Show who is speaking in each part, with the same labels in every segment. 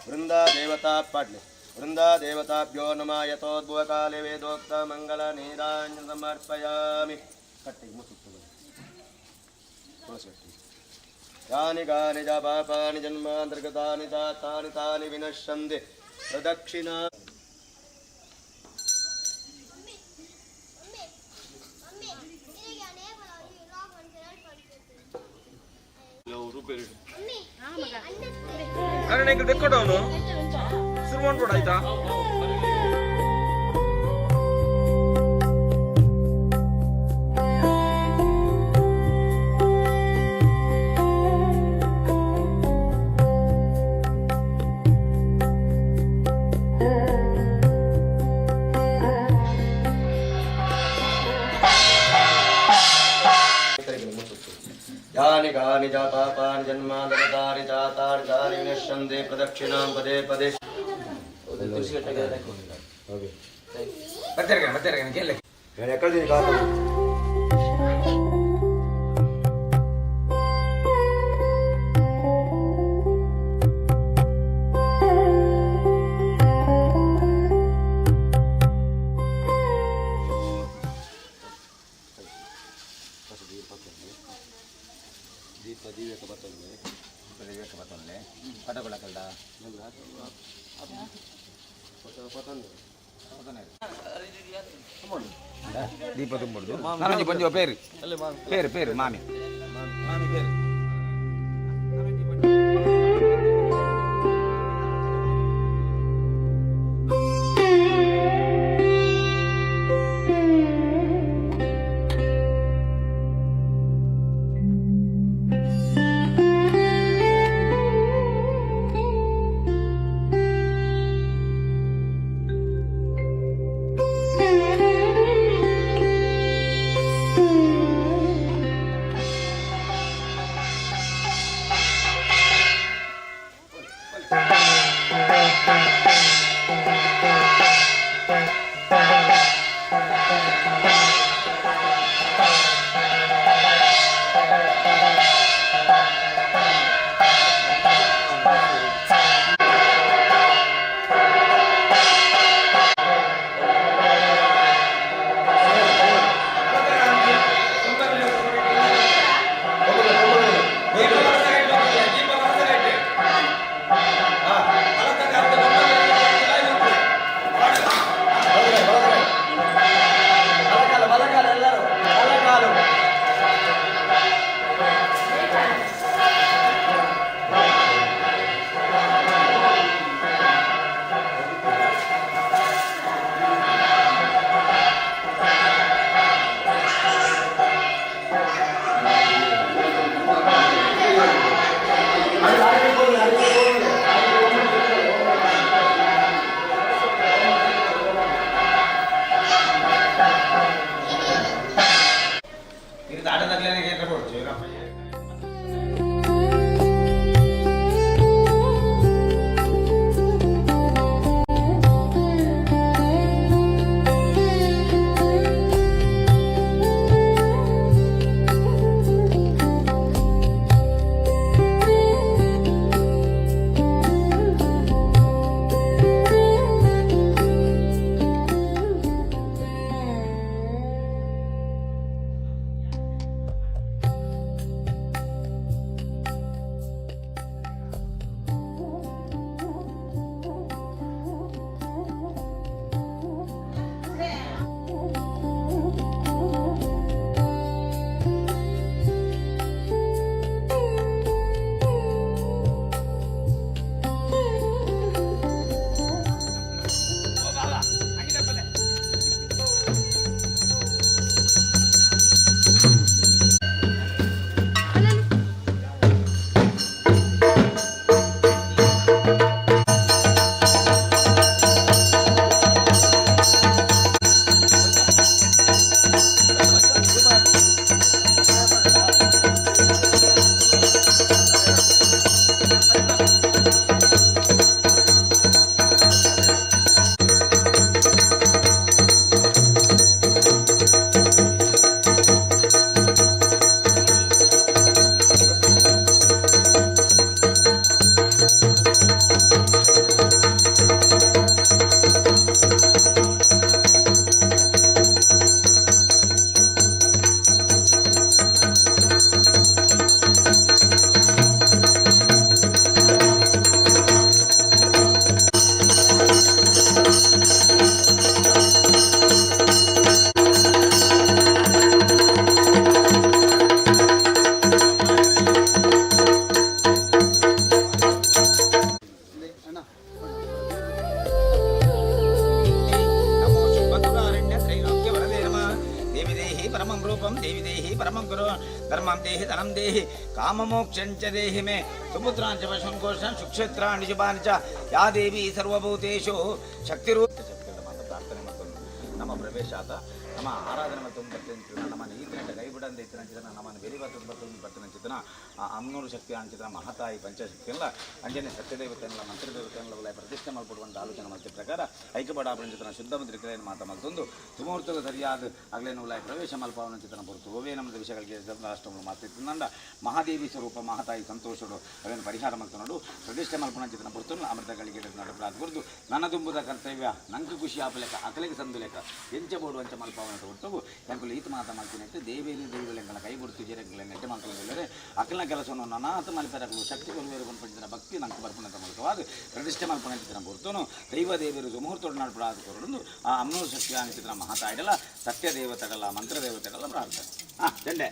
Speaker 1: वृंदा देवता पाटले वृंदा देवताभ्यो नमः यतोद्भवकाले वेदोक्त मंगल नीराञ्जन समर्पयामि कट्टिಗೆ ಮುಸುತ್ತದೆ ತುಳಸಿ यानि कानि च पापानि जन्मान्तर्गतानि च तानि तानि विनश्यन्ति प्रदक्षिणा
Speaker 2: अरे नहीं देखो डाउन शुरू ಮಾಡ್ಬಿಡ ಆಯ್ತಾ
Speaker 1: यानि कानि च पापानि जन्मान्तरगतानि च तानि तानि विनश्यन्ति प्रदक्षिणां पदे पदे
Speaker 2: ದೀಪ ತುಂಬಿಡ್ದು ನಾನೊಂದು ಬಂದಿವ ಪೇರು ಪೇರು ಪೇರು ಮಾಮಿ ಮಾಮಿ ಪೇರು परमं गुरु धर्मं देहि धनं देहि काममोक्षं च देहि मे सुपुत्रां च पशून् घोषान् सुक्षेत्राणि शुभानि च या देवी सर्वभूतेषु ಪ್ರಾರ್ಥನೆ ಮತ್ತು ನಮ್ಮ ಪ್ರವೇಶಾತ ನಮ್ಮ ಆರಾಧನೆ ಮತ್ತು ಬರ್ತಿನ ನಮ್ಮ ನೀತಿನಂಟ ಕೈಬಿಡಂತ ಇತ್ತಿನ ಚಿತ್ರನ ನಮ್ಮನ್ನು ಬೆರಿ ಬರ್ತಿನ ಚಿತ್ರನ ಅಮ್ನೂರು ಶಕ್ತಿ ಅಂಚಿತ್ರ ಮಹತಾಯಿ ಪಂಚಶಕ್ತಿಯಲ್ಲ ಅಂಜನೆ ಸತ್ಯದೇವತೆಯಲ್ಲ ಮಂತ್ರದೇವತೆಯಲ್ಲ ಪ್ರತಿಷ್ಠೆ ಮಲ್ಪಡುವಂಥ ಆಲೋಚನೆ ಮಾಡ್ತಿದ್ದ ಪ್ರಕಾರ ಐಕ್ಯಪಡಾಪಣ ಚಿತ್ರನ ಶುದ್ಧ ಮುದ್ರಿಕೆಯನ್ನು ಮಾತಮಲ್ತೊಂದು ಸುಮುಹೂರ್ತದ ಸರಿಯಾದ ಆಗಲೇನು ಪ್ರವೇಶ ಮಲ್ಪವನ ಚಿತ್ರನ ಹೊರತು ಓವೇ ನಮ್ಮದು ವಿಷಯಗಳಿಗೆ ರಾಷ್ಟ್ರಗಳು ಮಾತಿತ್ತಂಡ ಮಹಾದೇವಿ ಸ್ವರೂಪ ಮಹತಾಯಿ ಸಂತೋಷಡು ಅವೇನು ಪರಿಹಾರ ಮಲ್ತನೋಡು ಪ್ರತಿಷ್ಠೆ ಮಲ್ಪನ ಚಿತ್ರನ ಹೊರತು ಅಮೃತಗಳಿಗೆ ನಡುಪಡಾದ ಕುರಿತು ನನ್ನ ತುಂಬುದ ಕರ್ತವ್ಯ ನಂಗೆ ಖುಷಿ ಆಪಲೆಕ್ಕ ಅಕಲೆಗೆ ಸಂದು ಲೆಕ್ಕ ಎಂಚಬೋಡು ಅಂಚ ಮಲ್ಪವನ ಹೊರಟು ಎಂಕುಲು ಈತ ಮಾತ ಮಾಡ್ತೀನಿ ದೇವೇಲಿ ದೈವಲೆಂಗಳ ಕೈ ಬಿಡ್ತು ಜೀರೆಗಳ ನೆಟ್ಟೆ ಮಾಡ್ಕೊಳ್ಳಿ ಅಕಲಿನ ಕೆಲಸವನ್ನು ನಾನಾತ ಮಲ್ಪೆರಗಳು ಶಕ್ತಿ ಕೊಲ್ವೇರು ಕೊಂಡ್ಪಂಚಿನ ಭಕ್ತಿ ನಂಗೆ ಬರ್ಪಣದ ಮೂಲಕವಾಗಿ ಪ್ರತಿಷ್ಠೆ ಮಲ್ಪನ ಚಿತ್ರನ ಹೊರತು ದೈವ ದೇವರು ಸುಮುಹೂರ್ತೋಡು ನಡ್ಪಡಾದ ಕೊರಡು ಆ ಅಮ್ನೂರು ಶಕ್ತಿ ಅನ್ನ ಚಿತ್ರನ ಮಹಾತಾಯಿಡಲ್ಲ ಸತ್ಯ ದೇವತೆಗಳ ಮಂತ್ರ ದೇವತೆಗಳ ಪ್ರಾರ್ಥನೆ ದಂಡೆ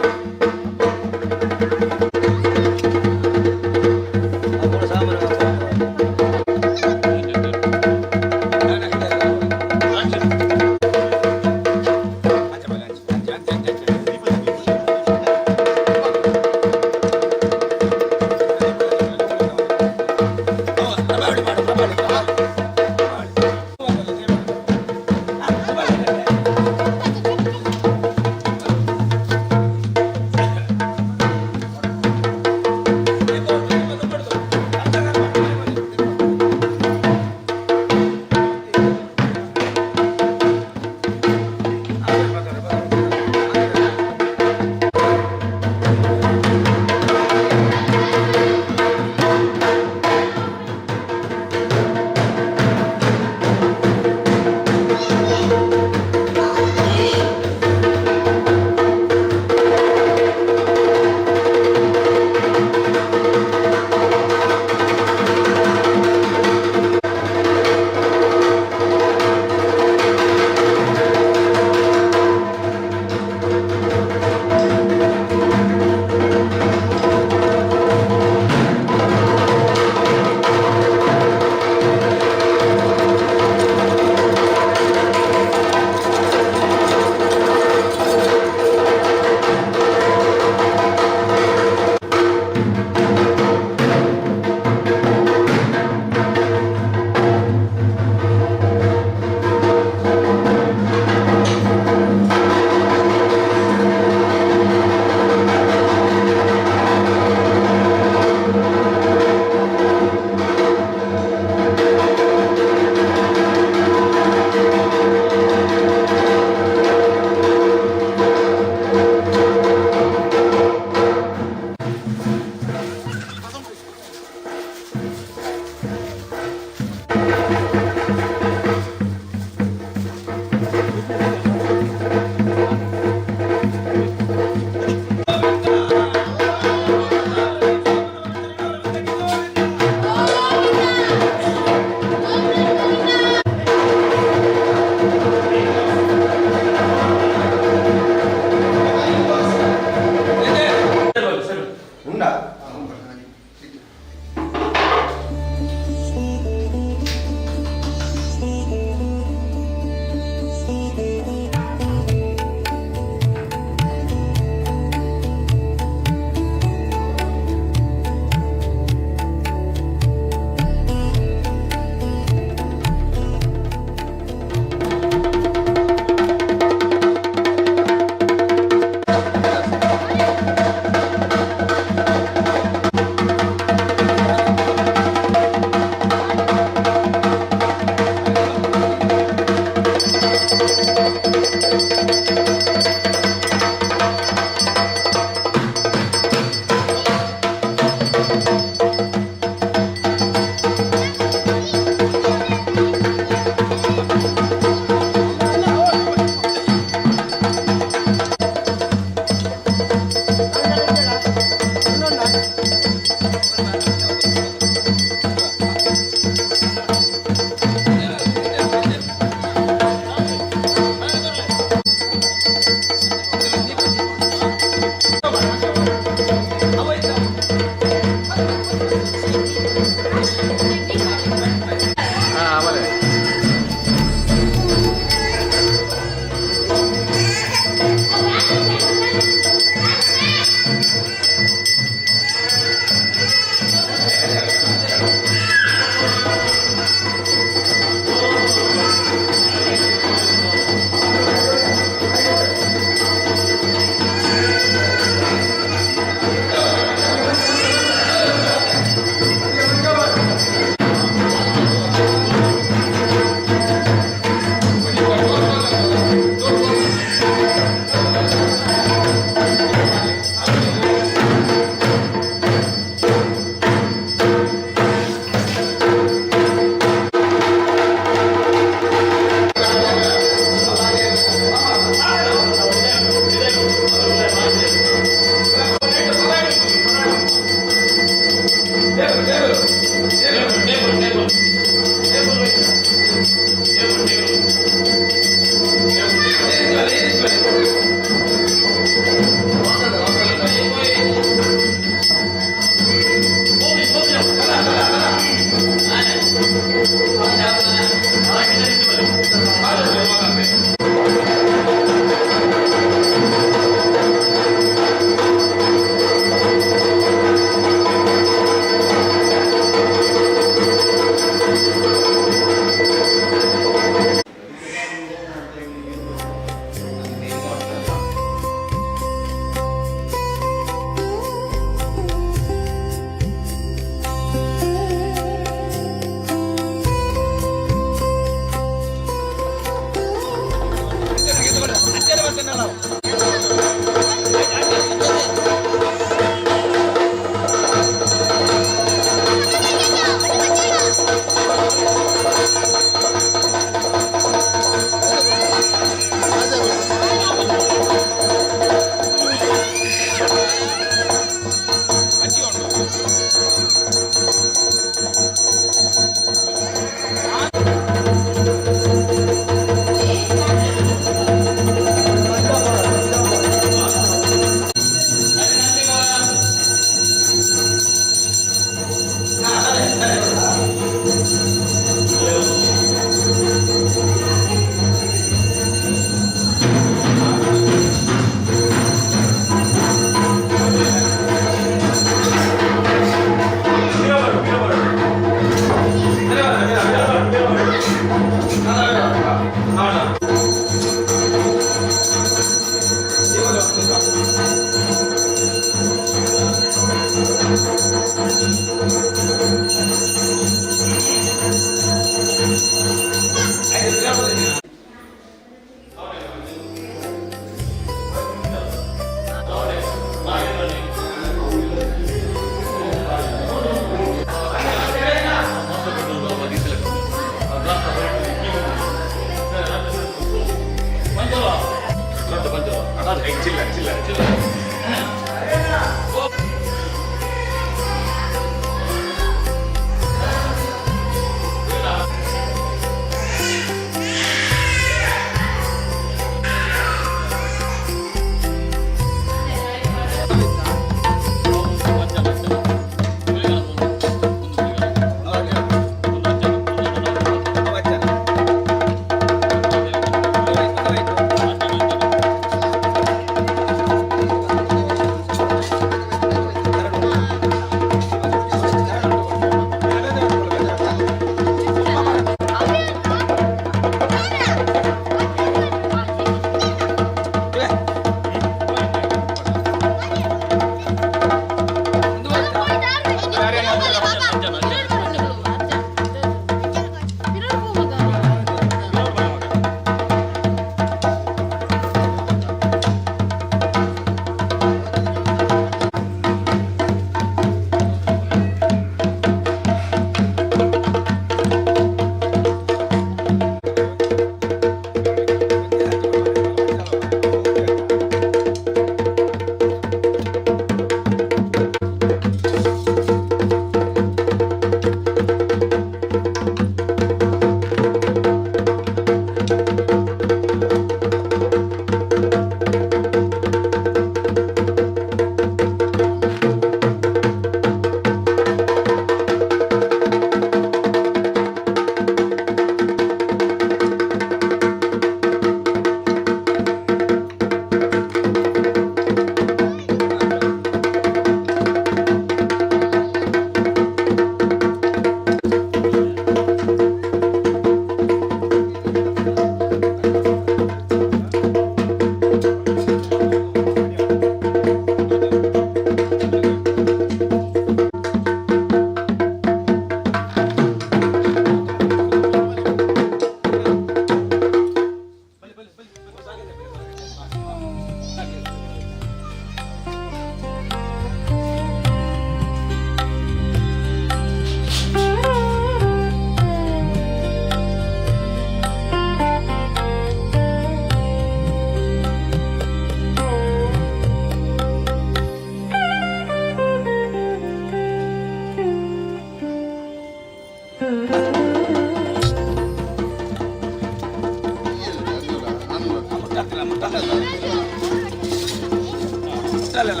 Speaker 2: ಬತ್ತಲ್ಲ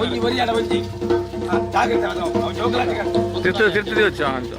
Speaker 2: ಒಂಜಿ ಬರಿಯಾಡ ಒಂಜಿ ಜಾಗ್ರತೆ ಅವ್ನು ಜೋಗಲಾಟ
Speaker 3: ತಿರ್ತಿದೆ వచ్చా ಅಂತ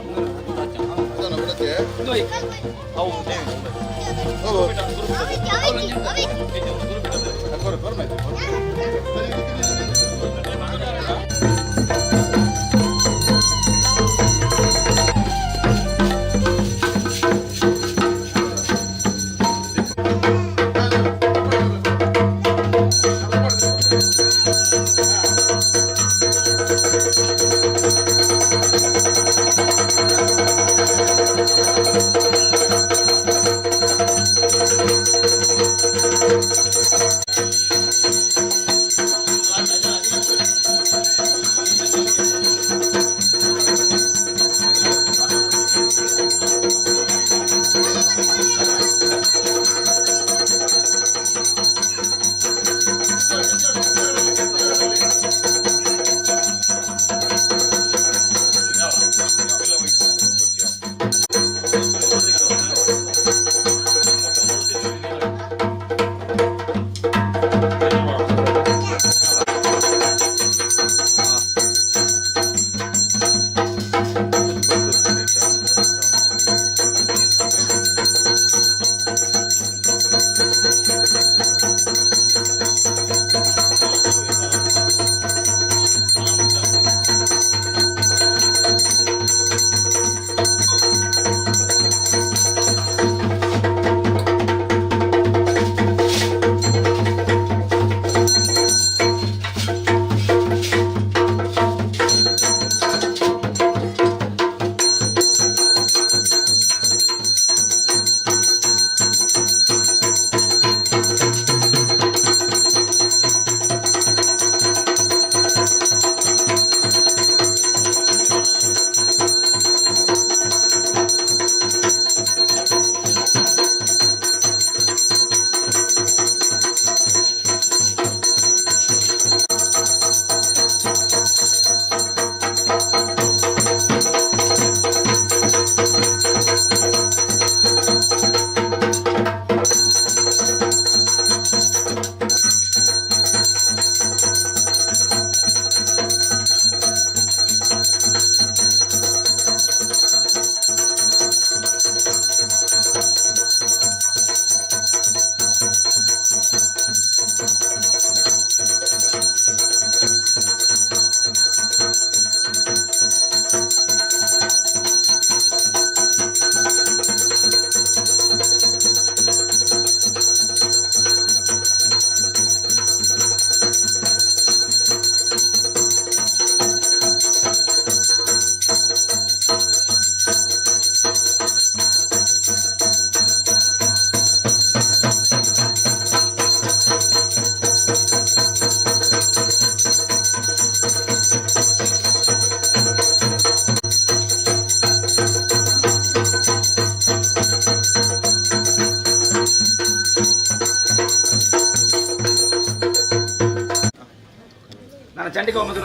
Speaker 2: ನಾನು ಚಂಡಿಗೆ ಹೋಗ್ಬೋದು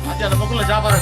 Speaker 4: ಮಧ್ಯಾಹ್ನ ಮಕ್ಕಳ ಜಾಬಾರ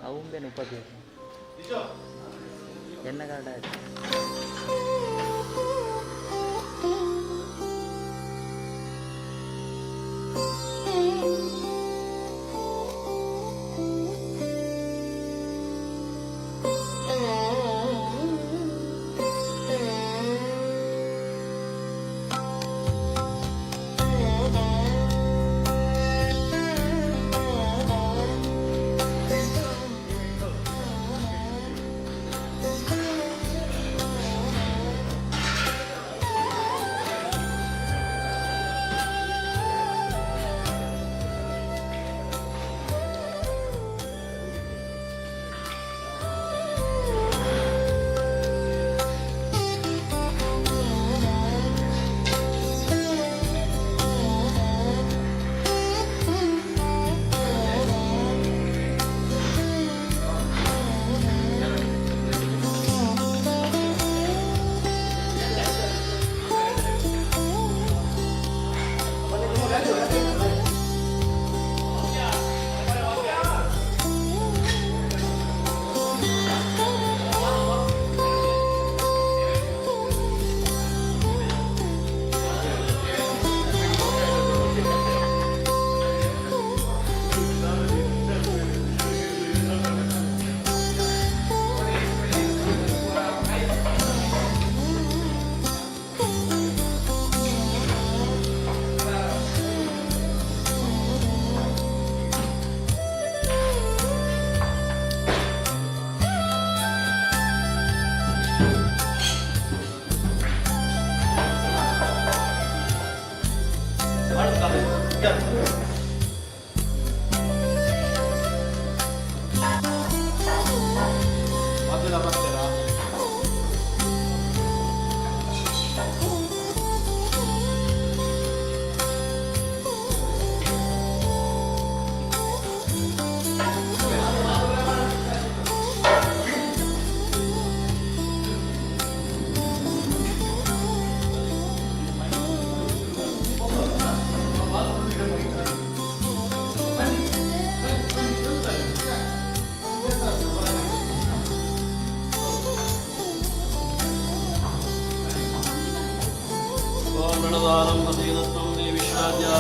Speaker 4: Aum ben upadi. Enna kada.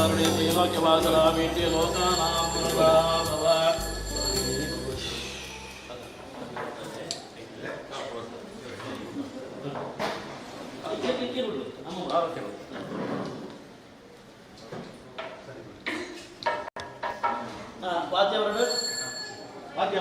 Speaker 5: ಮಂಗಳಕಾರುಣಿ ತ್ರೈಲೋಕ್ಯವಾಸಲಾಮೀಟ್ಯ ಲೋಕಾನಾಂ ಪ್ರಭಾಭವ. ವಾದ್ಯ ವಾದ್ಯ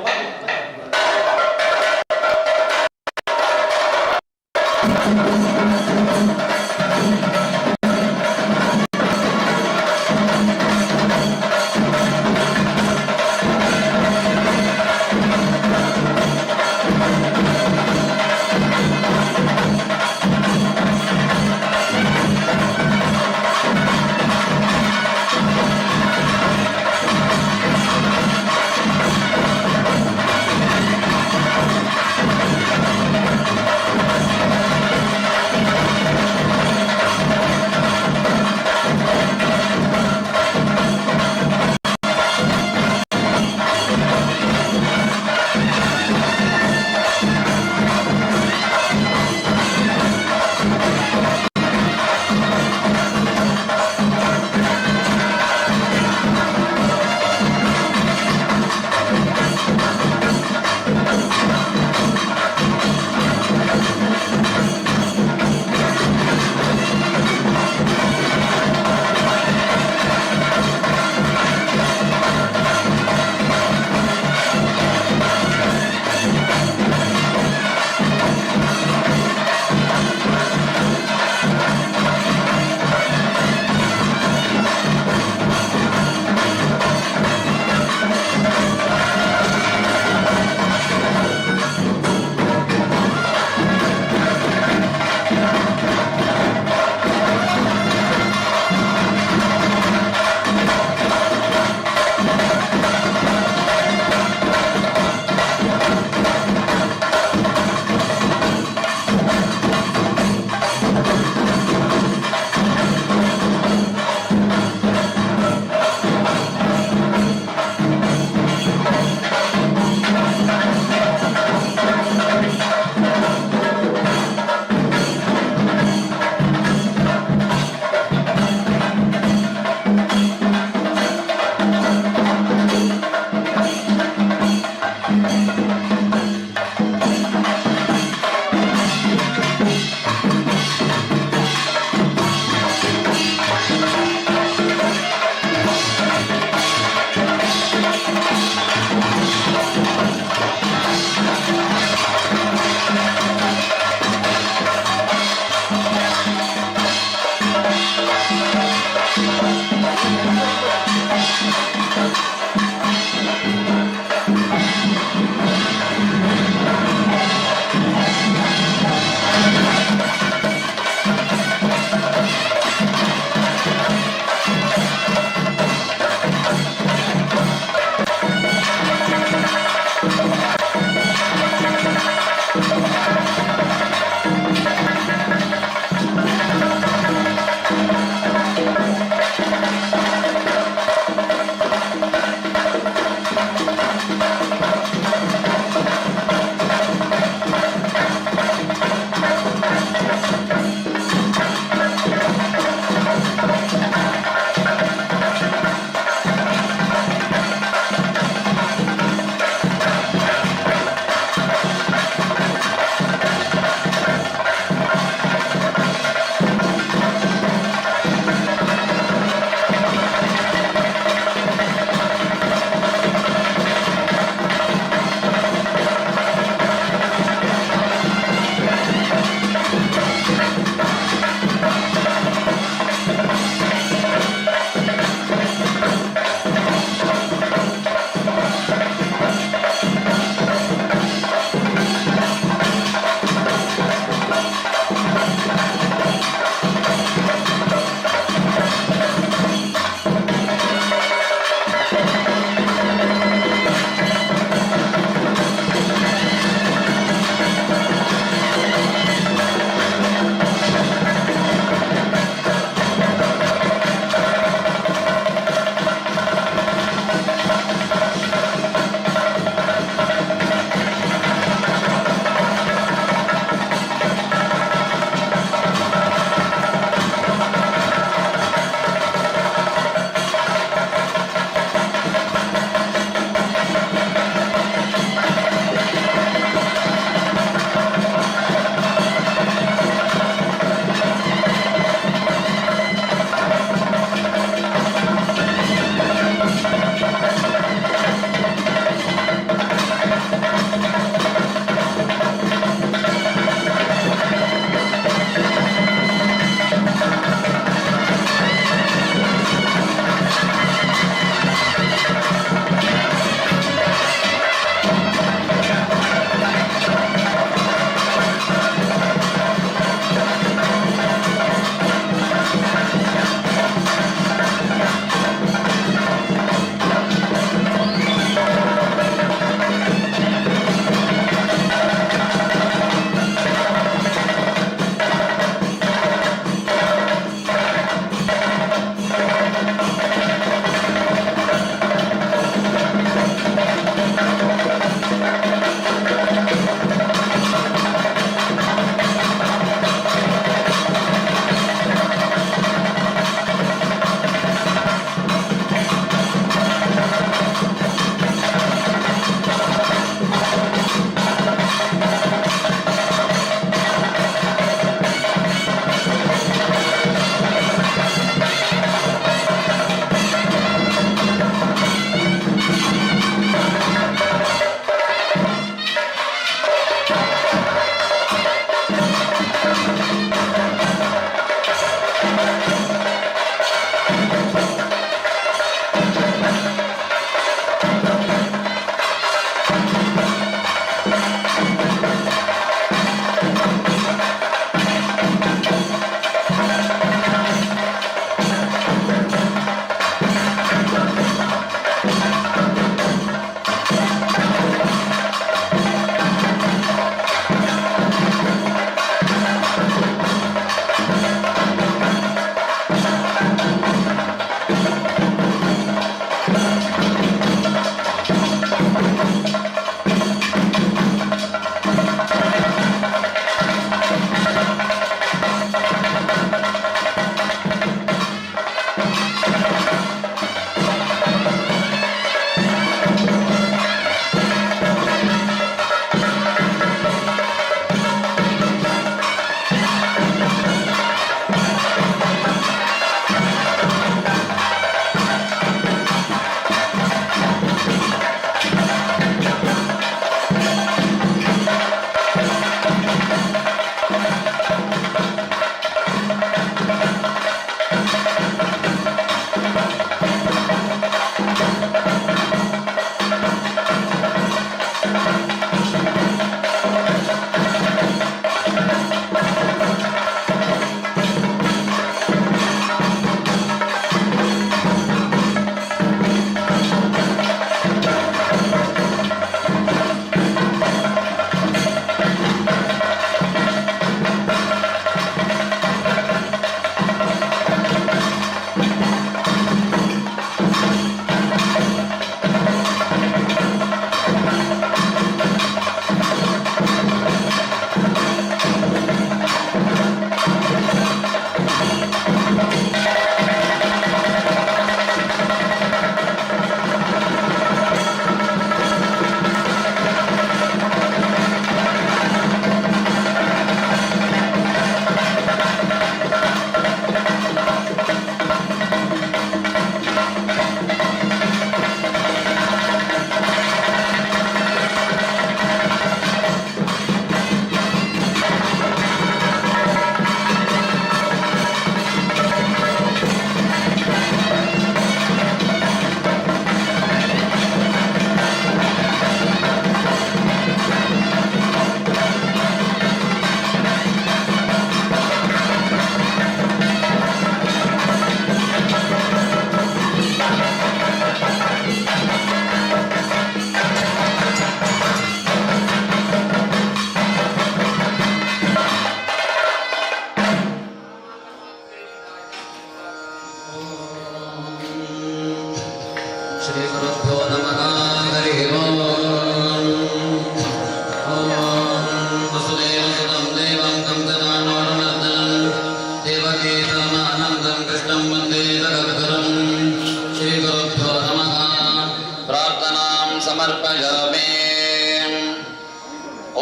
Speaker 6: समर्पयामि।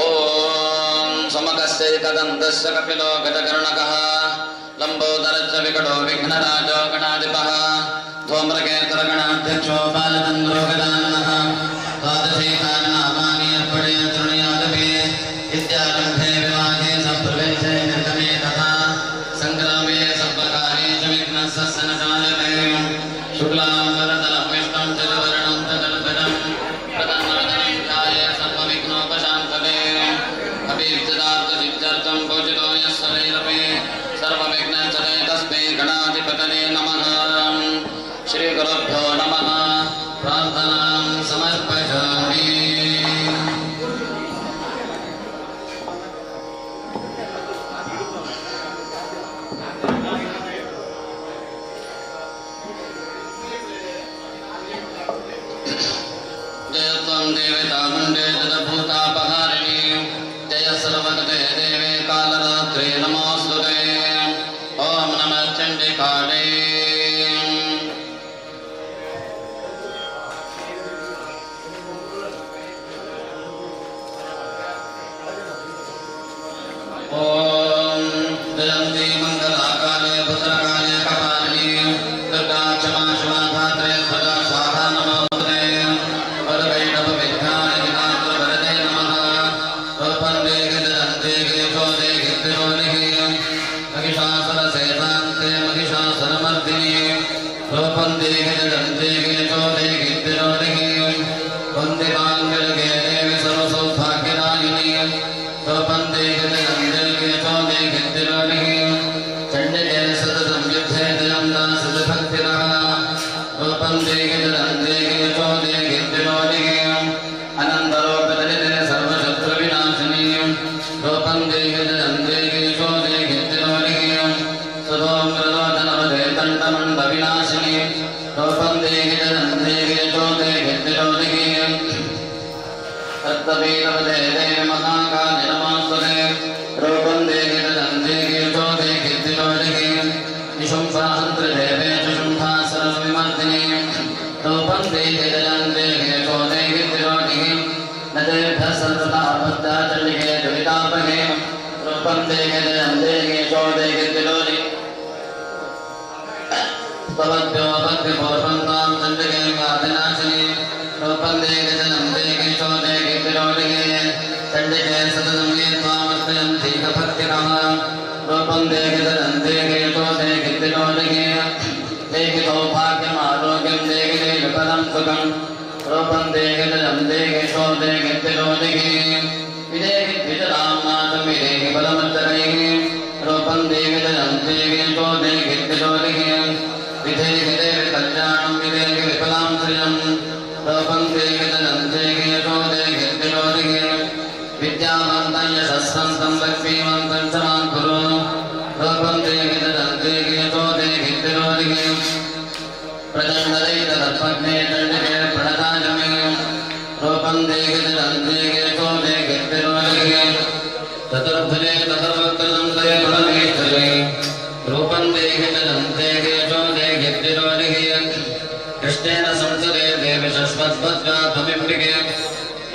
Speaker 6: ॐ समकस्यैकदन्तस्य कपिलो गजकर्णकः लम्बोदरश्च विकटो विघ्नराजो गणाधिपः धूम्रकेतुरगणाध्यक्षो बालचन्द्रो गजाननः द्वादशैकानि अर्पणे तृणयादपि इत्यारम्भे विवाहे सम्प्रवेशे निर्गमे तथा सङ्ग्रामे सर्वकार्येषु विघ्नस्य सनजायते। शुक्लाम्बरधरं विष्णुं चतुर्वर्णं चतुर्भुजं प्रसन्नवदनं ध्याये सर्वविघ्नोपशान्तये। अभीष्टदार्थसिद्ध्यर्थं पूजितो यः सदैरपि सर्वविघ्नचरे तस्मै गणाधिपतये नमः। श्रीगुरुभ्यो नमः। प्रार्थनां समर्पयामि। जय त्वं देवतामुण्डे जगद्भूतापहारिणी जय सर्वगते देवे कालरात्रे नमोऽस्तुते। ॐ नमः चण्डिकायै। ॐ जयन्ती मङ्गलाकाले भद्रकाले कपालिनी दुर्गा क्षमा शिवा धात्रे सदा स्वाहा नमोऽस्तुते। वरवैष्णवविद्याय विनात्रवरदे नमः। रूपन्दे गिरिजन्ते गिरिशोदे गिरिरोनिः महिषासुरसेनान्ते महिषासुरमर्दिनी रूपन्दे गिरिजन्ते गिरिशोदे गिरिरोनिः वन्दिमाङ्गलगे देवी सर्वसौभाग्यदायिनी रूपन्दे गिरिजन्ते गिरिशोदे गिरिरोनिः चण्डिके सततं युद्धे जयन्ता सतभक्तिरः रूपन्दे गिरिजन्ते गिरिशोदे गिरिरोनिः अनन्तरोपदलिते सर्वशत्रुविनाशिनी रूपन्दे गिरिजन्ते गिरिशोदे गिरिरोनिः सुधोमृलोचनवदे तण्डमण्डविनाशिनी रूपन्दे गिरिजन्ते गिरिशोदे गिरिरोनिः तत्तवीरवदे देवी महाकाली नमोऽस्तुते। रूपन्दे गिरिजन्ते गिरिशोदे गिरिरोनिः निशुम्भाहन्त्रदेवेषु शुम्भासुरविमर्दिनी रूपन्दे गिरिजन्ते गिरिशोदे गिरिरोनिः नदेभ्यः सर्वतापत्या चण्डिके दुरितापहे रूपन्दे गिरिजन्ते गिरिशोदे गिरिरोनिः भवद्भ्यो भक्तिपूर्वन्तां चण्डिके गादिनाशिनी रूपन्दे गिरिजन्ते गिरिशोदे गिरिरोनिः चण्डिके सततं ये त्वामर्पयन्ति भक्तिरः रूपन्दे गिरिजन्ते गिरिशोदे गिरिरोनिः देहि सौभाग्यमारोग्यं देहि देविपदं सुखं रूपन्दे गिरिजन्ते गिरिशोदे गिरिरोनिः विदेहि द्विजरां नाथं विदेहि बलमज्जनैः रूपन्दे गिरिजन्ते गिरिशोदे गिरिरोनिः विधेहि देवि कल्याणं विधेहि विफलां श्रियं रूपन्दे गिरिजन्ते गिरिशोदे गिरिरोनिः विद्यावन्तं यशस्वन्तं लक्ष्मीवन्तं च मां कुरु रूपन्दे गिरिजन्ते गिरिशोदे गिरिरोनिः प्रचण्डदैतदत्पज्ञे चण्डिके प्रणताजमे रूपन्दे गिरिजन्ते गिरिशोदे गिरिरोनिः चतुर्भुजे चतुर्वक्त्रं तये परमेश्वरे रूपन्दे गिरिजन्ते गिरिशोदे गिरिरोनिः कृष्णेन संसदे देवी शश्वत्पद्मा त्वमिम्बिके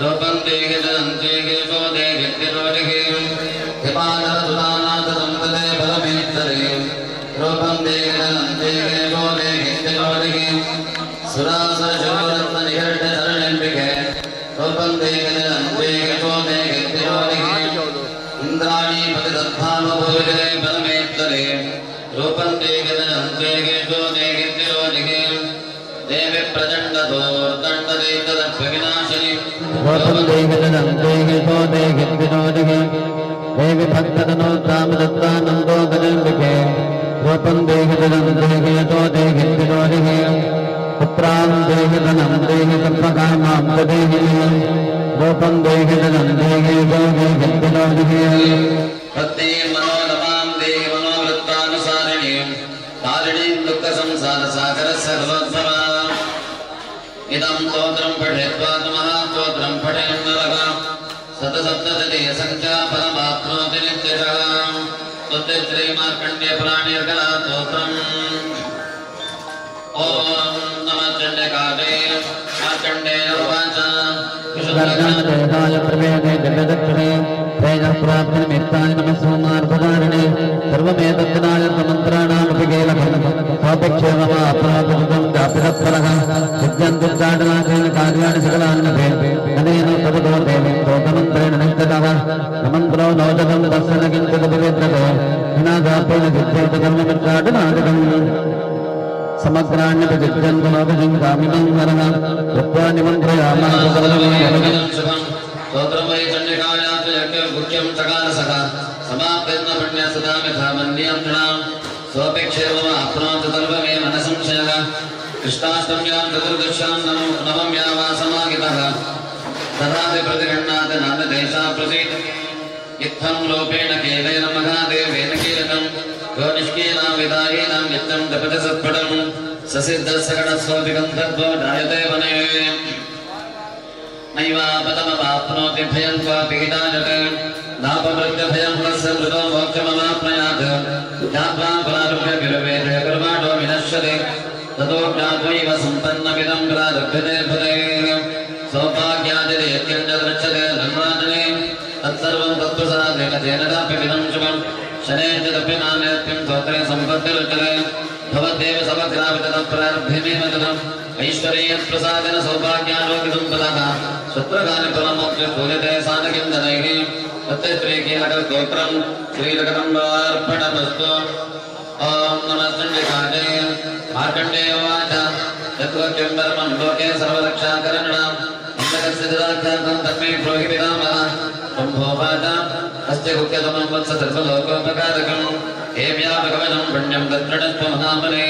Speaker 6: रूपन्दे गिरिजन्ते गिरिशोदे गिरिरोनिः हिमालयसुधानाथ संसदे परमेश्वरे रूपन्दे गिरिजन्ते गिरिशोदे गिरिरोनिः सुरासुरशूरत्ननिहर्ष शरणिम्बिके रूपन्दे गिरिजन्ते गिरिशोदे गिरिरोनिः इन्द्राणी पतितद्भावभूषे परमेश्वरे रूपन्दे गिरिजन्ते गिरिशोदे गिरिरोनिः देवी प्रचण्डदोर्दण्डदैतदर्भविनाशिनी
Speaker 7: रूपन्दे गिरिजन्ते गिरिशोदे गिरिरोनिः देवी भक्ततनोत्तामदत्तानन्दो गजम्बिके रूपन्दे गिरिजन्ते गिरिशोदे गिरिरोनिः पुत्रां देहि धनं देहि सर्वकामां देहि रूपन्दे गिरिजन्ते गिरिशोदे गिरिरोनिः
Speaker 6: भक्ति मनोरमां देहि मनोवृत्तानुसारिणीं तारिणीं दुःखसंसारसागरस्य सर्वोद्भवा इदं स्तोत्रं पठित्वा महास्तोत्रं पठेन् नरः शतसप्तशती संख्या फलमाप्नोति नित्यशः स्तुते श्रीमार्कण्डेयपुराणेर्गलास्तोत्रम् ॐ नमः चण्डिकायै मार्कण्डेय उवाच
Speaker 7: सर्वज्ञानदेहाय प्रवेदे दिव्यदक्षिणे तेजःप्राप्तिनिमित्ताय नमः सोमार्पदारिणे सर्वमेतद्दिनाय समन्त्राणामपि केलकम् स्वापेक्षे मम अपराधकृतं व्यापितफलः सिद्ध्यन्तुच्चाटनाथेन कार्याणि सकलान्यपि अनेन तदतो देवीं लोकमन्त्रेण निष्ठतः समन्त्रो नोचतं तस्य न किञ्चिदपि विद्यते विनादापेन सिद्ध्येत कर्ममिच्चाटनादिकम् समग्राण्यपि सिद्ध्यन्तु लोकजं कामिनं नरः कृत्वा निमन्त्रयामास
Speaker 6: स्तोत्रं वै चण्डिकायात् यज्ञमुख्यं चकारसः समाप्तेन पुण्यसदा यथा मन्यन्त्रणा स्वपेक्षेर्वम आप्नोति सर्वमेव न संशयः कृष्णाष्टम्यां चतुर्दश्यां नवम्या वा समाहितः तथापि प्रतिगृह्णाति नान्यदेशा प्रसीत् इत्थं लोपेण केलेन महादेवेन कीलकं यो निष्कीनां विदायीनां नित्यं तपति सत्पटं ससिद्धस्सगणस्वपि गन्धर्वो जायते वने नैवापदमवाप्नोति भयं क्वापि हिताजते नापवृत्तभयं तस्य मृतो मोक्षमवाप्नुयात् ज्ञात्वा प्रारभ्यभिर्वेदे कर्माणो विनश्यते ततो ज्ञात्वैव सम्पन्नमिदं प्रारभ्यते पदे सौभाग्यादिरेत्यं च दृच्छते धन्वाजने तत्सर्वं तत्प्रसादेन तेन काप्यमिदं शुभं शनैश्चिदपि नान्यत्यं स्तोत्रे सम्पत्तिरुच्यते भवद्देव समग्राविततं प्रारभ्यमेव तदम् ऐश्वर्यप्रसादेन सौभाग्यालोकिसम्पदः शत्रुकानि फलमोक्षे पूजते साधकिन्दनैः तत्त्वैकीलकस्तोत्रं श्रीलकदम्बार्पणमस्तु ॐ नमः चण्डिकायै मार्कण्डेय उवाच यद्वाक्यं परमं लोके सर्वरक्षाकरणम् अन्तकस्य जलाख्यातं तन्मे ब्रूहि पितामहः शम्भोवाच अस्य गुह्यतमं वत्स सर्वलोकोपकारकम् हेम्यापगमनं पुण्यं तत्प्रणस्त्व महामने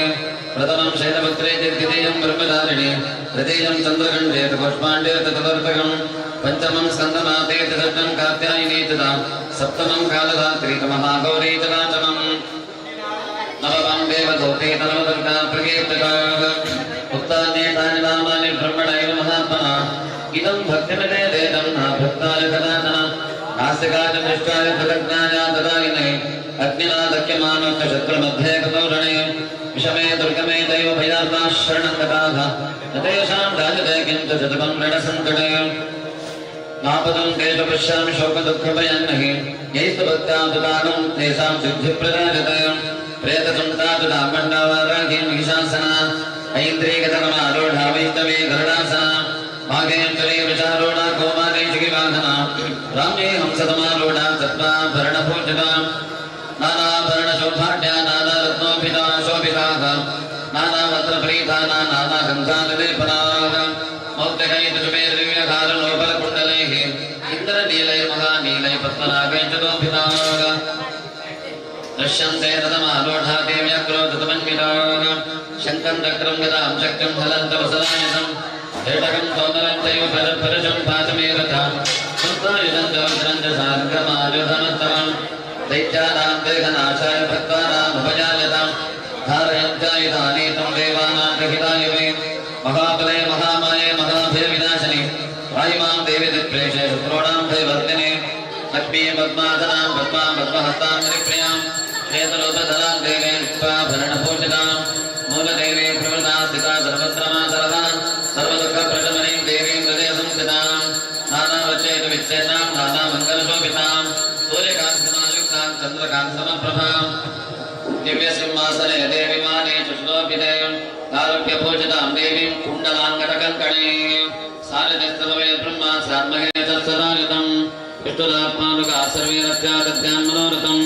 Speaker 6: प्रथमं शैलपुत्रे द्वितीयं ब्रह्मचारिणे तृतीयं चन्द्रगण्डे पुष्पाण्डे चतुर्थकं पञ्चमं स्कन्दमाते षष्ठं कात्यायिनी च सप्तमं कालधात्री च महागौरी च नाचमम् नवमं देवदूते नवदुर्गा प्रकीर्तिताः उत्तानेतानि नामानि ब्रह्मणैव महात्मना इदं भक्तिमिदेदं न भक्ताय कदाचन नास्तिकाय दृष्टाय कृतज्ञाय तदायिने अग्निना दह्यमानोच्च शत्रुमध्ये कतौषणे विषमे दुर्गमे दैव भयार्ताः शरणं गताः न तेषां राजते किञ्च शतकं रणसङ्कटे नापदं तेषु पश्यामि शोकदुःखभयान्नहि यैस्तु भक्त्यादुदानं तेषां सिद्धिप्रजायते प्रेतसंतादुदामण्डावाराहीं महिषासना ऐन्द्रियगतकमारूढा वैष्णवी गरुडासना माघेश्वरी विचारूढा कौमारीशिखिवाहना रामे हंसतमारूढा सत्त्वाभरणपूजिता नानाभरणशोभाढ्या नानारत्नोभिता शोभिताः नानावस्त्रप्रीता नानागन्धादिलेपनाः मौक्तिकैतुमेर्दिव्यहारलोपलकुण्डलैः इन्द्रनीलैर्महानीलैः पद्मनागैश्चतोभिताः दृश्यन्ते तदमारूढा देव्यक्रोधतमन्विताः शङ्खं चक्रं गदां शक्तिं हलन्तवसलायतं हेटकं सौन्दरं चैव परशं पाचमेरथा सुतायुधं च वज्रं च सार्गमायुधमस्तमम् दैत्यानां देहनाशाय भक्तानामभयायतां धारयन्त्यायुधानीतं देवानां गहिताय वै महाबले महामाये महाभयविनाशिनि वायुमां देवी दिक्प्रेषे शत्रूणां भयवर्धिने लक्ष्मीं पद्मासनां पद्मां पद्महस्तां त्रिप्रियां श्वेतलोपधरां देवीं पुष्पाभरणपूजितां मूलदेवी प्रवृता स्थिता सर्वत्र मातरः सर्वदुःखप्रशमनीं देवीं हृदये संस्थितां नानावचेतविच्छेदां नानामङ्गलशोभितां सूर्यकान्तिमायुक्तां चन्द्रकान्तमप्रभां दिव्यसिंहासने देवी माने चुश्लोपिते आरोग्यपूजितां देवीं कुण्डलाङ्गटकङ्कणे सारथिस्तवे ब्रह्मा स्यान्महे तत्सदायुतम् विष्णुरात्मानुका सर्वैरत्यादध्यान् मनोरथम्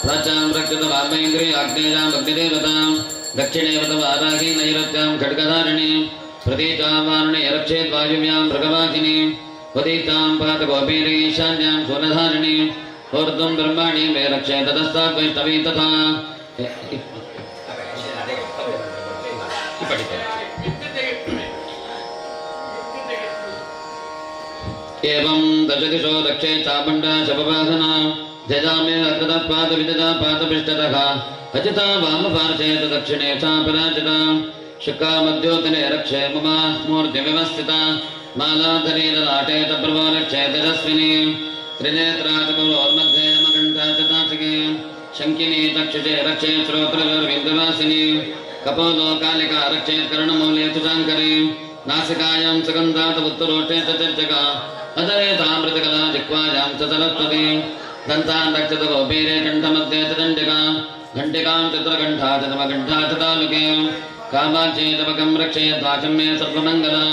Speaker 6: प्राचां रक्षतवाग्मैन्द्रियाग्नेयां भक्तिदेवतां दक्षिणे वतवाराही नैरत्यां खड्गधारिणीं प्रतीचां वारुणे रक्षेद्वायुव्यां मृगवाहिनीं वदीतां पातगोपीरे ईशान्यां सोनधारिणीं ऊर्ध्वं ब्रह्माणि मे रक्षे ततस्तात् वैष्णवी तथा एवं दशदिशो दक्षे चामुण्डा शपवासना जजामे अग्रतः पादविदता पादपृष्ठतः अजिता वामपार्श्वे च दक्षिणे चापराजिता शुक्का मध्योतने रक्षे मम मूर्तिव्यवस्थिता मालाधरे ललाटे च प्रभो रक्षे तेजस्विनी त्रिनेत्रा च पुरोर्मध्ये नमकण्ठा च नासिके शङ्किनी चक्षुषे रक्षे श्रोत्रविन्दवासिनी कपोलो कालिका रक्षे कर्णमूले च शाङ्करी नासिकायां सुगन्धात् उत्तरोष्ठे च चर्चका अदरे तामृतकला जिह्वायां च सरस्वती दन्तान् रक्षत गोपीरे कण्ठमध्ये च दण्डिका घण्टिकां चित्रकण्ठा च नवकण्ठा च तालुके कामाक्षे तवकं रक्षेत् वाचं मे सर्वमङ्गला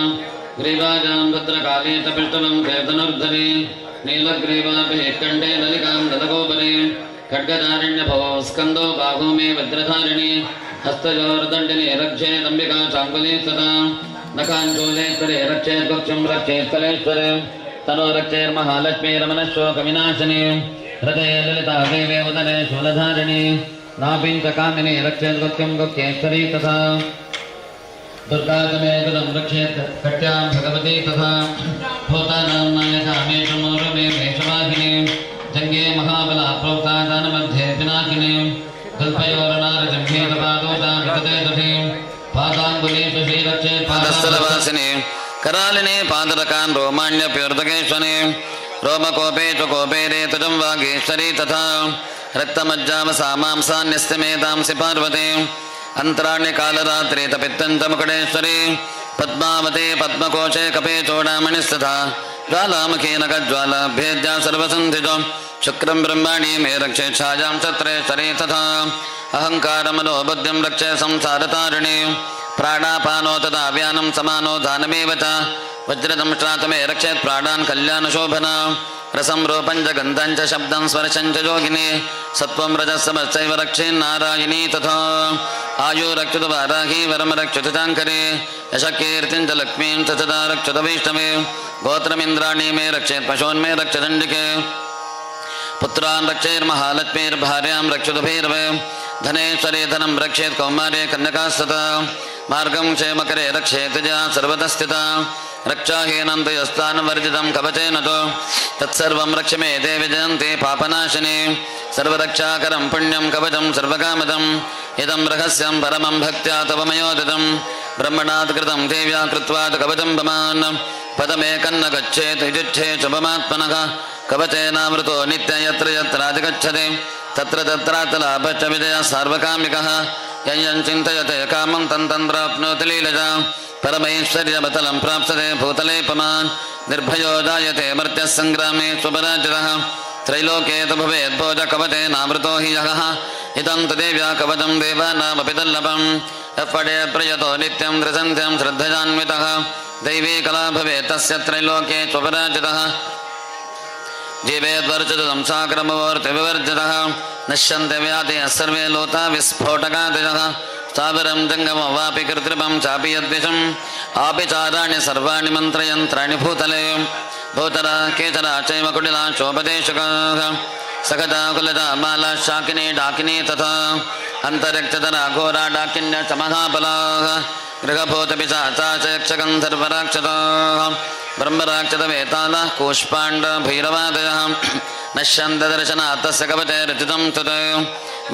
Speaker 6: ग्रीवाजां भद्रकाले च पिष्टवं चेतनोर्धरे नीलग्रीवाभिः कण्ठे नलिकां ददगोपरे खड्गदारण्यभवो स्कन्दो बाहू मे वज्रधारिणी हस्तयोर्दण्डिने रक्षे दम्बिका चाङ्गुले सदा नखाञ्चूलेश्वरे रक्षेत् गुक्षं रक्षेत् कलेश्वरे तनो रक्षेर्महालक्ष्मीरमनशोकविनाशिनी हृदये ललिता देवे उदरे शूलधारिणी नाभिञ्चकामिनी रक्षेत् गुक्षं गुक्षेश्वरी तथा दुर्गातमे गुदं रक्षेत् कट्यां भगवती तथा भूतानां नायका मेषमोरुमे मेषवाहिनी जङ्गे महाबला प्रोक्ता दानमध्ये पिनाकिनी कल्पयोरनारजम्भेदपादोतां विगते दधीं पादाङ्गुलीषु श्रीरक्षेत् पादस्थलवासिनी करालिनी पादरकान् रोमाण्यप्योर्दकेश्वनी रोमकोपे च कोपेरे तुजं वागेश्वरी तथा रक्तमज्जामसामांसान्यस्तमेतांसि पार्वती अन्तराण्य कालरात्रे तपित्तञ्च मुकुटेश्वरी पद्मावते पद्मकोशे कपे चूडामणिस्तथा ज्वालामुखी नखज्वालाभ्येद्या सर्वसन्धिजो शुक्रं ब्रह्माणि मे रक्षे छायां चत्रेश्वरी तथा अहङ्कारमनो बुद्धिं रक्षे संसारतारिणी प्राणापानो तथा व्यानं समानो दानमेव च वज्रदंष्ट्रात् मे रक्षेत् प्राणान् कल्याणशोभना रसं रूपं च गन्धं च शब्दं स्पर्शं च योगिनी सत्त्वं रजस्तमश्चैव रक्षेन्नारायणी तथा आयु रक्षतु वाराही वरं रक्षतु चाङ्करे यशकीर्तिं च लक्ष्मीं च सदा रक्षतु वैष्णवे गोत्रमिन्द्राणि मे रक्षेत् पशून्मे रक्षदण्डिके पुत्रान् रक्षेर्महालक्ष्मीर्भार्यां रक्षतु भैरवे धनेश्वरे धनं रक्षेत् कौमारे कन्यकास्तथा मार्गं क्षेमकरे रक्षेत् च सर्वतः रक्षाहीनं तु यस्तानुवर्जितं कवचेन तु तत्सर्वं रक्ष मे ते विजयन्ति पापनाशिनी सर्वरक्षाकरं पुण्यं कवचं सर्वकामदम् इदं रहस्यं परमं भक्त्या तव मयोदितं ब्रह्मणात् कृतं देव्या कृत्वा तु कवचं भवान् पदमेकन्न गच्छेत् युजिच्छे शुभमात्मनः कवचेनावृतो नित्य यत्र यत्राधिगच्छति तत्र तत्रात् लाभश्च विजयः सार्वकामिकः यं चिन्तयते कामं तं प्राप्नोति लीलजा परमैश्वर्यवतलं प्राप्स्यते भूतले पुमान् निर्भयो जायते मर्त्यः सङ्ग्रामे स्वपराजितः त्रैलोक्ये तु भवेत् भोजकवचेनावृतो हि यः इदं तु देव्या कवचं देवानामपि दुर्लभं यः पठेत् प्रयतो नित्यं त्रिसन्ध्यं श्रद्धयान्वितः दैवी कला भवेत् तस्य त्रैलोक्ये स्वपराजितः जीवेद्वर्चतु संसाक्रमवर्तिविवर्जितः नश्यन्ते व्याधयः सर्वे लोता विस्फोटकादिनः स्थावरं जङ्गमो वापि कृत्रिमं चापि यद्विषम् आपिचाराणि सर्वाणि मन्त्रयन्त्राणि भूतले भूतरा केचरा चैव कुटिला शोभदेशकाः सकजा कुलजा माला शाकिनी डाकिनी तथा अन्तरिक्षतरा घोरा डाकिन्य च महाबलाः गृहभूतपिशाचा च यक्षगन्धर्वराक्षसाः ब्रह्मराक्षसवेतालः कूष्पाण्ड भैरवादयः नश्यन्तदर्शनात् तस्य कवचे रचितं तत्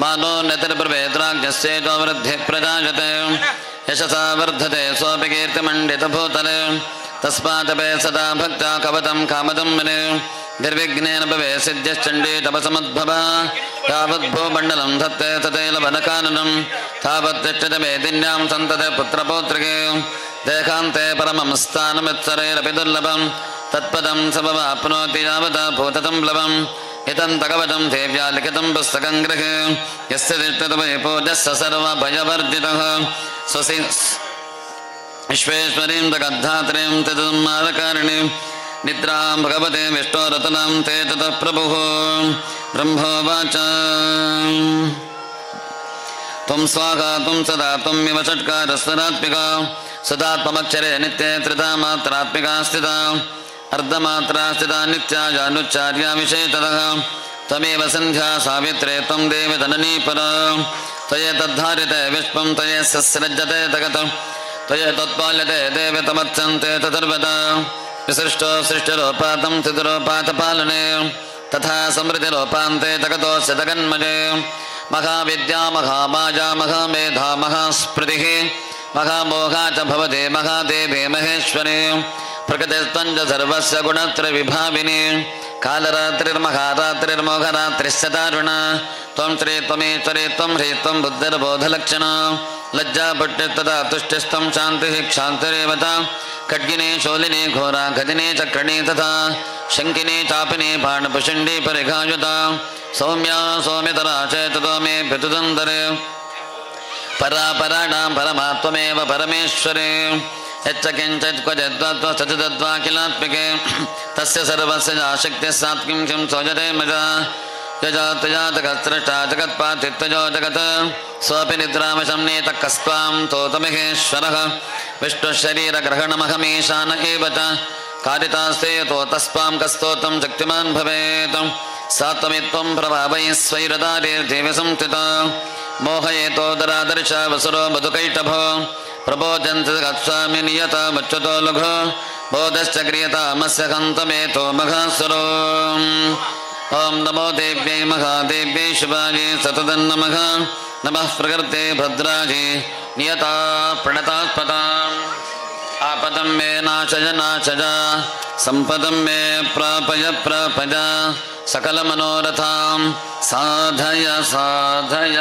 Speaker 6: मानोन्नतिर्ब्रवेद्राज्ञस्येतो वृद्धिः प्रजायते यशसा वर्धते सोऽपि कीर्तिमण्डितभूतले तस्मादपि सदा भक्त्या कवचं कामदं मुने निर्विघ्नेन भवे सिद्ध्यश्चण्डी तपसमुद्भवा यावद्भूमण्डलं धत्ते तथैलवनकाननं तावत्तिष्ठति मेदिन्यां सन्तते पुत्रपौत्रिके देहान्ते परमं स्थानमित्सरैरपि दुर्लभं तत्पदं सबवाप्नोति यावता भूतसंप्लवम् इदं तकवचं देव्या लिखितं पुस्तकं गृहे यस्य तिष्ठति पूजस्य सर्वभयवर्जितः स्वसि विश्वेश्वरीं जगद्धात्रीं तदुन्मादकारिणीं निद्रां भगवते विष्णोरतनां ते ततः प्रभुः ब्रह्मोवाच त्वं स्वाहा त्वं सदा त्वमिव षट्कारस्वरात्मिका सदात्ममक्षरे नित्ये त्रिधा मात्रात्मिका स्थिता अर्धमात्रा स्थिता नित्याजानुच्चार्या विशेषतः त्वमेव सन्ध्या सावित्रे त्वं देवि जननी परा त्वये तद्धार्यते विश्वं त्वये सस्रज्यते तगतं त्वये तत्पाल्यते देवि तमत्सन्ते तदर्वदा विसृष्टो सृष्टिरूपातं स्थितिरूपातपालने तथा समृद्धिरूपान्ते तगतोऽस्य तगन्मजे महाविद्या महामाया महामेधा महास्मृतिः महामोहा च भवते महादेवी महेश्वरी प्रकृतिस्त्वं च सर्वस्य गुणत्रयविभाविनी कालरात्रिर्महारात्रिर्मोहरात्रिश्च दारुणा त्वं श्री त्वमेश्वरी त्वं ह्री त्वं बुद्धिर्बोधलक्षणा लज्जापट्टिस्तदा तुष्टिस्तं शान्तिः क्षान्तिरेवता खड्गिने शूलिने घोरा गदिने चक्रणे तथा शङ्किने चापिने बाणपुषण्डे परिघायुता सौम्या सौम्यतरा चेततो मे विदुदन्तरे परापराणां परमात्ममेव परमेश्वरे यच्च किञ्चित् क्वचिद्वा किलात्मिके तस्य सर्वस्य शक्तिः सात्किं किं सौजते मजा यजातयातकस्रष्टा जगत्पातित्वजो जगत् स्वपि निद्रामशं नेतः कस्त्वां तोतमहेश्वरः विष्णुशरीरग्रहणमहमीशान एव च कारितास्ते यतो तस्त्वां कस्तोतं शक्तिमान् भवेत् सात्वमित्वं प्रभावैः स्वैरदारेर्देवि संस्थिता मोहयेतोदरादर्श वसुरो मधुकैटभो प्रबोधन्ति जगत्स्वामि नियतमच्युतो लघु बोधश्च क्रियतामस्य हन्तमेतो मघासुरो ॐ नमो देव्यै महादेव्यै शिवायै सततन्नमः नमः प्रकृते भद्रायै नियता प्रणतात्पदाम् आपदं मे नाशय नाशय सम्पदं मे प्रापय प्रापय सकलमनोरथां साधय साधय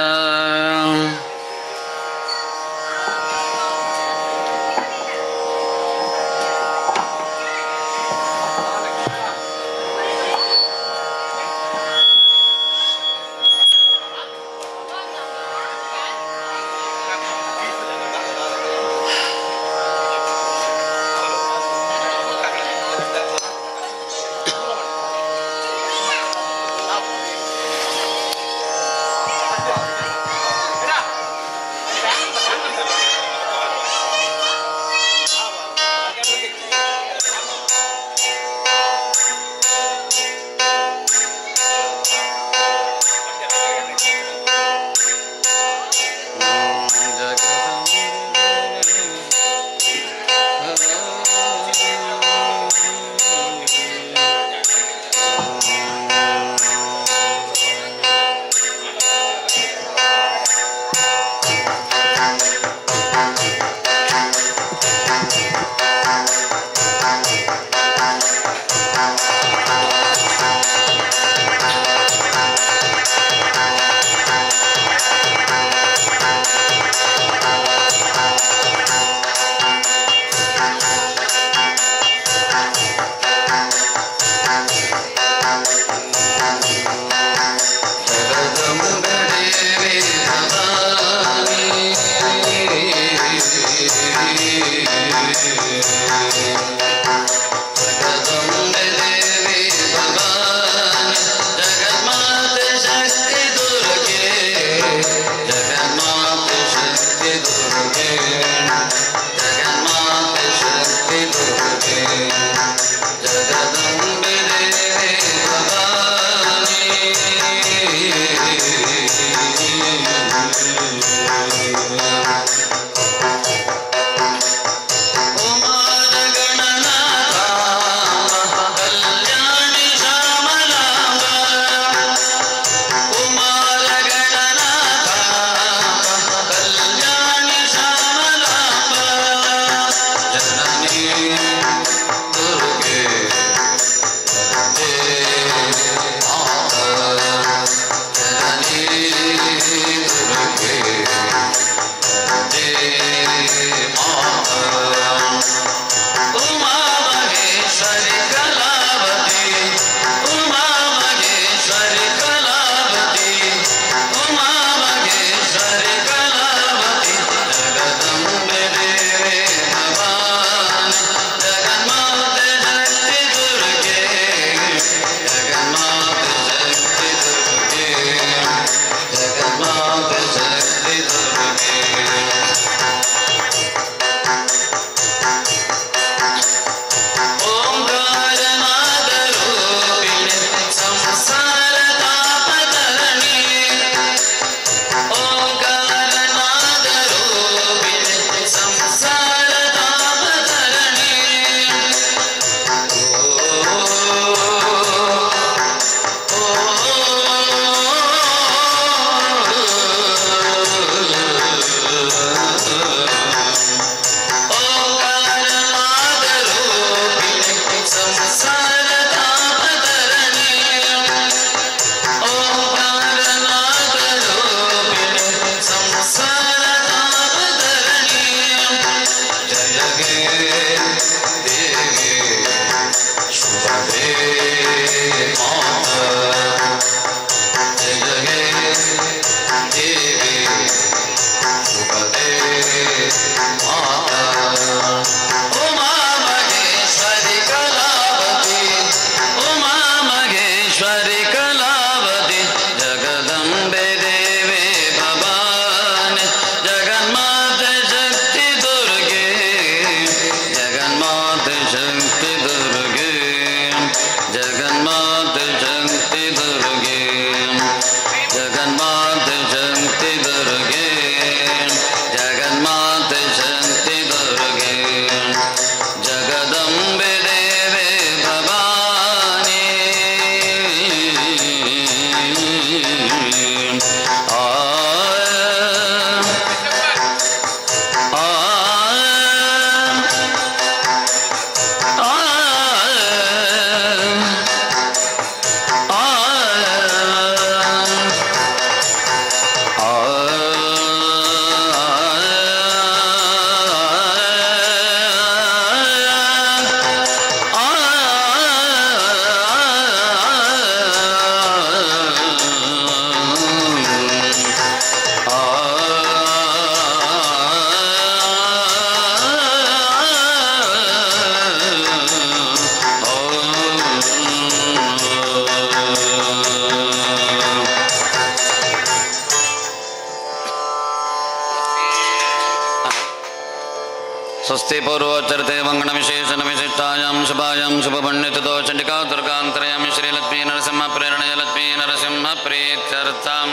Speaker 6: स्वस्ति पूर्वोच्चरते मंगलविशेषणविशिष्टायां शुभायां शुभपण्डितो चण्डिका दुर्गान्तरयामि श्रीलक्ष्मी नरसिंह प्रेरणय लक्ष्मी नरसिंह प्रीत्यर्थं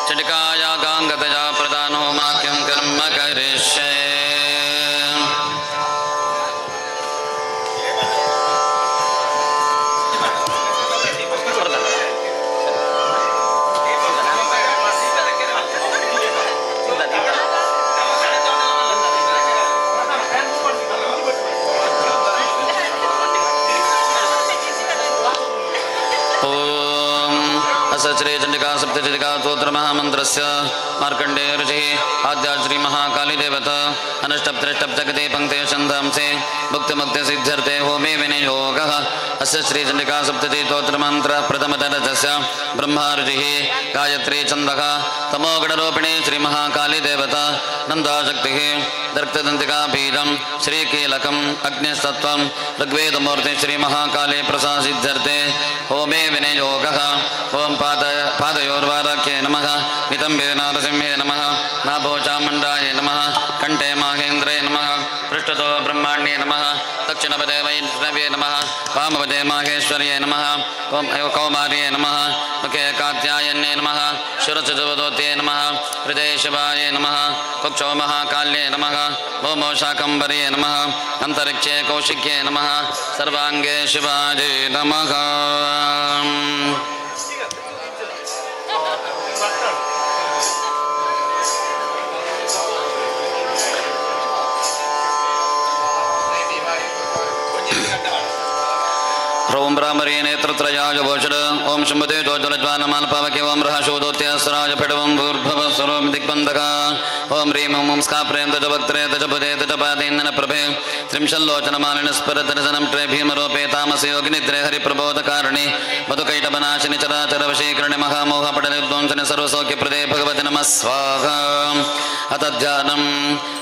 Speaker 6: चण्डिकाया गाङ्गतया प्रदानो माक्यं कर्म करिष्ये श्री चंडिका सप्तचंडिका स्तोत्र महामंत्रस्य मार्कंडेय ऋषिः आद्या श्री महाकाली देवता अनष्टप्तृष्टप् जगते पंक्ते छन्दांसे भुक्तिमुक्ति सिद्ध्यर्थे होमे विनियोगः अस्य श्री चंडिका सप्तति स्तोत्र मंत्र प्रथमतरस्य ब्रह्मा ऋषिः गायत्री छन्दः तमोगणरूपिणी श्री महाकाली देवता नन्दाशक्तिः दर्क्तदन्तिका बीजं श्रीकीलकम् अग्निस्तत्त्वं ऋग्वेदमूर्ति श्री महाकाली प्रसासिद्ध्यर्थे होमे विनियोगः ओम पादयोर्वाराख्ये नमः नितंबे नारसिंहे नमः नाभो चामुण्डाय नमः कंठे माहेन्द्रे नमः पृष्ठतो ब्रह्माण्ये नमः दक्षिणपदे वैष्णवे नमः वामपदे माहेश्वर्ये नमः कौमार्ये नमः मुखे कात्यायन्ये नमः शिरसुजवदोत्ये नमः हृदये शिवाय नमः कुक्षौ महाकाल्ये नमः भूमौ शाकम्भर्ये नमः अन्तरिक्षे कौशिक्ये नमः सर्वाङ्गे शिवाय नमः ओम ब्राह्मणे नेत्रत्रयाय भोषण ओम शुम्भते ज्वलज्वालमाल पावके ओम रहशोदोत्यस्राय फडवं भूर्भव स्वरोम दिग्बन्धका ओम ह्रीं ओम स्काप्रें तजवक्त्रे तजपदे तजपादेन्दन प्रभे त्रिंशल्लोचनमालिनस्परदर्शनं ट्रे भीमरूपे तामसे योगिनिद्रे हरिप्रबोधकारिणि मधुकैटभनाशिनि चराचरवशीकरणे महामोहपटनिध्वंसने सर्वसौख्यप्रदे भगवति नमः स्वाहा अथ ध्यानं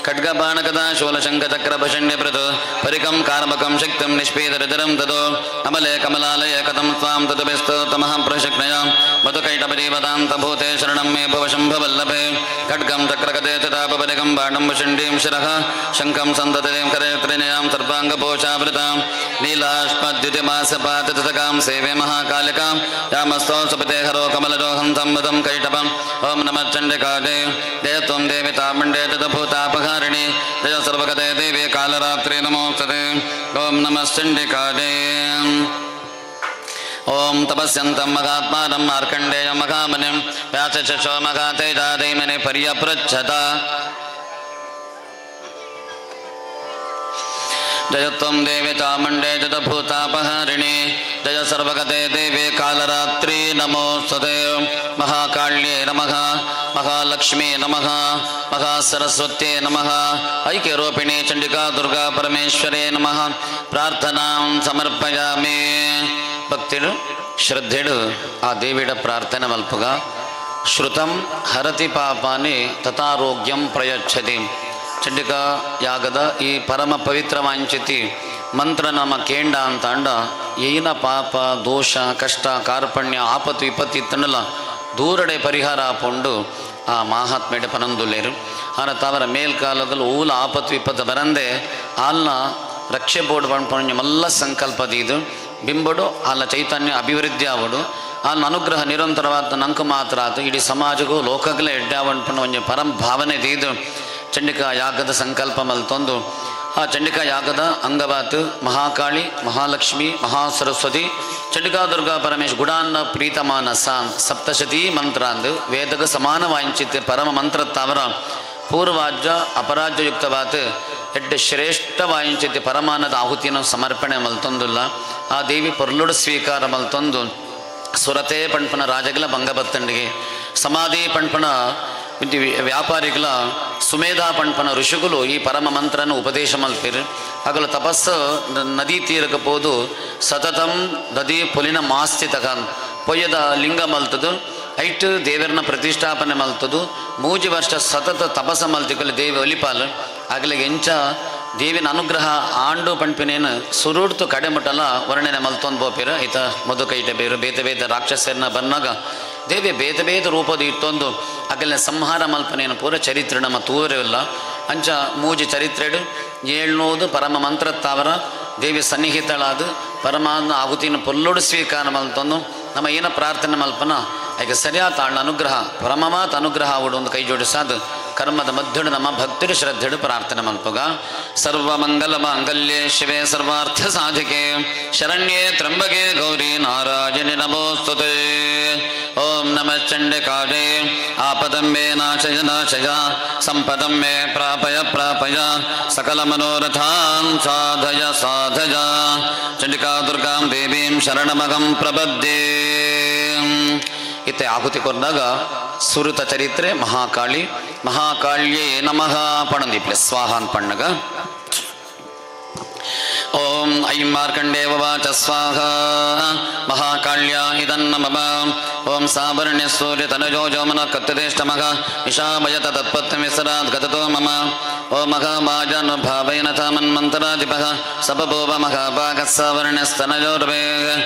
Speaker 6: खड्गबाणगदा शूलशङ्खचक्रभषण्यभृत् परिकं कार्मकं शक्तिं निष्पीदरितरं ततो अमले कमलालय कथं त्वां ततुभिस्तमः प्रशक्नया मधुकैटपदीवदान्तभूते शरणं मे भव शम्भवल्लभे खड्गं चक्रगते चितापरिकं बाणं वषण्डीं शिरः शङ्खं सन्ततिं करे त्रिनयां सर्वाङ्गपोषावृतां नीलाष्पद्युतिमासपाततकां सेवे महाकालिकां यामस्तौ सपते हरो कमलजोहं संवदं कैटपम् ॐ नमः चण्डिकायै जय त्वं देवी तामण्डे ततभूतापहारिणि जय सर्वगते देवी कालरात्रि नमोऽस्तुते ॐ नमः चण्डिकायै ओम तपस्यन्तं महात्मानं मार्कण्डेयं महामुनिं व्यासशिष्यो महातेजादैमने पर्यपृच्छता जय त्वं देवी चामुण्डे जतभूतापहारिणि जय सर्वगते देवी कालरात्रि नमोऽस्तुते महाकाल्ये नमः महालक्ष्मी नमः महासरस्वत्यै नमः ऐक्यरूपिणी चण्डिका दुर्गा परमेश्वरे नमः प्रार्थनां समर्पयामि भक्तिरु ಶ್ರದ್ಧೆಡು ಆ ದೇವಿಡ ಪ್ರಾರ್ಥನೆ ಮಲ್ಪುಗ ಶ್ರುತಂ ಹರತಿ ಪಾಪಾನಿ ತಥಾರೋಗ್ಯಂ ಪ್ರಯಚ್ಛತಿ. ಚಂಡಿಕ ಯಾಗದ ಈ ಪರಮ ಪವಿತ್ರ ವಾಂಚಿತಿ ಮಂತ್ರ ನಮ್ಮ ಕೇಂಡ ಅಂತ ಅಂಡ ಏನ ಪಾಪ ದೋಷ ಕಷ್ಟ ಕಾರ್ಪಣ್ಯ ಆಪತ್ತು ವಿಪತ್ತು ಇತ್ತನಲ್ಲ ದೂರಡೆ ಪರಿಹಾರ ಆಪುಂಡು ಆ ಮಹಾತ್ಮೆಡ ಪನಂದುಲೇರು ಆನ ತಾವರ ಮೇಲ್ಕಾಲದಲ್ಲಿ ಊಲ ಆಪತ್ತು ವಿಪತ್ತು ಬರಂದೆ ಆಲ್ನ ರಕ್ಷೆ ಬೋರ್ಡ್ ಪಂಪಣ್ಯ ಮಲ್ಲ ಸಂಕಲ್ಪದಿದು ಬಿಂಬಡು ಆಲ ಚೈತನ್ಯ ಅಭಿವೃದ್ಧಿ ಆವಡು ಆಲ್ನ ಅನುಗ್ರಹ ನಿರಂತರವಾದ ನಂಕು ಮಾತ್ರ ಆತು ಇಡೀ ಸಮಾಜಗೂ ಲೋಕಗಳೇ ಎಡ್ಡಾವಣ್ಪಣ ಒಂಜ ಪರಂ ಭಾವನೆ ದೀದು ಚಂಡಿಕಾ ಯಾಗದ ಸಂಕಲ್ಪ ಮಲ್ತೊಂದು ಆ ಚಂಡಿಕಾ ಯಾಗದ ಅಂಗವಾತು ಮಹಾಕಾಳಿ ಮಹಾಲಕ್ಷ್ಮಿ ಮಹಾಸರಸ್ವತಿ ಚಂಡಿಕಾ ದುರ್ಗಾ ಪರಮೇಶ್ ಗುಡಾನ್ನ ಪ್ರೀತಮಾನಸ ಸಪ್ತಶತೀ ಮಂತ್ರ ಅಂದು ವೇದಗ ಸಮಾನ ವಾಂಚಿತ ಪರಮ ಮಂತ್ರ ತಾವರ ಪೂರ್ವಾಜ್ಯ ಅಪರಾಜ್ಯಯುಕ್ತವಾತು ಎಡ್ಡ ಶ್ರೇಷ್ಠ ವಾಂಚಿತ ಪರಮಾನದ ಆಹುತಿಯನ್ನು ಸಮರ್ಪಣೆ ಮಲ್ತೊಂದುಲ್ಲ ಆ ದೇವಿ ಪೊರ್ಲುಡು ಸ್ವೀಕಾರ ಮಲ್ತೊಂದು ಸುರತೆ ಪಂಪನ ರಾಜಗಳ ಭಂಗಬತ್ತಂಡಿಗೆ ಸಮಾಧಿ ಪಂಪನ ವ್ಯಾಪಾರಿಗಳ ಸುಮೇಧಾ ಪಂಪನ ಋಷಿಗಳು ಈ ಪರಮ ಮಂತ್ರನ ಉಪದೇಶ ಮಲ್ಪಿರು ಆಗಲು ತಪಸ್ಸು ನದಿ ತೀರಕ್ಕೆ ಪೋದು ಸತತಂ ನದಿ ಪೊಲಿನ ಮಾಸ್ತಿ ತಗನ್ ಪೊಯ್ಯದ ಲಿಂಗ ಮಲ್ತದು ಐಟ್ ದೇವರನ್ನ ಪ್ರತಿಷ್ಠಾಪನೆ ಮಲ್ತದು 3 ವರ್ಷ ಸತತ ತಪಸ್ಸ ಮಲ್ತಿಕಲು ದೇವಿ ಒಲಿಪಾಲು ಆಗಲಿಗೆ ಎಂಚ ದೇವಿನ ಅನುಗ್ರಹ ಆಂಡು ಪಂಪಿನೇನು ಸುರುಡ್ತು ಕಡೆಮುಟ್ಟಲ್ಲ ವರ್ಣನೆ ಮಲ್ತೊಂದು ಬೋಪಿರು ಈತ ಮಧುಕೈಟ ಬೇರು ಬೇತೆ ಬೇತೆ ರಾಕ್ಷಸರನ್ನ ಬಂದಾಗ ದೇವಿ ಬೇತೆ ಬೇತೆ ರೂಪದ ಇಟ್ಟೊಂದು ಅಗಲಿನ ಸಂಹಾರ ಮಲ್ಪನೇನು ಪೂರ ಚರಿತ್ರೆ ನಮ್ಮ ತೂರವಿಲ್ಲ ಅಂಚ 3 ಚರಿತ್ರೆಡು 700 ಪರಮ ಮಂತ್ರ ತಾವರ ದೇವಿ ಸನ್ನಿಹಿತಳಾದ ಪರಮಾತ್ಮ ಆಹುತಿನ ಪೊಲ್ಲೋಡು ಸ್ವೀಕಾರ ಮಲ್ತೊಂದು ನಮ್ಮ ಏನ ಪ್ರಾರ್ಥನೆ ಮಲ್ಪನ ಈಗ ಸರಿಯಾದ ಆಳ್ನ ಅನುಗ್ರಹ ಪರಮಮಾತ ಅನುಗ್ರಹ ಅವಡು ಒಂದು ಕೈ ಜೋಡಿಸಾದ ಕರ್ಮದ ಮಧ್ಯಡು ನಮ್ಮ ಭಕ್ತಿಡು ಶ್ರದ್ಧೆಡು ಪ್ರಾರ್ಥನೆ ಮಲ್ಪುಗ ಸರ್ವಮಂಗಲ ಮಾಂಗಲ್ಯೆ ಶಿವೆ ಸರ್ವಾರ್ಥ ಸಾಧಿಕೆ ಶರಣ್ಯೇ ತ್ರಂಬಕೆ ಗೌರಿ ನಾರಾಯಣಿ ನಮೋಸ್ತುತೆ. ಓಂ ನಮಃ ಚಂಡಿಕಾಜೆ ಆಪದಂ ಮೇ ನಾಶಯ ನಾಶಯ ಸಂಪದಂ ಮೇ ಪ್ರಾಪಯ ಪ್ರಾಪಯ ಸಕಲ ಮನೋರಥಾನ್ ಸಾಧಯ ಸಾಧಯ. ಚಂಡಿಕಾ ದುರ್ಗಾಂ ದೇವೀಂ ಶರಣಮಗಂ ಪ್ರಪದ್ಯೆ. ಇತ್ತೆ ಆಹುತಿ ಕೊಂಡಾಗ ಸುರುತ ಚರಿತ್ರೆ ಮಹಾಕಾಳಿ ಮಹಾಕಾಳ್ಯೇ ನಮಃ ಪಣಂದಿಪ್ಲೆ ಸ್ವಾಹ ಅಂತ ಪಣ್ಣಗ ಓಂ ಐಂ ಮಾರ್ಕಂಡೇವ ವಾಚ ಸ್ವಾಹ ಮಹಾಕಾಳ್ಯ ಇದನ್ನಮಮ. ಓಂ ಸಾವರ್ಣ್ಯ ಸೂರ್ಯ ತನಜೋ ಜೋಮನ ಕತ್ತದೇಷ್ಟಮಃ ಇಶಾಭಯತ ತತ್ಪತ್ನ ವಿಸರಾತ್ ಗತತೋ ಮಮ. ಓಂ ಮಘ ಮಾಜನ್ ಭಾವೈನ ತಾಮನ್ಮಂತರಾಧಿಪಃ ಸಪಭೂವ ಮಹಾಭಾಗ ಸಾವರ್ಣ್ಯಸ್ತನಜೋರ್ವೇ.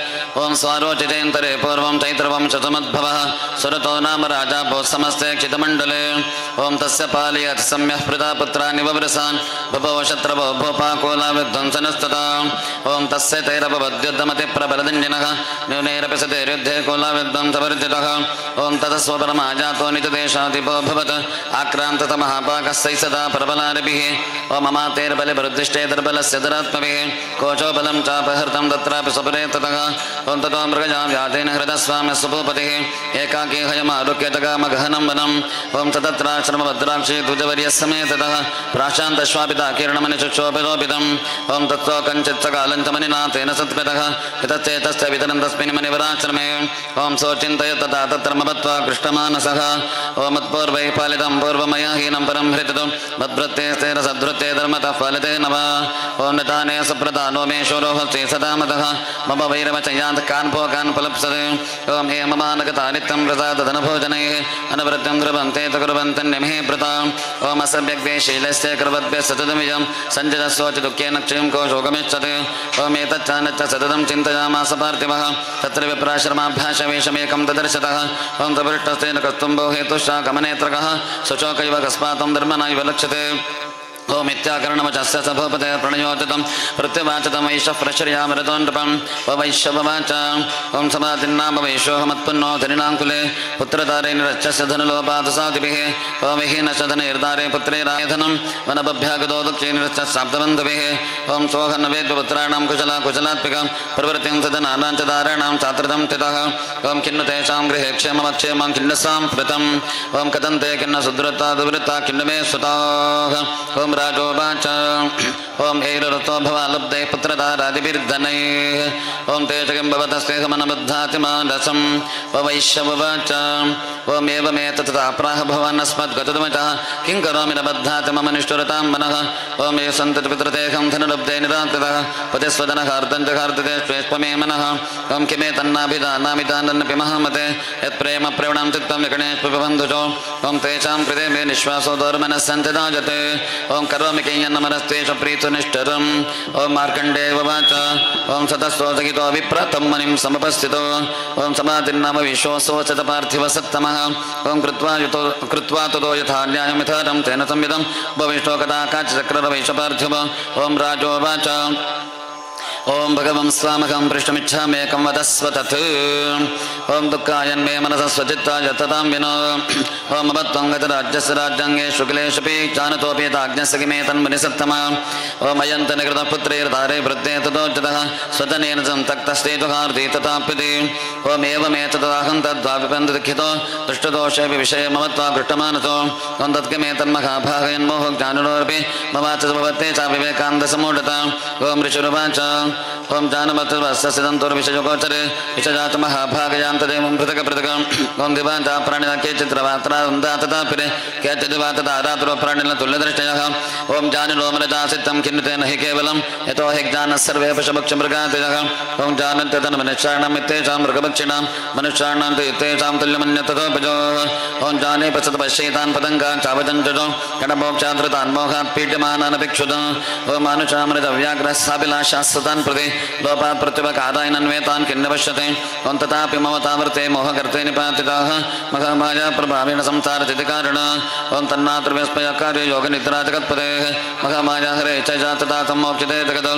Speaker 6: ಓಂ ಸ್ವಾರೋಚಿತೇಂತರೆ ಪೂರ್ವಂ ಚೈತ್ರವಂ ಶತಮದ್ಭವಃ ಸುರತೋ ನಾಮ ರಾಜ ಭೋ ಸಮಸ್ತೆ ಕ್ಷಿತಮಂಡಲೆ. ಓಂ ತಸ್ಯ ಪಾಲಯತ್ ಸಮ್ಯಃ ಪ್ರಜಾಪುತ್ರಾನಿ ವವ್ರಸಾನ್ ಬಭವ ಶತ್ರವೋ ಭೋಪಾಕೋಲ ವಿಧ್ವಂಸನಸ್ತತ. ಓಂ ತಸ್ಯ ತೈರಪವದ್ಯುದ್ಧಮತಿ ಪ್ರಬಲದಂಜಿನಃ ನ್ಯೂನೈರಪಿ ಸತೈರ್ಯುದ್ಧೇ ಕೋಲ ವಿಧ್ವಂಸವರ್ಜಿತಃ. ಓಂ ತತಸ್ವ ಪರಮಾಜಾತೋ ನಿಜದೇಶಾಧಿಪೋ ಭವತ್ ಆಕ್ರಾಂತತ ಮಹಾಪಾಕಸ್ಸೈ ಸದಾ ಪ್ರಬಲಾರಿಭಿಃ. ಓಂ ಮಮಾತೇರ್ಬಲೆ ಬರುದ್ದಿಷ್ಟೇ ದರ್ಬಲಸ್ಯ ದರಾತ್ಮಭಿಃ ಕೋಚೋ ಬಲಂ ಚಾಪಹೃತಂ ತತ್ರಾಪಿ ಸ್ವಪರೇ ತತಃ. ಓಂ ತತೋ ಮೃಗಜಾಂ ವ್ಯಾಧೇನ ಹೃದಸ್ವಾಮ್ಯ ಸುಭೂಪತಿಃ ಏಕಾಕೀ ಹಯಮಾರುಕ್ಯತಗಾಮಗಹನಂ ವನಂ. ಓಂ ತತತ್ರಾಶ್ರಮಭದ್ರಾಕ್ಷಿ ಧ್ವಜವರ್ಯ ಸಮೇತತಃ ಪ್ರಾಶಾಂತಶ್ವಾಪಿತ ಕಿರಣಮನಿ ಚಕ್ಷೋಪಿತೋಪಿತಂ. ಓಂ ತತ್ಸೋ ಕಂಚಿತ್ ಸಕಾಲಂಚ ಮನಿನಾಥೇನ ಸತ್ಪಿತಃ ಯತಶ್ಚೇತಶ್ಚ ವಿತರಂ ತಸ್ಮಿನ್ ಮನಿವರಾಶ್ರಮೇ. ಓಂ ಸೋಚಿಂತಯ ತಥಾ ತತ್ರ ಮತ್ವಾ ಕೃಷ್ಣಮಾನಸಃ. ಓಂ ಮತ್ಪೂರ್ವೈ ಪಾಲಿತಂ ಪೂರ್ವಮಯ ಹೀನಂ ಪರಂ ಹೃತಂ ಮದ್ಭೃತ್ತೇ ಸ್ಥೇರ ಸದ್ಭೃತ್ತೇ ಧರ್ಮತಃ ಫಲಿತೇ ನಮಃ. ಓಂ ನಿಧಾನೇ ಸುಪ್ರಧಾನೋ ಮೇ ಶೂರೋಹಸ್ತೆ ಸದಾಮತಃ ಮಮ ವೈರವಚಯಾತ್ ಕಾನ್ ಭೋಗಾನ್ ಫಲಪ್ಸದೆ. ಓಂ ಹೇ ಮಮಾನಗತಾನಿತ್ಯಂ ಪ್ರಸಾದಧನಭೋಜನೈಃ ಅನವೃತ್ತಂ ಧ್ರುವಂತೆ ತಕುರ್ವಂತನ್ಯಮೇ ಪ್ರತಾಂ. ಓಂ ಅಸಭ್ಯಗ್ವೇ ಶೀಲಸ್ಯ ಕರ್ವದ್ಭ್ಯ ಸತತಮಿಜಂ ಸಂಜಯಸ್ಸೋಚ ದುಃಖೇನ ಕ್ಷಯಂ ಕೋ ಶೋಕಮಿಚ್ಛತೆ. ಓಂ ಏತಚ್ಚಾನಚ್ಚ ಸತತಂ ಚಿಂತಯಾಮಾಸ ಪಾರ್ಥಿವಃ ತತ್ರ ವಿಪ್ರಾಶ್ರಮಾಭ್ಯಾಸವೇಷಮೇಕಂ ತದರ್ಶತಃ. ಓಂ ತಪೃಷ್ಟಸ್ಥೇನ ಕಸ್ತುಂಭೋ ಹೇತುಶ್ಚಾಕಮನೇತ್ರಕಃ ಸುಚೋಕೈವ ಕಸ್ಮಾತಂ ಧರ್ಮನ ಇವ ಲಕ್ಷ್ಯತೆ. ಓಂ ಇತ್ಯಾಕರಣಮಚಸ್ಯ ಸಭೋಪತೆ ಪ್ರಣಯೋಚಿತಂ ಪ್ರತ್ಯವಾಚತಂ ವೈಶ್ಯ ಪ್ರಶ್ರಯಾಮೃತೋ ನೃಪಂ ವೈಶ್ಯವಾಚ. ಓಂ ಸಮಾಧಿನ್ನಾಮ ವೈಶ್ಯೋಹಮತ್ಪನ್ನೋ ಧರಿಣಾಂಕುಲೆ ಪುತ್ರಧಾರೇಣಿರಚ್ಚಸ್ಯ ಧನುಲೋಪಾದಸಾದಿಭಿಃ. ಓಂ ವಿಹೀನಶ್ಚಧನೈರ್ಧಾರೆ ಪುತ್ರೈರಾಯಧನಂ ವನಭಭ್ಯಾಗತೋ ದುಃಖೇನಿರಚ್ಚಸಾಪ್ತಬಂಧುಭಿಃ. ಓಂ ಸೋಹನ್ನವೇದ್ಯಪುತ್ರಾಣಾಂ ಕುಶಲ ಕುಶಲಾತ್ಮಿಕಂ ಪ್ರವೃತ್ತಿಂ ಸದನಾನಾಂ ಚ ಧಾರಾಣಾಂ ಚಾತ್ರದಂ ತಿತಃ. ಓಂ ಖಿನ್ನ ತೇಷಾಂ ಗೃಹೇ ಕ್ಷೇಮಮಕ್ಷೇಮಂ ಖಿನ್ನಸಾಂ ಪ್ರತಂ. ಓಂ ಕದಂತೆ ಖಿನ್ನ ಸುಧೃತಾ ದುವೃತ್ತಾ ಖಿನ್ನಮೇ ಸುತಾಃ. ಓಂ ರಾಜೋವಾಚ. ಓಂ ಏರಋತೋ ಭವ ಲಬ್ಧೈ ಪುತ್ರಧಾರಾದಿಭಿರ್ಧನೈಃ. ಓಂ ತೇಜ ಕಿಂ ಭವತಸ್ತೆ ಸಮನಬದ್ಧಾತಿ ಮಾನಸಂ. ವೈಶ್ಯವಾಚ. ಓಂ ಏವಮೇತತಃ ಭವಾನಸ್ಮದ್ಗತುಮತಃ ಕಿಂ ಕರೋಮಿ ನ ಬದ್ಧಾತ ಮಮ ನಿಷ್ಠುರತಾಂ ಮನಃ ಓಂ ಯೇ ಸಂತತ ಪಿತೃತೇಹಂ ಧನಲಬ್ಧೇ ನಿರಾಕೃತಃ ಪತಿಸ್ವದನಃ ಅರ್ಧಂಚಕಾರ್ಧತೆ ಶ್ವೇಷ್ಪಮೇ ಮನಃ ಓಂ ಕಿಮೇ ತನ್ನಾಭಿದಾನಾಮಿದಾನನ್ನಪಿ ಮಹಾಮತೆ ಯತ್ ಪ್ರೇಮ ಪ್ರೇವಣಂ ಚಿತ್ತಂ ವಿಕಣೇಶ್ವಬಂಧುಜೋ ಓಂ ತೇಷಾಂ ಕೃತೆ ಮೇ ನಿಶ್ವಾಸೋ ದೌರ್ಮನಸ್ಸಂತದಾಜತೆ ಓಂ ಕರೋಮಿ ಕೈಯನ್ನಮನಸ್ತೇಷ ಪ್ರೀತುನಿಷ್ಠರಂ ಓಂ ಮಾರ್ಕಂಡೇಯ ವಾಚ ಓಂ ಸತಸ್ತೋಸಗಿತೋ ವಿಪ್ರತಂ ಮನಿಂ ಸಮಪಸ್ಥಿತೋ ಓಂ ಸಮಾಧಿರ್ನಾಮ ವಿಶ್ವೋಸೋಚತ ಪಾರ್ಥಿವ ಸತ್ತಮಃ ಓಂ ಕೃತ್ವಾ ತದೋ ಯಥಾ ನ್ಯಾಯಂ ಯಥಾರಂ ತೇನ ಸಂವಿದಂ ಭವಿಷ್ಠೋ ಕಥಾ ಕಾಚಕ್ರರವೈಷ ಪಾರ್ಥಿವ ಓಂ ರಾಜೋ ವಾಚ ಓಂ ಭಗವಂ ಸ್ವಾಮಕಂ ಪೃಷ್ಟಮಿಚ್ಛಾಮೇಕಂ ವದಸ್ವ ತತ್ ಓಂ ದುಃಖಾಯನ್ಮೇ ಮನಸ ಸ್ವಚಿತ್ತಾಯ ತತಾಂ ವಿನೋ ಓಂ ಅಭತ್ವಂ ಗತರಾಜ್ಯಸ್ಯ ರಾಜ್ಯಾಂಗೇ ಶುಕ್ಲೇಶಪಿ ಚಾನತೋಪಿ ತಾಜ್ಞಸ್ಯ ಕಿಮೇ ತನ್ಮನಿ ಸತ್ತಮ ಓಂ ಅಯಂತ ನಿಕೃತ ಪುತ್ರೈರ್ಧಾರೇ ವೃದ್ಧೇ ತಥೋಚಿತಃ ಸ್ವಜನೇನ ಸಂತಕ್ತಸ್ತೇಜುಹಾರ್ಧಿ ತಥಾಪ್ಯತಿ ಓಂ ಏವಮೇತದಾಹಂ ತದ್ವಾಪಿಪಂತ ದುಃಖಿತೋ ದುಷ್ಟದೋಷೇಪಿ ವಿಷಯ ಮಮತ್ವಾ ಪೃಷ್ಟಮಾನಸೋ ಓಂ ತತ್ಕಿಮೇ ತನ್ಮಖಾಭಾಗಯನ್ಮೋಹ ಜ್ಞಾನಿನೋರಪಿ ಮಮಾಚ ಭವತ್ತೇ ಚ ವಿವೇಕಾನಂದ ಸಮೂಢತ ಓಂ ಋಷಿರುವಾಚ ಓಂ ಜಾನಮತುರ್ವಸ್ಸಂತೋರ್ವಿಷಯೋಗೋಚರೆ ವಿಷಜಾತ ಮಹಾಭಾಗಯಾಂತದೇವಂ ಪೃಥಕ ಪೃಥಕಂ ಓಂ ದಿವಾಂತ ಪ್ರಾಣಿನ ಕೇಚಿತ್ರವಾತ್ರಾಂದಾತತಾಪಿರೆ ಕೇಚಿದಿವಾತದಾರಾತುರೋ ಪ್ರಾಣಿನ ತುಲ್ಯದೃಷ್ಟಯಃ ಓಂ ಜಾನಿನೋಮನಜಾಸಿತ್ತಂ ಖಿನ್ನತೇನ ಹಿ ಕೇವಲಂ ಯತೋ ಹಿ ಜ್ಞಾನಃ ಸರ್ವೇ ಪಶುಪಕ್ಷಮೃಗಾದಿಜಃ ಓಂ ಜಾನಂತ್ಯತನ ಮನುಷ್ಯಾಣಂ ಇತ್ತೇಷಾಂ ಮೃಗಪಕ್ಷಿಣಾಂ ಮನುಷ್ಯಾಣಾಂ ತು ಇತ್ತೇಷಾಂ ತುಲ್ಯಮನ್ಯತತೋಪಜೋ ಓಂ ಜಾನೇ ಪಸತ ಪಶ್ಯೇತಾನ್ ಪತಂಗಾನ್ ಚಾವಜಂಜಜೋ ಕಣಮೋಕ್ಷಾದೃತಾನ್ ಮೋಹಾತ್ ಪೀಡ್ಯಮಾನಾನಭಿಕ್ಷುದ ಓಂ ಮಾನುಷಾಮೃತ ವ್ಯಾಘ್ರಸ್ಸಾಭಿಲಾಷಾಸ್ಸತಾನ್ ಪ್ರತಿ ಲೋಪಾತ್ ಪ್ರತಿಭಕಾದಾಯನನ್ವೇತಾನ್ ಕಿನ್ನಪಶ್ಯತೆ ಓಂ ತಥಾಪಿ ಮಮತಾವೃತೆ ಮೋಹಕರ್ತೆ ನಿಪಾತಿತಾಃ ಮಹಾಮಾಯಾ ಪ್ರಭಾವೇಣ ಸಂಸಾರತಿಕಾರಣ ಓಂ ತನ್ನಾತೃವ್ಯಸ್ಮಯ ಕಾರ್ಯ ಯೋಗ ನಿದ್ರಾ ಜಗತ್ಪದೇ ಮಹಾಮಾಯಾ ಹರೇ ಚ ಜಾತತಾ ಸಂಮೋಕ್ಷಿತೆ ಜಗತ್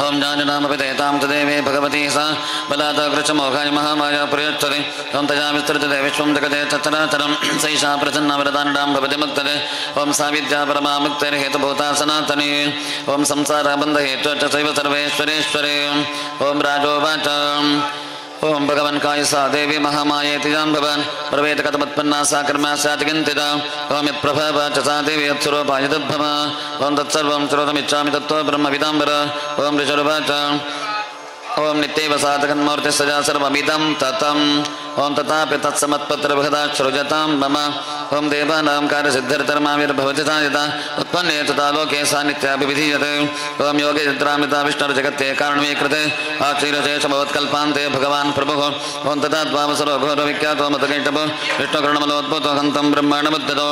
Speaker 6: ಓಂ ಜಾನುನಾಮಪಿ ತೇತಾಂ ತದೇವೇ ಭಗವತಿ ಸಾ ಬಲಾದೃಚಮೋಘಾಯ ಮಹಾಮಾಯಾ ಪ್ರಯುಚ್ಯತೆ ಓಂ ತಜಾ ವಿಸ್ತೃತತೆ ವಿಶ್ವಂ ಜಗತೆ ಚರಾಚರಂ ಸೈಷಾ ಪ್ರಸನ್ನವರದಾಂಡಾಂ ಭವತಿ ಮುಕ್ತತೆ ಓಂ ಸಾ ವಿದ್ಯಾ ಪರಮಾ ಮುಕ್ತಿರ್ಹೇತುಭೂತಾ ಸನಾತನಿ ಓಂ ಸಂಸಾರ ಬಂಧ ಹೇತು ಚ ಸೈವ ಸರ್ವೇಶ್ವರೇಶ್ವರೇ ಓಂ ರಾಜೋವಾಚ ಓಂ ಭಗವನ್ ಕಾಯಸ ದೇವಿ ಮಹಾಮಾಯೇತಿ ಜಾಂಬವನ್ ಪ್ರವೇತ ಕಥಮತ್ಪನ್ನಾ ಸಾ ಕರ್ಮ ಸ್ಯಾತ್ ಕಿಂಚಿದ ಓಂ ಯತ್ ಪ್ರಭವ ಚ ಸಾ ದೇವಿ ಯತ್ಸ್ವರೂಪಾಯ ತದ್ಭವ ಓಂ ತತ್ಸರ್ವಂ ಶ್ರೋತಮಿಚ್ಛಾಮಿ ತತ್ವ ಬ್ರಹ್ಮವಿದಾಂಬರ ಓಂ ಋಷರುವಾಚ ಓಂ ನಿತ್ಯೈವ ಸಾಧಕನ್ಮೂರ್ತಿ ಸಜಾ ಸರ್ವಮಿದಂ ತತಂ ಓಂ ತಥಾಪಿ ತತ್ಸಮತ್ಪತ್ರಬೃಹದಾ ಸೃಜತಾಂ ಮಮ ಓಂ ದೇವಾನಾಂ ಕಾರ್ಯಸಿದ್ಧಿರ್ಧರ್ಮಾವಿರ್ಭವತಿ ಸಾಧಿತ ಉತ್ಪನ್ನೇ ತಥಾ ಲೋಕೆ ಸಾ ನಿತ್ಯಾಭಿವಿಧೀಯತೆ ಓಂ ಯೋಗೇ ಚಿತ್ರಾಮಿತಾ ವಿಷ್ಣುರ್ಜಗತ್ತೇ ಕಾರಣೀಕೃತೆ ಆಚೀರಶೇಷಭವತ್ಕಲ್ಪಾಂತೆ ಭಗವಾನ್ ಪ್ರಭುಃ ಓಂ ತಥಾ ದ್ವಾವಸರೋ ಘೋರ ವಿಖ್ಯಾತೋ ಮತಕೈಟಭೋ ವಿಷ್ಣುಕರ್ಣಮಲೋದ್ಭೂತೋ ಹಂತಂ ಬ್ರಹ್ಮಾಂಡಮುದ್ಯತೋ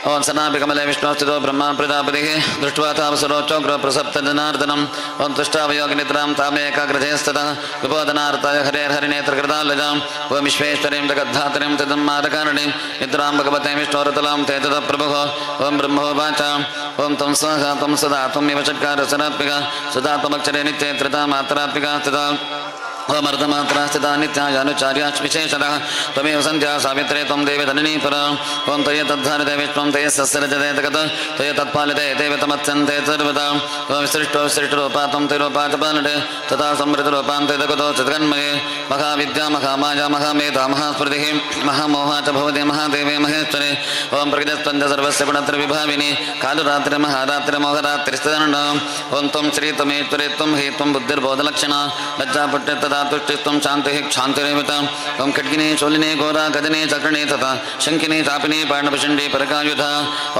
Speaker 6: ಓಂ ಸನಾಭಿಕಮಲೆ ವಿಷ್ಣುಸ್ಥಿತೋ ಬ್ರಹ್ಮ ಪ್ರಜಾಪತಿ ದೃಷ್ಟ್ವಾ ತಾವಸರೋಚೋಗ್ರ ಪ್ರಸಪ್ತ ಜನಾರ್ದನಂ ಓಂ ತುಷ್ಟಾವಯೋಗನಿದ್ರಾಂ ತಾಮೇಕಾಗ್ರಜೇಸ್ತತಃ ವಿಬೋಧನಾರ್ಥಾಯ ಹರೇರ್ಹರಿನೇತ್ರಕೃತಾಲಜಾಂ ಓಂ ವಿಶ್ವೇಶ್ವರೀಂ ಜಗದ್ಧಾತ್ರೀಂ ತದಮ್ಮಾದಕಾರಣೀಂ ನಿದ್ರಾಂ ಭಗವತೆ ವಿಷ್ಣೋರತಲಾಂ ತೇ ತದ ಪ್ರಭುಃ ಓಂ ಬ್ರಹ್ಮೋವಾಚ ಓಂ ತ್ವಂ ಸ್ವಾಹ ತ್ವಂ ಸದಾ ತ್ವಮೇವ ಷಟ್ಕಾರ ಸದಾತ್ಮಿಕ ಸದಾ ತ್ವಮಕ್ಷರೇ ನಿತ್ಯೇ ತ್ರಿತಾ ಮಾತ್ರಾತ್ಮಿಕ ಸ್ಥಿತಾ ಓಂ ಅರ್ಧಮಾತ್ರ ಸ್ಥಿತಾ ನಿತ್ಯಾನುಚಾರ್ಯ ವಿಶೇಷತಃ ತ್ವಮೇವ ಸಂಧ್ಯಾ ಸಾವಿತ್ರೇ ತ್ವಂ ದೇವಿ ಧನನೀ ಪರ ಓಂ ತ್ವಯ ತದ್ಧಾರಿತೆ ವಿಶ್ವಂ ತಯ ಸಸ್ಸರಜತೆ ಜಗತ್ ತ್ವಯ ತತ್ಪಾಲಿತೆ ದೇವಿ ತಮತ್ಸಂತೆ ಸರ್ವದಾ ಓಂ ವಿಸೃಷ್ಟೋ ವಿಸೃಷ್ಟರೂಪಾ ತ್ವಂ ತ್ರಿರೂಪಾ ಚ ಪಾಲನೆ ತಥಾ ಸಂವೃತರೂಪಾಂತೆ ಜಗತೋ ಚಿತ್ಕನ್ಮಯೇ ಮಹಾವಿದ್ಯಾ ಮಹಾಮಾಯಾ ಮಹಾಮೇಧಾ ಮಹಾಸ್ಮೃತಿಃ ಮಹಾಮೋಹಾ ಚ ಭವತಿ ಮಹಾದೇವೇ ಮಹೇಶ್ವರೇ ಓಂ ಪ್ರಗಜಸ್ತ್ವಂಚ ಸರ್ವಸ್ಯ ಗುಣತ್ರ ವಿಭಾವಿನಿ ಕಾಲುರಾತ್ರಿ ಮಹಾರಾತ್ರಿ ಮೋಹರಾತ್ರಿಸ್ತದಂಡ ಓಂ ತ್ವಂ ಶ್ರೀ ತ್ವಮೇಶ್ವರೇ ತ್ವಂ ಹಿ ತ್ವಂ ಬುದ್ಧಿರ್ಬೋಧಲಕ್ಷಣ ಲಜ್ಜಾಪಟ್ಟೆ ತದಾ ತುಷ್ಟಿಸ್ತ್ವಂ ಶಾಂತಿಃ ಕ್ಷಾಂತಿರೇವತ ಓಂ ಖಡ್ಗಿನೇ ಶೂಲಿನೇ ಘೋರ ಗಜನೇ ಚಕ್ರಣೇ ತಥಾ ಶಂಕಿನೇ ಚಾಪಿನೇ ಪಾಂಡವಶಂಡೇ ಪರಕಾಯುಧ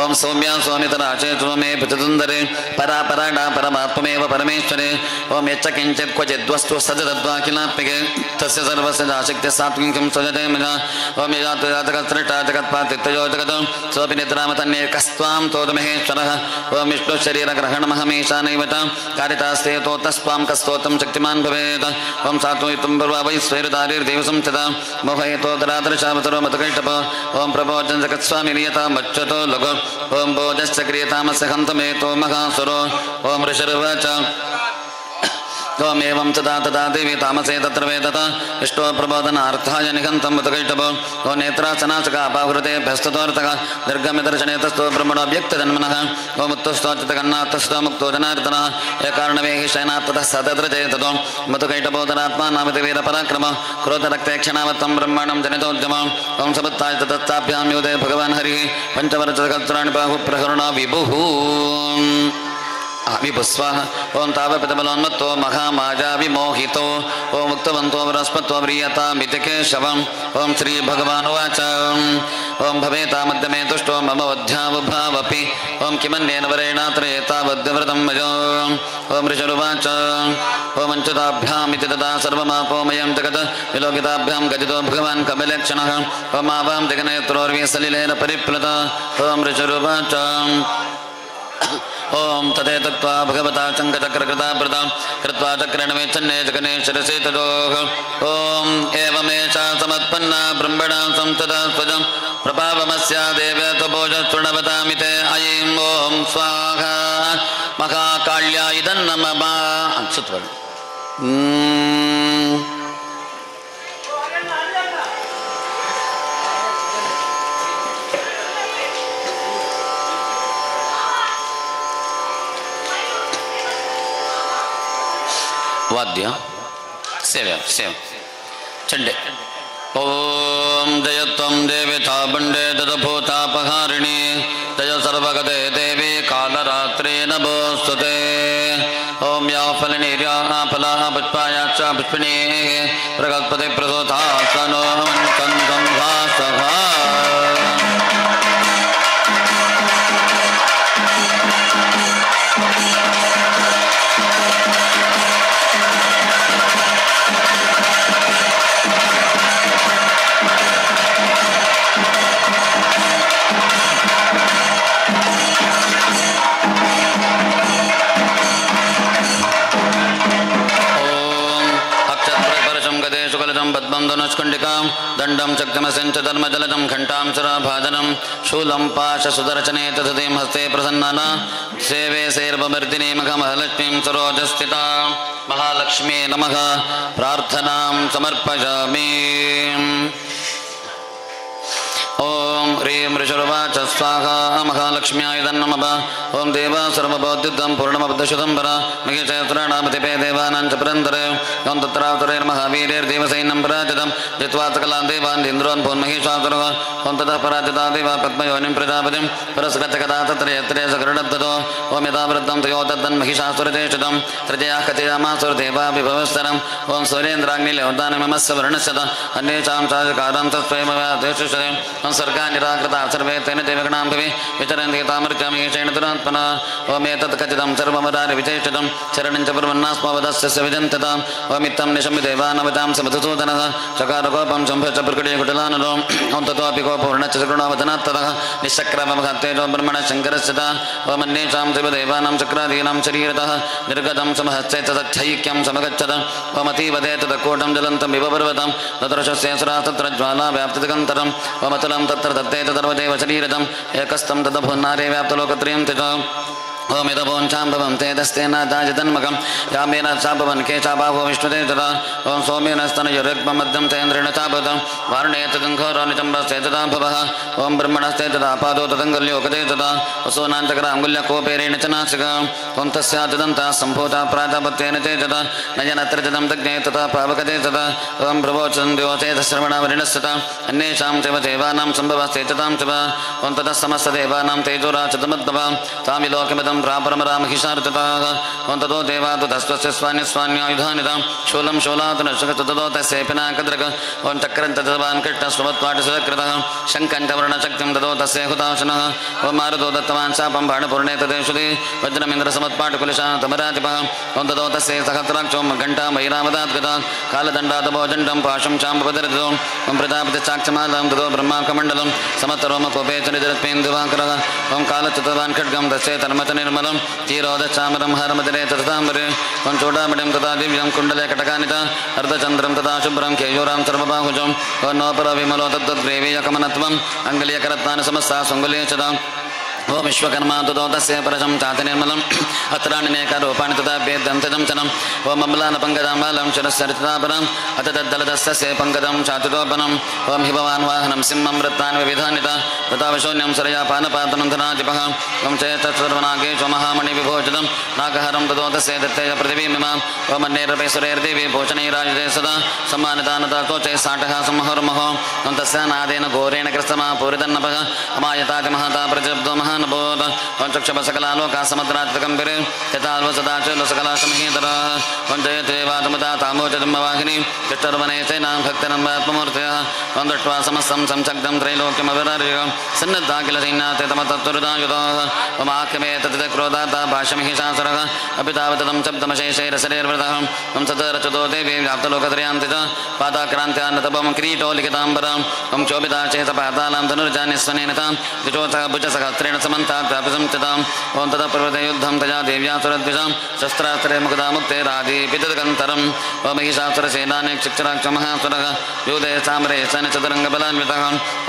Speaker 6: ಓಂ ಸೌಮ್ಯ ಸೌಮಿತರಾಚೇ ತ್ವಮೇ ಪಿತುಂದರೇ ಪರಾ ಪರಾಡ ಪರಮಾತ್ಮಮೇವ ಪರಮೇಶ್ವರೇ ಓಂ ಯಚ್ಚ ಕಿಂಚಿತ್ ಕ್ವಚಿದ್ವಸ್ತು ಸಜದದ್ವಾಕಿಲಾತ್ಮಿಕೆ ತಸ್ಯ ಸರ್ವಸ್ಯ ಜಾಶಕ್ತಿ ಸಾತ್ವಿಕಂ ಸ್ವಜತೆ ಮಜ ಓಂ ಯಜಾತು ಜಾತಕಸೃಷ್ಟಾ ಜಗತ್ಪಾತಿತ್ತಯೋ ಜಗತ್ ಸೋಪಿ ನಿದ್ರಾಮತನ್ಯೇ ಕಸ್ತ್ವಾಂ ತೋದಮಹೇಶ್ವರಃ ಓಂ ವಿಷ್ಣು ಶರೀರ ಗ್ರಹಣಮಹಮೇಶಾನೈವ ಚ ಕಾರಿತಾಸ್ತೆ ತೋತಸ್ತ್ವಾಂ ಕಸ್ತೋತಂ ಶಕ್ತಿಮಾನ್ ಭವೇತ್ ಓಂ ಸಾತ್ವಯಿತುಂ ಪರ್ವಾವೈಸ್ವೈರದಾರಿರ್ದೇವಸಂ ತದಾ ಮೋಹಯತೋದರಾದೃಶಾವತರೋ ಮತಕೈಟಪ ಓಂ ಪ್ರಭೋಜನ್ ಜಗತ್ಸ್ವಾಮಿ ನಿಯತಾ ಮಚ್ಚತೋ ಲಘು ಓಂ ಭೋಜಶ್ಚ ಕ್ರಿಯತಾಮಸ್ಯ ಹಂತಮೇತೋ ಮಹಾಸುರೋ ಓಂ ಋಷರುವಾಚ ಓಂ ತದಾ ತದಾ ದೇವಿ ತಾಮಸೇ ತತ್ರ ವೇದತ ಇಷ್ಟೋ ಪ್ರಬೋಧನಾರ್ಥಾಯ ನಿಘಂತಂ ಮತಕೈಟಭೋ ಓ ನೇತ್ರಾಸನಾಸಕ ಅಪಾವೃತೆ ಭ್ಯಸ್ತತೋರ್ಥಕ ದೀರ್ಘಮಿದರ್ಶನೆ ತಸ್ಥೋ ಬ್ರಹ್ಮಣೋ ವ್ಯಕ್ತಜನ್ಮನಃ ಓಂ ಮುತ್ತುಸ್ತೋಚಿತಕನ್ನಾಥಸ್ಥೋ ಮುಕ್ತೋ ಜನಾರ್ದನಃ ಯ ಕಾರಣವೇ ಹಿ ಶಯನಾತ್ತತಃ ಸತತ್ರ ಚೇತತೋ ಮತಕೈಟಭೋಧನಾತ್ಮ ನಾಮತಿ ವೀರ ಪರಾಕ್ರಮ ಕ್ರೋಧರಕ್ತೆ ಕ್ಷಣಾವತ್ತಂ ಬ್ರಹ್ಮಾಂಡಂ ಜನಿತೋದ್ಯಮ ಓಂ ಸಪತ್ತಾಯ ತತ್ತಾಭ್ಯಾಂ ಯೋಧೇ ಭಗವಾನ್ ಹರಿಃ ಪಂಚವರಚಕತ್ರಾಣಿ ಬಾಹು ಪ್ರಕರಣ ವಿಭುಃ विपुस्वाह ओं तावपितबलोन्मत्तो महामाजा विमोहितो ओं मुक्तवन्तो वरस्पत्तो व्रियतामिति केशवम् ओं श्री भगवानुवाच ओं भवेतामद्यमे तुष्टो मम वध्यावभावपि ओं किमन्येन वरेणात्र एतावद्व्रतं मयो ओं ऋषुरुवाच ओं अञ्चताभ्यामिति तदा सर्वमापोमयं जगत् विलोकिताभ्यां गदितो भगवान् कमलेक्षणः ओं आवां जगनेत्रोर्वी सलिलेन परिप्लुत ओं ऋषुरुवाच ओम तथेतत्वा भगवता शङ्खचक्रकृता प्रदा कृत्वा चक्रेण मेच्छन्ने जगने शिरसि तदोः ओम एवमेषा समत्पन्ना ब्रह्मणा संस्तता स्वजं प्रभावमस्या देव्या तपोजस्तृणवतामि ते ऐं ओम स्वाहा महाकाल्या इदं नमः अच्युतवन् वाद्य सेव्य सेव चंडे ओम जयत्वं देवी ताबंडे तदभूतापहारिणी जय सर्वगते देवी कालरात्रे नभोस्तुते ओम या फलनीर्या फला पुष्पायाच पुष्पिणी प्रगल्पते प्रसोता सनो कंदं भासभा धनुष्कुंडिकां दंडं चक्रमसिंच धर्मजलजं घंटां सुराभाजनं शूलं पाशसुदर्शने तथतीं हस्ते प्रसन्नाना सेवे सेर्वमर्दिनी मघमहालक्ष्मीं सरोजस्थिता महालक्ष्मी नमः प्रार्थनां समर्पयामि ओम ह्रीं ऋषुर्वाच स्वाहा महालक्ष्म्याय नमः ओम देवा सर्वबौद्धिदं पूर्णमब्धशुतं परा महेशयत्राणामतिपे देवानां च पुरन्दरे ओम तत्रावतरैर्महावीर्यैर्देवसैन्यं पराजितं जित्वा सकलान् देवान् इन्द्रोन् भून्महेशासुरः ओम ततः पराजिता देवा पद्मयोनिं प्रजापतिं पुरस्कृत्य तत्र यत्र सकरुणद्दतो ओम यथा वृद्धं तयो तद्दन्महिषासुरचेष्टितं तृतीया कथयामासुरदेवा विभवस्तरम् ओम सूर्येन्द्राग्निलेवतानमस्य वर्णस्यत अन्येषां चाचकारां तत्स्वयमव्यादेशुषते सर्गा निराकृता सर्वे तेन देवगणां भवे विचरन्ति तामर्कमीशेण दुरात्मना ओमेतत् कथितं सर्वमदारि विचेष्टितं चरणं च ब्रह्मन्नास्मवदस्य विजन्त्यताम् ओमित्तं निशम्य देवानवतां समधुसूदनः चकारकोपं शम्भश्च प्रकटीकुटलाननो ओं ततोऽपि कोपूर्णश्च सकृणावचनात्ततः निश्चक्रममहत्तेजो ब्रह्मणः शङ्करस्यता ओमन्येषां शिवदेवानां चक्रादीनां शरीरतः निर्गतं समहस्ते तथैक्यं समगच्छत ओमतीवदे तदकूटं जलन्तं विव पर्वतं तदृशस्येसुरा तत्र ज्वाला व्याप्तिदिगन्तरम् ओमतुलं तत्र दत्ते तदर्वदेव शरीरतम् एकस्तं तदभुन्नारे व्याप्तलोकत्रयं त्यज ओम यदभोञ्चां भवन्ते दस्तेन दाजितन्मकं यामेन चापवन् केचाबाहो विष्णुते तदा ओम सोमेन स्तनयुरुग्ममध्यं तेन्द्रेण चापतं वारुणे तदङ्घोरनिचम्बस्ते तदा भवः ओम ब्रह्मणस्ते तदा पादो तदङ्गुल्योकते तदा वसोनान्तकराङ्गुल्यकोपेरेण च नासिका ओम तस्यादन्ता सम्भूता प्राजापत्येन ते तदा नयनत्र जलं दग्ने तथा पावकते तदा ओम प्रवोचन् द्योते तश्रवणावरिणस्तता अन्येषां चैव देवानां सम्भवस्ते ततां च वा ओम ततः समस्तदेवानां तेजोराचतमद्भवा तामिलोकमिदं प्रापरमरामहिषार्चताः ओं ततो देवातु तस्वस्य स्वान्यस्वान्यायुधानितां शूलं शूलातुनशुकतु ततो तस्य पिनाकद्रक ओं चक्रं ततवान् कृष्णस्वत्वाटिसकृतः शङ्कं च वर्णशक्तिं ततो तस्य हुताशनः ओं मारुतो दत्तवान् शापं बाणपूर्णे तदेषुदे वज्रमिन्द्रसमत्पाटकुलिशान्तमराधिपः ओं ततो तस्य सहस्राक्षो घण्टामयिरावदाद्गता कालदण्डादभोजण्डं पाशं चाम्बपदरितो ओं प्रजापतिश्चाक्षमालां ततो ब्रह्माकमण्डलं समतरोमकोपे च निजरत्मेन्दुवाकरः ओं कालचतुर्वान् खड्गं तस्य तन्मत निर्मलं क्षीरोदचामरं हरमदिरे तथाम्बरे ओं चूडामणिं तथा दिव्यं कुण्डले कटकानिता अर्धचन्द्रं तथा शुभ्रं केयूरां सर्वबाहुजं ओं नोपरविमलो तद्वद्ग्रेवीयकमनत्वम् अङ्गुलीयकरत्नानि समस्ता सुङ्गुलीचताम् ओम विश्वकर्मा ततो तस्य परशं चाति निर्मलम् अत्राण्यनेकरूपाणि तथा वेद्यन्त्यजं चनम् ओम अम्लानपङ्कजाम्बालं शिरस्सरितापरम् अथ तद्दलदस्य पङ्कजं चातुरोपणम् ओम हिमवान् वाहनं सिंहं रत्नानि विविधानिता तथा विशून्यं सरयापानपातनं धनाधिपः ओम चेतत्सर्वनागेषु महामणिविभोजितं नागहरं ततो तस्य दत्तेय पृथिवीमिमाम् ओम अन्यैरपैसुरैर्देवी भोजनैराजिते सदा सम्मानितानता तोचे साटः संहर्मः ओम तस्य नादेन घोरेण कृत्स्नमा पूरितन्नपः अमायताति महता प्रजब्दो महा महानभूत चक्षुपसकलालोका समुद्रात्मकम्पिरे यथाल्व सदा च सकलाशमहीतरः जयते वातमुदा तामोचजम्बवाहिनी कृष्णर्वने चैनां भक्तिरम्बात्ममूर्तयः दृष्ट्वा समस्तं संशग्धं त्रैलोक्यमविरार्य सन्नद्धा किल सैन्याते तमतत्त्वरुदायुधाः ममाख्यमे तत् क्रोधाता भाष्यमहिषासुरः अपि तावततं शब्दमशेषैरसरेर्वृतः सतरचतो देवी व्याप्तलोकत्रयान्ति च पादाक्रान्त्यान्नतपं किरीटो लिखिताम्बरं शोभिता चेतपातालां धनुर्जान्यस्वनेन तां द्विजोतः भुजसहस्रेण समन्तात् व्यापिसंस्थितां ॐ ततः पर्वते युद्धं तया देव्या सुरद्विषां शस्त्रास्त्रे मुक्ता मुक्तेरादिपितदकन्तरं ॐ महिषासुरसेनानि क्षिक्षराक्षमहासुरः युधे साम्रे सन चतुरङ्गबलान्वितः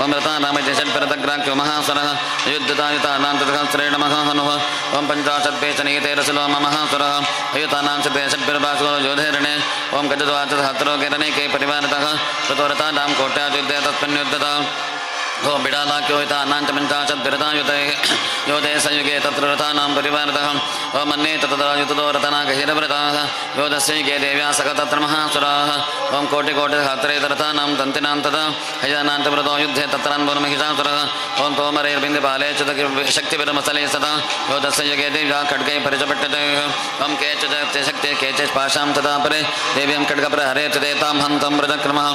Speaker 6: ॐ रतानामैते षट्परतग्राख्यो महासुरः युद्धतायुतानां ततःस्त्रेण महाहनुः ॐ पञ्चाशत्पेचनीते रसुलो महासुरः अयुतानां शते षट्पिरपासुरो योधेरणे ॐ गजद्वाचसहस्रो किरणैके परिवारतः ऋतोरतानां कोट्यायुद्धे तस्मिन्युद्धता ॐ बिडालाख्योहितानाञ्च पञ्चाशद्भिरतायुते योधे सयुगे तत्र रथानां परिवारतः ॐ मन्ये ततरायुतो रतनागहिरव्रताः योधस्य युगे देव्या सख तत्र महासुराः ॐ कोटिकोटिसहस्रेतरथानां तन्तिनां तथा हयानां च व्रतो युद्धे तत्रान्वुर्महिषासुरः ॐ तोमरैर्बिन्दुपाले च शक्तिभिरमसले सदा योधस्य युगे देव्या खड्गै परिचपट्यते ॐ केच शक्ते केचित् पाशां तथा परे देव्यं खड्गप्रहरे च तां हन्तं व्रजक्रमः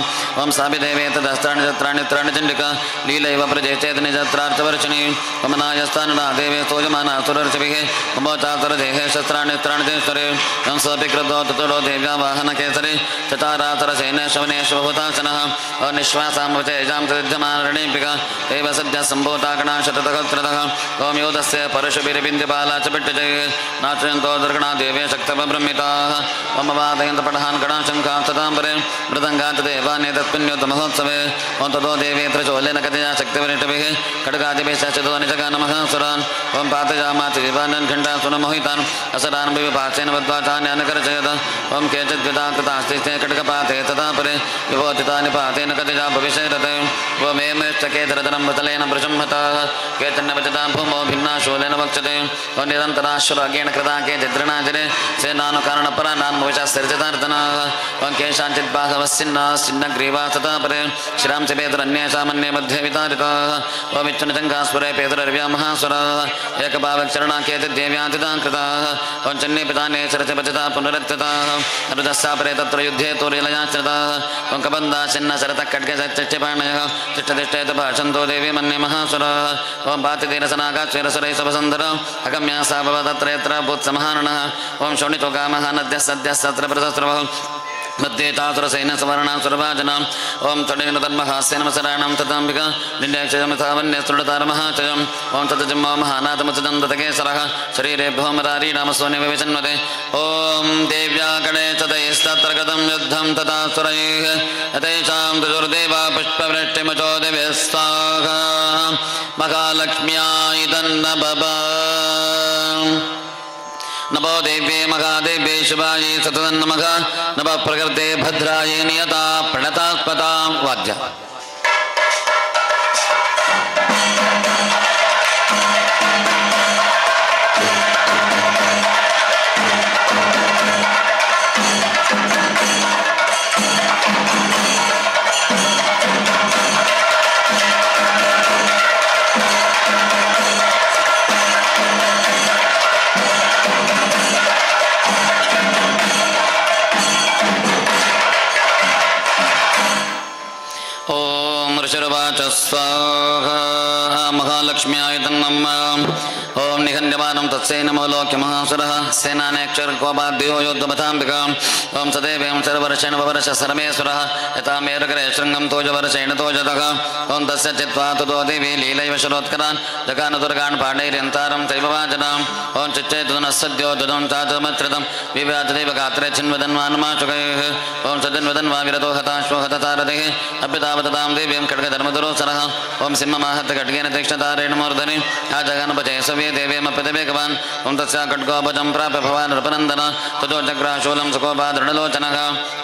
Speaker 6: ॐ साभिदेवे तदस्त्राणि चत्राणि त्राणि चण्डिका लीलैव प्रजेचेतनिजत्रार्थवर्षिणी वमनायस्तानुना देवे स्तोयमाना सुरर्षिभिः उमोचासुरदेहे शस्त्राणि त्राणितेश्वरे तं स्वपि कृतो ततुरो देव्या वाहनकेसरे चचारासुरसेने शवनेश्वभूतासनः अनिश्वासां वचेजां तद्यमारणेऽम्बिका एव सद्यः सम्भूतागणाशततः ॐ योधस्य परशुभिर्बिन्दुपाला च पिट्टजये नाट्यन्तो दुर्गणा देवे शक्तब्रह्मिताः मम वादयन्तपटहान् गणाशङ्कां तताम्बरे मृदङ्गात् देवानि तस्मिन्युद्धमहोत्सवे ॐ ततो देवेत्र चोलेन कथया शक्तिवरिष्ठभिः खड्गादिभिः शशितो निजगानमहासुरान् ॐ पातयामाति दिवानन् घण्टासुरमोहितान् असरान् विपासेन वद्वाचान्यानकर्षयत ॐ केचिद्विधा कृतास्ते खड्गपाते तथा परे विभोतितानि पातेन कथया भविष्यते ॐमेष्टकेतरतरं वतलेन प्रशंहताः केतन्नवचतां भूमौ भिन्ना शूलेन वक्ष्यते ॐ निरन्तराश्वरागेण कृता केचिद्रणाजरे सेनानुकारणपराणान् भविष्यस्तिर्जतार्दनाः ॐ केषाञ्चित् बाहवस्सिन्नाश्चिन्नग्रीवा तथा परे श्रीरां च पेतुरन्ये मध्ये वितारिताः ॐ इच्छुनचङ्गास्वरे पेतुरर्व्या महासुराः एकभावक्षरणा केचिद्देव्यातितां कृताः ॐ चन्नीपिताने शरचपचिता पुनरत्यताः रुदस्सापरे तत्र युद्धे तूर्यलयाश्रिताः ॐ कबन्धा छिन्न शरतः खड्गचक्षिपाणयः तिष्ठतिष्ठेत भाषन्तो देवी मन्ये महासुराः ॐ पातितीरसनागाश्वेरसुरैः शुभसन्धर अगम्या सा भव तत्र यत्र भूत्समहाननः ॐ शोणितोकामः नद्यः सद्यः सत्र प्रसस्रवः मध्ये तासुरसेन सुवर्णां सुरभाजनाम् ॐ तडेन मसराणां तथाम्बिका निन्याक्षयमितावन्यस्तुडतारमहाचयम् ॐ ततजम्मो महानाथमुचदन्तकेसरः शरीरे भौमरारी नामस्वनिव विचन्वते ॐ देव्या गणेशतैस्तत्र गतं युद्धं तथा सुरैः यतेषां दुर्देवा पुष्पवृष्टिमचो दिव्यः स्वाहा महालक्ष्म्याय तन्नभव नमो देव्ये महादेव्ये शिवाय सततन्नमः नमः प्रकृते भद्राय नियता प्रणतास्पदा वाद्य स्वाहा महालक्ष्म्याय तन्नमः ओम निखंडमानं तत्से नमो लोक्य महासुरः सेनानेक्षर कोपाद्यो योद्धमताम्बिका ओम सदेवें सर्वर्षेण ववर्ष सर्वेश्वरः यथा मेरुकरे शृङ्गं तोजवर्षेण तोजतः ओम तस्य चित्वा तुतो देवी लीलैव शरोत्करान् जगान दुर्गान् पाणैर्यन्तारं त्रैववाजनाम् ओम चिच्चेतुनः सद्यो दुदं चातुमत्रितं विव्याजदेव गात्रे छिन्वदन्वान्माशुकैः ओम सदन्वदन्वा विरतो हताश्वो हततारतिः अभ्युतावततां देवीं खड्गधर्मदुरोसरः ओम सिंहमाहत खड्गेन तीक्ष्णतारेण मूर्धनि आजगानपचे देवी देवीमप्यतिवेगवान् ॐ तस्या खड्गोपजं प्राप्य भवान् नृपनन्दन ततो चक्राशूलं सुकोपादृढलोचनः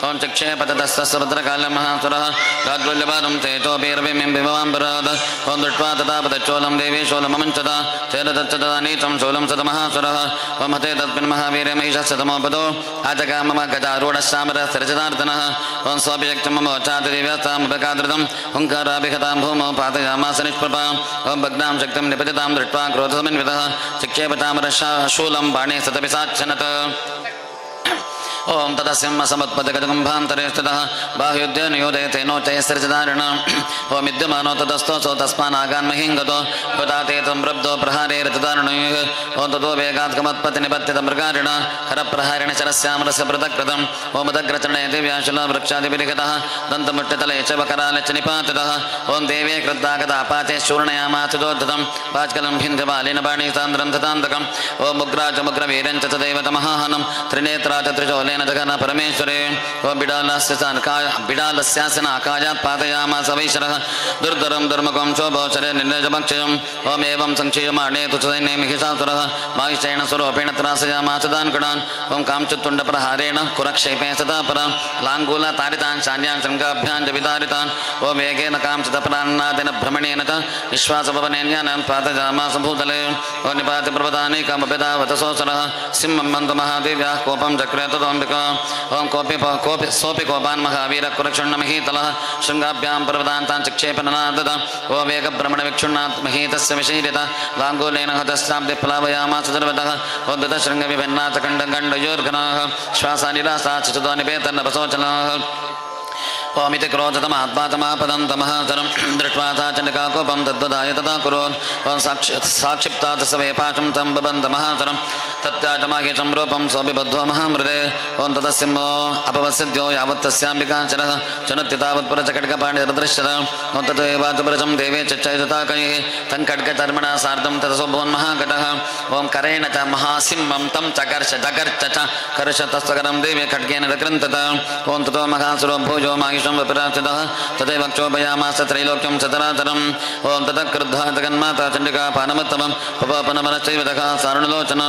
Speaker 6: ॐ चिक्षेपततस्तस्य भद्रकालं महासुरः गाद्गोल्यपादं तेजोभिर्विमिं विभवाम्बरात् ॐ दृष्ट्वा तथा पतच्चोलं देवी शूलममञ्चत तेन तच्चतदा नीचं शूलं सतमहासुरः ॐ हते तस्मिन् महावीरे महिषस्य तमोपदो आजगा मम गजारूढश्चामरस्थिरचितार्दनः ॐ स्वपि शक्तिं मम वचातिदिव्यस्तामुपकादृतम् ओङ्काराभिहतां भूमौ पातयामास निष्प्रभा ॐ भग्नां शक्तिं निपतितां दृष्ट्वा क्रोधसमन्वितः चिक्षेपतामरशूलं बाणे सतपिशाच्यनत् ओम तदस्यमसमुत्पदगजगुम्भान्तरे स्थितः बाह्युद्येन योदयते नो चैस्त्रिजदारिणाम् ओम विद्यमानो तदस्तोऽसौ तस्मानागान्महीं गतो हुताते त्वं प्रब्धो प्रहारे रतदारुणैः ओम ततो वेगात्कमत्पतिनिपत्तितमृगारिणा हरप्रहारेण शरस्यामरस्य पृथक्कृतम् ओम उदग्रचरणे दिव्याशुला वृक्षादिभिरिगतः दन्तमुष्टितले च वकराले च निपातितः ओम देवे कृतागतापाते शूर्णयामाचिदोद्धतं वाच्कलं भिन्द्यबालेन बाणीसान्द्रन्थतान्तकम् ओम उग्राचमुग्रवीर्यं च तदेव तमहाहनं त्रिनेत्रा च त्रिशूलेन जगन परमेश्वरे ओम बिडालस्यासनाकायात् पातयामास वैशरः दुर्धरं धर्मकं शोभोचरे निर्णयजमक्षयम् ओम एवं संक्षीयमाणे तु सैन्ये महिषासुरः माहिषेण स्वरूपेण त्रासयामास दानकणान् ओम कामचुत्तुण्डप्रहारेण कुरक्षेपे सदा परं लाङ्गूलतारितान् शान्यान् शृङ्गाभ्यां च विदारितान् ओम वेगेन कामचितपरान्नादेन भ्रमणेन च विश्वासभवनेन्यानान् पातयामास भूतले ओम निपातिपर्वतानेकमपितावत सोऽसुरः सिंहं मन्दमहादेव्याः कोपं चक्रे तदोऽम्बिका ओम सोऽपि कोपान् महावीरः कुरक्षुण्णमहीतलः शृङ्गाभ्यां पर्वतान्तान् चिक्षेपननादद ओम वेगभ्रमणविक्षुण्णात् महीतस्य विशीरितः लाङ्गूलेन हतश्चाब्दे प्लावयामास सर्वतः ओम दशशृङ्गविभिन्नाथ खण्डयोर्घनाः श्वासानिरासात् चतुतो निपेतन्नपशोचनाः ओमिति क्रोधतमात्मातमापदन्तमहातरं दृष्ट्वा सा चण्डिकाकोपं तद्वदाय तथा कुरोन् ओं साक्षिप्तात् सवे पाशं तं बबन्धमहातरं तत्याजमाहिषं रूपं सोऽपिबद्धो महामृदे ओं ततस्सिंहो अपवस्यद्यो यावत् तस्याम्बिकाचरः चुनत्ति तावत्पुरचकटकपाणिरदृश्यत ओं ततो एवाचुपरचं देवे चैतताकैः तं खड्गचर्मणा सार्धं ततसोभोन्महाकटः ओं करेण च महासिंहं तं चकर्ष जगर्च च कर्षतस्वकरं देवे खड्गेन विकृन्तत ओं ततो महासुरो भूजो माहिषं विपराचितः तथैव क्षोभयामास त्रैलोक्यं सचराचरम् ओं ततः क्रुद्धा जगन्माता चण्डिका पानमुत्तमं पपापनमनश्चैवतः सारुणलोचन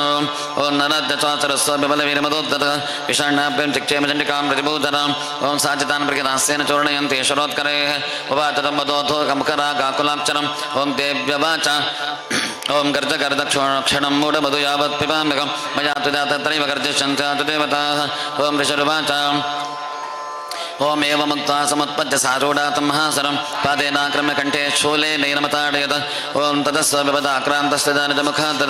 Speaker 6: ओं नरद्यस्वासरस्वबलवीरमदोद्धतः विषण्णाभ्यं चिक्षेम चण्डिकां प्रतिभूतराम् ओं साचितान् प्रकितास्येन चूर्णयन्ति शरोत्करैः उवाचतं वदोऽथोकमुखरा काकुलाक्षरम् ओं देव्यवाच ओं गर्जगर्दक्षणं मूढमधु यावत् पिबाम्यकं मया तुजा तत्रैव गर्जिष्यन्त्यातु देवताः ओं ऋषिरुवाच ओम एवमुक्त्वा समुत्पद्य सारूढातं महासरं पादेनाक्रम्य कण्ठे शूले नैनमताडयत ओं ततस्वविपदाक्रान्तस्य दानजमुखात्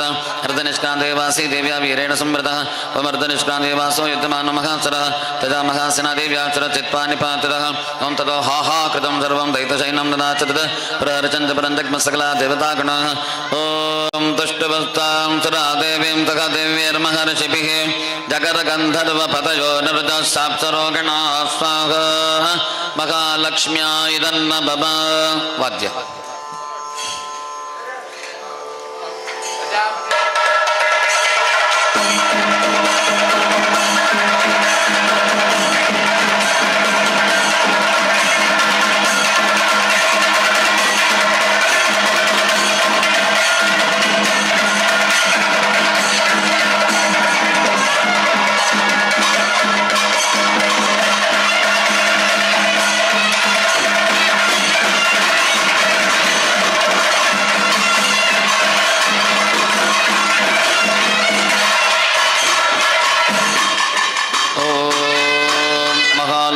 Speaker 6: हृदनिष्कान्देवासी देव्या वीरेण संवृतः ओम हृदनिष्कान्देवासो युद्धमानो महासरः तदा महासिना देव्या चरचित्वा निपातितः ओं ततो हा कृतं सर्वं दैत्यसैन्यं ददाच तत् प्रहरचन्द्र परञ्जग्मसकला देवतागणाः ओं तुष्टवस्तां सुरा देवीं तथा देव्यैर्महर्षिभिः जगद्गन्धर्वपतयो नरजः साप्सरोगणाः स्वाहा महालक्ष्म्या इदन्न बबा वाद्य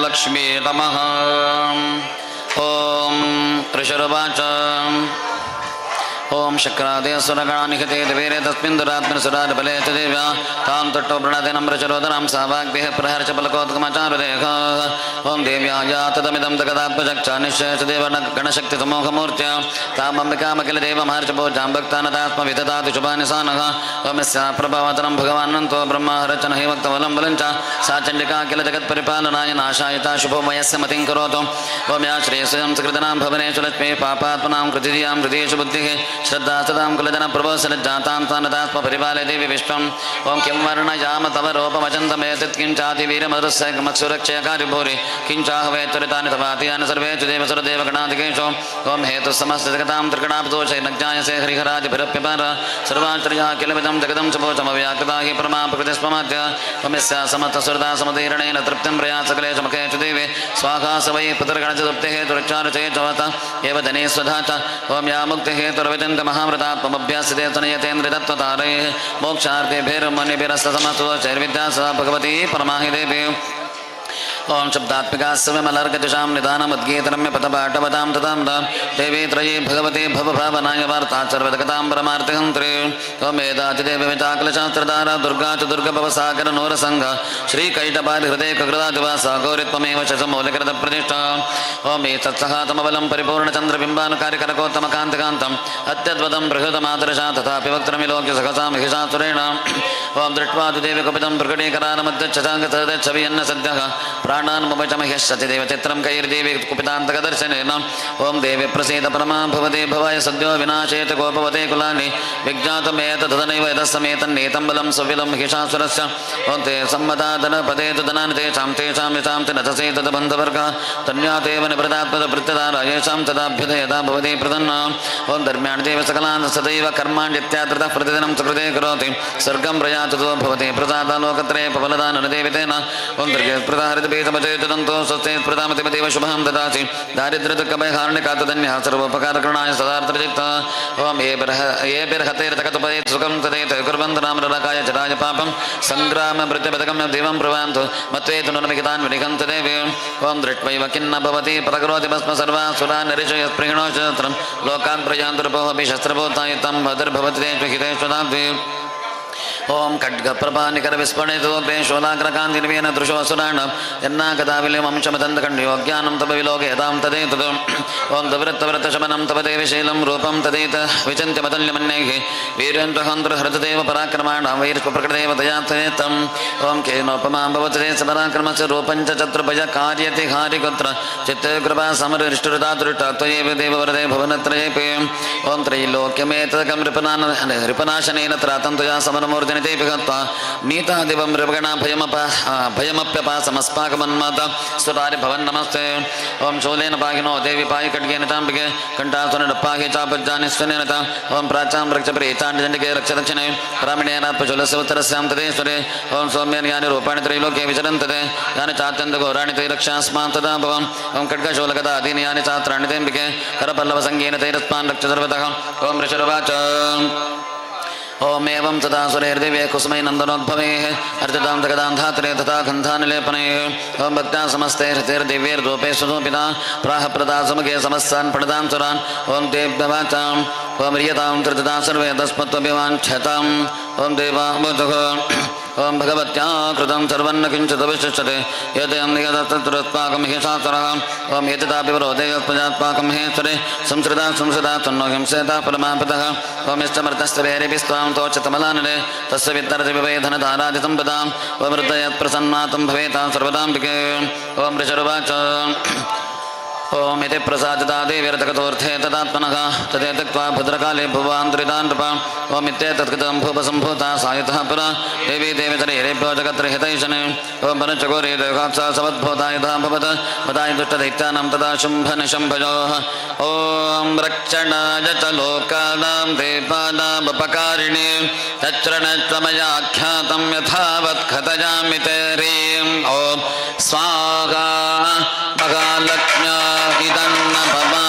Speaker 6: लक्ष्मी नमः ओम ऋषिरुवाच ओम शक्रादेशुरगणानिहते दिवीरे तस्मिन् दुरात्मसुरार्बले च देव्या तां तट्टो प्रणते नम्रचरोदरां सावाग्भिः प्रहर्ष पलकोत्कमचारुदेह ओम देव्या या तदमिदं तगदात्मचक्षानिश्चयसदेव गणशक्तिसमूहमूर्त्या तामम्बिकामखिल देवमहर्षभोजां भक्तानदात्मविदधातु शुभानिसानः ओम यस्या प्रभावतरं भगवानन्तो ब्रह्महरचन हिमक्तवलं बलं च सा चण्डिका किल जगत्परिपालनाय नाशायिता शुभोमयस्य मतिं करोतु ओम या श्रेयस्वयं सकृतनां भवनेषु लक्ष्मी पापात्मनां कृतिधियां हृदयेषु बुद्धिः श्रद्धा सदां कुलजन प्रभोसरज्जातां तानदात्म परिपालय देवी विश्वम् ॐ किं वर्णयाम तव रूपमचन्तमेतत् किञ्चातिवीरमरुस्सैकमक्षुरक्षयकारिभूरि किञ्चाहवेत्वरितानि तवातीयानि सर्वेषु देवसुरदेवगणाधिकेषु ॐ हेतुसमस्तजगतां त्रिगणाब्दोषैर्नज्ञायसे हरिहरादिभिरप्यपार सर्वाश्रया किलविदं जगदं सुभोचमव्याकृता हि परमा प्रकृतिस्पमाद्य त्वमिस्या समर्थसुरदा समतीरणेन तृप्तिं प्रयासकलेशमुखेषु देवे स्वाहा स वै पुत्रगणचतुप्तिः तुरुच्चारुचेचवत एव जने स्वधा च ॐ या मुक्तिः तुर्विचिन्तमहामृतात्ममभ्यासिते तनयतेन्द्रितत्वतारैः मोक्षार्थिभिर्मुनिभिरस्तसमस्तुचैर्विद्या सा भगवती परमाहि देवी ओम शब्दात्मिका स्वयमलर्गदिशां निदानमुद्गीतरम्य पदपाठवतां ततां देवी त्रयी भगवती भवभावनाय वार्ता सर्वजगतां परमार्थिहन्त्री ओम वेदातिदेवी विचाकलशास्त्रधारा दुर्गा च दुर्गभवसागर नूरसङ्घ श्रीकैटपारिहृदयकृदादिवासा गौरित्वमेव शशमौलिकृतप्रतिष्ठा ओम एतत्सहातमबलं परिपूर्णचन्द्रबिम्बानुकारिकरकोत्तमकान्तिकान्तम् अत्यद्भुतं बृहदमादर्शा तथापि वक्त्रमिलोक्य सहसा महिषासुरेण ओम दृष्ट्वा तु देवी कपितं प्रकटीकरानमध्यच्छाङ्गतदच्छवियन्न सद्यः प्राणान् ममचमह्यश्चति देवचित्रं कैर्देवी कुपितान्तकदर्शनेन ओं देवी प्रसीद परमा भवते भवाय सद्यो विनाशेत गोपवते कुलानि विज्ञातमेतदनैव यतस्समेतन्नेतं बलं सुविलं महिषासुरस्य ओं ते सम्मदादनपदे तदनानि तेषां यशां च नचसे तदबन्धवर्गः तन्यातेव निवृतात्मदभृत्यदारा येषां तदाभ्युदयता भवति प्रदन्ना ओं धर्म्याणि देव सकलान् सदैव कर्माण्यत्यादृतः प्रतिदिनं सुकृते करोति स्वर्गं प्रयाततो भवति प्रसादालोकत्रये पवलदानदेवितेन ओं दुर्गे प्रदाहरितबीजमचेतदन्तो स्वस्ते प्रदामतिमदेव शुभं ददासि दारिद्र्यदुःखभयहार्णिकातदन्यः सर्वोपकारकरणाय सदार्थचित्तः ओं येभिर्हतेर्तकतुपदे सुखं तदेत कुर्वन्तरामरकाय जराय पापं सङ्ग्राममृत्युपदकं देवं प्रवान्तु मत्वेतु नुनमिहितान् विनिघन्त देवी ओं दृष्ट्वैव किन्न भवति प्रकरोति भस्म सर्वासुरा नरिषयस्पृहिणो शस्त्रं लोकान् प्रयान्तुर्भोऽपि शस्त्रभूतायुतं भद्रभवति तेषु हितेषु दाद्वे ओं खड्गप्रभानिकरविस्फणितोग्रे शोलाग्रकान्तिर्वेन दृशोऽसुराणां यन्नागताविलिमंशमदन्तकण्डयोज्ञानं तव विलोकयतां तदेतत् ओं दवृत्तव्रतशमनं तव देविशीलं रूपं तदेत विचिन्त्यमतुल्यमन्यैः वीरेन्द्रहन्त्रहृतदेव पराक्रमाणां वैर्ष्वप्रकृतेव दयात्तम् ओं केनोपमां भवति सपराक्रमस्य रूपं च चतुर्भुज कार्यति हारिकुत्र चित्ते कृपा समरिष्टुरदातुरिष्टा त्वयैव देववरदे भुवनत्रयेऽपि ओं त्रैलोक्यमेतकं रिपनाशनेन त्रातं त्वया समरमूर्ति नीतादिवं मृगणा भयमप्यपासमस्माकमन्मात सुरारि भवन् नमस्ते ओं शूलेन पाहिनो देवी पाहि खड्गेन चाम्बिके कण्ठासुरेण पाहि चापज्जानि स्वनेन ओं प्राचां रक्षप्रेताण्डचण्डिके रक्षदक्षिणे ब्राह्मणेन पशुलस्य उत्तरस्यां तदेश्वरे ओं सौम्येन यानि रूपाणि त्रैलोक्ये विचरन्तते यानि चात्यन्तघोराणि तैरक्षास्मान् तदा भवन् ओं खड्गशूलगदादीनि यानि चात्राणि तेऽम्बिके करपल्लवसङ्गेन तैरस्मान् रक्ष सर्वतः ओं ऋषिरुवाच ओम एवं तथा सुरेर्दिव्ये कुसुमै नन्दनोद्भवैः अर्चितां तगदां धात्रे तथा गन्धानिलेपनैः ओं भक्त्या समस्ते हृतिर्दिव्यैर्धूपे सुधूपिता प्राह प्रदा सुमुखे समस्तान् प्रणतां सुरान् ओं तेभ्यवाचाम् ओं म्रियतां त्रितदा सर्वे तस्मत्त्वभिवाञ्छताम् ओं देवामुदुः ओं भगवत्या कृतं सर्वन्न किञ्चिदविशिष्यते यदेयं नियतस्तत्रस्माकं हि शास्त्रः ओं एतदापि विरोधे यत्प्रजात्माकं हेश्वरे संसृता तन्नो हिंसेता परमापतः ओं इष्टमर्थस्य वेरिभिस्त्वां तोचतमलानरे तस्य वित्तरति विवेधनधारादिसम्पदाम् ओं हृदयत्प्रसन्नातं भवेतां सर्वदाम्बिके ओं ऋषिरुवाच ओम इति प्रसादिता देवीर्तकतोऽर्थे तदात्मनः तदेतक्त्वा भद्रकाले भुवान्तरितान् नृप ओम इत्येतत्कृतं भूपसम्भूता सायुधः पुरा देवी देवितरेभ्यो जगत्रिहितैशने ओम पनचकोरे देवकात्सा सवद्भूतायुधः भवत् वदाय दुष्टदैत्यानां तदा शुम्भनिशम्भयोः ओम रक्षणाय च लोकानां देवानामुपकारिणे तच्रणत्वमयाख्यातं यथावत् कथयामि ते ह्रीं ओम स्वाहा महालक्ष्म्या इदन्न भवा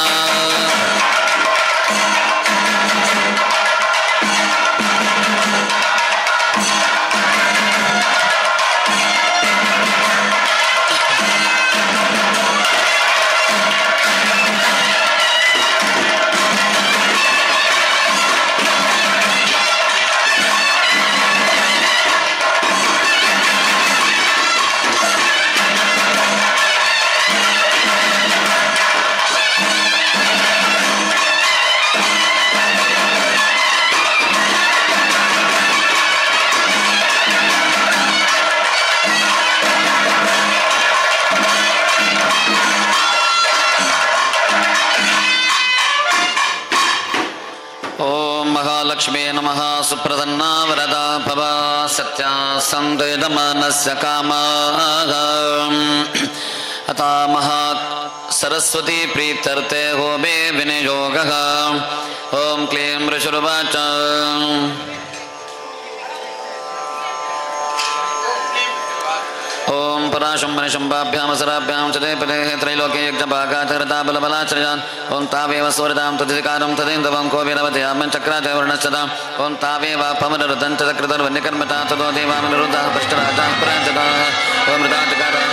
Speaker 6: सुप्रसन्ना वरदा भव सत्या सन्देदमानस्य कामाः अतामः सरस्वती प्रीत्यर्थे होमे विनियोगः ॐ क्लीं ऋषुर्वाच ओम पराशंभनिशंभाभ्यामसराभ्यां च ते पदे त्रैलोके यज्ञभागाचरताबलबलाचर्यान् ओं तावेव सूर्यतां तदिकारं तदेन्दवं को वीरवत्यामं चक्राच वर्णश्चताम् ओं तावेव पवनरुदं च चक्रधर्वन्यकर्मता ततो देवामनिरुद्धः पृष्ठराजः प्राजतः ओं मृताचकारः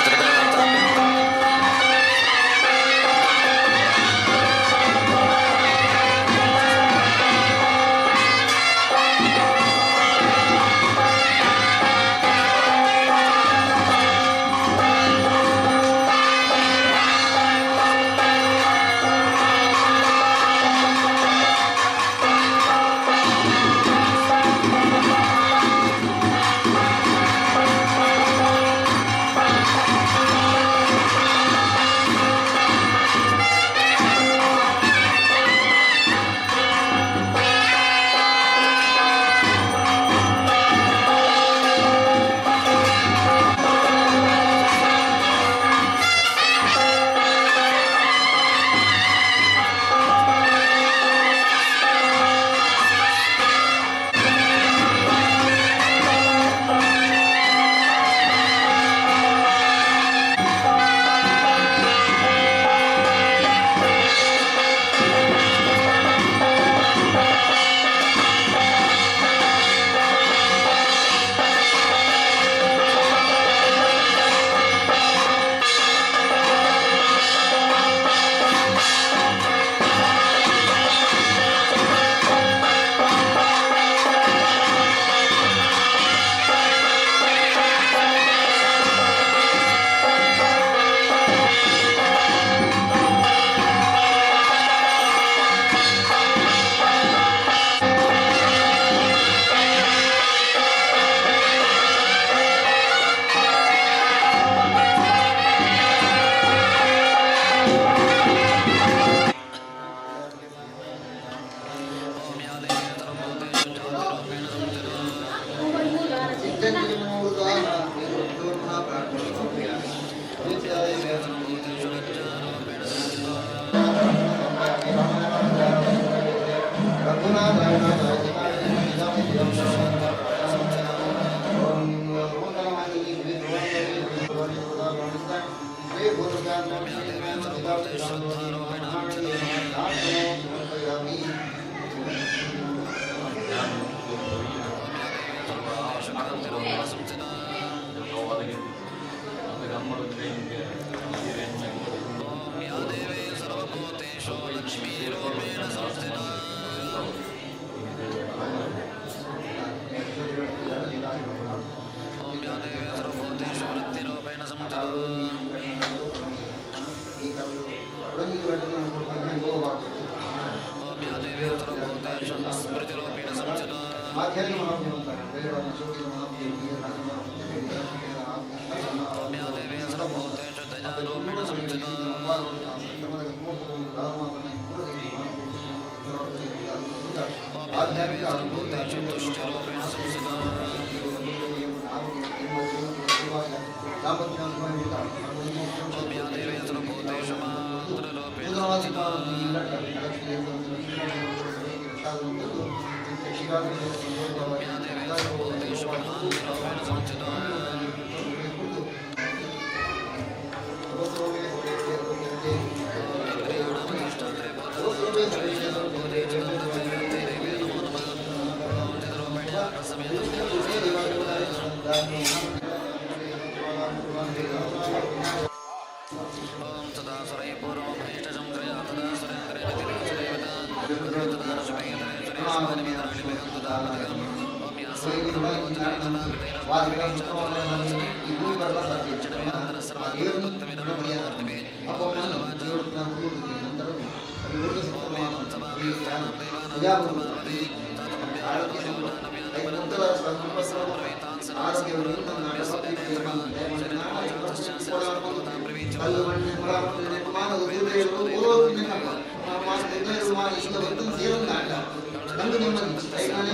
Speaker 8: ನಮ್ಗೆ ನೆಮ್ಮದಿ ಕೈಗಾನೆ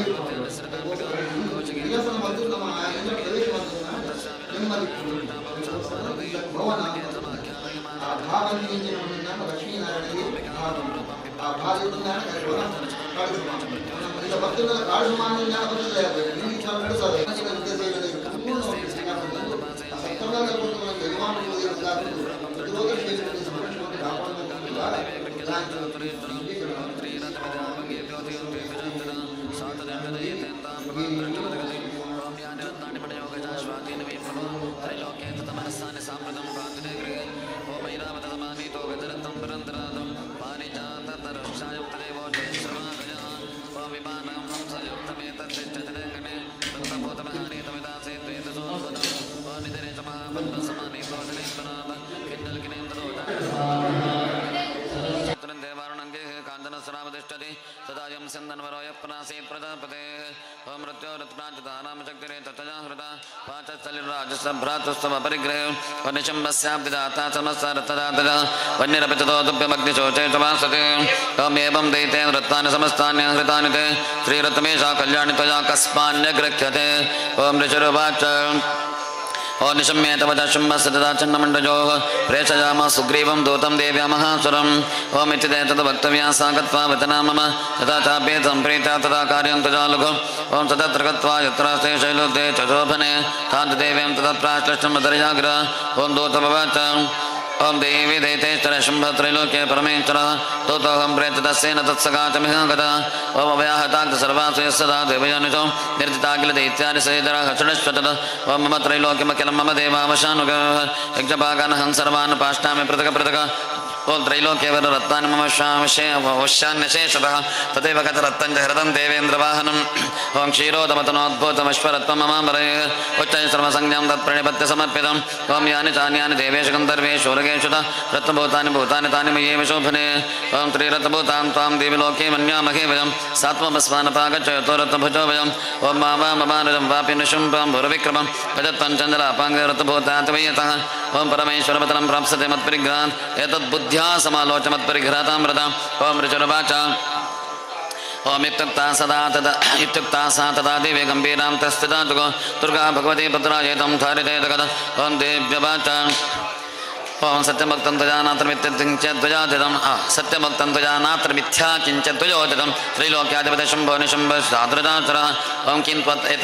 Speaker 8: ವಿಲಾಸನ ಮತ್ತು ನಮ್ಮ ಯಂತ್ರ ಪ್ರವೇಶ ನೆಮ್ಮದಿ ಭವನ ಆ ಭಾವಂತಿಗೆ ನಮ್ಮ ಲಕ್ಷ್ಮೀನಾರಾಯಣಗೆ ಆ ಭಾಗದಿಂದ ಕಾಡು ಈಗ ಭಕ್ತನ ಕಾಡು ಸಮಾನ ಜ್ಞಾನ ಬರ್ತದೆ ನಿಮಗೆ ಚಾಲು ನಡೆಸೋದು
Speaker 6: ओ निशम्येतवच शुम्भस्तदा चन्नमण्डजोः प्रेषयाम सुग्रीवं दूतं देव्या महासुरम् ओमिति ते तद् वक्तव्या सा गत्वा वचना मम तथा चाप्येतं प्रीत्या तदा कार्यं तजालुघु ॐ तदत्र गत्वा यत्र ते शैलोते च शोभने ताद्देव्यं तदप्राश्लिष्टमदर्याग्र ॐ दूतमवाच ओं देवी दैतेश्वर शुम्भत्रैलोक्ये परमेश्वरः तोतोऽहं प्रेततस्येन तत्सकाचमिह गता ओम अव्याहताक् सर्वासु यस्सदा देवयानितो निर्जिताखिल दैत्यानि सहितरः शृणुष्वतत् ओं मम त्रैलोक्यमखिलं मम देवावशानुगः यज्ञपाकानहं सर्वान् पाष्टामि पृथक् पृथक् ओं त्रैलोक्यवररत्नानि मम वश्यान्यशेषतः तथैव गतरत्नं च हृदं देवेन्द्रवाहनम् ओं क्षीरोदमतनोद्भूतमश्वरत्वं ममाम्बरे उच्चैः सर्वसंज्ञां तत्प्रणिपत्य समर्पितम् ओं यानि चान्यानि देवेषु गन्धर्वेषु उरगेषु रत्नभूतानि भूतानि तानि मय्येव शोभने ओं त्रिरत्नभूतां त्वां देवी लोके मन्यामहे वयं सात्वमस्मानपागच्छयतो रत्नभुजो वयम् ओं मावाममानुजं वापि निशुम्भं भुरविक्रमं गजत्वं चन्द्रापाङ्गरत्नभूतातिवयतः ओं परमेश्वरपतनं प्राप्स्यते मत्परिग्रहान् एतद्बुद्ध्या समालोच मत्परिघ्रातामृतम् ओं ऋचुर्वाच ओम इत्युक्ता सा तदा देवी गम्भीरां तस्थिता दुर्गा भगवती पुत्रायेतं धारिते तगद ओं देव्यवाच ओं सत्यमुक्तं त्वजानात्रमित्यद्वजातितं सत्यमुक्तं त्वजानात्रमिथ्या किञ्चिद्वयोतितं त्रैलोक्याधिपति शम्भो निशम्भसादृजाचरः ओं किं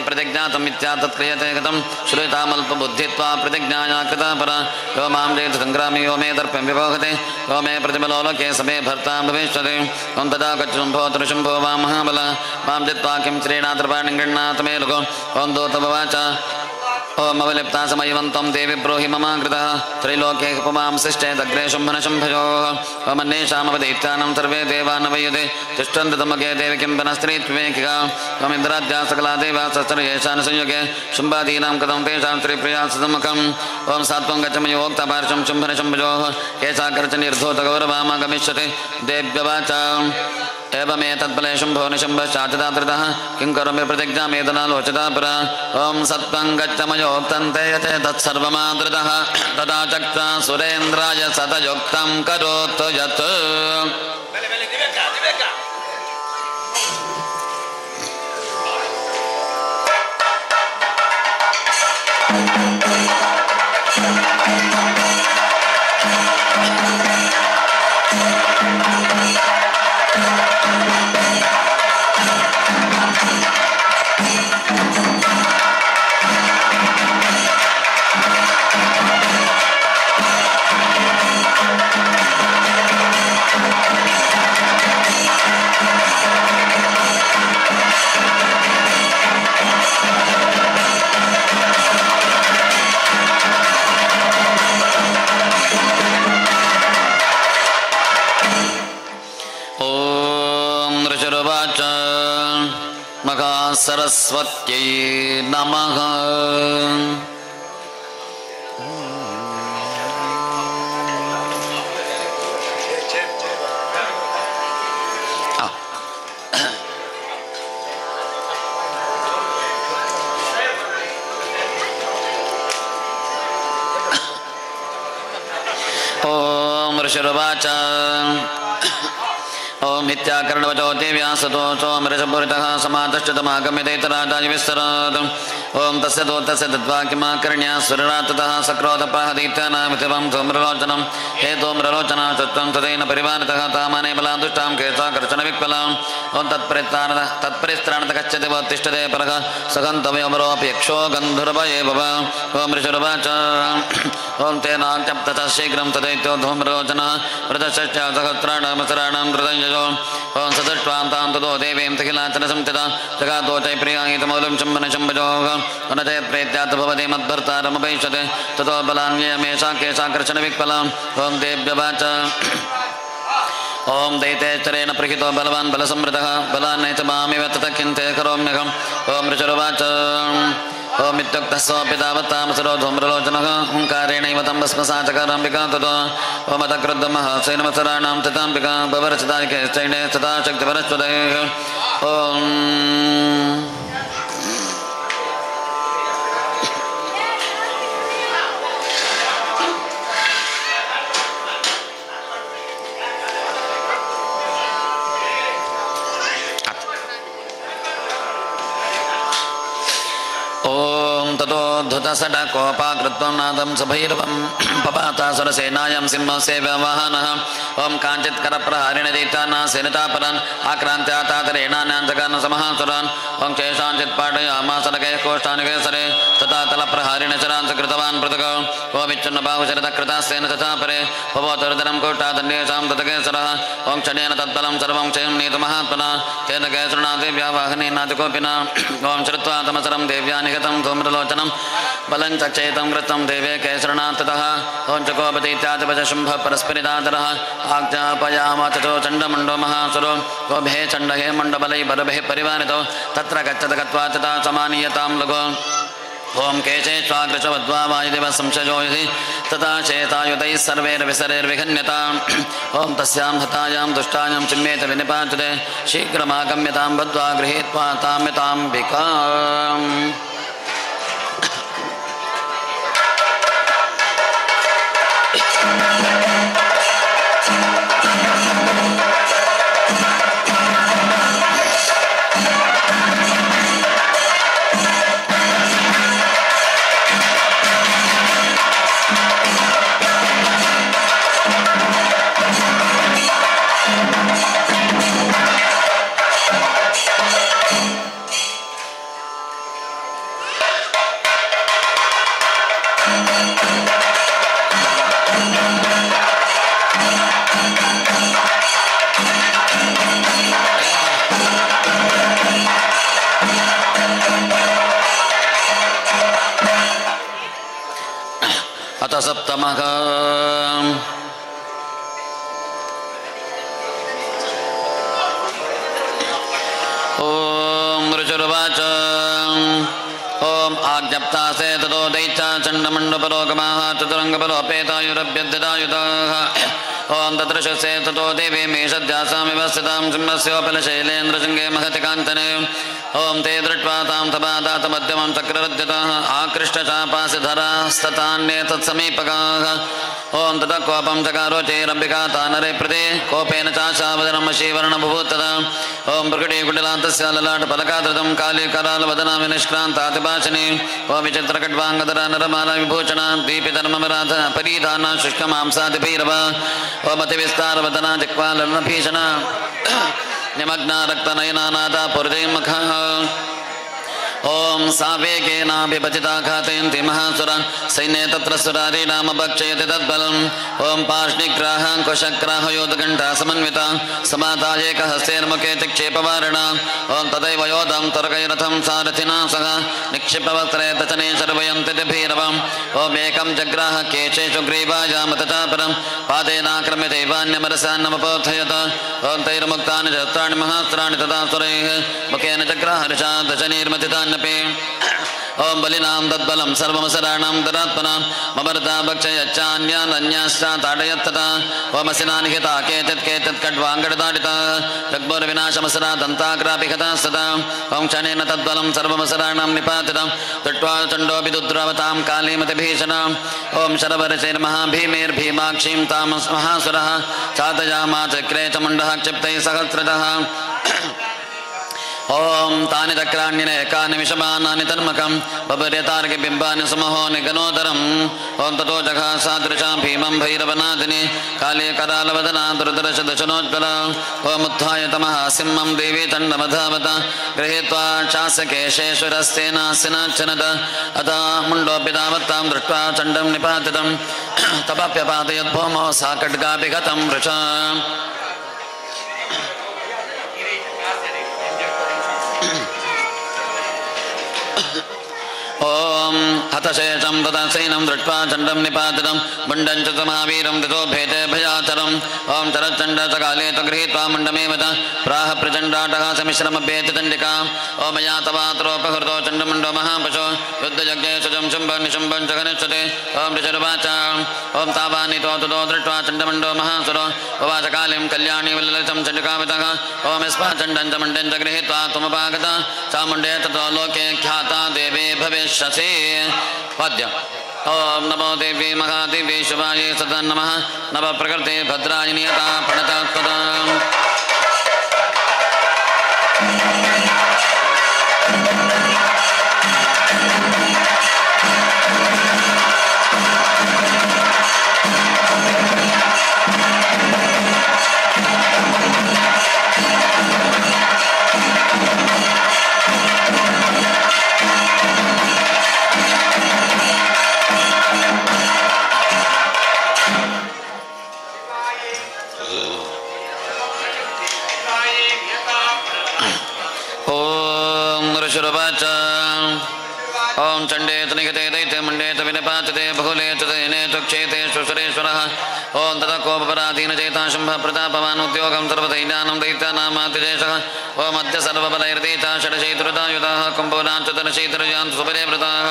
Speaker 6: प्रतिज्ञातं मिथ्या तत्क्रियते गतं श्रूयतामल्पबुद्धित्वा प्रतिज्ञाया कृता परा यो मां जयति सङ्ग्रामे यो मे दर्पं विभोगते यो मे प्रतिबलोलोके समे भर्ता भविष्यति ओं तदा गच्छुम्भो त्रिशुम्भो वा महाबल मां जित्वा किं श्रीणात्रपाणिं गृह्णात मे लुको ओं दूतमवाच ओम अवलिप्ता समयवन्तं देवी ब्रूहि ममाकृतः त्रैलोके पुमां सृष्टेदग्रे शुम्भनशुम्भयोः ओम अन्येषामवदैत्यानां सर्वे देवान् वयुते तिष्ठन्ति तमगे देवि किं वनस्त्रीत्विवेकिका ओम इन्द्राद्या सकला देवा शस्त्र येषान् संयुगे शुम्भादीनां कथं तेषां स्त्रीप्रिया सुमुखम् ओम सात्वं गच्छमयोक्तपार्श्वं शुम्भनशुम्भयोः येषा कर्चनिर्धूतगौरवामा गमिष्यति देव्यवाच एवमेतत्फले शम्भो निशम्भश्चाचिदात्रितः किं करोमि प्रतिज्ञामेतनालोचिता परा ओं सत्त्वं गच्छमयोक्तं ते यते तत्सर्वमादृतः तदा चक्ता सुरेन्द्राय सतयुक्तं करोतु यत् सरस्वत्यै नमः ओम ऋषिर्वाच ओम नित्याकरणवचो देव्यासतो सोमरसपूरितः समातश्चतमागम्यतेतराजाय विस्तरात् ओम तस्य दोतस्य तद्वाक्यमाकर्ण्या सुरराततः सक्रोधपाहदीत्यानामितिवं सोमरलोचनं हे तोमरलोचना सत्त्वं तदेन परिवारितः तामाने बलादुष्टां केशाकर्षणविक्पलाम् ओम तत्परिस्त्राणतः गच्छति वोत्तिष्ठते परः सगन्तव्यमरोऽपि यक्षो गन्धर्वये भव ओम ऋषुर्वाच ओम तेनाक्तप्ततः शीघ्रं तदैत्यो धूम्रलोचनः व्रतश्च सहस्राणामसराणां कृतञ्जयो ओम सदष्ट्वां तां ततो देवीं तखिलाचनसंस्थिता जगादोचै प्रियायितमौलं शम्बनशम्भजोः अनजय प्रेत्यात् भवति मद्भर्तारमपैष्यते ततो बलान्ययमेषा केशाकर्षणविक्पलाम् ओम देव्यवाच ओम दैतेश्वरेण प्रहितो बलवान् बलसमृद्धः बलान्नै च मामेव ततः किन्ते करोम्यहम् ओम ऋषुर्वाच ओम इत्युक्तः सोऽपि तावत्तामसरो धूम्रलोचनः ओङ्कारेणैव तं भस्मसाचकाराम्बिका ततो ओम अतक्रुद्धमः सैनमसराणां तताम्बिका भवरचितायकेश्चैणे तथा शक्तिपरश्वतैः ओम ओम ततोद्धतसटकोपाकृत्वं नादं सभैरवं पपातासुरसेनायां सिंहस्य व्यवहानः ओम काञ्चित्करप्रहारिण दैत्यानासेनचापरान् आक्रान्त्यातातरेणान्याञ्चकान् समहासुरान् ओम केषाञ्चित् पाठयामासनकैः कोष्ठानिकेसरे तथा तलप्रहारिण शरान् सकृतवान् पृथक् ओम इच्छुन्नबाहुशरतकृतास्तेन तथापरे भवोतरुदरं कोष्ठादन्येषां ततकेसरः ओम क्षणेन तत्फलं सर्वं क्षयं नीतमहात्मना तेन केसरुणा देव्यावाहनेनातिकोपिना ओम श्रुत्वा तमसरं देव्या निगतं धूम्रलोचनं बलं चक्षेतं वृत्तं देवे केसरणा ततः ओं चकोपतीत्यादिपशुम्भ परस्परिदातरः आज्ञापयाम ततो चण्डमुण्डो महासुरो गोभे चण्डहे मण्डबलै बरभे परिवारितो तत्र गच्छत गत्वा तथा समानीयतां लघो ओम केशेष्वाग्रशवद्वा वायुदेव संशयो हि तथा चेतायुधैः सर्वैर्विसरैर्विघन्यताम् ओम तस्यां हतायां दुष्टायां चिम्मेत विनिपातुते शीघ्रमागम्यतां बद्ध्वा गृहीत्वा ताम्यताम्बिकाम् अथ सप्तमः ओम ऋषुर्वाच ओम आज्ञप्तासे ततो दैत्या चण्डमण्डपलोकमाः चतुरङ्गबलोपेतायुरभ्यद्यदायुधाः ओम तत्रशसे ततो देवी मेषध्यासामिव स्थितां सिंहस्योपलशैलेन्द्रशृङ्गे महति काञ्चने ओम ते दृष्ट्वा तां तपादातमध्यमं चक्ररद्यतः आकृष्टचापासिधरास्ततान्येतत्समीपकाः ओम ततः कोपं चकारो चेरम्बिका तानरे प्रदे कोपेन चाशावदनं शीवर्णबभूत्तदा ओम प्रकटीकुटिलान्तस्य ललाटपलकाधृतं कालीकरालवदना विनिष्क्रान्तातिभाषिनी ओम विचित्रकट्वाङ्गधरा नरमाला विभूषणा दीपितर्ममराध परिधाना शुष्कमांसादिभैरवा ओम अतिविस्तारवदना जिह्वालर्णभीषणा निमग्ना रक्तनयनानादा पुरजैर्मुखः ओम सावेगेनाभिभजिता घातयन्ति महासुरान् सैन्ये तत्र सुरारीणामभक्षयति तद्बलम् ओम पार्ष्णिग्राहाङ्कुशग्राहयोधघण्टा समन्विता समादायेकहस्तेर्मुखे चिक्षेपवारिणा ओम तदैव योधं तर्कैरथं सारथिना सह निक्षिप्तवस्त्रे तचने सर्वयन्ति भीरवम् ओम एकं जग्राह केशेषु ग्रीवायामत चापरं पादेनाक्रम्य दैवान्यमरसान्नमपोथयत ओम तैर्मुक्तानि शस्त्राणि महास्त्राणि तथा सुरैः मुखेन जग्राह ऋषा दशनीर्मतितान्यपि ओम बलिनां तद्बलं सर्वमसराणां तदात्मनां ममर्ता भक्षयच्चान्यानन्याश्च ताडयत्तता ओम असिनानिहिता केचित् खड्वाङ्गडताडिता जग्मुर्विनाशमसरा दन्ताग्रापिहता सदा ओम क्षणेन तद्बलं सर्वमसराणां निपातितं दृष्ट्वा चण्डोऽपि दुद्रवतां कालीमतिभीषणां ओम शरवरचैर्महाभीमेर्भीमाक्षीं तामस् महासुरः चातयामाचक्रे च मुण्डः क्षिप्तैः सहस्रतः ओम तानि चक्राण्यनेकानि विषमानानि तन्मकं बपर्यतार्के बिम्बानि समहो निगनोदरम् ओम ततो जघा सादृशां भीमं भैरवनादिनि काले करालवदना दुर्दर्शदशनोज्ज्वला ओम उत्थाय तमः सिंहं देवी चण्डमधावत गृहीत्वा चास्यकेशेश्वरस्तेनासिनाच्छनत अतः मुण्डोऽपि तावत्तां दृष्ट्वा चण्डं निपातितं तपप्यपातयद्भौमो सा खड्गापि गतं वृषा ओम हतशेषं तथा सैनं दृष्ट्वा चण्डं निपातितं मुण्डं च महावीरं ततो भेदे भयाचरम् ओम चरच्चण्डसकाले च गृहीत्वा मुण्डमेव च प्राह प्रचण्डाटः समिश्रमभ्येति चण्डिका ओम या तवात्रोपहृतो चण्डमुण्डो महापशो युद्धयज्ञे शुचं शुम्भं निशुम्भं च घनिष्यते ओम ऋषिरुवाच ओम तावानितो तुतो दृष्ट्वा चण्डमुण्डो महासुरो उवाच कालीं कल्याणी वल्ललितं चण्डिकावतः ओम यस्मा चण्डं च मुण्डं च गृहीत्वा त्वमुपागता चामुण्डे ततो लोके ख्याता देवी भविष्यसि पद्य ओम नमो देवी महादेवी शिवाय सदा नमः नव प्रकृते भद्राय नियता पठता तदा ओम चंडे तनिगते दैते मंडे तविनिपातते बहुले तदेने तुक्षेते सुसुरेश्वरः ओम तथा कोपराधीन चेता शुंभ प्रतापवान उद्योगं सर्वदैन्यानं दैत्यानामातिदेशः ओम अद्य सर्वबलैर्दैता षडशैतुरदायुधाः कुम्भोनाञ्चतनशैतुर्यान् सुपरिवृताः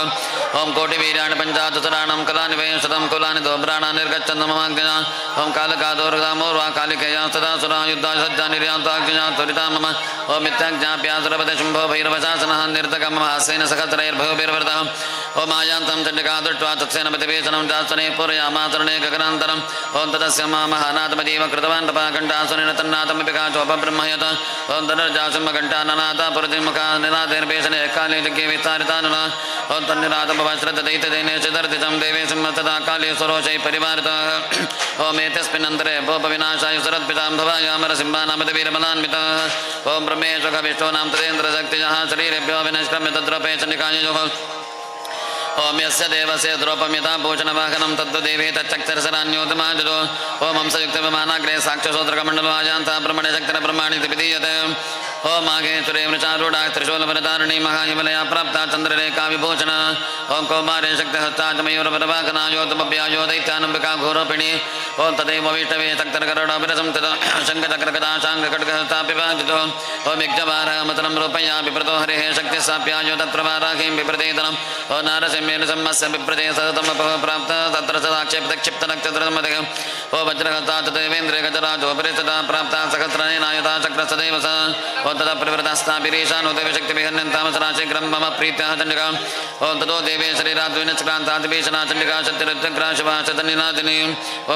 Speaker 6: ओम कोटिवीर्याणि पञ्चाशतराणां कलानि वयशतं कुलानि दोभ्राणानि निर्गच्छन्त ममाज्ञा ओम कालकादोर्गामोर्वा कालिकया सदा सुरा युद्धाय सज्जा निर्यान्ताज्ञा त्वरिता मम ओम इत्याज्ञाप्यासुरपदे शुम्भो भैरवशासनः निर्तकं हास्येन सकत्रैर्भयोभिर्वृतः ओम आयान्तं चण्डिका दृष्ट्वा तत्सेन प्रतिवेशनं चास्वने पूरयामातरणे गगनान्तरम् ओम तदस्य महानाथमजीव कृतवान् तपाकण्ठासुनेन तन्नाथमपि काचोपब्रह्मयत ओम तदर्जासुम्भघण्टाननाथा पुरतिमुखा निनाथैर्भेषणे काले जज्ञे विस्तारितानुना ओम तन्निरातपवस्त्रतदैत्यदैने चिदर्दितं देवे सिंहस्तदा काले स्वरोचैः परिवारितः ओम एतस्मिन्नन्तरे भोपविनाशाय सरत्पितां भवायामरसिंहानामतिवीरबलान्वितः ओम ब्रह्मेश्वरविष्णूनां तदेन्द्रशक्तिजः शरीरेभ्यो विनष्क्रम्य तद्रोपे चण्डिकायुः ओम यस्य देवस्य द्रौपम्यता भूषणवाहनं तद्वदेवी तच्चक्षरसरान्योतमाजो ओम हंसयुक्तविमानाग्रे साक्षसोत्रकमण्डलवाजान्ता ब्रह्मण्यशक्तिरब्रह्माणि विधीयते ओम माघेश्वरे वृषारूढा त्रिशूलभरतारिणी महाहिमलया प्राप्ता चन्द्ररेखा विभूषण ओम कौमारे शक्तिहस्ता च मयूरभरवाहनायोतमभ्यायो दैत्यानम्बिका घोरोपिणी ओम तदैव विष्णवे शक्तिर्गरुडविरसं तदा शङ्खचक्रगदा शाङ्खखड्गहस्तापिपादितो ओम यज्ञवारमतनं रूपया विप्रतो हरिः शक्तिस्साप्यायो तत्प्रवाराहीं विप्रतेतनम् ओम नारसिंहेन सम्मस्य विप्रते सततमपः प्राप्त तत्र सदाक्षेप्तक्षिप्तनक्षत्रमधिः ओ वज्रहस्ता च देवेन्द्रे गजराजोपरिषदा प्राप्ता सहस्रनेनायुता चक्रसदैव स ओ तदा प्रवृतस्ताभिरीशानो देवशक्तिभिहन्यन्तामसराशीघ्रं मम प्रीत्याः चण्डिका ॐ ततो देवे शरीराद्विनश्क्रान्तादिभीषणा चण्डिका शक्तिरुद्रग्रा शिवा शतनिनादिनी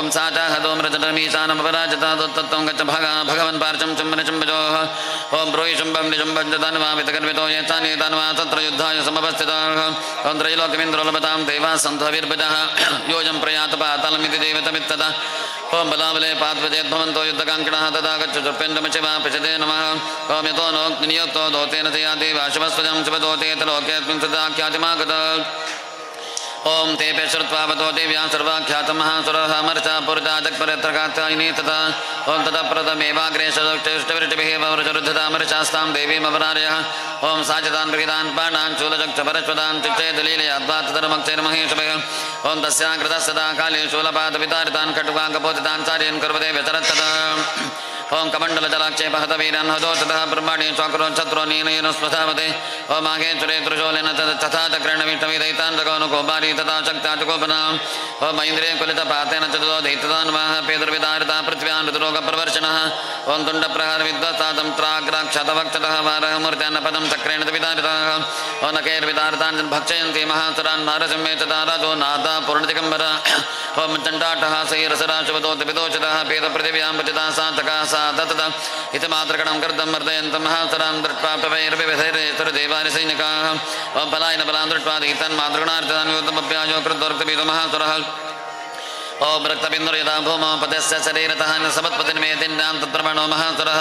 Speaker 6: ॐ सा च हदोमृतमीशानमपराजिता तत्त्वं गच्छ भगवन् पार्श्वं चुम्बनिचुम्बजोः ॐ ब्रूहि शुम्भं निशुम्भं च तन्वामितगर्वितो येतानि तान्वा तत्र युद्धाय समवस्थिताः ॐ त्रैलोक्यमिन्द्रोलभतां देवाः सन्ध्वभिर्भजः योजं प्रयातपातालमिति देवतमित्तदा ओम बलाबले पाद्वजेद्भवन्तो युद्धकाङ्क्षिणः तदा गच्छुर्पेन्दमशिवा पश्यते नमः ओम यतो नो नियोक्तो दोतेन तयाति वाशिवस्वजं शिवदोतेत लोकेऽस्मिन् सदाख्यातिमागत ओम तेभ्य श्रुत्वावतो देव्यां सर्वाख्यातमहासुरः मर्चा पुरजा जगपरित्रकात्यायिनी तथा ओम ततः प्रथमेवाग्रे षष्टवृष्टिभिः ववृचरुद्धतामर्चास्तां देवीमवरार्यः ओम साचितान् बृहितान् बाणान् शूलचक्षपरश्वतान् चिच्चेदलीलयाद्वात्तरमक्षैर्महेशभः ओम तस्यां कृतः सदा काले शूलपादवितारितान् खड्गाङ्गपोतितान् चार्यन् कुर्वते व्यचरत्तदा ओम कमंडलजलाक्षेपहत वीरन् हदोततः ब्रह्मणि चक्रो चत्रो नीनयन स्वधावते ओम माहेश्वरे त्रिशूलेन तथा चक्रेण विष्णुविदयितान् जगोनुकोपारी तथा शक्त्याचकोपनाम् ओम ऐन्द्रिये कुलितपातेन चतुरो दैत्यदान्वाः पेतुर्विदारिता पृथ्व्यान् ऋतुरोगप्रवर्षणः ओम तुण्डप्रहार विद्वत्सा तंत्राग्राक्षतवक्षतः वारः मूर्त्यान्नपदं चक्रेण विदारिताः ओम नकैर्विदारितान् भक्षयन्ति महासुरान् नारसिंहे च ताराजो नादा पूर्णदिगम्बर ओम चण्डाटहासैरसराशुवदोतविदोषितः पेतपृथिव्यां पतिता सा चकासा ततत इति मात्रगणं कर्तं वर्धयन्तं महासुरान् दृष्ट्वा प्रभैर्विविधैरेतरदेवानि सैनिकाः ओम पलायन बलान् दृष्ट्वा दीतान् मातृगणार्चितान् योद्धमभ्याजो कृतोर्क्तपीतो महासुरः ओम रक्तबिन्दुर्यदा भूमौ पतस्य शरीरतः सपत्पतिर्मेतिन्यां तत्रमणो महासुरः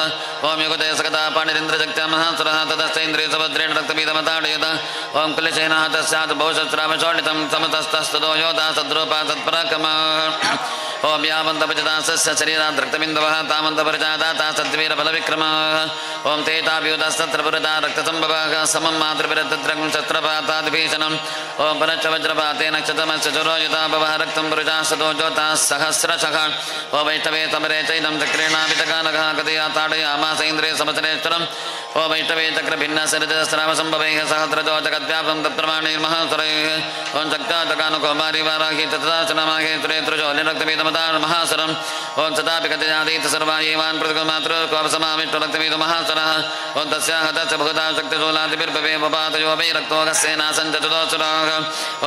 Speaker 6: ओम युगते सकता पाणिरिन्द्रशक्त्या महासुरः ततश्चैन्द्रिय सभद्रेण रक्तपीतमताडयत ओम कुलशेनः तस्यात् बहुशस्त्रावशोणितं समतस्तस्ततो योधा सद्रूपा सत्पराक्रमः ओम यावन्तपचितास्य शरीरात् रक्तबिन्दवः तावन्तपरिजाता सद्वीरबलविक्रमः ओम तेताव्यूतस्तत्र पुरता रक्तसम्भवः समं मातृभिरतत्रं शस्त्रपाताद्भीषणम् ओम परच्च वज्रपातेन क्षतमस्य चुरो यथा भवः रक्तं पुरुषास्ततो ज्योताः सहस्रशः ओम वैष्णवे समरे चैनं चक्रेणाभितकानघः कथया ताडयामास इन्द्रिय समसरेश्वरम् ओम वैष्णवे चक्रभिन्नसरितस्रावसम्भवैः सहस्रजो जगद्व्यापं तत्प्रमाणैर्महासुरैः ओम शक्त्याचकानुकौमारी वाराही तथाचनमाहेश्वरे त्रिशूलिरक्तपीतमतान् महासुरम् ओम सदापि कथयादीत सर्वा एवान् प्रतिकुमातृकोपसमाविष्टरक्तपीतो महासुरः ओम तस्याः तस्य बहुधा शक्तिशूलादिभिर्भवे वपातयो वै रक्तोगस्येनासञ्चतुदोऽसुराः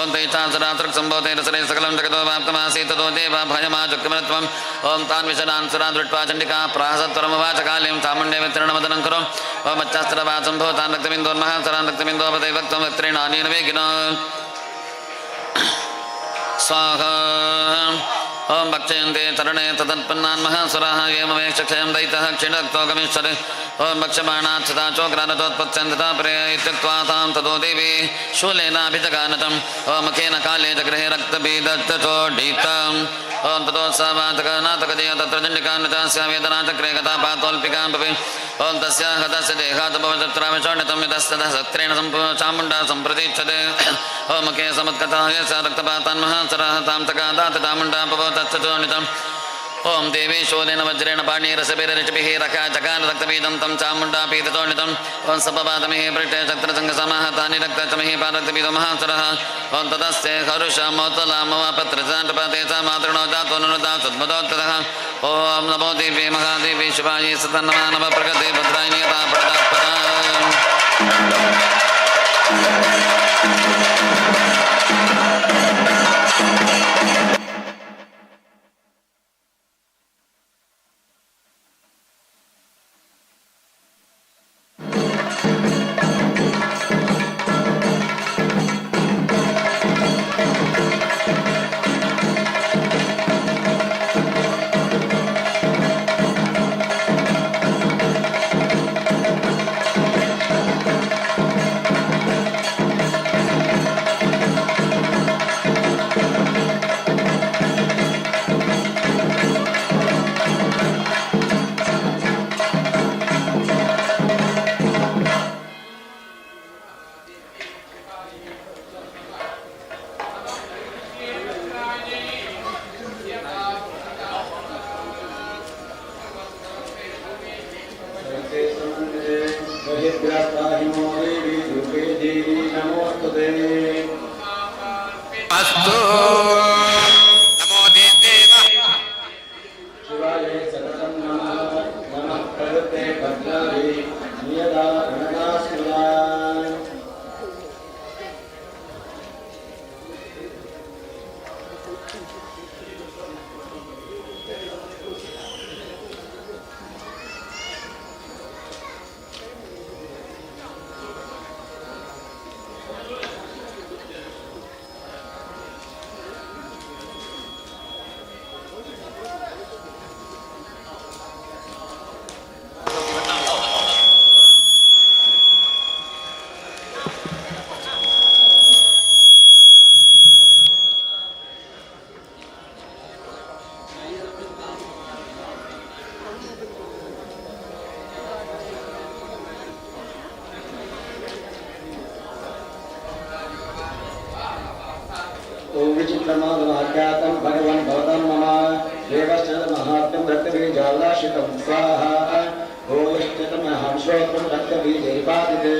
Speaker 6: ओम तैतासुरातृक्सम्भूतेरसरे सकलं जगतो वाप्तमासीत् ततो देवा भयमाचक्रमत्वम् ओम तान् विशदान् सुरान् दृष्ट्वा चण्डिका प्राहसत्वरमुवाच कालीं चामुण्डेमित्रणमदनं कुरु ओम अच्छास्त्रवासम्भूतान् रक्तबिन्दोन्महासुरान् रक्तबिन्दोपते वक्तं वक्त्रेणानेन वेगिना स्वाहा ओम भक्षयन्ते चरणे तदत्पन्नान् महासुराः एवमेक्षक्षयं दैतः क्षीणक्तो गमिष्यति ओम भक्षमाणात् सदा चोक्रानतोत्पत्स्यन्तता प्रेय इत्युक्त्वा तां ततो देवी शूलेनाभिजगानतम् ओम मुखेन काले जगृहे रक्तबीदच्चोडीतम् ओम ततो सवातकनातकजय तत्र चण्डिकान्नचास्या वेदना चक्रे गता पातोल्पिकां भवे ओम तस्याः हतस्य देहात् भवतत्राविशोणितं यतस्ततः सत्रेण चामुण्डा सम्प्रतीक्षते ओम मुखे समुत्कथः यस्य रक्तपातान् महासुरः तां तकादात् चामुण्डा भवतश्चोणितम् ओम देवी शूलेन वज्रेण पाणिरसभिररिचिभिः रका चकार रक्तपीतं तं चामुण्डा पीतचोणितम् ओम सपपातमिः पृष्ठे शक्त्रसङ्गसमाहतानि रक्तचमिः पारक्तपीतो महासुरः ओम ततस्ते हरुषमोत्तलामवपत्रचाण्डपते च मातृणो जातो नुनुता सद्मदोत्ततः ओम नमो देवी महादेवी शिवायै सतन्नमा नमः प्रगते भद्राय नियता पटापटा
Speaker 9: विचित्रमादमाख्यातं भगवन् भवतं मम देवश्च महात्म्यं रक्तबीजावृतं
Speaker 1: सदाशितं स्वाहा ओष्टतमहं श्रोत्रं रक्तबीजैपादिते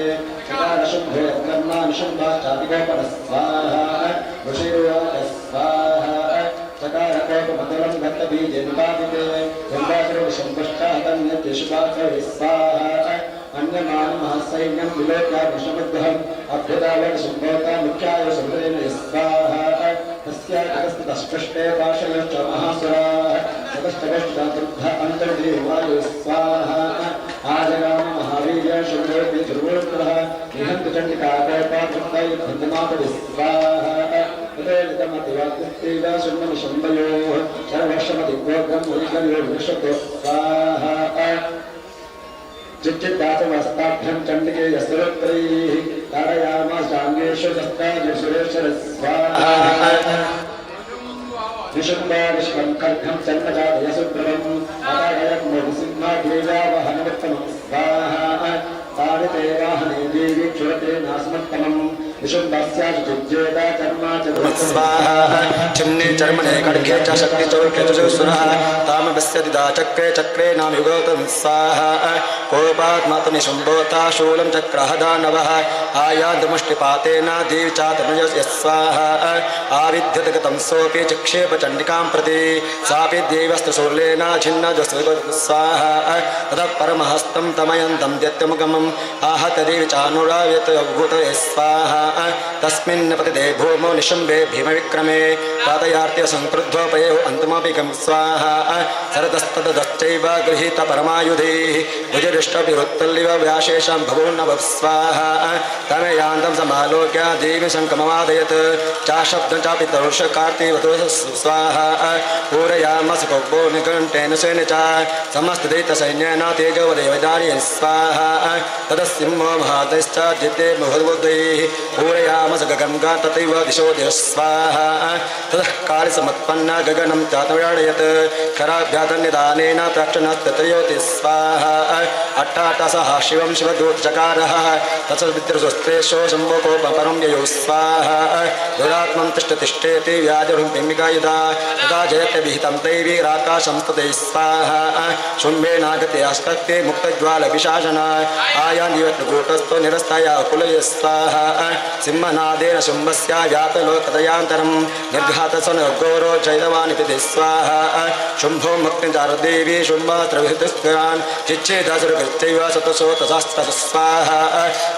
Speaker 1: चकारशुम्भे कर्णानुशुम्भाचादिगोपन स्वाहा ऋषिरुवाच स्वाहा चकारकोपमतलं रक्तबीजे निपादिते गङ्गासुरविशम्पष्टातन्यतिष्पाकवे स्वाहा अन्यमानमहसैन्यं विलोक्याभिषमुद्धम् अभ्युदावनशुम्भोता मुख्याय सुन्दरेण स्वाहा तस्यास्तस्पृष्टे पाशयश्च महासुराः ततश्चतुर्ध अन्तर्देवायु स्वाहा आजगाम महावीर्य शुम्भोऽपि ध्रुवोत्तरः निहन्तु चण्डिकाकल्पाकृतैर्भन्तमापदि स्वाहा तदेतमतिवाक्यस्तेव शुम्भनिशम्भयोः सर्वश्रमदिग्भोगं वैकर्यो विशतो स्वाहा चिच्चिदातमस्ताभ्यं चण्डिके यस्तरोत्रैः तारयामासाङ्गेषु दस्ताजुसुरेश्वर स्वाहा निशुम्बाविश्वं खड्गं चन्मजातयसुप्रभम् अदायं मोहसिंहादेवावहनमुत्तमं स्वाहा तारिते वाहने देवी क्षुरते नास्मत्तमम् विशुम्भस्याजुज्येता कर्मा च स्वाहा चिन्ने चर्मणे खड्गे च शक्तिचौर्के च सुरः तामवस्य दिदा चक्रे चक्रे नाम युगौतम स्वाहा कोपात्मातनिशुम्भोता शूलं चक्रः दानवः आयान्तमुष्टिपातेन देवी चातमयस्य स्वाहा आविद्यतगतं सोऽपि चिक्षेप चण्डिकां प्रति सापि देवस्तशूलेन छिन्नजस्व स्वाहा ततः परमहस्तं तमयन्तं दैत्यमुगमम् आहत देवी चानुराव्यतभूतये स्वाहा तस्मिन् पतिते भूमौ निशुम्भे भीमविक्रमे पादयार्त्य संक्रुद्धोपयो अन्तमपि गं स्वाहा शरदस्तदश्चैव गृहीत परमायुधैः भुजरिष्टभिरुत्तल्लिव व्याशेषं भगोन्नभ स्वाहा तमयान्तं समालोक्य देवी शङ्कमवादयत् चाशब्दं चापि तरुषकार्तिवतो स्वाहा पूरयामस कौपो निकण्ठेन सेन च समस्तदैत्यसैन्येन तेजोवदेवदार्यं स्वाहा तदसिंहो महादश्च जिते मुहुर्वुदैः पूरयामस गगनं तथैव दिशो दिश स्वाहा ततः कालसमुत्पन्न गगनं चातव्याडयत् खराभ्यातन्निदानेन तक्षणस्तत्रयोति स्वाहा अट्टाटसः शिवं शिवदूतचकारः तत्सविद्रुस्त्रेषो शम्भोकोपरं ययो स्वाहा दुरात्मं तिष्ठतिष्ठेति व्याजरुम्पिमिका यदा तदा जयते विहितं तैवीराकाशं ततै स्वाहा शुम्भेनागते अस्तक्ते मुक्तज्वालविशासना आयान्दिवत्कूटस्थो निरस्ताया कुलय स्वाहा सिंहनादेन शुम्भस्य व्यातलोकतयान्तरं निर्घातसनघोरो चैतवानिति स्वाहा शुम्भो मुक्तिदारदेवी शुम्भत्रविहृतस्त्यान् चिच्छेदसुरकृत्यैव सतसो तथास्त्र स्वाहा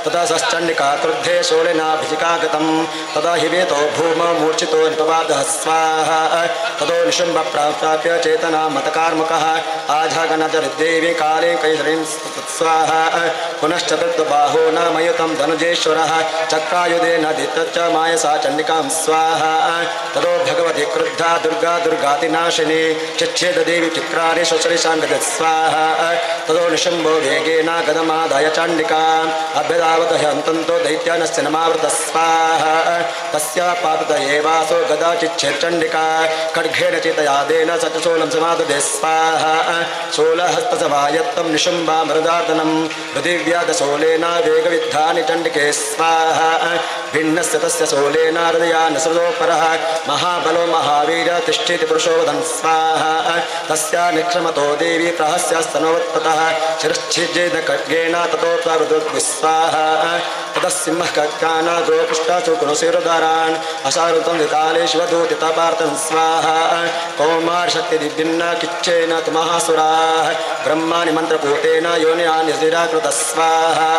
Speaker 1: तदा सश्चण्डिका क्रुद्धे शूलिनाभिषिकागतं तदा हिवेतो भूमौ मूर्छितो निपपादः स्वाहा ततो निशुम्भप्राप्य चेतना मतकार्मुकः आझागणधरदेवी काले कैसरीं स्वाहा पुनश्चतुर्थबाहो न मयुतं धनुजेश्वरः चक्रायुधेन दित्तच्च मायसा चण्डिकां स्वाहा ततो भगवती क्रुद्धा दुर्गा दुर्गातिनाशिनी चिच्छेददेवी चिक्रारे श्वशरीशाङ्गज स्वाहा ततो निशुम्भो वेगेन गदमादाय चण्डिका अभ्यदावत ह्यन्तन्तो दैत्यानस्य नमावृत स्वाहा तस्या पातत एवासो गदा चिच्छेच्चण्डिका खड्गेन चितयादेन सचशूलं समाददे स्वाहा शूलहस्तसभायत्तं निशुम्भा मृदार्दनं पृथिव्यादशूलेन वेगविद्धानि चण्डिके स्वाहा भिन्नस्य तस्य शूलेन हृदयान् सृजोपरः महाबलो महावीर तिष्ठेति पुरुषो वदन् स्वाहा तस्या निक्षमतो देवी प्रहस्यस्तनवत्ततः शिरश्छिज्येन खड्गेन ततो स्वाहा ततः सिंहः खड्गान् गोपुष्टासु कुरुशिरदारान् असारुतं विकाले शिवदूतितपार्थं स्वाहा कौमारशक्तिदिव्यन्न किच्चेन तु महासुराः ब्रह्माणि मन्त्रपूतेन योनियानि निराकृतः स्वाहा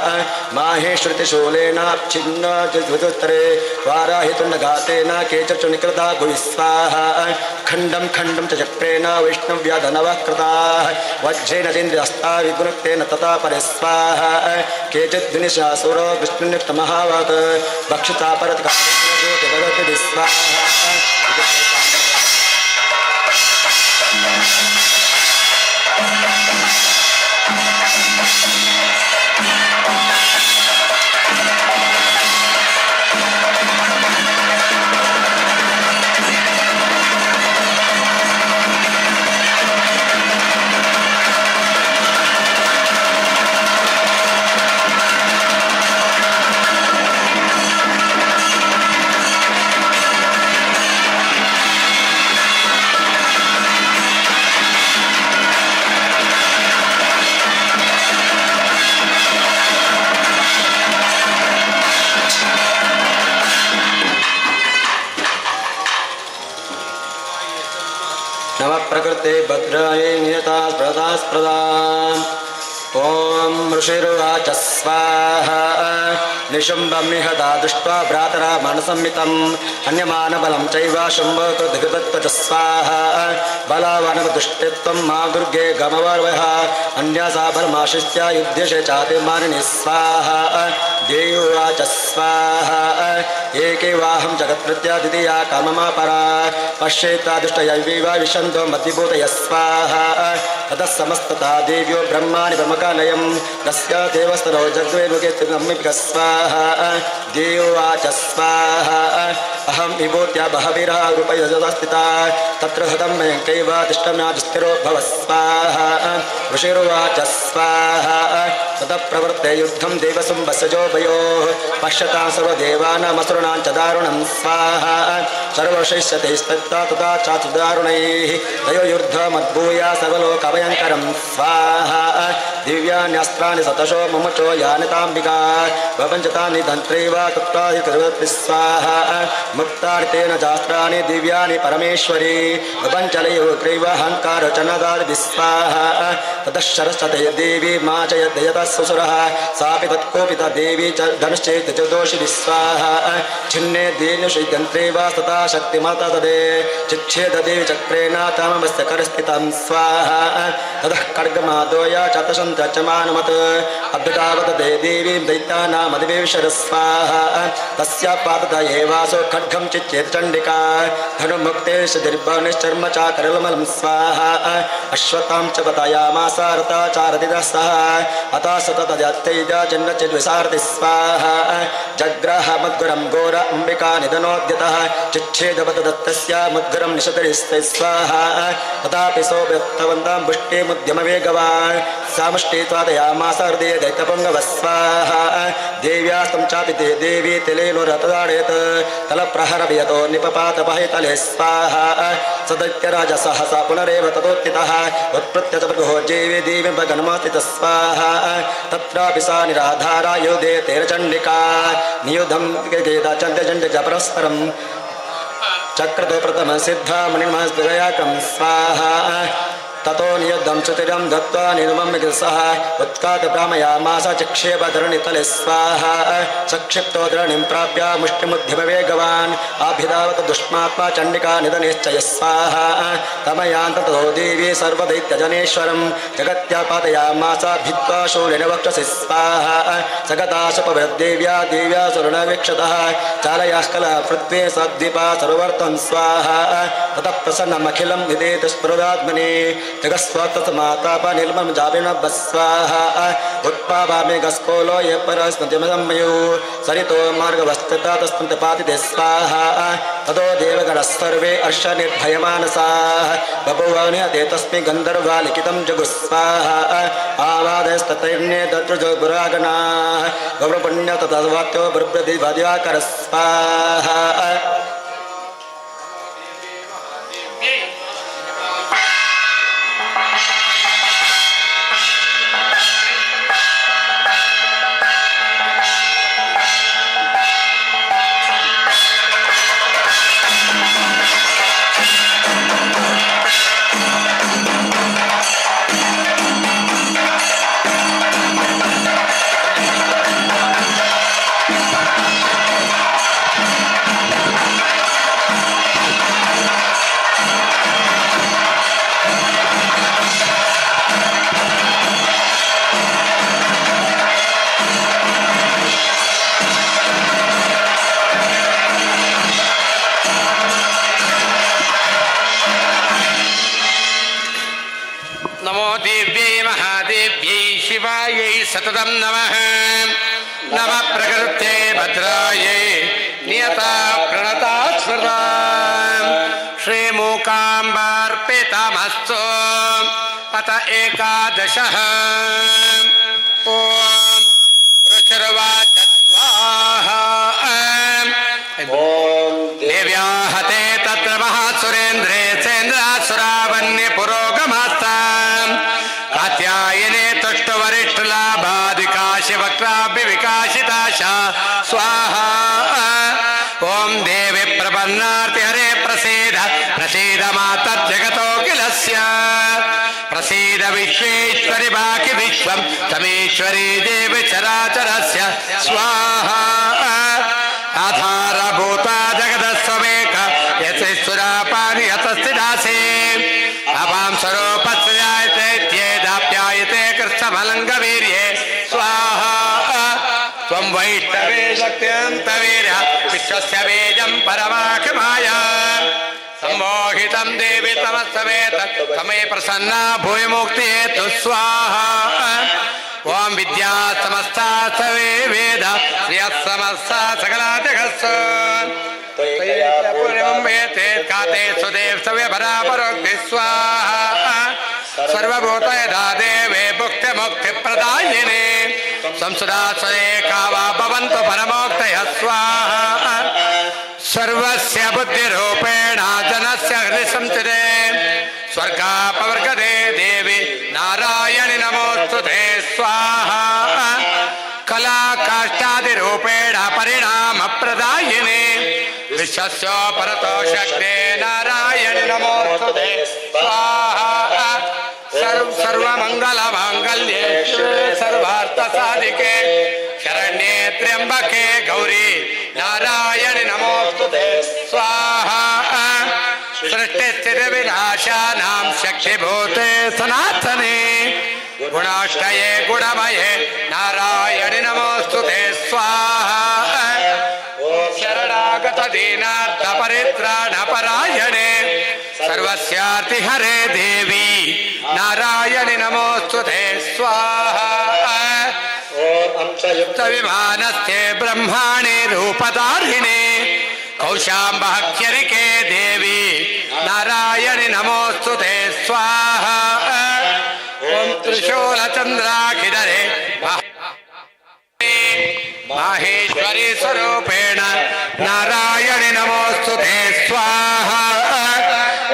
Speaker 1: माहेश्रुतिशूलेन छिन्न जुजुत्तरे वाराहितुण्डघातेन केचर्चु निकृता भुवि स्वाहा खण्डं खण्डं च चक्रेण वैष्णव्याधनवः कृताः वज्रेण चेन्द्रियस्ता विगुणक्तेन तथा परे स्वाहा केचिद्विनिशासुरो विष्णुनिष्ठमहावत् भक्षिता परत्काले स्वाहा प्रवर्ते भद्राय नियता स्प्रदा ॐ ऋषिरुवाच स्वाहा निशुम्भमिहता दृष्ट्वा भ्रातरा मनसंमितम् अन्यमानबलं चैव शुम्भकृद्घृतत्वच स्वाहा बलावनवदुष्टित्वं मा दुर्गे गमवर्वः अन्यासा बलमाशिष्या युध्यशे चातिर्मानिनि स्वाहा देवाच स्वाहा एके वाहं जगत्प्रत्या द्वितीया काममापरा पश्येता दुष्टयैव विशन्तो मद्विभूतय स्वाहा ततः समस्तता देव्यो ब्रह्माणि ब्रह्मकालयं तस्य देवस्तनो जग्वेनुके त्रिनम्मिक स्वाहा देवाच स्वाहा अहं विभूत्या बहवीरः रूपयजस्थिता तत्र हतं मयङ्कैव तिष्ठम्याधिस्थिरो भव स्वाहा ऋषिरुवाच स्वाहा ततः प्रवर्ते युद्धं देवसुम्भस्यजो भयोः पश्यतां सर्वदेवानामसुराणां च दारुणं स्वाहा सर्वशैष्यतैस्तत्ता तथा चातुदारुणैः तयो युद्धमद्भूया सर्वलोकभयङ्करं स्वाहा दिव्यान्यस्त्राणि सतशो ममचो यानिताम्बिका प्रपञ्चतानि तन्त्रैव तत्त्वाधिकर्वति स्वाहा मुक्तार्तेन शास्त्राणि दिव्यानि परमेश्वरी प्रपञ्चलयोग्रैव अहङ्कारचनदादि स्वाहा ततः सरस्वती देवी मा च यद्यतः सुसुरः सापि तत्कोपिता देवी च धनुश्चेत् च दोषि स्वाहा छिन्ने देनुषयन्त्रेव तथा शक्तिमाता तदे चिच्छेददेवी चक्रेण तामवस्य करस्थितं स्वाहा ततः खड्गमादोया चतसन्तचमानमत् अभ्युतावत देवीं दैत्यानामधिवेशर स्वाहा तस्या पातत एवासो खड्गं चिच्चेत् चण्डिका धनुमुक्तेश दीर्भनिश्चर्म चाकरलमलं स्वाहा अश्वत्थां च पतायामास रताचारतितः सह अतः सततजत्यैजा चन्द्रचिद्विसारति स्वाहा जग्रह मद्गुरं घोर अम्बिका निधनोद्यतः चिच्छेदवत दत्तस्य मुद्गुरं निशतरिस्ते स्वाहा तथापि सोऽभ्यक्तवन्तां पुष्टिमुद्यमवेगवान् सामुष्टि त्वादयामास हृदये दैत्यपुङ्गव स्वाहा देव्यास्तं चापि ते देवी तिलेनो रतदाडयत् तलप्रहरभयतो निपपातपहितले स्वाहा सदैत्यराज सहसा पुनरेव ततोत्थितः उत्पृत्य च भगो जीवे देवीं भगन्मास्थितः स्वाहा तत्रापि सा निराधारा युधे तेरचण्डिका नियुधं गेदा चन्द्रचण्ड च परस्परं चक्रतो प्रथम सिद्धा मणिमस्तिरयाकं स्वाहा ततो नियुद्धं चतुरं दत्त्वा निर्मम्य सह उत्कात भ्रामयामास चिक्षेपधरणितले स्वाहा सक्षिप्तो धरणिं प्राप्य मुष्टिमुद्यमवेगवान् आभिधावत दुष्मात्मा चण्डिका निधनिश्चय स्वाहा तमयान्त ततो देवी सर्वदैत्यजनेश्वरं जगत्यापादयामास भित्त्वा शूलेन वक्षसि स्वाहा सगताशपवद्देव्या देव्या सुवर्णवीक्षतः चालयास्कला पृथ्वी सद्दीपा सर्वर्तं स्वाहा ततः प्रसन्नमखिलं निदेत स्फुरदात्मने जगस्वातमाताप निर्मम जाबिनभ स्वाहा उत्पावामे गस्कोलो ये परस्मतिमयो सरितो मार्गवस्तता तस्मत् पातिते स्वाहा ततो देवगणः सर्वे अर्ष निर्भयमानसाः बभुवने तस्मै गन्धर्वा लिखितं जगु स्वाहा आवादस्ततैर्णे दत्रुजो गुरागणाः गौरपुण्य तथा वाक्यो ब्रह्मदि वाद्याकर स्वाहा
Speaker 9: सततं नमः नमः प्रकृते भद्रायै नियता प्रणता स्मृता श्रीमूकाम्बार्पितमस्तु अत एकादशः ॐ ऋषिर्वाच स्वाहा देव्या हते तत्र महासुरेन्द्रे सेन्द्रासुरावन्य पुरोगमास्ताम् कात्यायने तुष्टवरिष्ठलाभादिकाशिवक्राभिविकाशिताशा स्वाहा ॐ देवी प्रपन्नार्ति हरे प्रसीद प्रसीद मातर्जगतो किलस्य विश्वेश्वरि बाकी विश्वं तमेश्वरी देवी चराचरस्य स्वाहा आधारभूता जगदस्वमेक यशस्वरापानि यतस्थिदासे अपां स्वरूपस्य जायते इत्येदाप्यायते कृष्णमलङ्गवीर्ये स्वाहा त्वं वैष्णवे शक्त्यन्तवीर्य विश्वस्य बीजं परमाखमाया सम्मोहितं देवी तमस्तवेत तमे प्रसन्ना भूयमुक्ति हेतु स्वाहा ओं विद्या समस्ता सवे वेद श्रियः समस्ता सकला जगत्स पूर्णमेते काते सुदेव सवे परापरोक्ति स्वाहा सर्वभूतयदा देवे भुक्ति मुक्ति प्रदायिने संसदा स्वये कावा भवन्तु परमोक्तयः स्वाहा सर्वस्य बुद्धिरूपेण जनस्य हृदि संस्थिते स्वर्गापवर्गदे देवी नारायणि नमोस्तुते स्वाहा कला काष्ठादिरूपेण परिणामप्रदायिने विश्वस्य परतो शक्ते नारायणि नमोस्तुते स्वाहा सर्वमङ्गलमाङ्गल्ये सर्वार्थसाधिके शरण्ये त्र्यम्बके गौरी नारायणि नमोस्तुते स्वाहा सृष्टिस्थितिविनाशानां शक्तिभूते सनातने गुणाष्टये गुणमये नारायणि नमोस्तुते स्वाहा शरणागत दीनार्थ परित्राण परायणे सर्वस्यार्तिहरे देवी नारायणि नमोस्तुते स्वाहा विमानस्थे ब्रह्माणे रूपधारिणे कौशाम्बहक्यरिके देवी नारायणि नमोस्तुते स्वाहा ओं त्रिशूलचन्द्राखिधरे माहेश्वरी स्वरूपेण नारायणि नमोस्तुते स्वाहा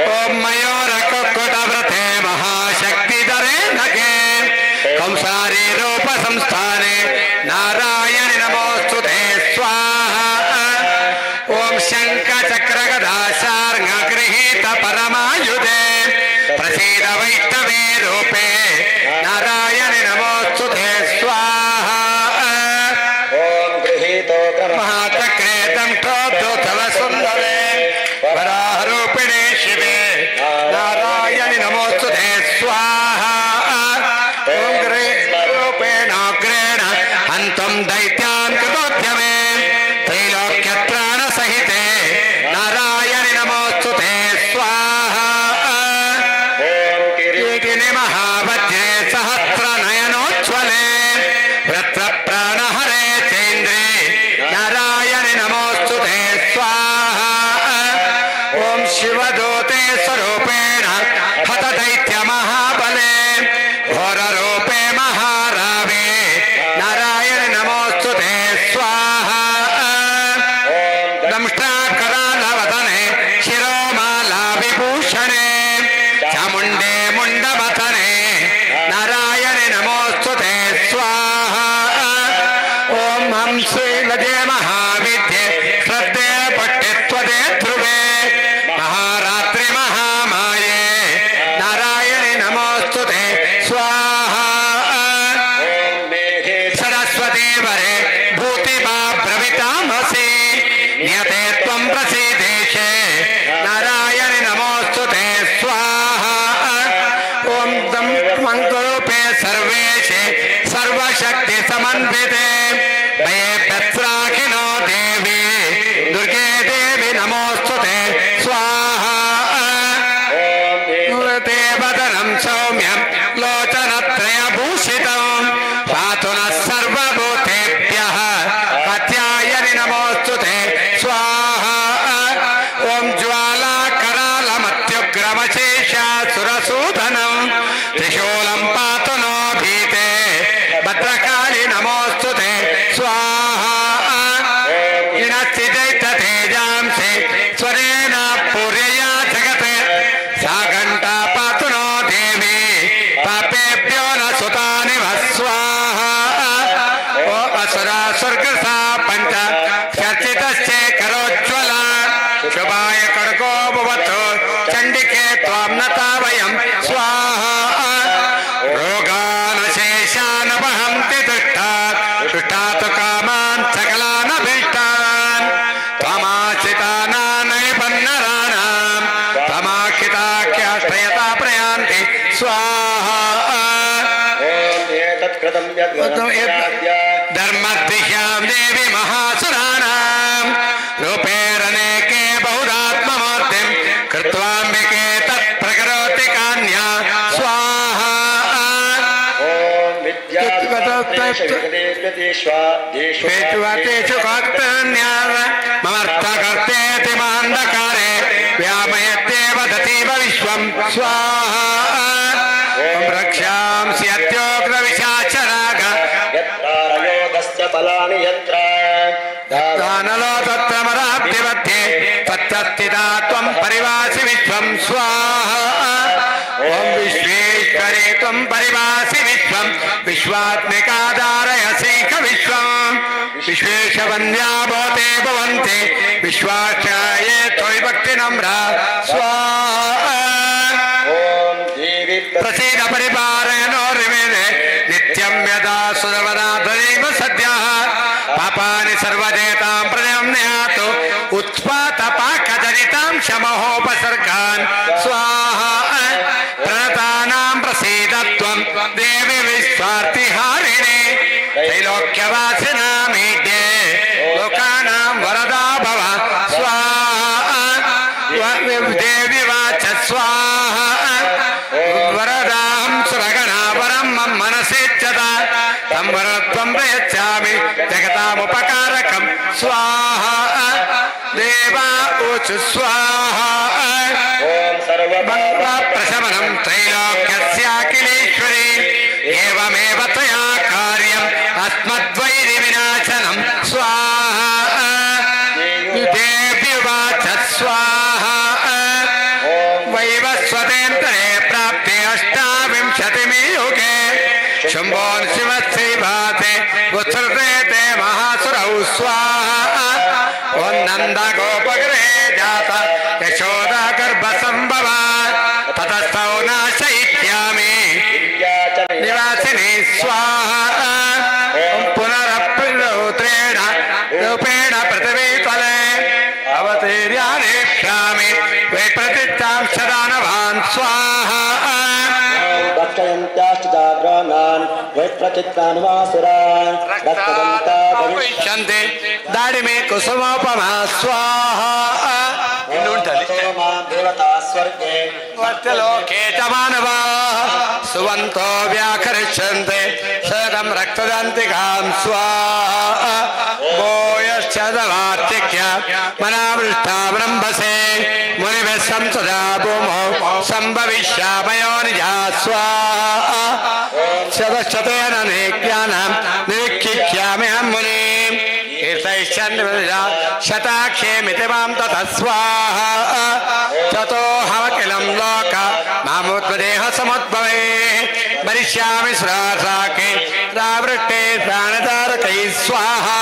Speaker 9: ओं मयूरकुक्कुटव्रते महाशक्तिधरे नगे कंसारी रूप संस्थाने नारायणि नमोस्तुते स्वाहा ओं शङ्खचक्रगदाशार्ङ्गगृहीत परमायुधे प्रसीद वैष्णवे रूपे नारायणि नमोस्तुते स्वाहा महाचक्रे दंष्टोद्धव सुंदरे वराहरूपिणे शिवे नारायणि नमोस्तुते स्वाहा रूपेणाग्रेण हन्तुं दैत्यान् कृतोद्यमे त्रैलोक्यत्राणसहिते नारायणि नमोस्तुते स्वाहा कीर्तिनि महावज्रे सहस्रनयनोज्ज्वले वृत्रप्राणहरे चैन्द्रे नारायणि नमोस्तुते स्वाहा ओं शिवदूते स्वरूपेण हतदैत्यमहाबले घोररूपे महारावे नारायणि नमोस्तुते स्वाहा दंष्ट्राकरालवदने शिरोमाला विभूषणे चामुण्डे मुण्डमथने नारायणि नमोस्तुते स्वाहा ओं हंसीलजे महाविद्ये श्रद्धे पट्टित्वदे ध्रुवे महारात्रि महामाये नारायणि नमोस्तुते स्वाहा सरस्वती वरे भूतिमा ब्रवीतामसि नियते त्वं प्रसीदेशे नारायणि नमोस्तुते स्वाहा ओं दं मङ्गलरूपे सर्वेशे सर्वशक्ति समन्विते भये पत्राखिनो देवी दुर्गे देवी नमोस्तुते स्वाहा देवदनं सौम्यं लोचनत्रयभूषितं पातु नः सर्वभूतेभ्यः कात्यायनि नमोस्तुते स्वाहा ओं ज्वालाकरालमत्युग्रमशेषासुरसूदनं त्रिशूलं पातु नो भीते भद्रकाली नमोस्तुते धर्मद्विषां देवी महासुराणां रूपेरनेके बहुधात्ममूर्तिं कृत्वाम्बिके तत्प्रकरोति कान्या स्वाहा ममर्थकर्तेति मान्धकारे व्यामयत्येव दतीव विश्वं स्वाहा रक्षांसि अत्योग्रविशाचराग
Speaker 1: बलानि यत्र
Speaker 9: दानलो तत्रमराब्धिमध्ये तत्तत्थिता त्वं परिवासि विश्वं स्वाहा ॐ विश्वेश्वरे त्वं परिवासि विश्वं विश्वात्मिका धारयसीक विश्वं विश्वेशवन्द्या भवते भवन्ति विश्वाचाये त्वयि भक्तिनम्रा स्वाहा प्रसीद परिपालयनो रिमेदे नित्यं यदा सुरवनाथदैव सद्यः पापानि सर्वदेतां प्रजम्नयातु उत्पातपाकजनितां शमहोपसर्गान् स्वाहा प्रणतानां प्रसीद त्वं देवी विश्वार्तिहारिणे त्रैलोक्यवासिनामीड्ये लोकानां वरदा भव स्वाहा देवी वाच स्वाहा वरदां सुरगणा वरं मम मनसिच्छता तं वरत्वं प्रयच्छामि जगतामुपकारकं स्वाहा देवा ऊचु स्वाहा प्रशमनं त्रैलोक्यस्याखिलेश्वरी एवमेव त्वया कार्यम् अस्मद्वैरिविनाशनं स्वाहा देव्युवाच स्वाहा वैवस्वतेन्तरे प्राप्ते अष्टाविंशतिमे युगे शुम्भोन् शिवस्यैवाते उत्सृते ते महासुरौ स्वाहा ॐ नन्दगोपगृहे जाता यशोदा गर्भसम्भवा ततस्तौ नाशयिष्यामि निवासिनी स्वाहा पुनरप्रिरूपेण पृथिवीतले अवतीर्यानेष्यामि वै प्रतिष्ठां शदानवान् स्वाहा भविष्यन्ति दाडिमे कुसुमोपमा स्वाहा वर्तलोके च मानवाः सुवन्तो व्याकरिष्यन्ते शतं रक्तदन्तिकां स्वाहा भूयश्च दवार्चिक्य मनावृष्टा ब्रह्मसे मुनिभिः संसदा भूमौ सम्भविष्यामयो निजा स्वाहा शतशतेन निज्ञानं निरीक्षिष्याम्यहं मुनिं शताक्षेमिति मां ततः स्वाहा ततोऽहमखिलं लोक मामुत्पदेह समुद्भवे भरिष्यामि श्रासाके रावृष्टे प्राणतारकैः स्वाहा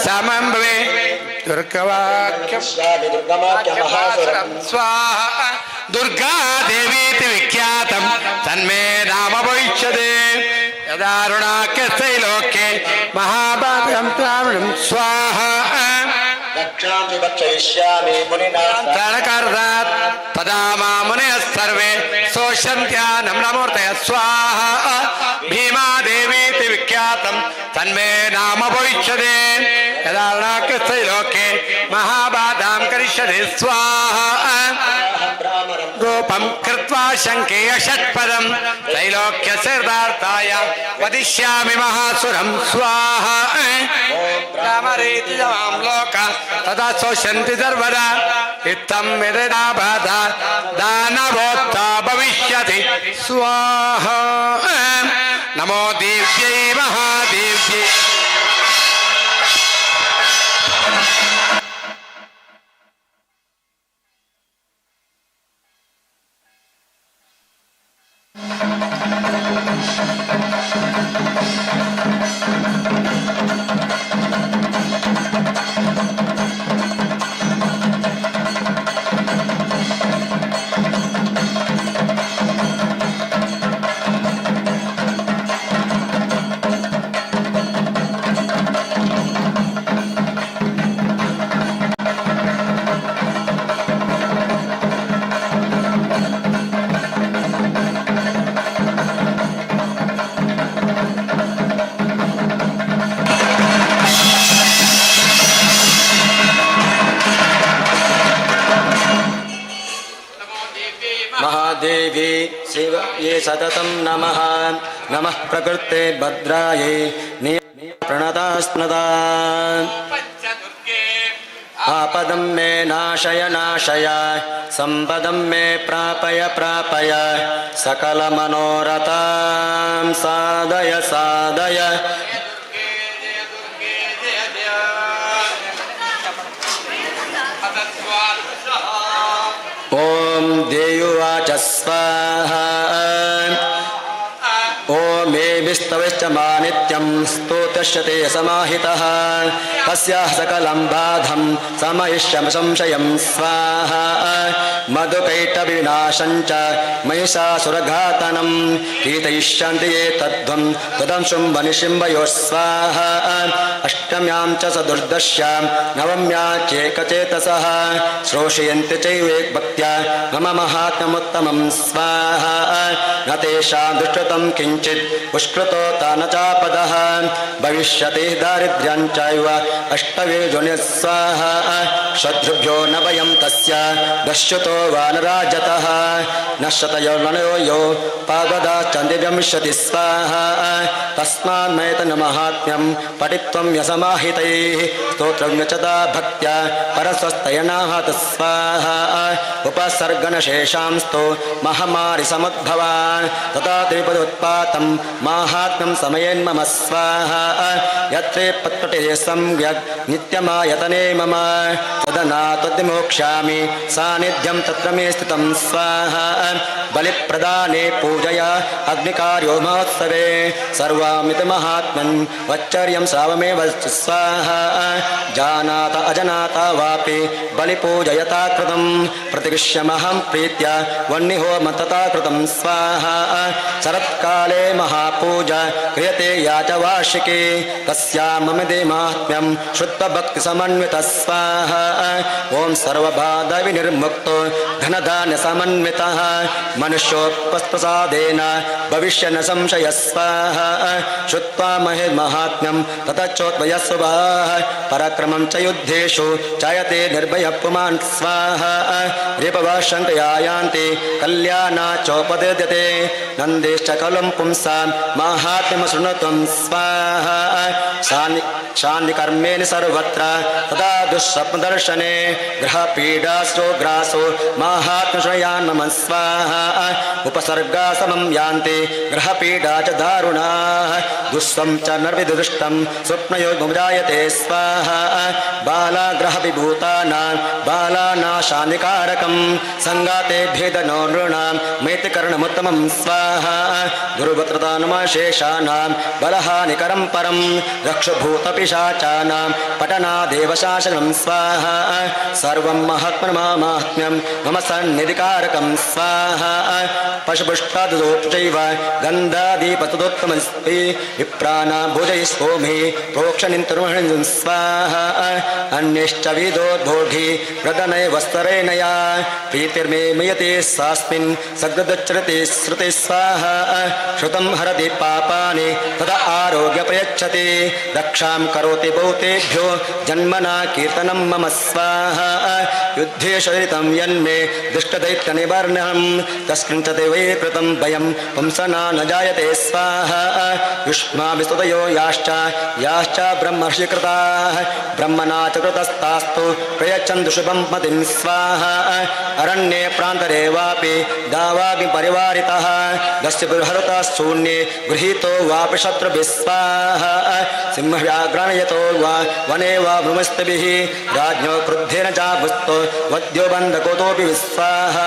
Speaker 9: समं भवे दुर्गवाक्यं स्वाहा दुर्गा देवीति विख्यातं तन्मे नाम भविष्यते यदारुणाख्यस्त्रैलोक्ये महाभागं त्रावणं स्वाहा तरणकर्तात् तदा मां मुनयः सर्वे शोषन्त्यानं नमूर्तयः स्वाहा भीमा देवीति विख्यातं तन्मे नाम भविष्यते यदारुणाख्यस्त्रैलोक्ये महाबाधां करिष्यते स्वाहा रूपं कृत्वा शङ्केय षट्पदं त्रैलोक्यसिद्धार्थाय वदिष्यामि महासुरं स्वाहा रामरेति मां लोका तदा शोषन्ति सर्वदा इत्थं यदा बाधा दानवोत्था भविष्यति स्वाहा नमो देव्यै महादेव्यै
Speaker 1: महादेवी शिव ये सततं नमः नमः प्रकृते भद्रायै प्रणतास्मदा आपदं मे नाशय नाशय संपदं मे प्रापय प्रापय सकलमनोरथां साधय साधय ॐ देयुवाच स्वाहा ॐ मे विस्तवश्च मानित्यं स्तोत्रस्य ते समाहितः तस्याः सकलं बाधं समयिष्यं संशयं स्वाहा मधुकैटविनाशं च महिषासुरघातनं कीर्तयिष्यन्ति ये तद्ध्वं तदं शुम्भनिशिम्भयोः स्वाहा अष्टम्यां च चतुर्दश्यां नवम्यां चेकचेतसः श्रोषयन्ति चैवेकभक्त्या मम महात्म्यमुत्तमं स्वाहा न तेषां दुष्कृतं किञ्चित् पुष्कृतो न चापदः भविष्यति दारिद्र्यं चैव अष्टवेजोनिः स्वाहा शत्रुभ्यो न भयं तस्य दश्युतो वानराजतः नश्यतयो यो पाददाश्चन्दिव्यंशति स्वाहा तस्मान्मैतन्महात्म्यं पठित्वं यसमाहितैः स्तोत्रव्यचता भक्त्या परस्वस्तयनाहत स्वाहा उपसर्गनशेषांस्तो महामारिसमुद्भवान् तथा त्रिपदोत्पातं माहात्म्यं समयेन्मम स्वाहा यत्रे पत्पटे सम्यक् नित्यमायतने मम तदना तद्विमोक्ष्यामि सान्निध्यं तत्र मे स्थितं स्वाहा बलिप्रदाने पूजया अग्निकार्यो महोत्सवे सर्वामितमहात्मन् वच्चर्यं सावमेव स्वाहा जानात अजनाता वापि बलिपूजयता कृतं प्रतिगृह्यमहं प्रीत्या वह्निहोम तथा कृतं स्वाहा शरत्काले महापूजा क्रियते या च वार्षिके तस्यां मम देमात्म्यं शुद्धभक्तिसमन्वितः स्वाहा ॐ सर्वबाधविनिर्मुक्तो धनधान्यसमन्वितः मनुष्योपप्रसादेन भविष्य न संशयः स्वाहा श्रुत्वा महिर्माहात्म्यं ततश्चोत्पयस्वभाः पराक्रमं च युद्धेषु चायते निर्भयः पुमान् स्वाहा रिपवः शङ्कया यान्ति कल्याणा चोपदेद्यते नन्देश्च कलं पुंसां माहात्म्यं शृणुत्वं स्वाहा शान्तिकर्मेण सर्वत्र तदा दुःस्वप्नदर्शने ग्रहपीडासो ग्रासो माहात्म्यश्रयान् मम स्वाहा उपसर्गा समं यान्ति ग्रहपीडा च दारुणाः दुःस्वं च नर्विदुष्टं स्वप्नयोगमुजायते स्वाहा बालाग्रहविभूतानां बालानाशानिकारकं सङ्गाते भेदनो नृणां मैतिकरणमुत्तमं स्वाहा गुरुवत्रतानुमशेषाणां बलहानिकरं परं रक्षभूतपिशाचानां पठनादेव शासनं स्वाहा सर्वं महात्म्यं मम सन्निधिकारकं स्वाहा पशुपुष्टादोपचैव गन्धादीपतदोत्तमस्ति विप्राणां भुजैस्वोमि प्रोक्षनिन्तर्महं स्वाहा अन्यश्च विदोद्भोढि प्रदनय वस्त्रेणया प्रीतिर्मे मयते सास्मिन् सग्रदच्चरते श्रुते स्वाहा श्रुतं हरति पापानि तदा आरोग्य प्रयच्छति रक्षां करोति बहुतेभ्यो जन्मना कीर्तनं मम स्वाहा युद्धे शरीतं यन्मे दुष्टदैत्यनिवारणं तस्कृञ्चते वै कृतं भयं पुंसना न जायते स्वाहा युष्माभिस्तुतयो याश्च ब्रह्मर्षिकृताः ब्रह्मणा च कृतस्तास्तु प्रयच्छन्तु शुभं मतिं स्वाहा अरण्ये प्रान्तरे वापि दावाग्नि परिवारितः दस्युर्हरतः शून्ये गृहीतो वापि शत्रुभिः स्वाहा सिंहव्याघ्राणयतो वा वने वा भ्रुमस्तभिः राज्ञो क्रुद्धेन चापुस्तो वद्यो बन्धकोतोऽपि विस्वाहा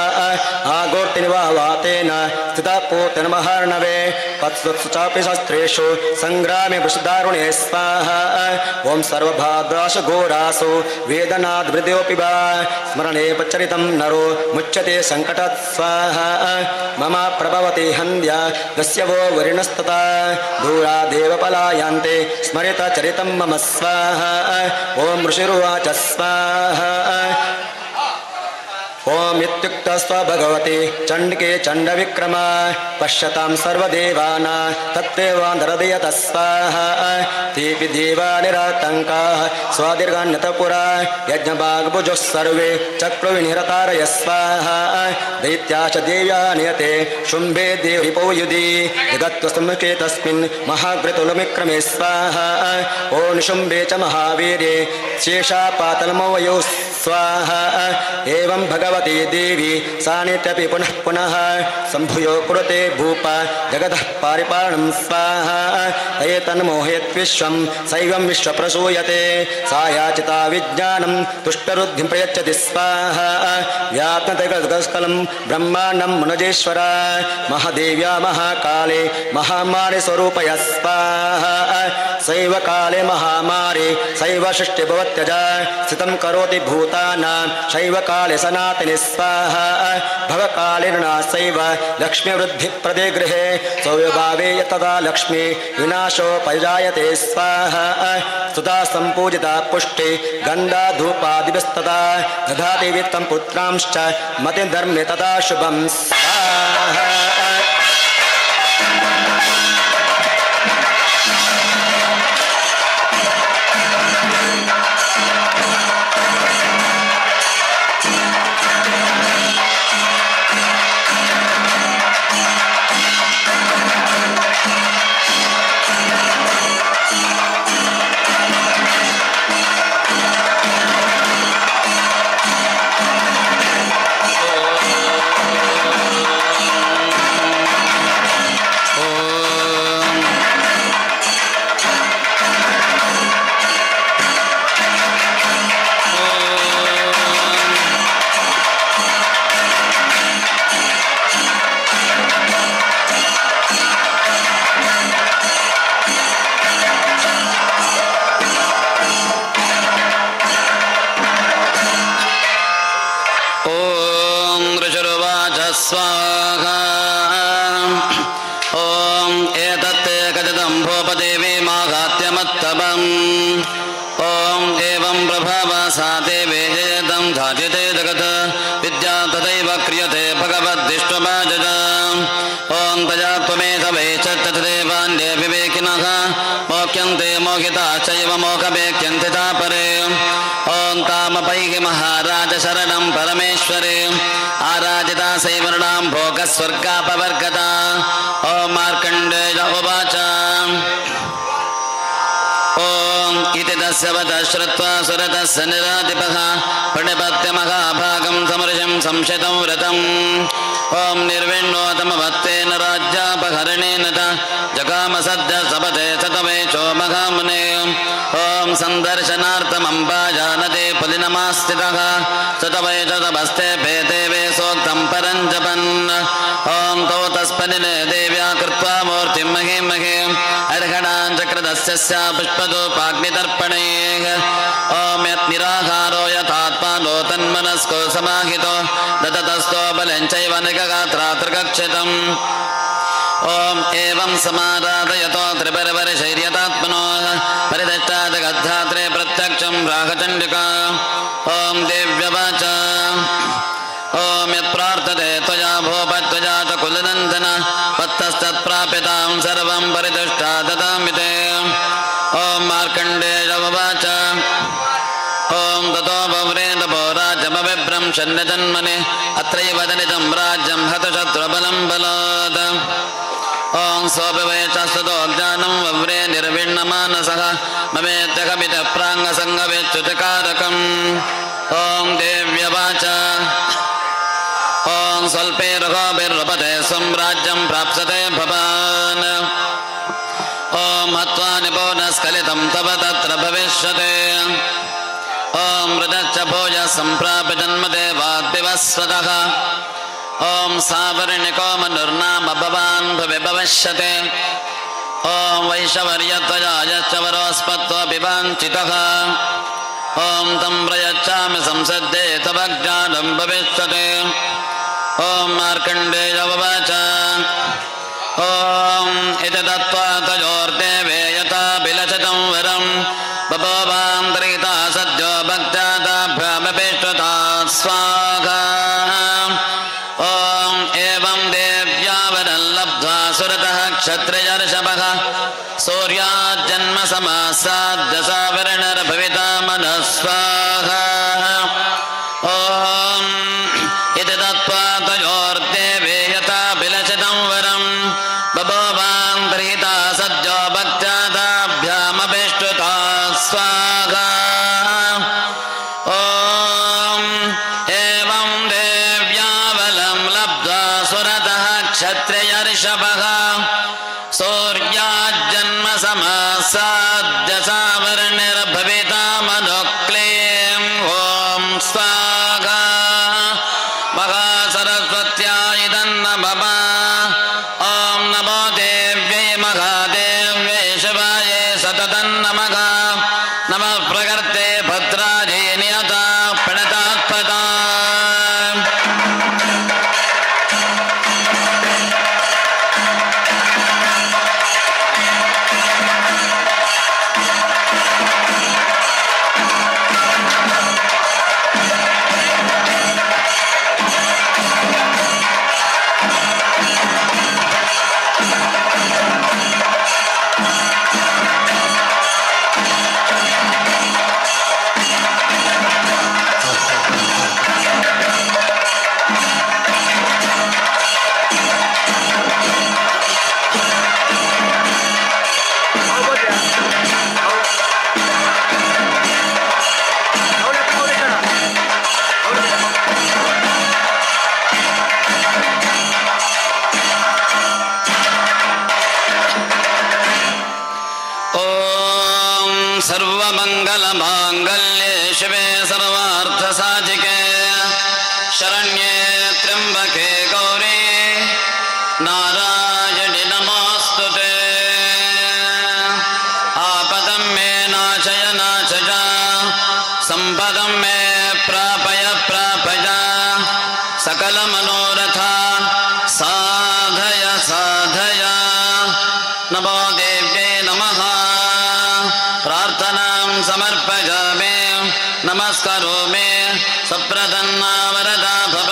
Speaker 1: आगोर्तिनि वा वातेन स्थिता पोतेन महार्णवे पत्सु चापि शस्त्रेषु सङ्ग्रामे वृषदारुणे स्वाहा ॐ सर्वभाद्रासु घोरासु वेदनाद्वृद्योऽपि वा स्मरणे पच्चरितं नरो मुच्यते सङ्कटात् स्वाहा मम प्रभवति हन्द्या दस्य वो वरिणस्तता दूरादेव पलायन्ते स्मरित चरितं मम स्वाहा ॐ ऋषिरुवाच स्वाहा
Speaker 10: ओम इत्युक्तस्व भगवति चण्डिके चण्डविक्रम पश्यतां सर्वदेवानां तत्तेवान्दरदयत स्वाहा तेऽपि देवा निरातङ्काः स्वदीर्घान्यतपुरा यज्ञभागभुजः सर्वे चक्रविनिरतारय स्वाहा दैत्याश्च देव्या नियते शुम्भे देवरिपो युधि जगत्वसम्मुखे तस्मिन् महाग्रतुलविक्रमे स्वाहा ओ निशुम्भे च महावीरे शेषा पातलमवयो स्वाहा एवं भगवती देवी सानित्यपि पुनः पुनः सम्भूयो कुरुते भूप जगतः पारिपालनं स्वाहा एतन्मोहेत् विश्वं सैवं विश्वप्रसूयते सा याचिता विज्ञानं तुष्टरुद्धिं प्रयच्छति स्वाहा व्याप्नतगस्कलं ब्रह्माण्डं मुनजेश्वर महादेव्या महाकाले महामारी स्वरूपय स्वाहा सैव काले महामारी सैव सृष्टि भवत्यज स्थितं करोति भूतानां शैव काले सनातनि स्वाहा भवकाले नृणासैव लक्ष्मी वृद्धिप्रदे गृहे सौभावे तदा लक्ष्मी विनाशो परिजायते स्वाहा सुधा सम्पूजिता पुष्टि गन्धा धूपादिभिस्तदा दधाति वित्तं पुत्रांश्च मतिधर्मे तदा शुभं स्वाहा
Speaker 6: स्वाहा ओम एतत्ते कथितं भूपदेवी माहात्म्यमत्तमम् ओम एवं प्रभावसा देवी जयतं धाजिते जगत् विद्या तथैव क्रियते भगवद्विष्णुमाजज ओम तया त्वमेव वैचत्तदेवान्ये विवेकिनः मोक्यन्ते मोहिता चैव मोहवेक्यन्ते तापरे ओम तामपैः महाराज शरणं परमेश्वरे आराजिता सैवर्णां भोगस्वर्गापवर्गता ओम मार्कण्डेय उवाच ओम इति तस्य वचः श्रुत्वा सुरतस्य निराधिपः प्रणिपत्य महाभागं समर्षं संशितं व्रतम् ओम निर्विण्णोतमभक्तेन राज्यापहरणेन च जगाम सद्य सपते शतवेचो महामुने ओम सन्दर्शनार्थमम्बाजानते पुलिनमास्थितः शतवैशतमस्ते भेदे वेशोक्तं परं जपन् ओम तौ तस्पदिने देव्या कृत्वा मूर्तिं महीं महीं अर्हणां चक्रदस्य पुष्पधूपाग्नितर्पणैः ओम यत्निराहारो यथात्मानो तन्मनस्को समाहितो ददतस्तो बलं चैव निगगात्रात्रगच्छितम् ओम एवं समाराधयतो त्रिपरपरिशैर्यतात्मनो परिदष्टादगद्धात्रे प्रत्यक्षं राघचण्डिका ओम देव्यवाच ओम यत्प्रार्थते त्वया भूपत्वया च कुलनन्दन पत्तस्तत्प्राप्यतां सर्वं परितुष्टा ददामि ते ओम मार्कण्डेय उवाच ओम ततो वव्रेन्दभो राज्यमविभ्रं षण्जन्मने अत्रैव दलितं राज्यं हतशत्रुबलं बलात् ओम सोऽपिवेशस्ततो ज्ञानं वव्रे निर्विण्णमानसः ममेत्यकमितः प्राङ्गसङ्गवेच्युतकारकम् ओम देव्यवाच ओम स्वल्पे रघोभिर्वपते स्वं राज्यं प्राप्स्यते भवान् ओम हत्वा निपुणस्खलितं तव तत्र भविष्यते ओम मृतश्च भोजः सम्प्राप्य जन्मदेवाद्विवस्वतः ओम सावर्णिको मनुर्नाम भवान् भवे भविष्यते ओम वैशवर्यत्वया यश्च वरोऽस्मत्वपि वाञ्छितः ओम तं प्रयच्छामि संसद्ये तव ज्ञानं भविष्यते ओम मार्कण्डेय उवाच ओम इति दत्त्वा तयोर्देवे यथा विलसितं वरं बभूवान्तरिता सद्यो भक्त्या ताभ्यामपेष्टता स्वाहा क्षत्रियर्षभः सूर्याज्जन्म समासाद्दशावरणर्भविता मनस्वाहा ॐ इति दत्त्वा तयोर्देवे यथा विलसितं वरं बभूवान्तर्हिता सद्यो भक्त्यादाभ्यामभिष्टुता स्वाहा ॐ एवं देव्यावलं लब्ध्वा सुरतः क्षत्रियर्षभः सूर्याज्जन्म समासाद्दशावर्णिर्भविता मनुक्लीं ॐ स्वाहा महासरस्वत्याय तन्नमः ॐ नमो देव्यै महादेव्यै शिवायै सततं नमः नमः प्रकृते भद्रायै नियता प्रणतात्पदा सर्वमङ्गलमाङ्गल्ये शिवे सर्वार्थसाधिके शरण्ये त्र्यम्बके गौरी नारायणि नमोऽस्तुते आपदं मे नाशय नाशय सम्पदं मे प्रापय प्रापय सकलमनोरथा साधय साधय नमो देव्यै नमः प्रार्थनां समर्पयामि नमस्करोमि सप्रसन्ना वरदा भव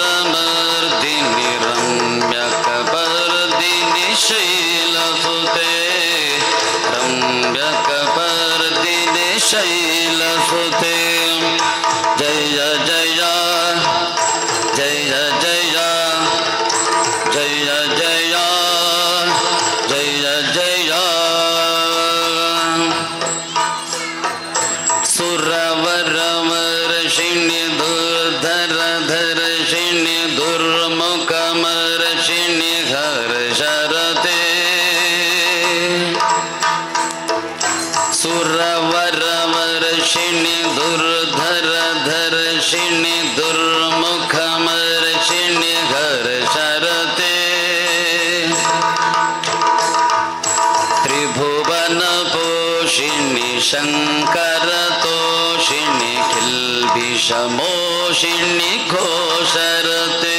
Speaker 6: महिषासुरमर्दिनि रम्यकपर्दिनि श्री शङ्करतोषिणि किल्बिषमोषिणि घोषरते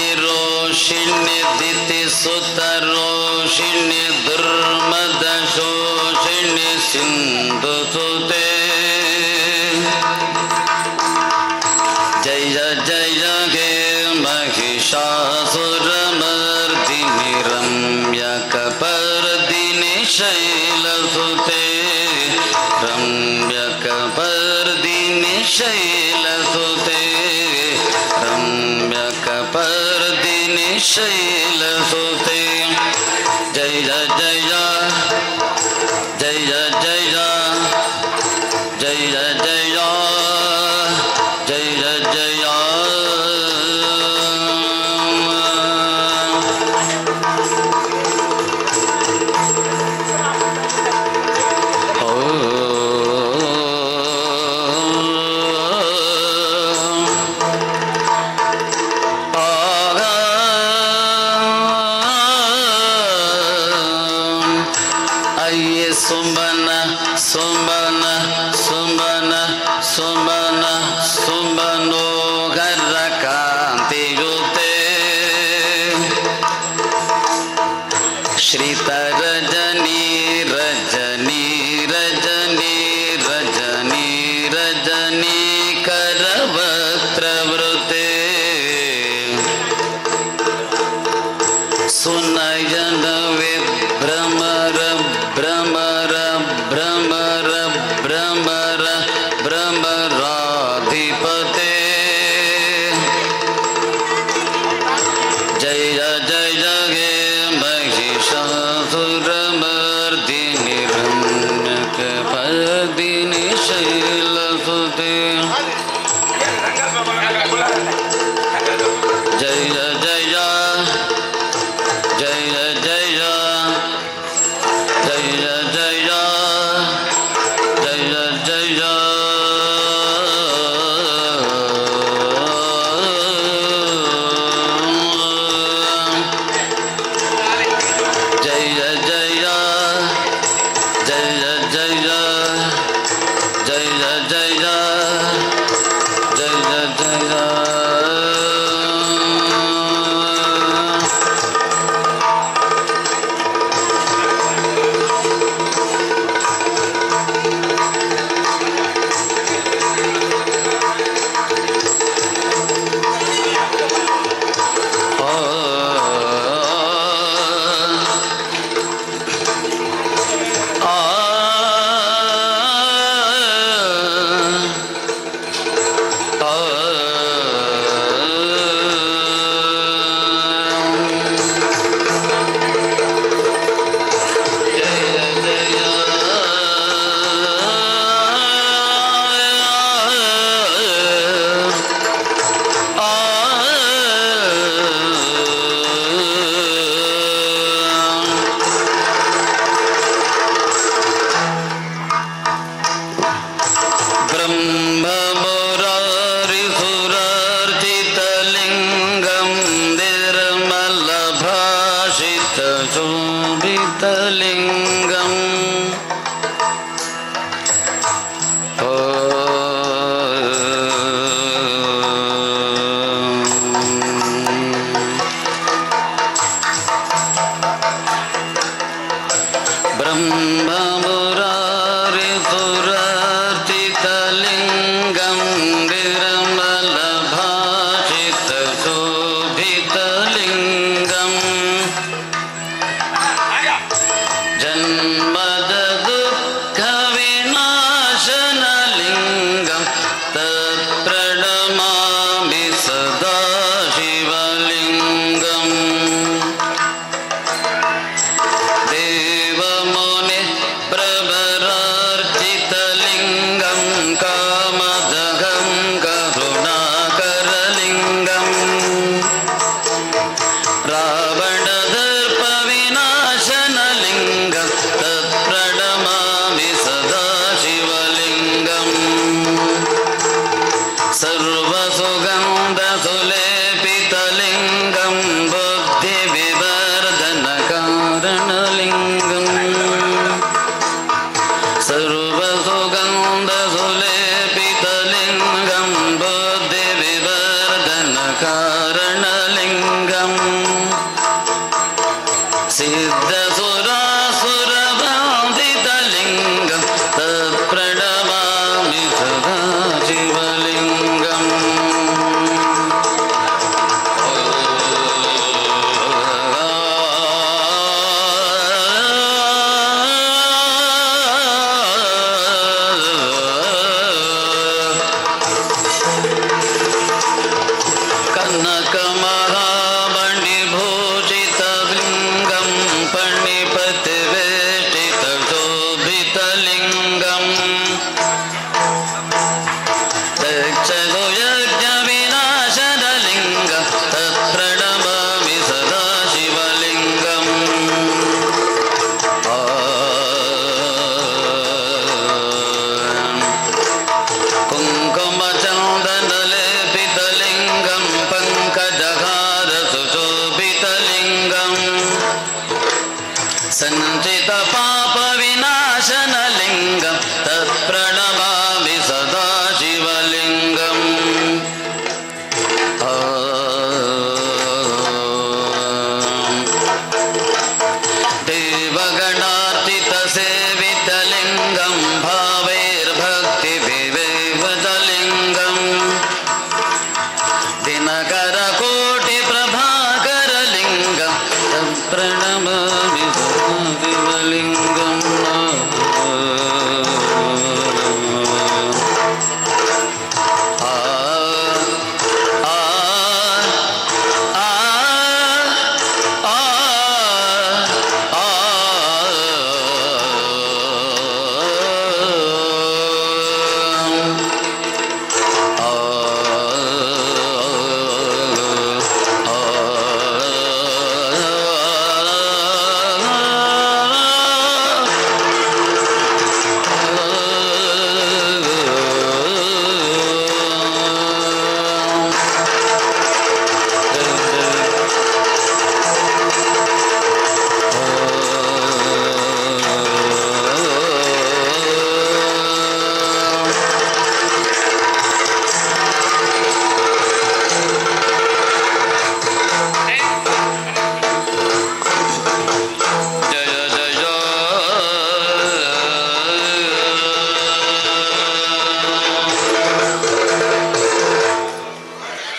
Speaker 6: धनुजनिरोषिणि दितिसुतरोषिणि दुर्मदशोषिणि सिन्धुसुते जय जय हे महिषासुरमर्दिनि रम्यकपर्दिनि शैलसुते रम्यकपर्दिनि शैलसुते रम्यकपर्दिनि शैलसुते जय जय जय जय जय जय जय जय जय Sumbana, Sumbana, Sumbana, Sumbana, Sumbano Garakanti Yute Shrita Rajani, Rajani, Rajani, Rajani, Rajani Karavatra Vrute Sunayana Vibramara Brahmara Brahmara Brahmara Brahmaradhipate Jaya Jaya Ge Mahishasuramardini Ramyakapardini Shailasute Jaya Jaya Jaya Jaya Jaya Jaya Jaya Jaya Jaya Jaya Jaya Jaya Jaya Jaya Jaya Jaya ब्रह्ममुरारिसुरार्चितलिङ्गं निर्मलभाषितशोभितलिङ्गम् ब्रह्ममुरारिसुरार्चितलिङ्गं निर्मलभाषितशोभितलिङ्गम् जन्मदुःखविनाशनलिङ्गं तत्प्रणमामि सदा शिवलिङ्गम् देवमुनि प्रवरार्चितलिङ्गं कामदहं करुणाकरलिङ्गम् रावणदर्पविनाशनलिङ्गं तत्प्रणमामि सदा शिवलिङ्गम् सर्वसुगन्धसुलेपितलिङ्गं बुद्धिविवर्धनकारं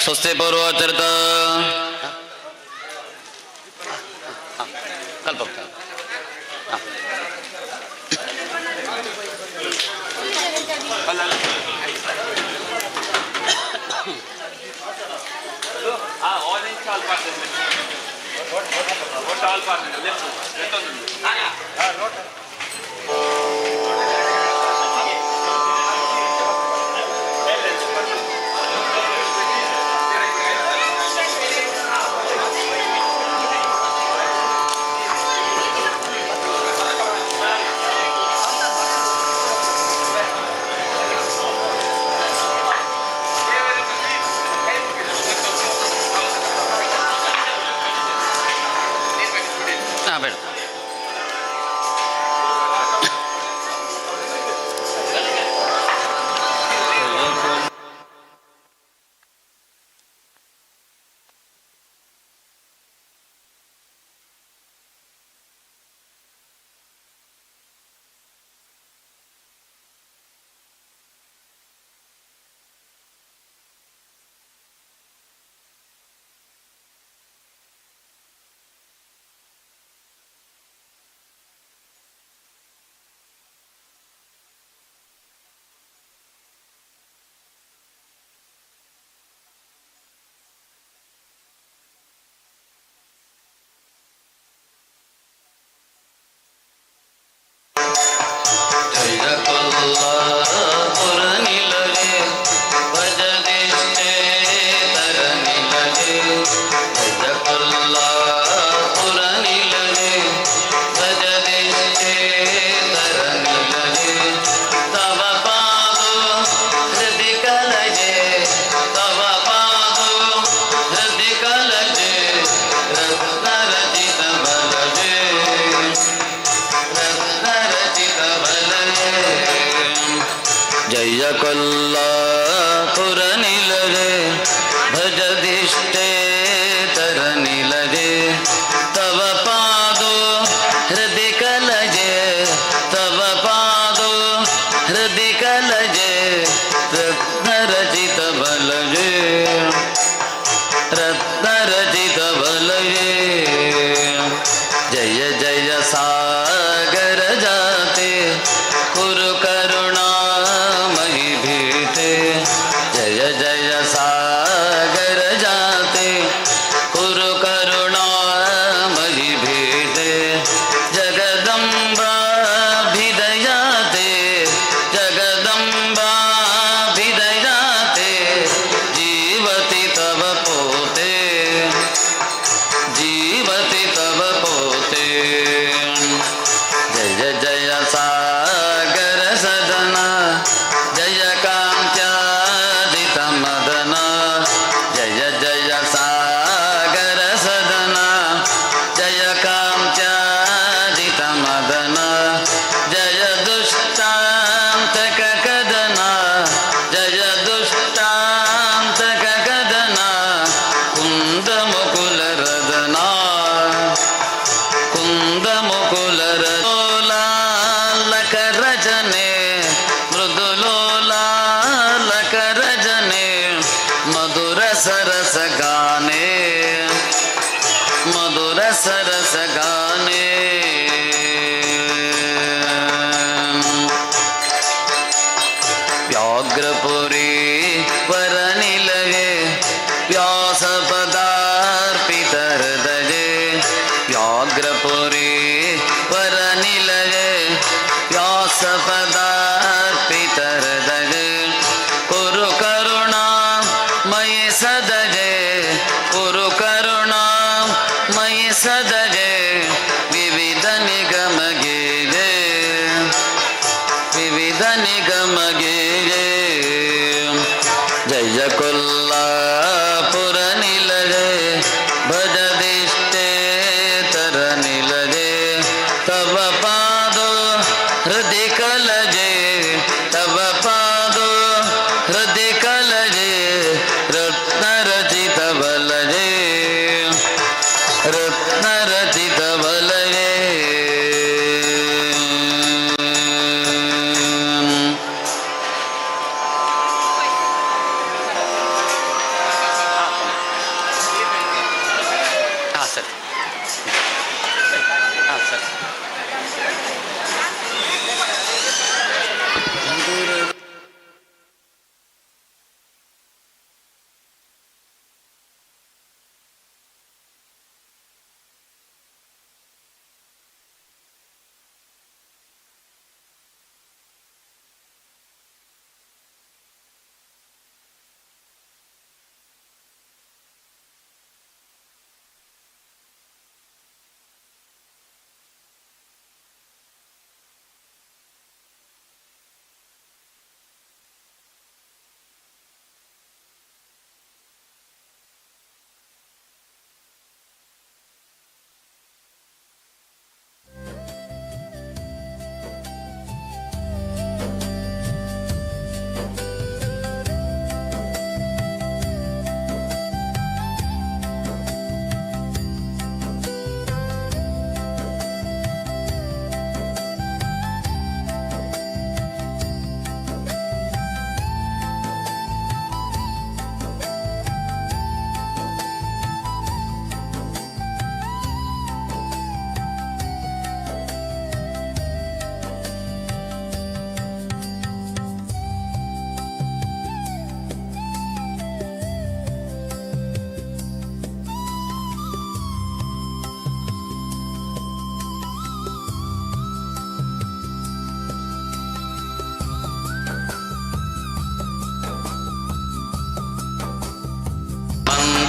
Speaker 6: ಸ್ವಸ್ತಿ ಪೂರ್ವೋಚ್ಚರಿತ ಕಲ್ಪ ಬೇಡ जय कोल्लापुर निलजे भजदिष्टे तर निलजे तव पादो हृदय कलजे तव पादो हृदय कलजे रत्न रचित बलजे रत्न रचित बलजे जय जय सागर जाते कुरु करुणा जय जय सागर जाते कुरु करुणा मही भेटे जगदम्बा भिदयाते जगदम्बा भिदयाते जीवति तव पोते जीवति तव पोते जय जय सागर सदना जय कांत्यादित मदना जय जय सागर सदना जय कांत्यादित मदना जय दुष्टांतक कदना जय दुष्टांतक कदना कुंद मुकुल रदना कुंद मुकुल रदोला लक रजने मृदुलोला लक रजने मधुर सरस गाने मधुर सरस गाने व्याघ्रपुरी वरनिलये व्यास पदार्पित हृदये व्याघ्रपुरी वरनिलये व्यास पदार्पित हृदये कुरु करुणा मयि सदजे कुरु करुणा मयि सदजे विविध निगम गेजे विविध निगम गेजे जय कोल्लापुर निलजे भजदिष्टे तर निलजे तव पादो हृदय कलजे तव पादो हृदय कलजे रत्न रचित बलजे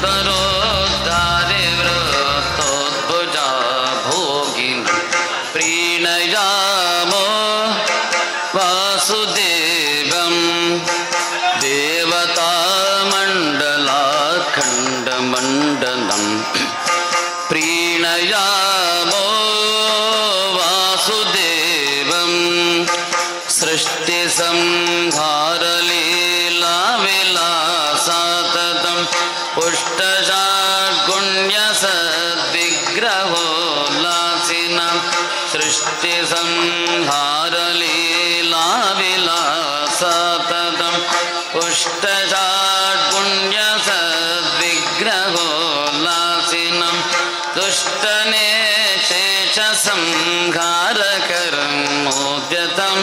Speaker 6: तरोद्धारे वृतोद्भुजा भोगिनी प्रीणयामो वासुदेवं देवतामण्डलाखण्डमण्डलं प्रीणयामो वासुदेवं सृष्टिसंहारलीलाविलासाततं पुष्टशाड्गुण्यसद्विग्रहोल्लासिनां सृष्टिसंहारलीलाविलासाततं पुष्टशाड्गुण्यसद्विग्रहोल्लासिनं दुष्टनेशेषसंहारकरं मोद्यतं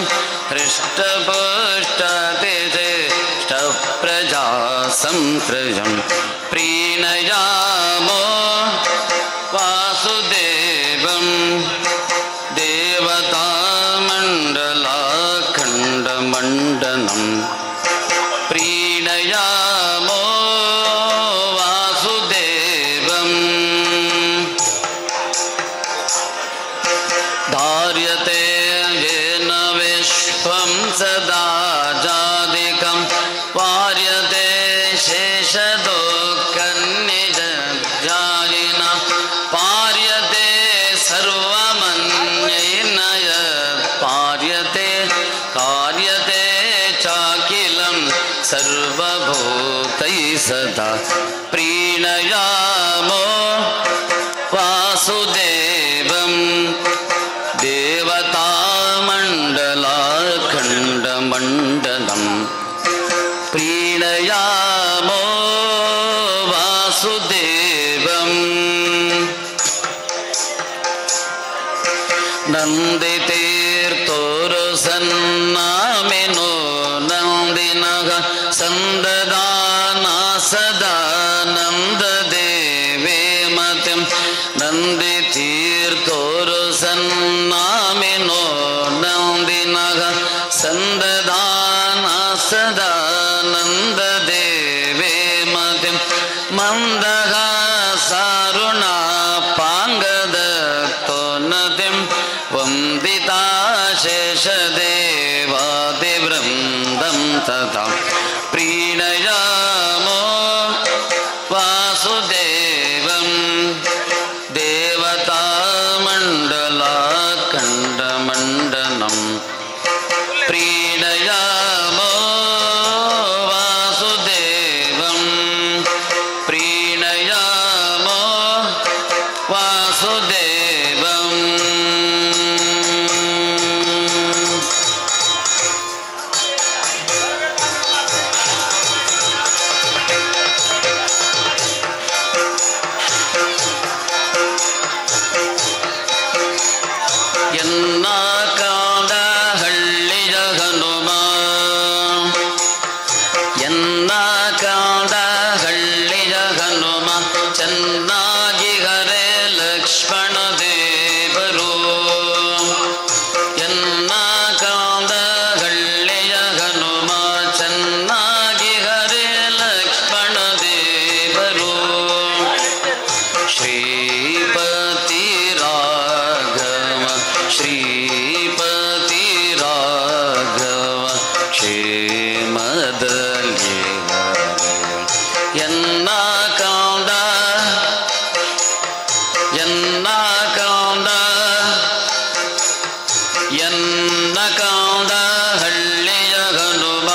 Speaker 6: हृष्टपुष्टतेजेष्टप्रजा संसृजं प्रीणयामो वासुदेवं देवतामण्डलाखण्डमण्डनं प्रीणयामो वासुदेवं धार्यते येन विश्वं सदा जादिकं वार्यते शेषदुःखनिजज्जालिना पार्यते सर्वमन्येन यत् पार्यते कार्यते चाखिलं सर्वभूतैः सदा प्रीणयामो वासुदेवं देवतामण्डलाखण्डमण्डलं प्रीणयामो वासुदेवं नन्दितीर्थोरुसन्नामिनो नन्दिनः सन्ददाना सदा नन्ददेवे मतिं नन्दितीर्थोरुसन्नामिनो नन्दिनः सन्ददाना सदा नन्ददेवे मतिं मन्दः सारुणा पाङ्गदत्तो नदिं वन्दिता शेषदेवादिवृन्दं तथा प्रीणयामो वासुदेवं देवतामण्डलाखण्डमण्डनं प्रीणयामो वासुदेवं प्रीणयामो वासुदेवं ಎನ್ನಕಾಡಹಳ್ಳಿಯ ಹನುಮ ಎನ್ನಕಾಡಹಳ್ಳಿಯ ಹನುಮ ಚೆನ್ನಾಗಿ ಹರೆ ಲಕ್ಷ್ಮಣ ದೇವರು ಎನ್ನಕಾಡಹಳ್ಳಿಯ ಹನುಮ ಚೆನ್ನಾಗಿ ಹರೆ ಲಕ್ಷ್ಮಣ ದೇವರು ಶ್ರೀಪತಿ ರಾಘವ ಶ್ರೀಪತಿ ರಾಘವ ಕ್ಷೇಮದಲ್ಲಿ ಎನ್ನ ಕಾಂಡ ಎನ್ನ ಕಾಂಡ ಎನ್ನ ಕಾಂಡ ಹಳ್ಳಿಯ ಹನುಮ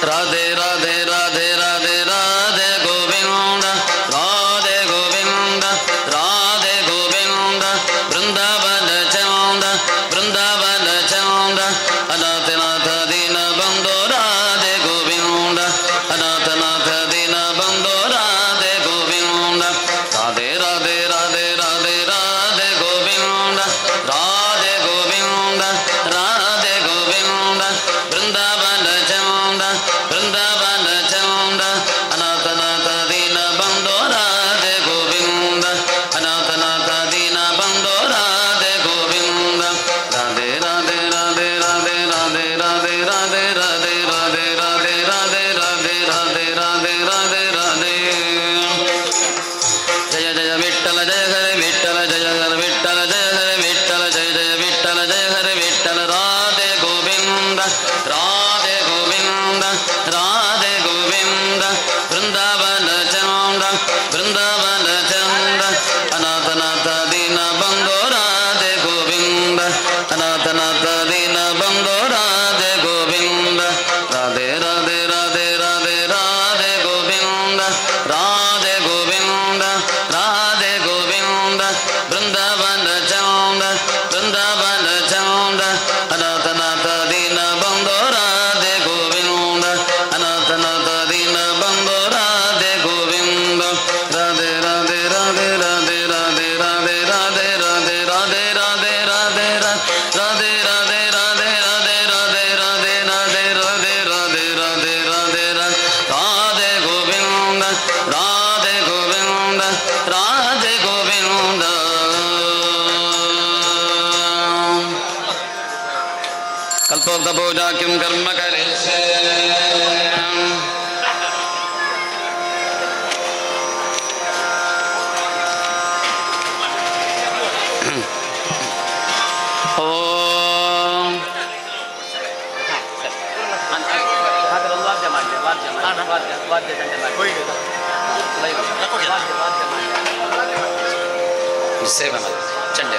Speaker 6: ರಾಧೆ ರಾಧೆ ರಾಧೆ ರಾಧೆ ರಾಧೆ ಗೋವಿಂದ ರಾಧೆ ಗೋವಿಂದ ರಾಧೆ ಗೋವಿಂದ ಬೃಂದಾವನ पूजा किं कर्म करिष्ये ಸೇವೆ ಮಾಡಿ ಚಂಡೆ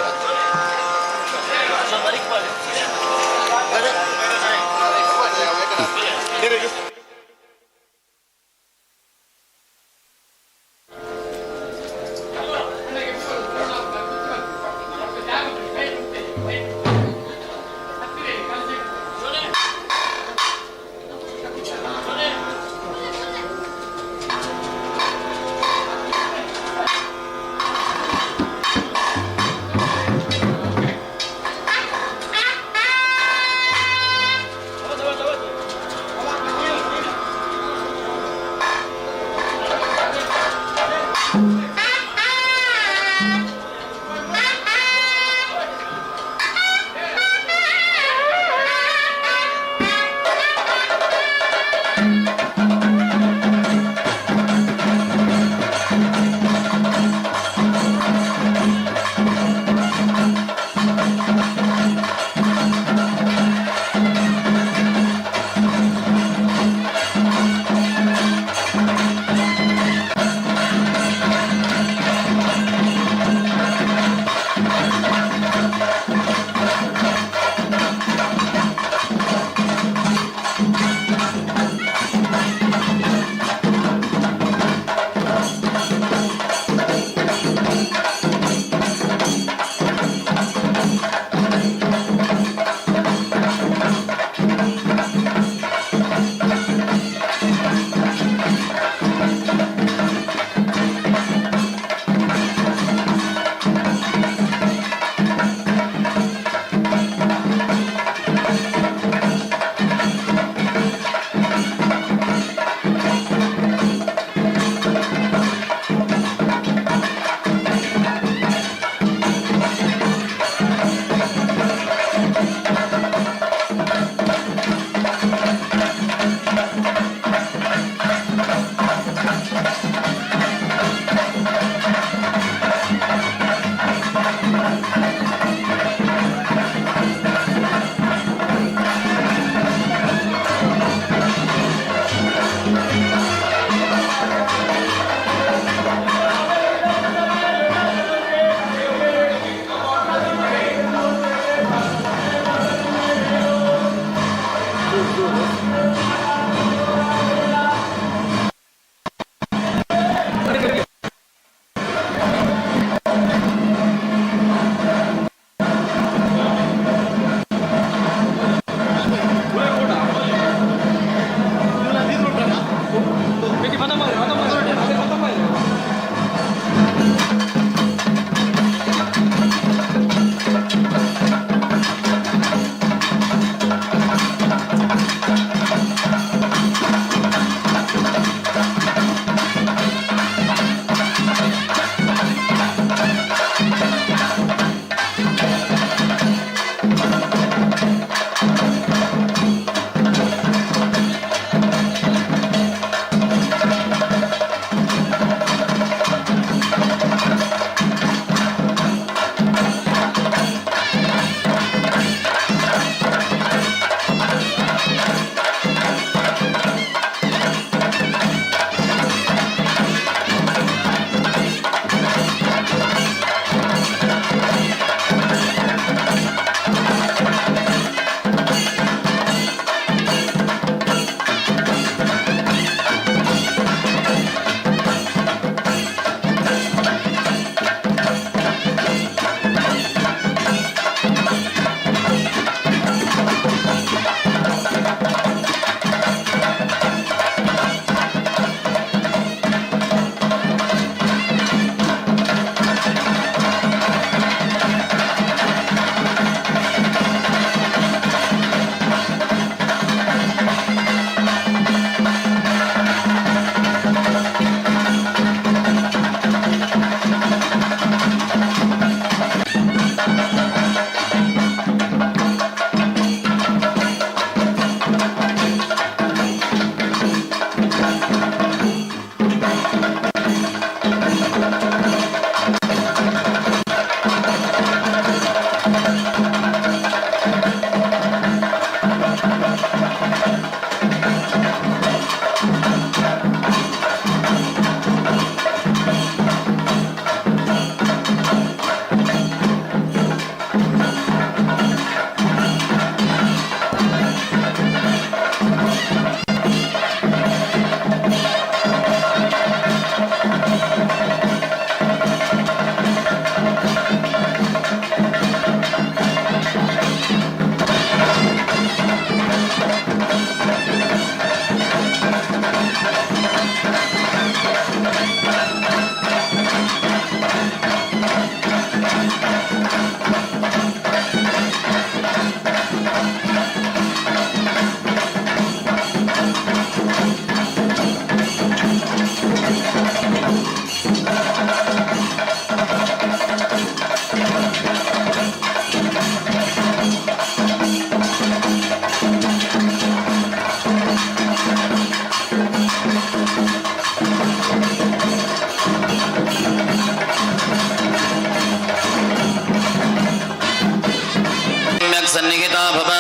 Speaker 6: सन्निहिता भव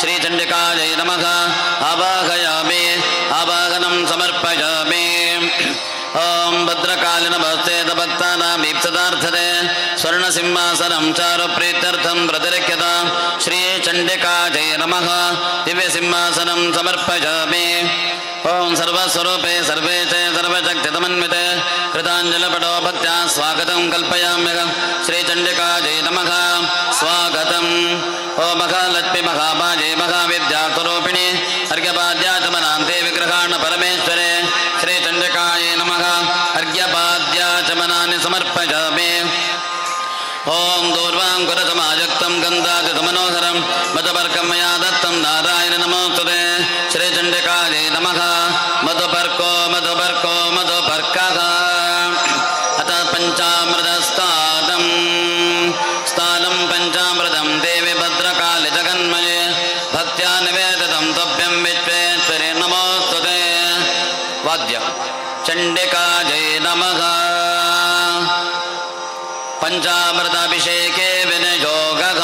Speaker 6: श्रीचण्डिकायै नमः आवाहयामि आवाहनं समर्पयामि ॐ भद्रकालिन भक्तानामीप्सदार्थते स्वर्णसिंहासनं चारुप्रीत्यर्थं प्रतिरक्ष्यता श्रीचण्डिकायै नमः दिव्यसिंहासनं समर्पयामि ॐ सर्वस्वरूपे सर्वे च सर्वशक्तितमन्विते कृताञ्जलपटो भक्त्या स्वागतं कल्पयाम्यहं श्रीचण्डिकायै नमः स्वागतम् ओ महालक्ष्मी महामाये महाविद्यास्वरूपिणी अर्घ्यपाद्याचमनान्ते विग्रहाण परमेश्वरे श्रीचण्डिकायै नमः अर्घ्यपाद्याचमनानि समर्पयामि ॐ दूर्वाङ्कुरसमायुक्तं गन्धादितमनोहरं मधुपर्कं मया दत्तं नारायण नमोस्तुते श्रीचण्डिकायै नमः मधुपर्को मधुपर्को मधुपर्कः अथ पञ्चामृतस्तानं स्थानं पञ्चामृतं देवी भद्रकाली जगन्मये भक्त्या निवेदितं तुभ्यं विश्वेश्वरे नमोस्तुते वाद्य चण्डिकायै नमः पंचामृताभिषेके विनियोगः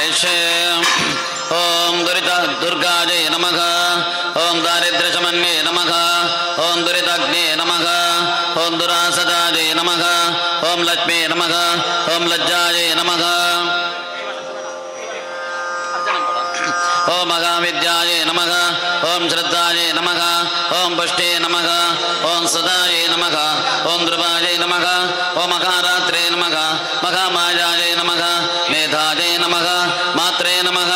Speaker 6: करिष्ये ओम दुरित दुर्गाजे नमः ओम दारिद्र्यशमन्ये नमः ओम दुरिताग्ने नमः ओम दुरासदाजे नमः ओम लक्ष्मी नमः ओम लज्जाजे नमः ओम महाविद्याये नमः ओम श्रद्धाये नमः ओम पुष्टे नमः ओम सदाये नमः ओम ध्रुवाये नमः ओम महारात्रे नमः महामायाये नमः मेधाये नमः मात्रे नमः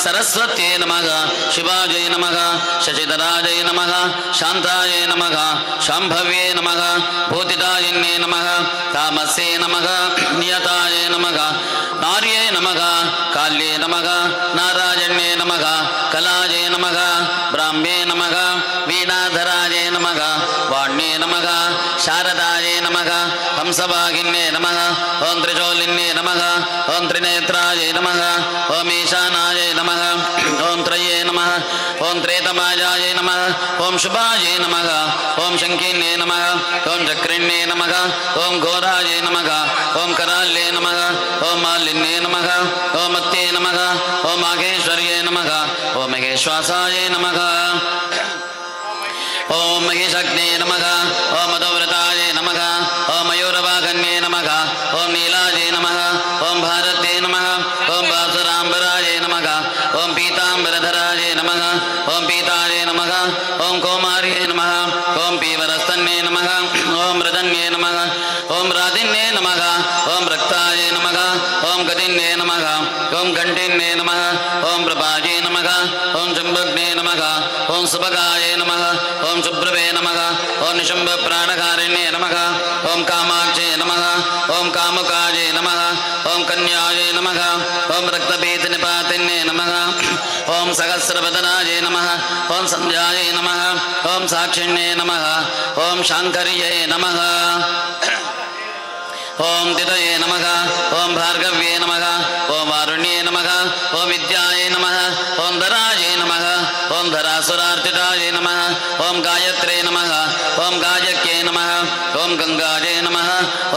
Speaker 6: सरस्वत्यै नमः शिवायै नमः शशिधरायै नमः शान्तायै नमः शाम्भव्ये नमः भूतिदायिन्ये नमः तामस्ये नमः नियतायै नमः नार्ये नमः काल्ये नमः नारायण्ये नमः कलाये नमः ब्राह्म्ये नमः वीणाधराये नमः वाण्ये नमः शारदाये नमः हंसवाहिन्ये नमः ओम त्रिशूलिन्ये नमः ओम त्रिनेत्राये नमः ओम ईशानाये नमः ओम त्रये नमः ओम त्रेतमायाये नमः ओम शुभाये नमः ओम शङ्किन्ये नमः ओम चक्रिण्ये नमः ओम घोराये नमः ओम कराल्ये नमः ओम मालिन्ये नमः ओम मत्ये नमः ओम माहेश्वर्ये नमः ओम महेश्वासाये नमः ओम महेशग्ने नमः ओम मधुव्रताये नमः ओम मयूरवाहन्ये नमः ओम नीलाये नमः ओम भारते नमः ओम बासुराम्बराये नमः ओम पीताम्बरधराये नमः ओम पीताये नमः ओम कौमार्ये नमः ओम पीवरस्तन्ये नमः ओम रजन्ये नमः ओम राधिन्ये नमः ओम रक्ताये नमः ओम गदिन्ये नमः ओम घण्टिन्ये नमः ओम प्रभाये नमः ओम जम्बग्ने नमः ओम सुभगाये नमः ओम शुभ्रवे नमः ओम निशुम्भ प्राणकारिण्ये नमः ओम कामाक्षे नमः ओम कामुकाये नमः ओम कन्याये नमः ओम रक्तपीतनिपातिन्ये नमः ओम सहस्रवदनाये नमः ओम संध्याये नमः ओम साक्षिण्ये नमः ओम शाङ्कर्ये नमः ओम तितये नमः ओम भार्गव्ये नमः ओम वारुण्ये नमः ओम विद्याये नमः ओम धराये नमः ओम धरासुरार्चिताये नमः ओम गायत्रे नमः ओम गायक्ये नमः ओम गंगाये नमः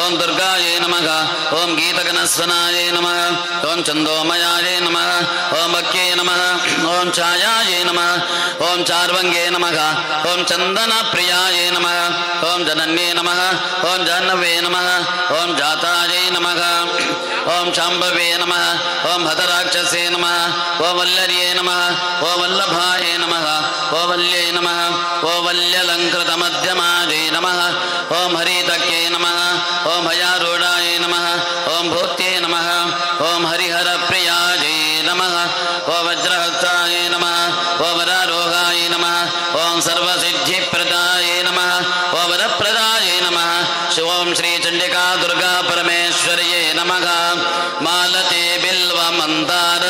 Speaker 6: ओम दुर्गाये नमः ओम गीतगणस्वनाये नमः ओम चंदोमयाये नमः ओम भक्ये नमः ओम छायाये नमः ओम चार्वंगे नमः ओम चंदनप्रियाये नमः ओम जनन्ये नमः ओम जाह्नवे नमः ओम जाताये नमः ओम शाम्भवे नमः ओम हतराक्षसे नमः ओम वल्लर्ये नमः ओम वल्लभाये नमः ओम वल्ये नमः ओम वल्यलङ्कृतमध्यमाये नमः ओम हरितक्ये नमः ओम हयारूढाये नमः ओम भूत्ये नमः ओम हरिहरप्रियाये नमः ओम वज्रहस्ताये नमः ओम वरारोहाये नमः ओम सर्वसिद्धिप्रदाये नमः ओम वरप्रदाये नमः ओम श्री चंडिका दुर्गा परमेश्वर्ये नमः मालते बिल्वमन्दार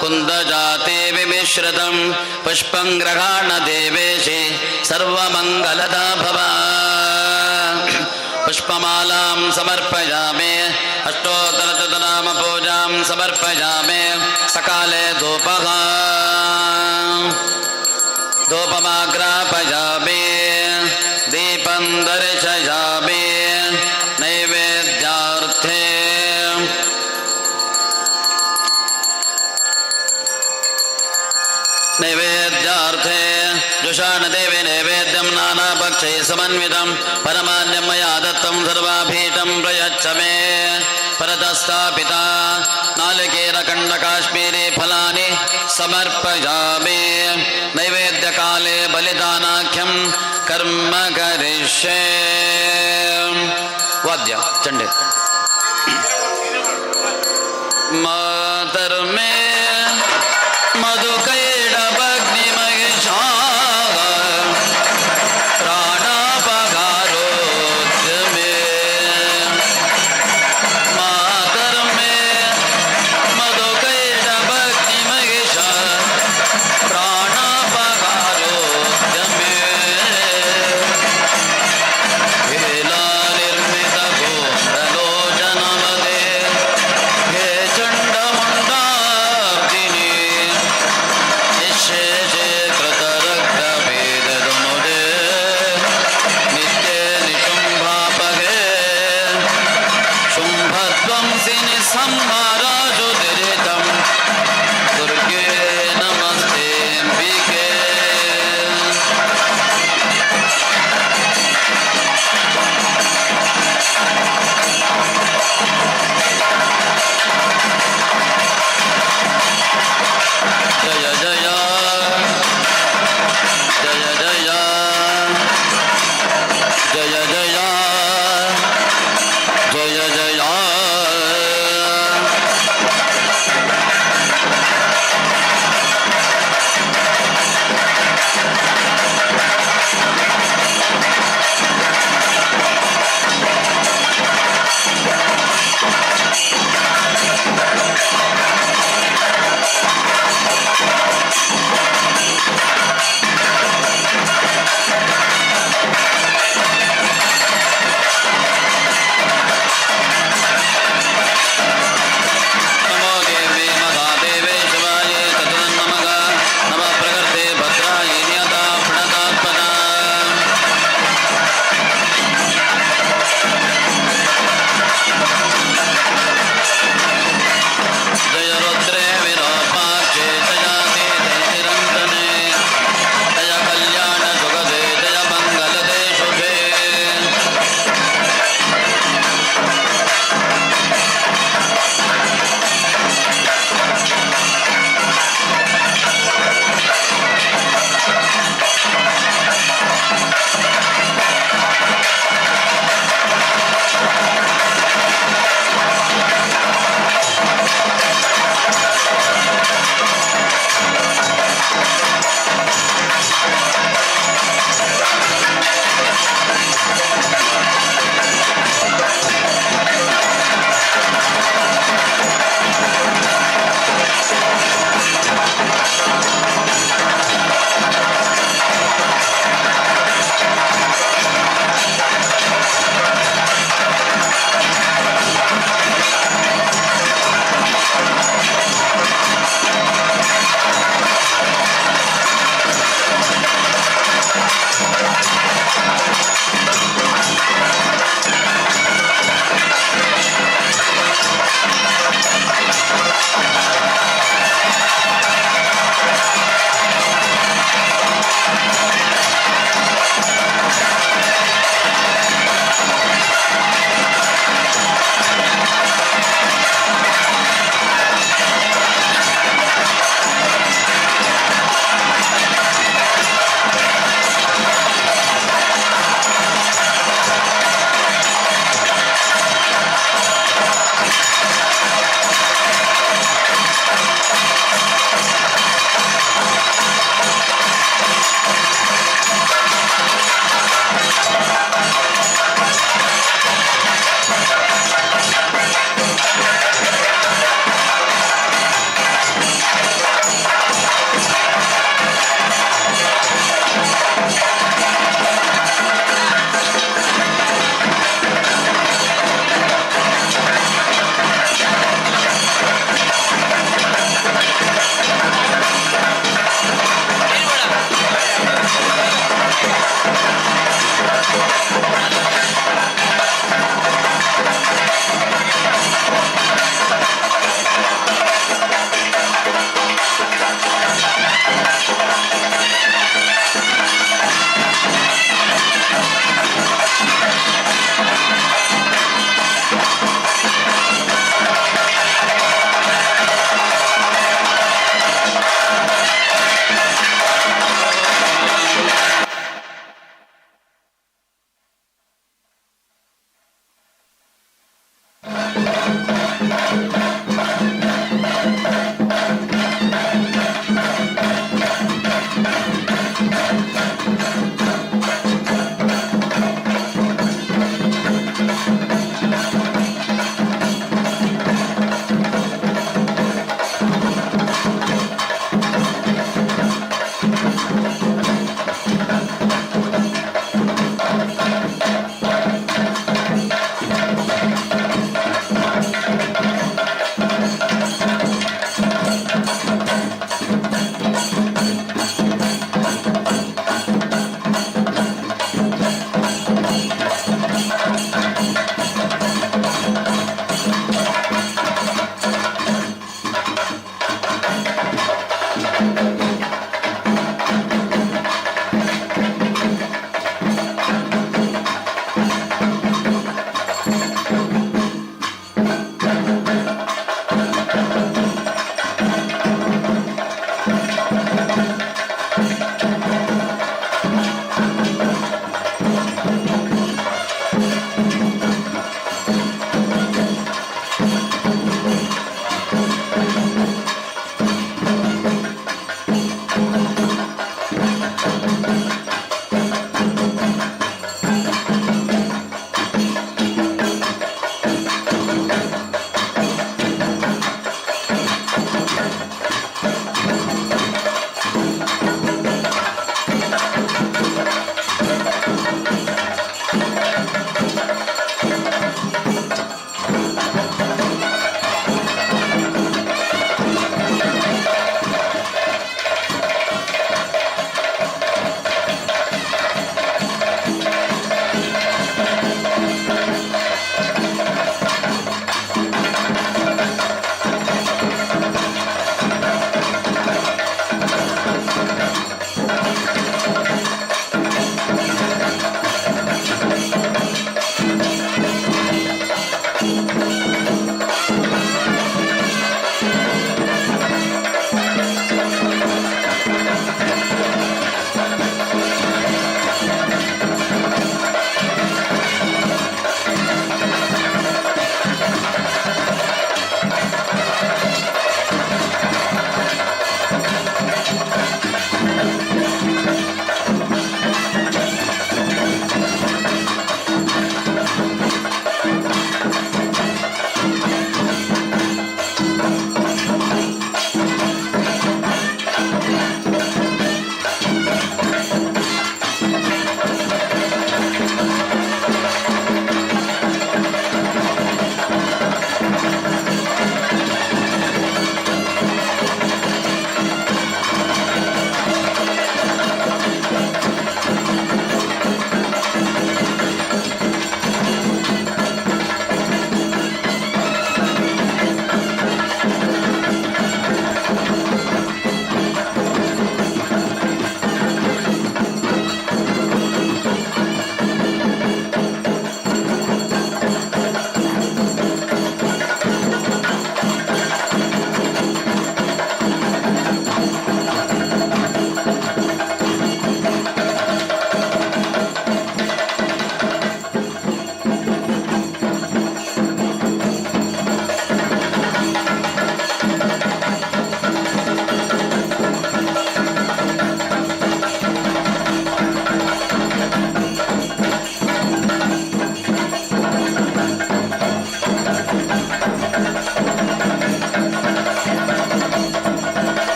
Speaker 6: कुन्दजाते विमिश्रितं पुष्पं ग्रहाण देवेशि सर्वमङ्गलदा भव पुष्पमालां समर्पयामि अष्टोत्तरशतनामपूजां समर्पयामि सकाले धूपः धूपमाग्रापयामि दीपं दर्शयामि नैवेद्यार्थे नैवेद्यार्थे जुषाणदेवे नैवेद्यं नानापक्षै समन्वितं परमान्यं मया दत्तं सर्वाभीष्टं प्रयच्छ मे परतस्थापिता नालिकेरखण्डकाश्मीरी फलानि समर्पयामि नैवेद्यकाले बलिदानाख्यं कर्म करिष्ये वाद्य चण्डे मातर्मे मधुकैडभग्निमहिषाः प्राणापहारोऽद्य मे मातर्मे मधुकैडभग्निमहिषाः प्राणापहारोऽद्य मे वेलानिर्मितगोण्डलो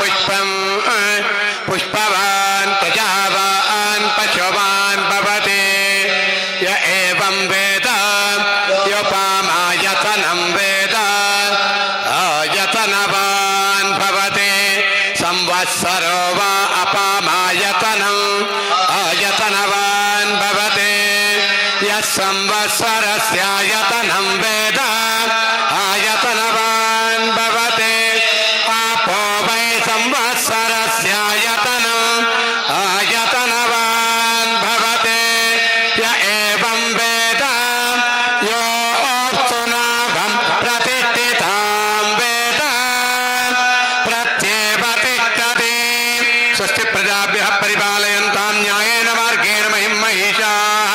Speaker 9: पुष्पं पुष्पवान् प्रजावान् पशुवान् भवति य एवं वेद योपामायतनं वेद आयतनवान् भवति संवत्सरो वा अपामायतनम् आयतनवान् भवति यः संवत्सरस्यायतनं वेद आयतनवान् भवति आपो वै संवत्सरस्यायतनम् आयतनवान् भवति य एवं वेद योऽस्तु नाभं प्रतिष्ठितां वेद प्रत्येव तिष्ठति स्वस्ति प्रजाभ्यः परिपालयन्तां न्यायेन मार्गेण महिं महिषाः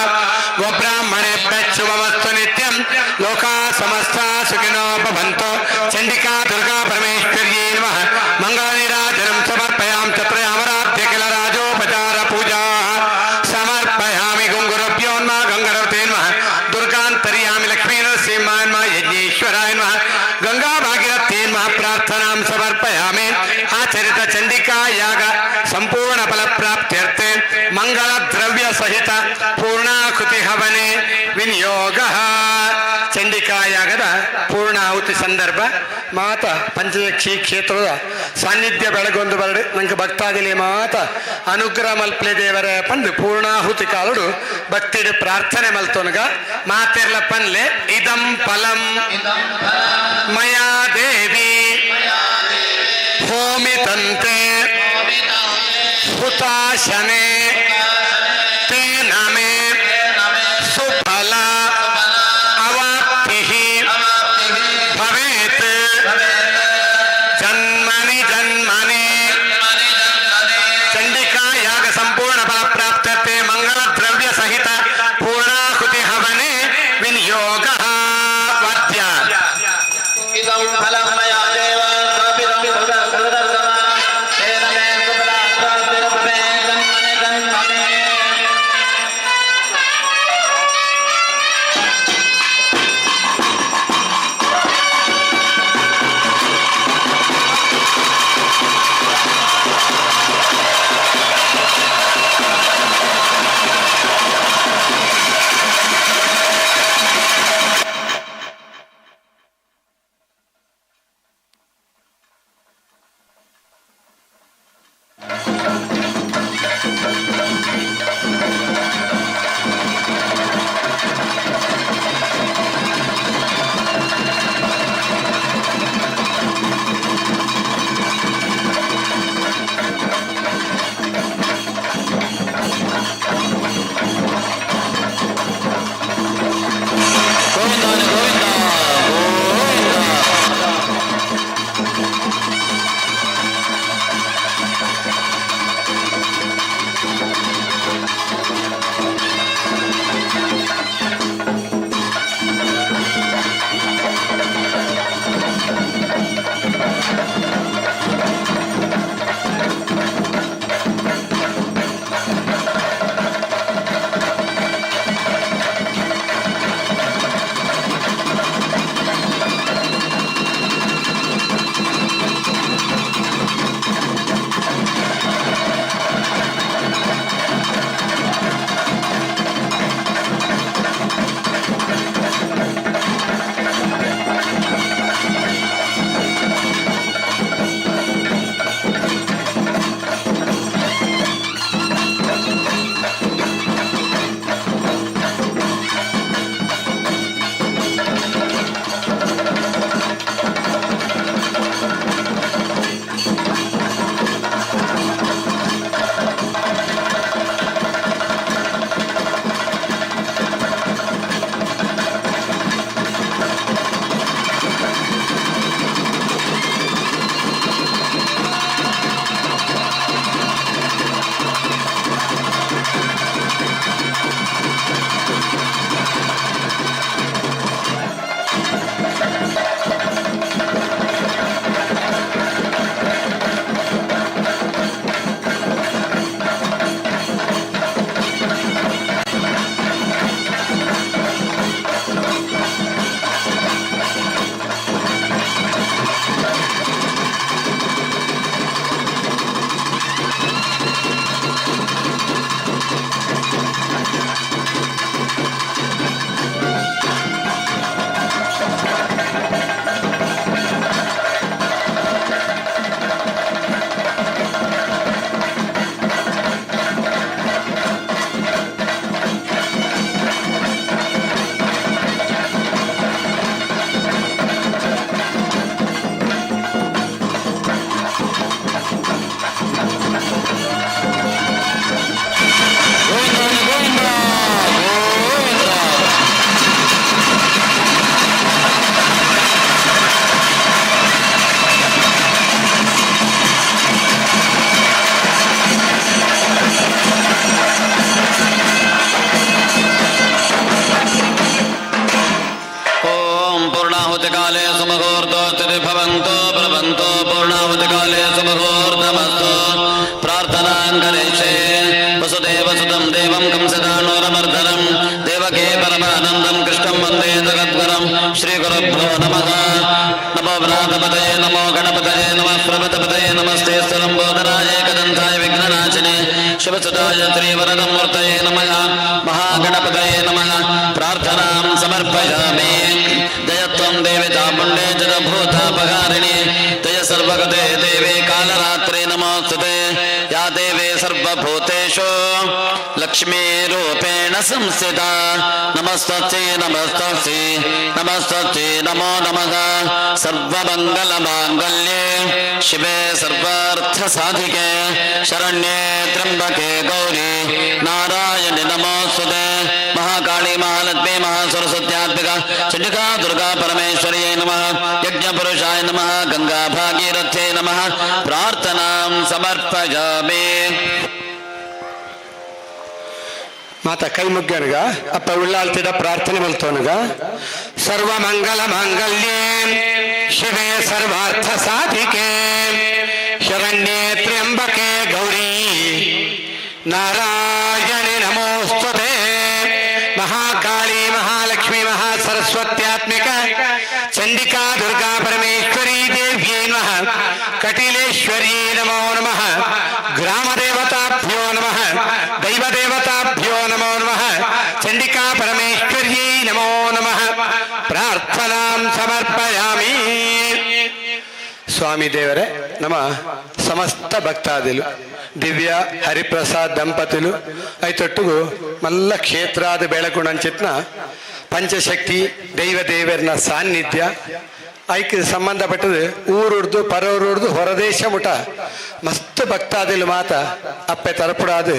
Speaker 9: गोब्राह्मणेभ्यः शुभमस्तु नित्यं लोकाः समस्ताः सुखिनो भवन्तु चण्डिका दुर्गा परमेश्वर्यै नमः मङ्गलनीराजनं समर्पयामि तत्रयामराध्य किल राजोपचार पूजाः समर्पयामि गुङ्गुरुभ्यो नमः गङ्गरवते नमः दुर्गान्तर्यामि लक्ष्मीनरसिंहाय नमः यज्ञेश्वराय नमः गङ्गा भागीरथ्यै नमः प्रार्थनां समर्पयामि आचरित चण्डिका याग संपूर्ण फल प्राप्त्यर्थे मंगल द्रव्य सहित पूर्णाहुति हवने विनियोगः चंडिका यागದ ಪೂರ್ಣಾಹುತಿ ಸಂದರ್ಭ ಮಾತ ಪಂಚಯಕ್ಷಿ ಕ್ಷೇತ್ರದ ಸಾನ್ನಿಧ್ಯ ಬೆಳಗೊಂದು ಬರಡು ನಂಗೆ ಭಕ್ತಾದಿಲಿ ಮಾತ ಅನುಗ್ರಹ ಮಲ್ಪಲೆ ದೇವರ ಪಂದು ಪೂರ್ಣಾಹುತಿ ಕಾಲುಡು ಭಕ್ತಿಡು ಪ್ರಾರ್ಥನೆ ಮಲ್ತೋನ್ಗ ಮಾತೆರ್ಲ ಪನ್ಲೆ ಇದಂ ಫಲಂ ಮಯಾ ದೇವಿ ಹೋಮಿತಂತೆ ಹುತಾಶನೆ ತೇನ ಮೇ ಸುಫಲ ಅವಾಪ್ತಿಃ ಭವೇತ್ ಜನ್ಮನಿ ಜನ್ಮನಿ ಚಂಡಿಕಾ ಯಾಗ ಸಂಪೂರ್ಣ ಫಲ ಪ್ರಾಪ್ತತೆ ಮಂಗಲ ದ್ರವ್ಯ ಸಹಿತ ಪೂರ್ಣಾಹುತಿ ಹವನೆ ವಿನಿಯೋಗ ವಾದ್ಯ ಇದಂ ಫಲಂ ಮಯಾ ದೇವ
Speaker 6: पूर्णावति काले सुमुहूर्तोऽस्ति भवन्तो प्रभवन्तो पूर्णावति काले सुमुहूर्तमस्तु प्रार्थनां करिष्ये वसुदेव सुतं देवं कंसदानूरमर्दनं देवकी परमानन्दं कृष्णं वन्दे जगद्गुरुं श्रीगुरुभ्यो नमः नमो व्रातपतये नमो गणपतये नमः प्रभतपतये नमस्ते स्तुलम्बोदराय एकदन्ताय विघ्ननाशिने शिवसुताय श्रीवरदमूर्तये नमः महागणपतये नमः प्रार्थनां समर्पयामि जयत्वं देवी चामुण्डे जगभूतापहारिणि जय सर्वगते देवी कालरात्रे नमोस्तुते या देवी सर्वभूतेषु लक्ष्मीरूपेण संस्थिता नमस्तस्यै नमस्तस्यै नमस्तस्यै नमो नमः सर्वमङ्गलमाङ्गल्ये शिवे सर्वार्थसाधिके शरण्ये त्र्यम्बके गौरी नारायणि नमोस्तुते महाकाली महालक्ष्मी महासरस्वत्यात्मिका चण्डिका दुर्गा परमेश्वर्यै नमः यज्ञपुरुषाय नमः गंगा भागीरथ्यै नमः प्रार्थनां समर्पयामि
Speaker 11: ಮಾತಾ ಕೈ ಮುಗ್ಗನಗ ಅಪ್ಪ ಉಳ್ಳಾಳ್ತಿದ ಪ್ರಾರ್ಥನೆ ಮಲ್ತೋನಗ ಸರ್ವಮಂಗಲ ಮಾಂಗಲ್ಯೇ ಶಿವೆ ಸರ್ವಾರ್ಥ ಸಾಧಿಕೆ ಶರಣ್ಯೇ ತ್ರ್ಯಂಬಕೆ ಗೌರಿ ನಾರಾಯಣಿ ನಮೋಸ್ತುತೆ ಮಹಾಕಾಳಿ ಮಹಾಲಕ್ಷ್ಮಿ ಮಹಾಸರಸ್ವತ್ಯಾತ್ಮಿಕ ಚಂಡಿಕಾ ದುರ್ಗಾ ಪರಮೇಶ್ವರಿ ದೇವ್ಯೈ ನಮಃ ಕಟಿಲೇಶ್ವರಿ ನಮೋ ನಮಃ ಗ್ರಾಮದೇವತಾಭ್ಯೋ ನಮಃ ದೈವದೇವತಾಭ್ಯೋ ನಮೋ ನಮಃ ಚಂಡಿಕಾ ಪರಮೇಶ್ವರ್ಯೈ ನಮೋ ನಮಃ ಪ್ರಾರ್ಥನಾಂ ಸಮರ್ಪಯಾಮಿ. ಸ್ವಾಮಿ ದೇವರೇ ನಮ ಸಮಸ್ತ ಭಕ್ತಾದಿಲು ದಿವ್ಯ ಹರಿಪ್ರಸಾದ್ ದಂಪతులు ಐತೊಟ್ಟಿಗೂ ಮಲ್ಲ ಕ್ಷೇತ್ರಾದ ಬೆಳಗುಣಂಚಿತ್ನ ಪಂಚಶಕ್ತಿ ದೈವ ದೇವರನ ಸಾನ್ನಿಧ್ಯ ಐಕ್ಕೆ ಸಂಬಂಧಪಟ್ಟದು ಊರುಡ್ದು ಪರೂರುಡ್ದು ಹೊರದೇಶ ಮುಟ ಮಸ್ತ್ ಭಕ್ತಾದಿಲು ಮಾತ ಅಪ್ಪೆ ತರಪುಡಾದು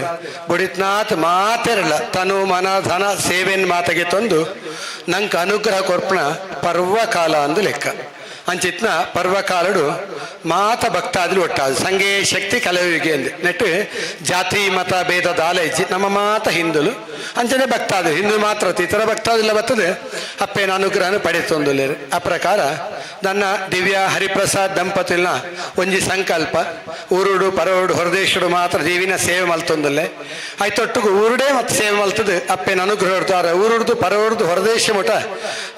Speaker 11: ಬುಡಿತ್ನಾಥ್ ಮಾತೆರಲ್ಲ ತನು ಮನ ಧನ ಸೇವೆನ್ ಮಾತಗೆ ತಂದು ನಂಗೆ ಅನುಗ್ರಹ ಕೊರ್ಪಣ ಪರ್ವಕಾಲ ಅಂದು ಲೆಕ್ಕ ಅಂಚಿತ್ನ ಪರ್ವಕಾಲಡು ಮಾತ ಭಕ್ತಾದಿಲು ಒಟ್ಟಾದು ಸಂಘೇ ಶಕ್ತಿ ಕಲಯುಗೆ ಅಂದು ನೆಟ್ಟು ಜಾತಿ ಮತ ಭೇದ ದಾಲೈಜಿ ನಮ್ಮ ಮಾತ ಹಿಂದುಲು ಅಂಚನೆ ಭಕ್ತಾದು ಹಿಂದೂ ಮಾತ್ರ ಇತರ ಭಕ್ತಾದಿಲ್ಲ ಬರ್ತದೆ ಅಪ್ಪೇನ ಅನುಗ್ರಹನ ಪಡೆತೊಂದುಲ್ಲೇರು ಆ ಪ್ರಕಾರ ನನ್ನ ದಿವ್ಯ ಹರಿಪ್ರಸಾದ್ ದಂಪತಿಲ್ನ ಒಂಜಿ ಸಂಕಲ್ಪ ಊರುಡು ಪರವಡು ಹೊರದೇಶಡು ಮಾತ್ರ ದೇವಿನ ಸೇವೆ ಮಲ್ತೊಂದುಲ್ಲೆ ಆಯ್ತೊಟ್ಟಿಗೂ ಊರುಡೇ ಮತ್ತೆ ಸೇವೆ ಮಲ್ತದೆ ಅಪ್ಪೇನ ಅನುಗ್ರಹ ಹೊಡ್ತಾರೆ ಊರುಡ್ದು ಪರವಡ್ದು ಹೊರದೇಶ ಮುಟ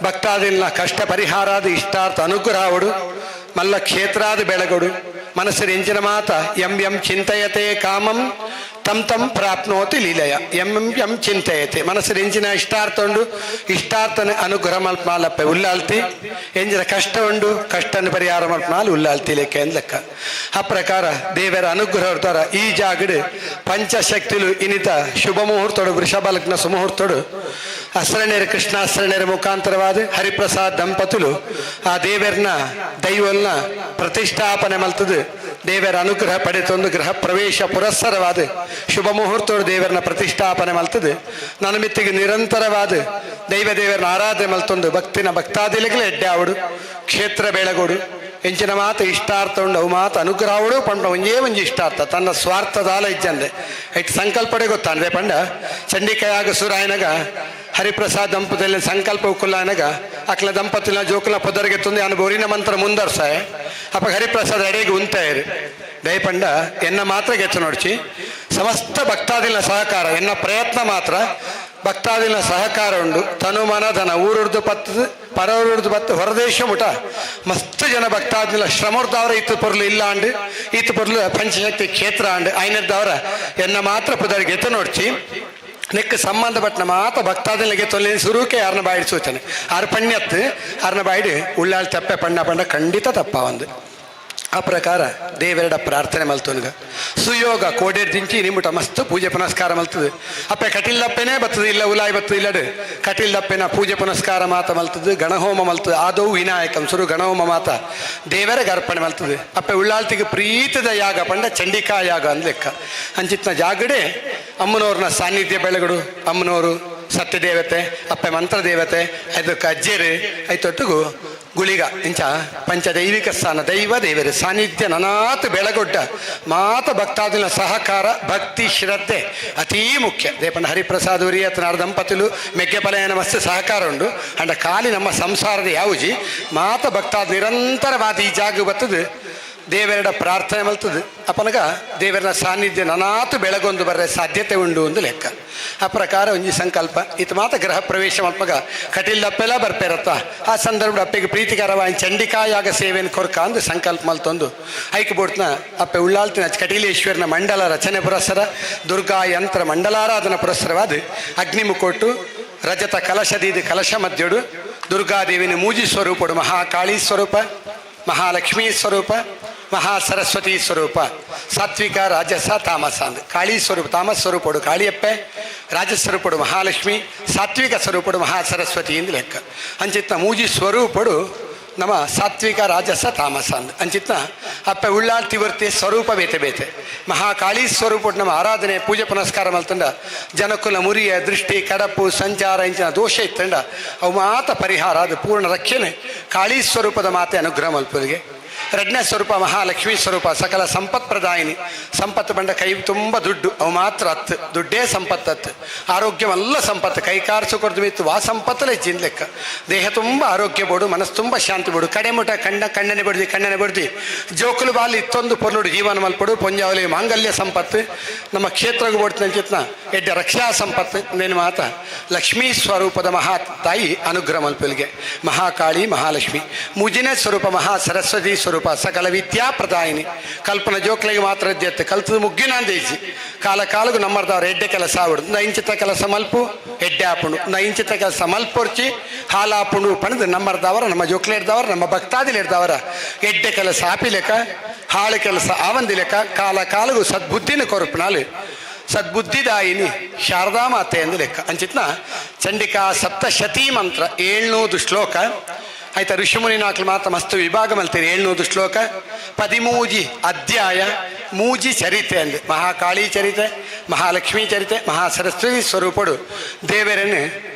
Speaker 11: ಭಕ್ತಾದಿಲ್ನ ಕಷ್ಟ ಪರಿಹಾರಾದ ಇಷ್ಟಾರ್ಥ ಅನುಗ್ರಹ ಅವಡು ಮಲ್ಲ ಕ್ಷೇತ್ರಾದ ಬೆಳಗೊಡು ಮನಸ್ಸು ಎಂಚಿನ ಮಾತ ಎಂ ಎಂ ಚಿಂತಯತೆ ಕಾಮಂ ತಮ್ ತಮ್ ಪ್ರಾಪ್ನೋತಿ ಲೀಲಯ ಎಂ ಎಂ ಎಂ ಚಿಂತಯತೆ ಮನಸ್ಸು ಎಂಚಿನ ಇಷ್ಟಾರ್ಥ ಉಂಡು ಇಷ್ಟಾರ್ಥನ ಅನುಗ್ರಹ ಮಲ್ಪ ಮಾಲಪ್ಪೆ ಉಲ್ಲಾಲ್ತಿ ಎಂಜಿನ ಕಷ್ಟ ಉಂಡು ಕಷ್ಟನ ಪರಿಹಾರ ಮಲ್ಪ ಮಾಲ್ ಉಲ್ಲಾಲ್ತಿ ಲೆಕ್ಕ ಎಂದ್ಲೆಕ್ಕ ಆ ಪ್ರಕಾರ ದೇವರ ಅನುಗ್ರಹ ಹೊಡ್ತಾರ ಈ ಜಾಗಡು ಪಂಚಶಕ್ತಿಲು ಇನಿತ ಶುಭ ಮುಹೂರ್ತೋಡು ವೃಷಭ ಲಗ್ನ ಸುಮುಹೂರ್ತೋಡು ಅಸ್ರಣೇರ ಕೃಷ್ಣಾಸ್ರಣೇರ ಮುಖಾಂತರವಾದ ಹರಿಪ್ರಸಾದ್ ದಂಪతులు ಆ ದೇವರನ್ನ ದೈವಲ್ನ ಪ್ರತಿಷ್ಠಾಪನೆ ಮಲ್ತದು ದೇವರ ಅನುಗ್ರಹ ಪಡೆತೊಂದು ಗೃಹ ಪ್ರವೇಶ ಪುರಸ್ಸರವಾದ ಶುಭ ಮುಹೂರ್ತೋಡು ದೇವರನ್ನ ಪ್ರತಿಷ್ಠಾಪನೆ ಮಲ್ತದು ನನ್ನ ಮಿತ್ತಿಗೆ ನಿರಂತರವಾದ ದೇವರನ್ನ ಆರಾಧನೆ ಮಲ್ತೊಂದು ಭಕ್ತಿನ ಭಕ್ತಾದಿಲೆಗಳ ಎಡ್ಡೆ ಆವಡು ಕ್ಷೇತ್ರ ಬೆಳಗೋಡು ಎಂಚಿನ ಮಾತು ಇಷ್ಟಾರ್ಥ ಉಂಡು ಅವು ಮಾತು ಅನುಗ್ರಹವಡು ಪಂಡ ಒಂಜೇ ಒಂಜಿ ಇಷ್ಟಾರ್ಥ ತನ್ನ ಸ್ವಾರ್ಥದಾಲ ಇಜ್ಜಂದೆ ಐಟ್ ಸಂಕಲ್ಪಡೆ ಗೊತ್ತಾಂದ್ರೆ ಪಂಡ ಚಂಡಿಕಾಯಾಗ ಸುರಾಯನಗ ಹರಿಪ್ರಸಾದ್ ದಂಪತಿಯಲ್ಲಿ ಸಂಕಲ್ಪ ಉಕ್ಕುಲ್ಲಾಯನಗ ಅಕ್ಲ ದಂಪತಿನ ಜೋಕುಲ ಪೊದರಿಗೆ ತುಂದಿ ಅನು ಬೋರಿನ ಮಂತ್ರ ಮುಂದರ್ಸಾಯ ಅಪ್ಪ ಹರಿಪ್ರಸಾದ್ ಅಡಿಗೆ ಉಂತಾಯರು ದಯಪಂಡ ಎನ್ನ ಮಾತ್ರ ಗೆಚ್ಚ ನೋಡ್ಚಿ ಸಮಸ್ತ ಭಕ್ತಾದಿನ ಸಹಕಾರ ಎನ್ನ ಪ್ರಯತ್ನ ಮಾತ್ರ ಭಕ್ತಾದಿನ ಸಹಕಾರ ಉಂಡು ತನು ಮನ ಧನ ಊರುಡ್ದು ಪತ್ತು ಪರವರುಡ್ದು ಪತ್ತು ಹೊರದೇಶ ಮುಟ ಮಸ್ತ್ ಜನ ಭಕ್ತಾದಿನ ಶ್ರಮರ್ದವರ ಇತ್ತು ಪೊರ್ಲು ಇಲ್ಲ ಅಂಡು ಇತ್ತು ಪೊರ್ಲು ಪಂಚಶಕ್ತಿ ಕ್ಷೇತ್ರ ಅಂಡು ಐನದ್ದವರ ಎನ್ನ ಮಾತ್ರ ಪುದರಿಗೆ ಎತ್ತು ನೋಡ್ಚಿ ನೆಕ್ ಸಂಬಂಧಪಟ್ಟ ಮಾತ ಭಕ್ತಾದಿನಿಗೆ ತೊಲೆ ಸುರುಕೆ ಯಾರನ್ನ ಬಾಯಿಡ್ ಸೂಚನೆ ಆರು ಪಣ್ಯತ್ತು ಯಾರನ್ನ ಬಾಯಿಡ್ ಉಳ್ಳಾಳ್ ತಪ್ಪೆ ಪಣ್ಣ ಪಂಡ ಖಂಡಿತ ತಪ್ಪ ಒಂದು ಆ ಪ್ರಕಾರ ದೇವರಡ ಪ್ರಾರ್ಥನೆ ಮಲ್ತುನ್ಗ ಸುಯೋಗ ಕೋಡೇರ್ ದಿಂಚಿ ನಿಮ್ಮಟ ಮಸ್ತ್ ಪೂಜೆ ಪುನಸ್ಕಾರ ಮಲ್ತದೆ ಅಪ್ಪೆ ಕಟಿಲ್ಲಪ್ಪೆನೇ ಬರ್ತದೆ ಇಲ್ಲ ಉಲಾಯ್ ಬರ್ತದೆ ಇಲ್ಲಡು ಕಟಿಲ್ಲಪ್ಪೆನ ಪೂಜೆ ಪುನಸ್ಕಾರ ಮಾತ ಮಲ್ತದೆ ಗಣಹೋಮ ಮಲ್ತದೆ ಆದೌ ವಿನಾಯಕಂ ಸುರು ಗಣಹೋಮ ಮಾತ ದೇವರಿಗೆ ಅರ್ಪಣೆ ಮಲ್ತದೆ ಅಪ್ಪೆ ಉಳ್ಳಾಳ್ತಿಗೆ ಪ್ರೀತಿದ ಯಾಗ ಪಂಡ ಚಂಡಿಕಾ ಯಾಗ ಅಂದ್ ಲೆಕ್ಕ ಅಂಚಿತ್ನ ಜಾಗಡೆ ಅಮ್ಮನವ್ರನ್ನ ಸಾನ್ನಿಧ್ಯ ಬೆಳಗಡು ಅಮ್ಮನವರು ಸತ್ಯ ದೇವತೆ ಅಪ್ಪೆ ಮಂತ್ರ ದೇವತೆ ಅದಕ್ಕೆ ಅಜ್ಜೇರು ಐತೊಟ್ಟಿಗೂ ಗುಳಿಗ ಇಂಚ ಪಂಚದೈವಿಕ ಸ್ಥಾನ ದೈವ ದೇವರು ಸಾನ್ನಿಧ್ಯ ನನಾತ್ ಬೆಳಗೊಡ್ಡ ಮಾತ ಭಕ್ತಾದಿನ ಸಹಕಾರ ಭಕ್ತಿ ಶ್ರದ್ಧೆ ಅತೀ ಮುಖ್ಯ ದೇಪಂಡ ಹರಿಪ್ರಸಾದ್ ಉರಿಯತ್ನಾರ ದಂಪತಿಲು ಮೆಗ್ಗೆಪಲಯನ ಮಸ್ತ್ ಸಹಕಾರ ಉಂಡು ಅಂಡ ಖಾಲಿ ನಮ್ಮ ಸಂಸಾರದ ಯಾವುಜಿ ಮಾತ ಭಕ್ತಾದ ನಿರಂತರವಾದ ಈ ಜಾಗ ಬರ್ತದೆ ದೇವರ ಪ್ರಾರ್ಥನೆ ಮಲ್ತದೆ ಅಪನಗ ದೇವರ ಸಾನ್ನಿಧ್ಯ ನನಾತು ಬೆಳಗೊಂದು ಬರ್ರೆ ಸಾಧ್ಯತೆ ಉಂಡು ಒಂದು ಲೆಕ್ಕ ಆ ಪ್ರಕಾರ ಒಂಜಿ ಸಂಕಲ್ಪ ಇತ್ತು ಮಾತ ಗೃಹ ಪ್ರವೇಶ ಮಲ್ಪಗ ಕಟಿಲ್ದಪ್ಪೆಲ್ಲ ಬರ್ಪೇರತ್ತ ಆ ಸಂದರ್ಭ ಅಪ್ಪೆಗೆ ಪ್ರೀತಿಕರವಾಗಿ ಚಂಡಿಕಾಯಾಗ ಸೇವೆಯನ್ನು ಕೊರ್ಕ ಅಂದು ಸಂಕಲ್ಪ ಮಲ್ತೊಂದು ಐಕ್ ಬೋಟ್ನ ಅಪ್ಪೆ ಉಳ್ಳಾಳ್ತಿನ ಕಟೀಲೇಶ್ವರನ ಮಂಡಲ ರಚನೆ ಪುರಸ್ಸರ ದುರ್ಗಾ ಯಂತ್ರ ಮಂಡಲಾರಾಧನ ಪುರಸ್ಸರವಾದ ಅಗ್ನಿಮುಕೊಟ್ಟು ರಜತ ಕಲಶದೀದು ಕಲಶ ಮಧ್ಯುಡು ದುರ್ಗಾದೇವಿನ ಮೂಜಿ ಸ್ವರೂಪಡು ಮಹಾಕಾಳಿ ಸ್ವರೂಪ ಮಹಾಲಕ್ಷ್ಮೀ ಸ್ವರೂಪ ಮಹಾಸರಸ್ವತಿ ಸ್ವರೂಪ ಸಾತ್ವಿಕ ರಾಜಸ ತಾಮಸ ಅಂದು ಕಾಳಿ ಸ್ವರೂಪ ತಾಮಸ ಸ್ವರೂಪಡು ಕಾಳಿಯಪ್ಪೆ ರಾಜಸ್ವರೂಪಡು ಮಹಾಲಕ್ಷ್ಮಿ ಸಾತ್ವಿಕ ಸ್ವರೂಪಡು ಮಹಾಸರಸ್ವತಿ ಎಂದು ಲೆಕ್ಕ ಅಂಚಿತ್ನ ಮೂಜಿ ಸ್ವರೂಪಡು ನಮ್ಮ ಸಾತ್ವಿಕ ರಾಜಸ ತಾಮಸ ಅಂದು ಅಂಚಿತ್ನ ಅಪ್ಪೆ ಉಳ್ಳಾಳ್ತಿ ವರ್ತಿ ಸ್ವರೂಪ ಬೇತೆ ಬೇತೆ ಮಹಾಕಾಳಿ ಸ್ವರೂಪಡು ನಮ್ಮ ಆರಾಧನೆ ಪೂಜೆ ಪುನಸ್ಕಾರ ಮಲ್ತಂಡ ಜನಕುಲ ಮುರಿಯ ದೃಷ್ಟಿ ಕಡಪು ಸಂಚಾರ ಇಂಚಿನ ದೋಷ ಇತ್ತಂಡ ಅವು ಮಾತ ಪರಿಹಾರ ಅದು ಪೂರ್ಣ ರಕ್ಷಣೆ ಕಾಳಿ ಸ್ವರೂಪದ ಮಾತೆ ಅನುಗ್ರಹ ಮಲ್ಪರಿಗೆ ಎರಡನೇ ಸ್ವರೂಪ ಮಹಾಲಕ್ಷ್ಮೀ ಸ್ವರೂಪ ಸಕಲ ಸಂಪತ್ ಪ್ರದಾಯಿನಿ ಸಂಪತ್ತು ಬಂಡ ಕೈ ತುಂಬ ದುಡ್ಡು ಅವು ಮಾತ್ರ ಹತ್ತು ದುಡ್ಡೇ ಸಂಪತ್ತು ಹತ್ತು ಆರೋಗ್ಯವಲ್ಲ ಸಂಪತ್ತು ಕೈ ಕಾರ್ಸು ಕೊಡ್ದು ಬಿತ್ತು ವಾ ಸಂಪತ್ತಲ್ಲ ಹೆಚ್ಚಿನ ಲೆಕ್ಕ ದೇಹ ತುಂಬ ಆರೋಗ್ಯ ಬೋಡು ಮನಸ್ಸು ತುಂಬ ಶಾಂತಿ ಬೋಡು ಕಡೆಮುಟ ಕಣ್ಣನೆ ಬಡ್ದು ಜೋಕುಲು ಬಾಲಿ ಇತ್ತೊಂದು ಪೊರ್ನುಡು ಜೀವನ ಮಲ್ಪಡು ಪೊಂಜಾವಲಿ ಮಾಂಗಲ್ಯ ಸಂಪತ್ತು ನಮ್ಮ ಕ್ಷೇತ್ರಗೂ ಬೋಡ್ತು ನಂಚಿತ್ನ ಎಡ್ಡ ರಕ್ಷಾ ಸಂಪತ್ತು ನೇನು ಮಾತ ಲಕ್ಷ್ಮೀ ಸ್ವರೂಪದ ಮಹಾ ತಾಯಿ ಅನುಗ್ರಹ ಮಲ್ಪಲ್ಗೆ ಮಹಾಕಾಳಿ ಮಹಾಲಕ್ಷ್ಮಿ ಮುಜಿನೇ ಸ್ವರೂಪ ಮಹಾ ಸರಸ್ವತಿ ಸ್ವರೂಪ ಸಕಲ ವಿದ್ಯಾ ಪ್ರದಾಯಿನಿ ಕಲ್ಪನ ಜೋಕ್ಲಿಗೆ ಮಾತ್ರ ಇದ್ಯತ್ತೆ ಕಲ್ತದ ಮುಗ್ಗಿನ ಅಂದೇಜಿ ಕಾಲ ಕಾಲಗೂ ನಮ್ಮರ್ದವ್ರು ಎಡ್ಡೆ ಕೆಲಸ ಆಬಿಡು ನ ಇಂಚಿತ ಕೆಲಸ ಮಲ್ಪು ಎಡ್ಡೆ ಆಪುಂಡು ನ ಇಂಚಿತ ಕೆಲಸ ಮಲ್ಪೊರ್ಚಿ ಹಾಲಾಪುಂಡು ಪಣದು ನಮ್ಮರ್ದವರ ನಮ್ಮ ಜೋಕ್ಲೇರ್ದವರ ನಮ್ಮ ಭಕ್ತಾದಿಲಿರ್ದವರ ಎಡ್ಡೆ ಕೆಲಸ ಆಪಿಲೆಕ ಹಾಳು ಕೆಲಸ ಆವಂದಿಲೆಕ ಕಾಲ ಕಾಲಗೂ ಸದ್ಬುದ್ಧಿನ ಕೊರಪನಾಲು ಸದ್ಬುದ್ಧಿದಾಯಿನಿ ಶಾರದಾ ಮಾತೆ ಎಂದು ಲೆಕ್ಕ ಅಂಚಿತ್ನ ಚಂಡಿಕಾ ಸಪ್ತಶತೀ ಮಂತ್ರ 700 ಶ್ಲೋಕ ಆಯ್ತಾ ಋಷಿಮುನಿ ನಾಲ್ಕು ಮಾತ್ರ ಮಸ್ತು ವಿಭಾಗ ಮಲ್ತೀರಿ 700 ಶ್ಲೋಕ 13 ಅಧ್ಯಾಯ ಮೂಜಿ ಚರಿತೆ ಅಂದು ಮಹಾಕಾಳಿ ಚರಿತೆ ಮಹಾಲಕ್ಷ್ಮೀ ಚರಿತೆ ಮಹಾಸರಸ್ವತಿ ಸ್ವರೂಪಡು ದೇವರನ್ನು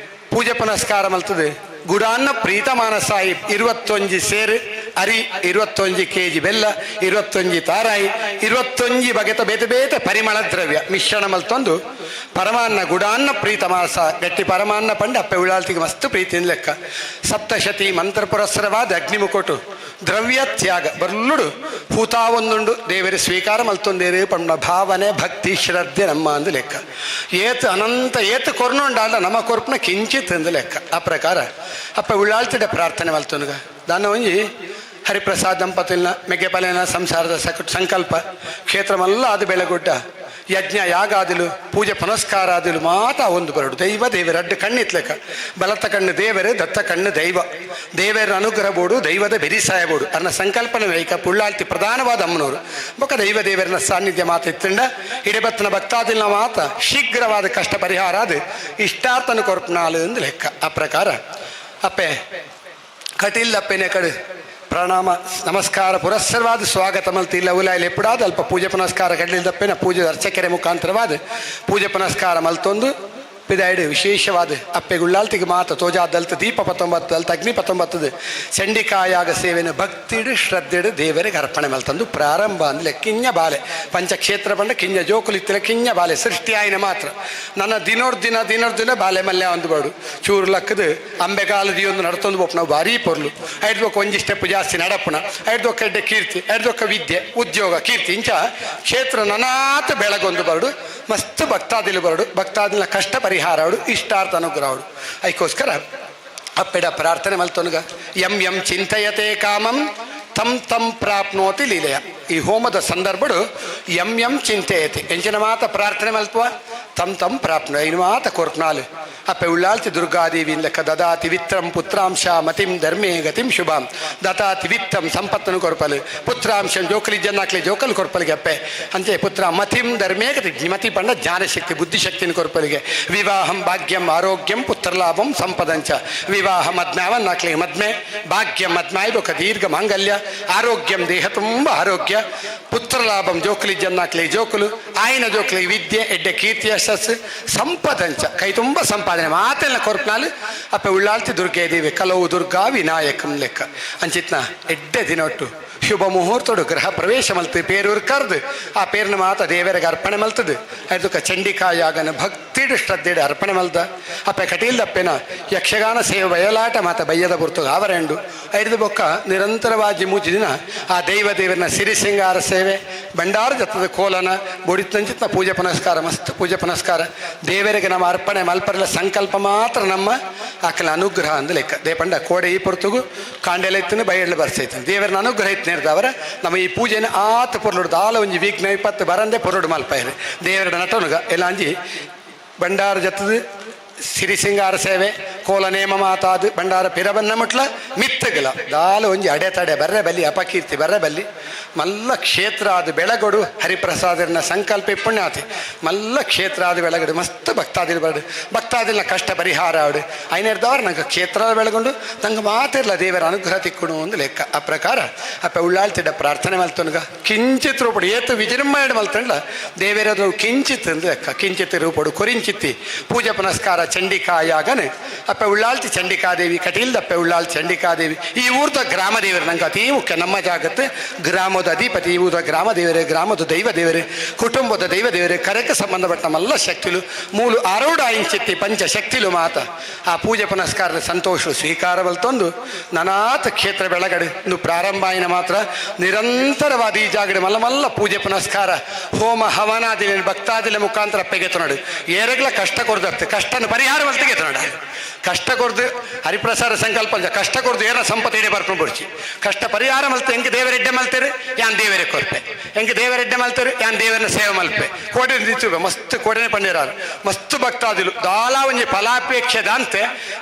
Speaker 11: ಪೂಜೆ ಪುನಸ್ಕಾರ ಮಲ್ತದೆ ಗುಡಾನ್ನ ಪ್ರೀತ ಮಾನಸಾಯಿ 21 ಸೇರು ಅರಿ 21 kg ಬೆಲ್ಲ 21 ತಾರಾಯಿ 21 ಬಗೆತ ಬೇತೆ ಬೇತೆ ಪರಿಮಳ ದ್ರವ್ಯ ಮಿಶ್ರಣ ಮಲ್ತೊಂದು ಪರಮಾನ್ನ ಗುಡಾನ್ನ ಪ್ರೀತ ಮಾನಸ ಗಟ್ಟಿ ಪರಮಾನ್ನ ಪಂಡ ಅಪ್ಪೆ ಉಳ್ಳಾಳ್ತಿಗೆ ಮಸ್ತು ಪ್ರೀತಿಯಿಂದ ಲೆಕ್ಕ ಸಪ್ತಶತಿ ಮಂತ್ರ ಪುರಸ್ಸರವಾದ ಅಗ್ನಿಮುಕೊಟ್ಟು ದ್ರವ್ಯ ತ್ಯಾಗ ಬರ್ಲುಡು ಹೂತಾವೊಂದುಂಡು ದೇವರ ಸ್ವೀಕಾರ ಮಲ್ತೊಂದೇರು ಪಂಡ ಭಾವನೆ ಭಕ್ತಿ ಶ್ರದ್ಧೆ ನಮ್ಮ ಅಂದು ಲೆಕ್ಕ ಏತು ಅನಂತ ಏತು ಕೊರ್ನೊಂಡಾಲ ನಮ್ಮ ಕೊರ್ಪನ ಕಿಂಚಿತ್ ಎಂದು ಲೆಕ್ಕ ಆ ಪ್ರಕಾರ ಅಪ್ಪ ಉಳ್ಳಾಳ್ತಿಡ ಪ್ರಾರ್ಥನೆ ಮಲ್ತೊನಗ ದಾನ ಒಂಜಿ ಹರಿಪ್ರಸಾದ್ ದಂಪತಿಲ್ನ ಮೆಗ್ಗೆಪಲೆನ ಸಂಸಾರದ ಸಂಕಲ್ಪ ಕ್ಷೇತ್ರಮಲ್ಲ ಅದು ಬೆಳಗುಡ್ಡ ಯಜ್ಞ ಯಾಗಾದಿಲು ಪೂಜೆ ಪುನಸ್ಕಾರ ಆದಿಲು ಮಾತ ಒಂದು ಬರಡು ದೈವ ದೇವರ ಅಡ್ಡು ಕಣ್ಣಿತ್ಲೆಕ್ಕ ಬಲತ ಕಣ್ಣು ದೇವರೇ ದತ್ತ ಕಣ್ಣು ದೈವ ದೇವರ ಅನುಗ್ರಹ ಬೋಡು ದೈವದ ಬೆರಿಸಾಯ ಬೋಡು ಅನ್ನ ಸಂಕಲ್ಪನೆ ವೈಕ ಪುಳ್ಳಾಳ್ತಿ ಪ್ರಧಾನವಾದ ಅಮ್ಮನವರು ಬೊಕ್ಕ ದೈವ ದೇವರನ ಸಾನ್ನಿಧ್ಯ ಮಾತು ಇತ್ತಂಡ ಇಡಬತ್ತನ ಭಕ್ತಾದಿಲ್ಲ ಮಾತ ಶೀಘ್ರವಾದ ಕಷ್ಟ ಪರಿಹಾರ ಅದು ಇಷ್ಟಾರ್ಥನ ಕೊರ್ಪನಾಲು ಎಂದು ಲೆಕ್ಕ ಆ ಪ್ರಕಾರ ಅಪ್ಪೆ ಕಟೀಲ್ದಪ್ಪೆನೆ ಕಡೆ ಪ್ರಣಾಮ ನಮಸ್ಕಾರ ಪುರಸ್ಸರವಾದ ಸ್ವಾಗತ ಮಲ್ತಿಲ್ಲ ಉಲಾಯಿಲ್ ಎಪ್ಪಡಾದ ಅಲ್ಪ ಪೂಜೆ ಪುನಸ್ಕಾರ ಕಡಲಿಲ್ದಪ್ಪೇನ ಪೂಜೆ ಅರ್ಚಕರೆ ಮುಖಾಂತರವಾದ ಪೂಜೆ ಪುನಸ್ಕಾರ ಮಲ್ತೊಂದು ಪಿದಾಯ್ಡು ವಿಶೇಷವಾದ ಅಪ್ಪೆಗುಳ್ಳಾಳ್ತಿಗೆ ಮಾತ ತೋಜಾದಲ್ತ ದೀಪ 19 ಅಲ್ತ ಅಗ್ನಿ 19 ಚಂಡಿಕಾಯಾಗ ಸೇವೆನ ಭಕ್ತಿಡು ಶ್ರದ್ಧೆಡು ದೇವರಿಗೆ ಅರ್ಪಣೆ ಮಲ್ತಂದು ಪ್ರಾರಂಭ ಅಂದಲೆ ಕಿಂಜ ಬಾಲೆ ಪಂಚಕ್ಷೇತ್ರ ಬಂಡ ಕಿಂಜ ಜೋಕುಲಿತ್ತಿನ ಕಿಂಜ ಬಾಲೆ ಸೃಷ್ಟಿ ಆಯ್ನ ಮಾತ್ರ ನನ್ನ ದಿನ ಬಾಲೆ ಮಲ್ಯ ಒಂದು ಬಾಡು ಚೂರು ಲಕ್ಕದು ಅಂಬೆಗಾಲದಿ ಒಂದು ನಡ್ತೊಂದು ಬೋಪ್ ನಾವು ಭಾರೀ ಪೊರ್ಲು ಐಡ್ದೊಕ್ಕ ಒಂಜಿ ಸ್ಟೆಪ್ ಜಾಸ್ತಿ ನಡಪ್ಪಣ ಐಡ್ದೊಕ್ಕ ಎಡ್ಡೆ ಕೀರ್ತಿ ಐಡ್ದೊಕ್ಕ ವಿದ್ಯೆ ಉದ್ಯೋಗ ಕೀರ್ತಿ ಇಂಚ ಕ್ಷೇತ್ರ ನನಾತ ಬೆಳಗೊಂದು ಬರಡು ಮಸ್ತ್ ಭಕ್ತಾದಿಲು ಬರಡು ಭಕ್ತಾದಿನ ಕಷ್ಟ ಪರಿಹಾರಡು ಇಷ್ಟಾರ್ಥ ಅನುಗ್ರಹಡು ಅದಕ್ಕೋಸ್ಕರ ಅಪ್ಪೆಡ ಪ್ರಾರ್ಥನೆ ಮಲ್ತೊನಗ ಯಂ ಚಿಂತಯತೆ ಕಾಮಂ ತಂ ಪ್ರಾಪ್ನೋತಿ ಲೀಲೆಯ ಈ ಹೋಮದ ಸಂದರ್ಭಡು ಯಂ ಚಿಂತೆಯತೆ ಎಂಚಿನ ಮಾತ ಪ್ರಾರ್ಥನೆ ಮಲ್ಪುವ ತಂ ಪ್ರಾಪ್ನ ಇನ್ನು ಮಾತ ಕೊರ್ಪನಾಲು ಅಪ್ಪೆ ಉಳ್ಳಾಳ್ತಿ ದುರ್ಗಾದೇವಿ ಲೆಕ್ಕ ದದಾತಿ ವಿತ್ರಂ ಪುತ್ರಾಂಶ ಮತಿಂ ಧರ್ಮೇ ಗತಿಂ ಶುಭಾಂ ದದಾತಿ ವಿತ್ತಂ ಸಂಪತ್ತನ್ನು ಕೊರ್ಪಲು ಪುತ್ರಾಂಶ ಜೋಕಲಿ ಜನ್ನಾಕ್ಲಿ ಜೋಕಲು ಕೊರ್ಪಲಿಗೆ ಅಪ್ಪೆ ಅಂತೆ ಪುತ್ರ ಮತಿಂ ಧರ್ಮೇ ಗತಿ ಮತಿ ಪಂಡ ಜ್ಞಾನಶಕ್ತಿ ಬುದ್ಧಿಶಕ್ತಿನ ಕೊರ್ಪಲಿಗೆ ವಿವಾಹಂ ಭಾಗ್ಯಂ ಆರೋಗ್ಯಂ ಪುತ್ರಲಾಭಂ ಸಂಪದಂಚ ವಿವಾಹ ಮದ್ಮ್ಯಾವನ್ನಾಕ್ಲಿ ಮದ್ಮೆ ಭಾಗ್ಯಂ ಮದ್ಮಾಯ್ಬೊಕ ದೀರ್ಘ ಮಾಂಗಲ್ಯ ಆರೋಗ್ಯಂ ದೇಹ ತುಂಬ ಆರೋಗ್ಯ ಪುತ್ರಲಾಭಂ ಜೋಕಲಿ ಜನ್ನಾಕ್ಲಿ ಜೋಕುಲು ಆಯ್ನ ಜೋಕಲಿ ವಿದ್ಯೆ ಎಡ್ಡೆ ಕೀರ್ತಿ ಯಶಸ್ಸು ಸಂಪದಂಚ ಕೈ ತುಂಬ ಸಂಪಾದನೆ ಸಂಪಾದನೆ ಮಾತೆಲ್ಲ ಕೊರ್ಪನಾಲು ಅಪ್ಪ ಉಳ್ಳಾಳ್ತಿ ದುರ್ಗಾದೇವಿ ಕಲವು ದುರ್ಗಾ ವಿನಾಯಕಂ ಲೆಕ್ಕ ಅಂಚಿತ್ನ ಎಡ್ಡೆ ದಿನೊಟ್ಟು ಶುಭ ಮುಹೂರ್ತಡು ಗೃಹ ಪ್ರವೇಶ ಮಲ್ತದೆ ಪೇರೂರು ಕರೆದು ಆ ಪೇರಿನ ಮಾತ ದೇವರಿಗೆ ಅರ್ಪಣೆ ಮಲ್ತದೆ ಅದಕ್ಕೆ ಚಂಡಿಕಾಯಾಗನ ಭಕ್ತಿಡು ಶ್ರದ್ಧೆಡು ಅರ್ಪಣೆ ಮಲ್ದ ಅಪ್ಪ ಕಟೀಲ್ದಪ್ಪೆನ ಯಕ್ಷಗಾನ ಸೇವೆ ಬಯಲಾಟ ಮಾತ ಬಯ್ಯದ ಪುರ್ತು ಆವರೆಂಡು ಐದು ಬೊಕ್ಕ ನಿರಂತರವಾಗಿ ಮೂಜಿ ದಿನ ಆ ದೇವರನ್ನ ಸಿರಿ ಸಿಂಗಾರ ಸೇವೆ ಭಂಡಾರ ಜತ್ತದ ಕೋಲನ ಬೊಡಿತಂಚಿತ್ನ ಪೂಜೆ ಪುನಸ್ಕಾರ ಮಸ್ತ್ ಪೂಜೆ ಪುನಸ್ಕಾರ ದೇವರಿಗೆ ನಮ್ಮ ಅರ್ಪಣೆ ಮಲ್ಪರಲ ಸಂಕಲ್ಪ ಮಾತ್ರ ನಮ್ಮ ಆಕಲ ಅನುಗ್ರಹ ಅಂದ ಲೆಕ್ಕ ದೇಪಂಡ ಕೋಡೆ ಈ ಪುರ್ತುಗು ಕಾಂಡೆಲ್ಲ ಇತ್ತನ ಬಯಲು ಬರ್ಸೈತೆ ದೇವರನ್ನ ಅನುಗ್ರಹ ಇತ್ತು ನಿರ್ದವರ ನಮ್ಮ ಈ ಪೂಜೆನ ಆತ ಪೊರ್ಲುಡು ದಾಲ ಒಂಜಿ ವಿಘ್ನ ವಿಪತ್ತು ಬರಂದೆ ಪೊರ್ಲುಡು ಮಲ್ಪೈರು ದೇವರ ನಟನುಗ ಎಲ್ಲ ಅಂಜಿ ಭಂಡಾರ ಜತ್ತದು ಸಿರಿ ಸಿಂಗಾರ ಸೇವೆ ಕೋಲ ನೇಮ ಮಾತಾದು ಭಂಡಾರ ಪಿರಬನ್ನ ಮುಟ್ಲ ಮಿತ್ತಗಲ ದಾಲ ಒಂಜಿ ಅಡೆತಡೆ ಬರ್ರೆ ಬಲ್ಲಿ ಅಪಕೀರ್ತಿ ಬರ್ರೆ ಬಲ್ಲಿ ಮಲ್ಲ ಕ್ಷೇತ್ರ ಆದ ಬೆಳಗೊಡು ಹರಿಪ್ರಸಾದನ ಸಂಕಲ್ಪ ಪುಣ್ಯಾತಿ ಮಲ್ಲ ಕ್ಷೇತ್ರ ಆದ ಬೆಳಗಡು ಮಸ್ತ್ ಭಕ್ತಾದಿಲ್ ಬರ್ಡು ಭಕ್ತಾದಿಲ್ನ ಕಷ್ಟ ಪರಿಹಾರ ಆಡು ಐನೇರ್ದವ್ರು ನಂಗೆ ಕ್ಷೇತ್ರ ಬೆಳಗೊಂಡು ನಂಗೆ ಮಾತಿರ್ಲ ದೇವರ ಅನುಗ್ರಹ ತಿಕ್ಕುಡು ಒಂದು ಲೆಕ್ಕ ಆ ಪ್ರಕಾರ ಅಪ್ಪ ಉಳ್ಳಾಳ್ತಿಡ್ಡ ಪ್ರಾರ್ಥನೆ ಮಲ್ತನಗ ಕಿಂಚಿತ್ ರೂಪಡು ಏತು ವಿಜೃಂಭಣೆ ಮಲ್ತಂಡ್ಲ ದೇವರದು ಕಿಂಚಿತ್ ಅಂದು ಲೆಕ್ಕ ಕಿಂಚಿತ್ ರೂಪಡು ಕೊರಿಂಚಿತ್ತಿ ಪೂಜೆ ಪುನಸ್ಕಾರ ಚಂಡಿಕಾಯಾಗನೆ ಅಪ್ಪ ಉಳ್ಳಾಳ್ತಿ ಚಂಡಿಕಾದೇವಿ ಕಟೀಲ್ದಪ್ಪ ಉಳ್ಳಾಳ್ತಿ ಚಂಡಿಕಾದೇವಿ ಈ ಊರ್ದ ಗ್ರಾಮ ದೇವರು ನಂಗೆ ಅತೀ ಮುಖ್ಯ ನಮ್ಮ ಜಾಗತ್ತೆ ಗ್ರಾಮದ ಅಧಿಪತಿ ಈ ಊರ ಗ್ರಾಮ ದೇವರೇ ಗ್ರಾಮದ ದೈವ ದೇವರೇ ಕುಟುಂಬದ ದೈವ ದೇವರೇ ಕರೆಕ್ಕೆ ಸಂಬಂಧಪಟ್ಟ ನಮ್ಮೆಲ್ಲ ಶಕ್ತಿಲು ಮೂಲು ಆರೋಢ ಇಂಚಿತ್ತಿ ಪಂಚಶಕ್ತಿಲು ಮಾತ ಆ ಪೂಜೆ ಪುನಸ್ಕಾರದ ಸಂತೋಷ ಸ್ವೀಕಾರವಲ್ತೊಂದು ನನಾಥ ಕ್ಷೇತ್ರ ಬೆಳಗಡೆ ಇನ್ನು ಪ್ರಾರಂಭ ಆಯಿನ ಮಾತ್ರ ನಿರಂತರವಾದ ಈ ಜಾಗಡೆ ಮಲ್ಲ ಮಲ್ಲ ಪೂಜೆ ಪುನಸ್ಕಾರ ಹೋಮ ಹವನಾದಿ ಭಕ್ತಾದಿಲ ಮುಖಾಂತರ ಪೆಗೆತು ನಡು ಏರಗ್ಲ ಕಷ್ಟ ಕೊಡ್ದತ್ತೆ ಕಷ್ಟನ ಪರಿಹಾರ ಮಲ್ತೆಗೆ ನೋಡ ಕಷ್ಟ ಕೊಡ್ದು ಹರಿಪ್ರಸಾದ ಸಂಕಲ್ಪ ಕಷ್ಟ ಕೊಡ್ದು ಏನ ಸಂಪತ್ತು ಇಡೀ ಬರ್ಕೊಂಡು ಬಿಡ್ಚಿ ಕಷ್ಟ ಪರಿಹಾರ ಮಲ್ತೆ ಹೆಂಗೆ ದೇವರೆಡ್ಡೆ ಮಲ್ತೇರು ಯಾನ್ ದೇವರೇ ಕೊರ್ಪೆ ಹೆಂಗೆ ದೇವರೆಡ್ಡೆ ಮಲ್ತೇರು ಯಾನ್ ದೇವರನ್ನ ಸೇವೆ ಮಲ್ಪೆ ಕೋಡೆ ನಿಂತು ಮಸ್ತ್ ಕೋಡೆನೆ ಪಂಡಿರಾರು ಮಸ್ತ್ ಭಕ್ತಾದಿಲು ದಾಲ ಒಂಜಿ ಫಲಾಪೇಕ್ಷೆದ ಅಂತೆ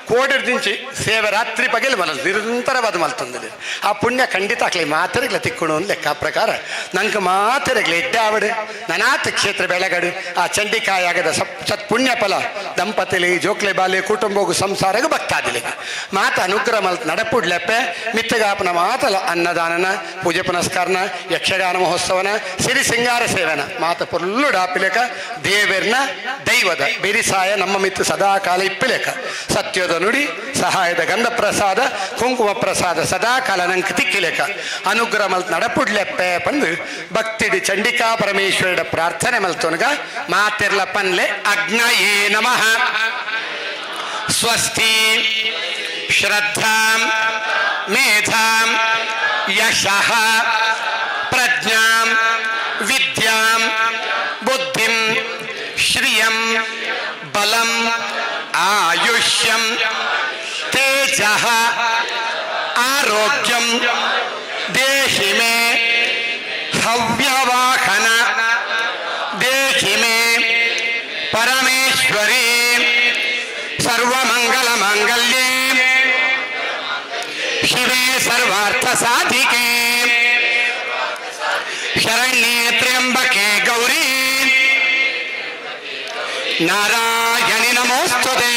Speaker 11: ಕೋಡೆ ದಿಂಚಿ ಸೇವೆ ರಾತ್ರಿ ಪಗೆಲು ಮಲ ನಿರಂತರವಾದ ಮಲ್ತಂದಿದೆ ಆ ಪುಣ್ಯ ಖಂಡಿತ ಆಗ್ಲಿ ಮಾತರಿಗ್ಲ ತಿಕ್ಕೊಂಡು ಒಂದು ಲೆಕ್ಕ ಪ್ರಕಾರ ನಂಗೆ ಮಾತರಿಗ್ಲ ಎಡ್ಡೆ ಆವಡು ನನಾಥ ಕ್ಷೇತ್ರ ಬೆಳಗಡು ಆ ಚಂಡಿಕಾಯಾಗದ ಸತ್ ಪುಣ್ಯ ಫಲ ದಂಪತಿಲಿ ಜೋಕ್ಲೆ ಬಾಲೆ ಕುಟುಂಬಗೂ ಸಂಸಾರಗೂ ಭಕ್ತಾದಿಲಿ ಮಾತ ಅನುಗ್ರಹ ಮಲ್ತ ನಡಪುಡ್ಲೆಪ್ಪೆ ಮಿತ್ತಗಾಪನ ಮಾತಲ ಅನ್ನದಾನನ ಪೂಜೆ ಪುನಸ್ಕಾರನ ಯಕ್ಷಗಾನ ಮಹೋತ್ಸವನ ಸಿರಿ ಸಿಂಗಾರ ಸೇವನ ಮಾತ ಪುಲ್ಲು ಡಾಪಿಲೆಕ ದೇವರ್ನ ದೈವದ ಬಿರಿಸಾಯ ನಮ್ಮ ಮಿತ್ತು ಸದಾ ಕಾಲ ಇಪ್ಪಿಲೆಕ ಸತ್ಯದ ನುಡಿ ಸಹಾಯದ ಗಂಧ ಪ್ರಸಾದ ಕುಂಕುಮ ಪ್ರಸಾದ ಸದಾ ಕಾಲ ನಂಗೆ ತಿಕ್ಕಿಲೆಕ ಅನುಗ್ರಹ ಮಲ್ತ ನಡಪುಡ್ಲೆಪ್ಪೆ ಪಂದು ಭಕ್ತಿಡಿ ಚಂಡಿಕಾ ಪರಮೇಶ್ವರ ಪ್ರಾರ್ಥನೆ ಮಲ್ತೋನ್ಗ ಮಾತಿರ್ಲ ಪನ್ಲೆ ಅಗ್ನಯೇ ನಮಃ ಸ್ವಸ್ತಿ ಶ್ರದ್ಧಾಂ ಮೇಧಾಂ ಯಶಃ ಪ್ರಜ್ಞಾಂ ವಿದ್ಯಾಂ ಬುದ್ಧಿಂ ಶ್ರಿಯಂ ಬಲಂ ಆಯುಷ್ಯಂ ತೇಜಃ ಆರೋಗ್ಯಂ ದೇಹಿ ಮೇ ಹವ್ಯವಾಹನ ದೇಹಿ ಮೇ ಪರಮೇಶ್ವರಿ ಸರ್ವಮಂಗಲ ಮಾಂಗಲ್ಯೇ ಶಿವೆ ಸರ್ವಾರ್ಥ ಸಾಧಿಕೆ ಶರಣ್ಯೇ ತ್ರ್ಯಂಬಕೆ ಗೌರಿ ನಾರಾಯಣಿ ನಮೋಸ್ತುತೇ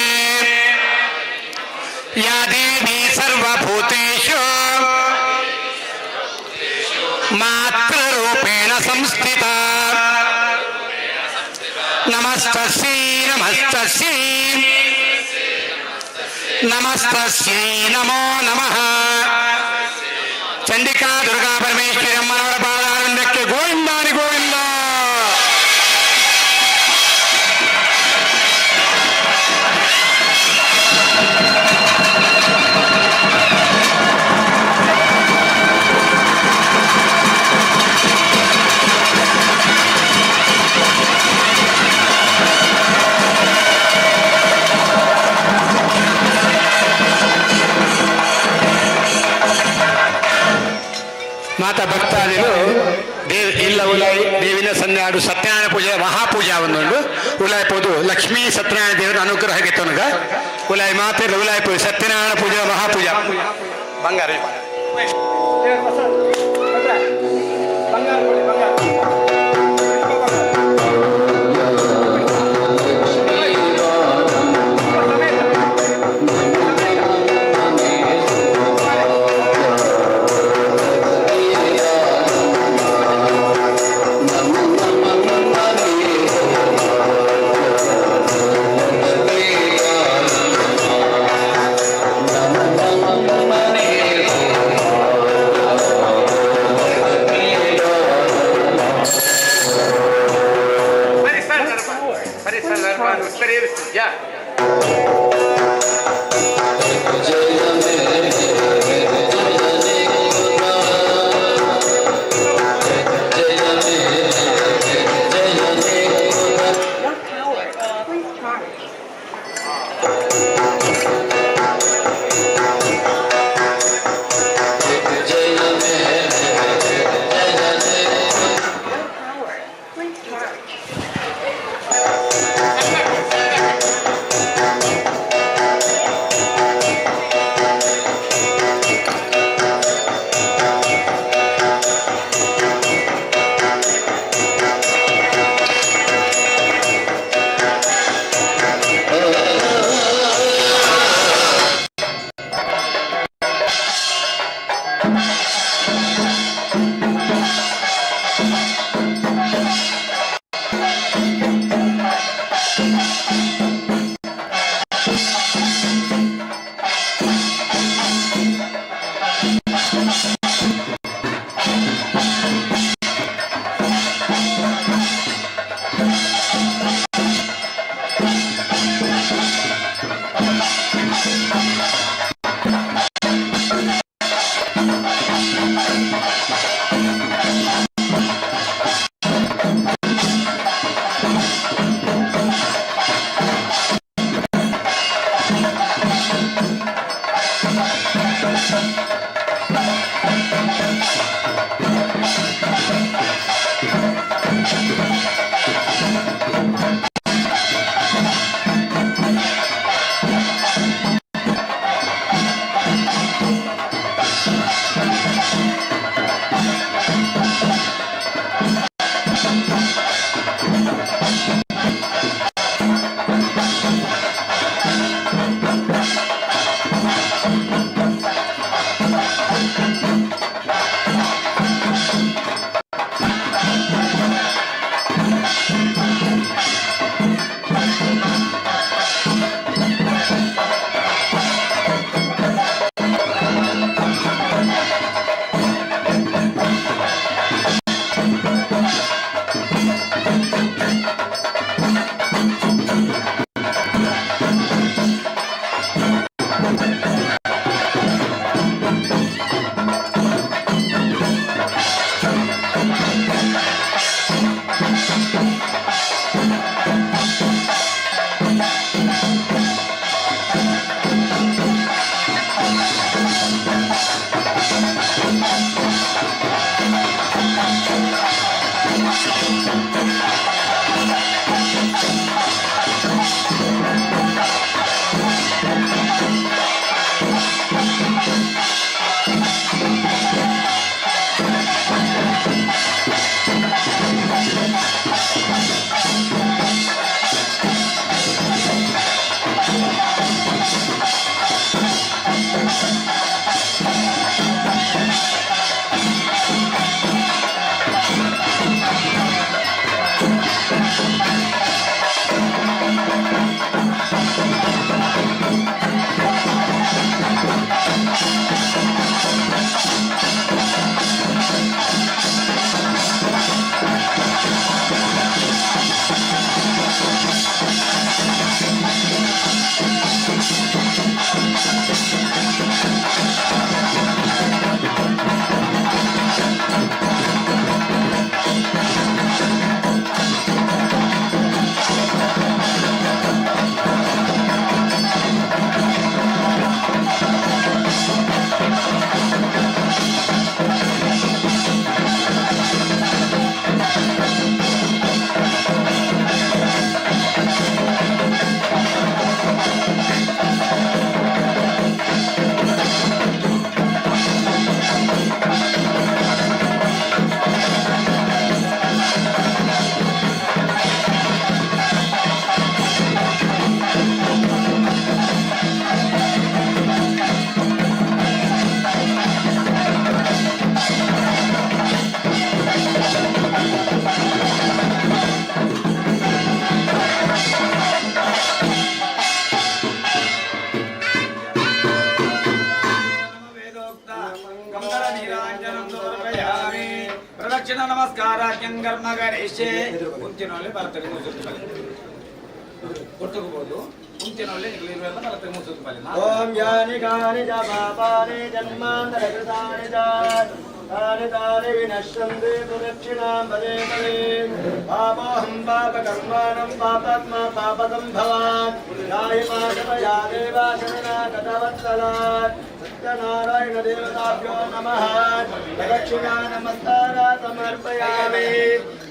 Speaker 11: ಯಾ ದೇವಿ ಸರ್ವಭೂತೇಷು ಮಾತೃರೂಪೇಣ ಸಂಸ್ಥಿತಾ ನಮಸ್ತಸ್ಯೈ ನಮಸ್ತಸ್ಯೈ ನಮಸ್ತಸ್ಯೈ ನಮೋ ನಮಃ. ಚಂಡಿಕಾ ದುರ್ಗಾ ಪರಮೇಶ್ವರಿ ಅಮ್ಮನವರ ಬಾಳಾನಂದಕ್ಕೆ ಗೋವಿಂದಾನಿ ಗೋವಿಂದ. ಮಾತಾ ಭಕ್ತಾದಿಗಳು ಇಲ್ಲ ಉಲಾಯಿ ದೇವಿನ ಸನ್ಯಾಡು ಸತ್ಯನಾರಾಯಣ ಪೂಜೆ ಮಹಾಪೂಜೆ ಒಂದುಂಡು ಉಲಾಯಿ ಪೋದು ಲಕ್ಷ್ಮೀ ಸತ್ಯನಾರಾಯಣ ದೇವರ ಅನುಗ್ರಹಕ್ಕೆ ತೊನಗ ಉಲಾಯಿ ಮಾತೆ ಉಲಾಯಿ ಪೂಜೆ ಸತ್ಯನಾರಾಯಣ ಪೂಜೆ ಮಹಾಪೂಜಾ ಬಂಗಾರ
Speaker 10: Yeah.
Speaker 2: ಮಂಗಳ ನೀರಾಂಜನಂ ಸಮರ್ಪಯಾಮಿ ಪ್ರದಕ್ಷಿಣ ನಮಸ್ಕಾರಾಖ್ಯಂ ಕರ್ಮ ಗಣೇಶೆ ಮುಂಚಿನಲ್ಲಿ ಬರ್ತದೆ ಕೊಟ್ಟುಕೋಬಹುದು ಮುಂಚಿನಲ್ಲಿ ನಿಗಲಿರುವೆಲ್ಲ ಬರ್ತದೆ ಮೂಸುತ್ತಲ್ಲಿ
Speaker 1: ಓಂ ಯಾನಿ ಗಾನಿ ಜ ಪಾಪಾನಿ ಜನ್ಮಾಂತರ ಕೃತಾನಿ ಜ ತಾನಿ ತಾನಿ ವಿನಶ್ಯಂತೆ ಪ್ರದಕ್ಷಿಣಾಂ ಪದೇ ಪದೇ ಪಾಪೋಹಂ ಪಾಪಕರ್ಮಾಣಂ ಪಾಪಾತ್ಮ ಪಾಪದಂ ಭವಾನ್ ಯಾಯಿ ಮಾಧವಯಾ ದೇವಾ ಶರಣಾಗತವತ್ಸಲಾತ್ ಸತ್ಯನಾರಾಯಣ ದೇವತಾಭ್ಯೋ ನಮಃ ಪ್ರದಕ್ಷಿಣಾ ನಮಸ್ಕಾರ ಸಮರ್ಪಯಾಮಿ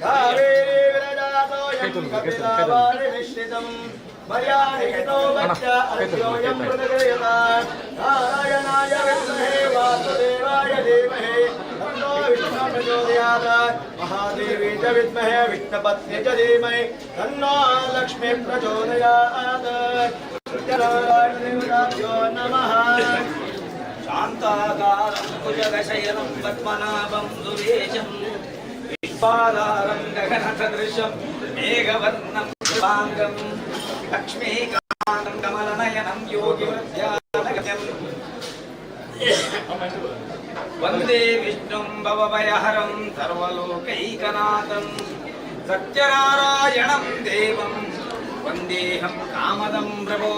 Speaker 1: ಕಾವೇರಿ ವಿರಜಾತೋಯಂ ಕಪಿಲಾವಾರಿ ನಿಶ್ಚಿತಂ ಮರ್ಯಾದಿತೋ ಬಚ್ಚ ಅರ್ಯೋಯಂ ಪ್ರದಗಯತಾತ್ ನಾರಾಯಣಾಯ ವಿದ್ಮಹೇ ವಾಸುದೇವಾಯ ಧೀಮಹಿ ತನ್ನೋ ವಿಷ್ಣು ಪ್ರಚೋದಯಾತ್ ಮಹಾದೇವಿ ಚ ವಿದ್ಮಹೇ ವಿಷ್ಣುಪತ್ನಿ ಚ ಧೀಮಹಿ ತನ್ನೋ ಲಕ್ಷ್ಮೀ ಪ್ರಚೋದಯಾತ್ ಸತ್ಯನಾರಾಯಣ ದೇವತಾಭ್ಯೋ ನಮಃ
Speaker 2: ಶಾಂತಾಕಾರಂ ಭುಜಗಶಯನಂ ಪದ್ಮನಾಭಂ ಸುರೇಶಂ ವಿಶ್ವಾಧಾರಂ ಗಗನಸದೃಶಂ ಮೇಘವರ್ಣಂ ಶುಭಾಂಗಂ ಲಕ್ಷ್ಮೀಕಾಂತಂ ಕಮಲನಯನಂ ಯೋಗಿವೃದ್ಧಾನಗತ್ಯಂ ವಂದೇ ವಿಷ್ಣುಂ ಭವಭಯಹರಂ ಸರ್ವಲೋಕೈಕನಾಥಂ ಸತ್ಯನಾರಾಯಣಂ ದೇವಂ ವಂದೇಹಂ ಕಾಮದಂ ಪ್ರಭೋ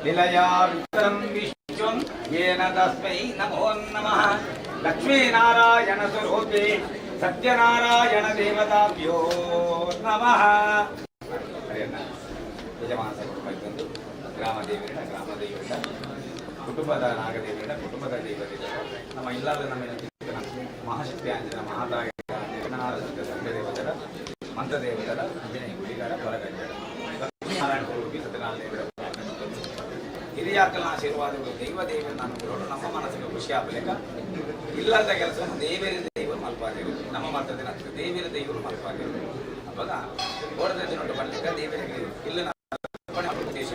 Speaker 2: ನಿಲಯಾರ್ಪಿತಂ ವಿಶ್ವಂ ಯೇನ ತಸ್ಮೈ ನಮೋ ನಮಃ ಲಕ್ಷ್ಮೀನಾರಾಯಣ ಸ್ವರೂಪೇ ಸತ್ಯನಾರಾಯಣ ದೇವತಾಭ್ಯೋ ನಮಃ. ಯಜಮಾನ ಕುಟುಂಬ ಗ್ರಾಮ ದೇವರಿನ ಗ್ರಾಮ ದೈವದ ಕುಟುಂಬದ ನಾಗದೇವರಿನ ಕುಟುಂಬದ ದೈವದ ನಮ್ಮ ಇಲ್ಲದ ನಮ್ಮ ಮಹಾಶಕ್ತಿ ಆಂಜನ ಮಹಾತಾಯ ದೇವತರ ಮಂತ್ರದೇವತರ ಅಂಜನೇಯ ಗುಡಿಗಾರ ಹೊರಗಡ್ಡ ಲಕ್ಷ್ಮೀನಾರಾಯಣ ಸ್ವರೂಪಿ ಸತ್ಯನಾರಾಯಣ ದೇವರ ಹಿರಿಯಾಕಲ್ನ ಆಶೀರ್ವಾದಗಳು ದೈವ ದೇವರನ್ನ ಅನುಕೂಲಗಳು ನಮ್ಮ ಮನಸ್ಸಿಗೆ ಖುಷಿ ಆಗಲೇಕ ಇಲ್ಲದ ಕೆಲಸವನ್ನು ದೇವರ ದೈವರು ಮಲ್ಪಾದೇವರು ನಮ್ಮ ಮಾತದಿನ ದೇವರ ದೈವರು ಮಲ್ಪಾದೇವರು ಅವಾಗ ಓಡದ ದಿನೊಟ್ಟು ಬರ್ಲಿಕ್ಕೆ ದೇವರಿಗೆ ಇಲ್ಲಿನ ಉದ್ದೇಶ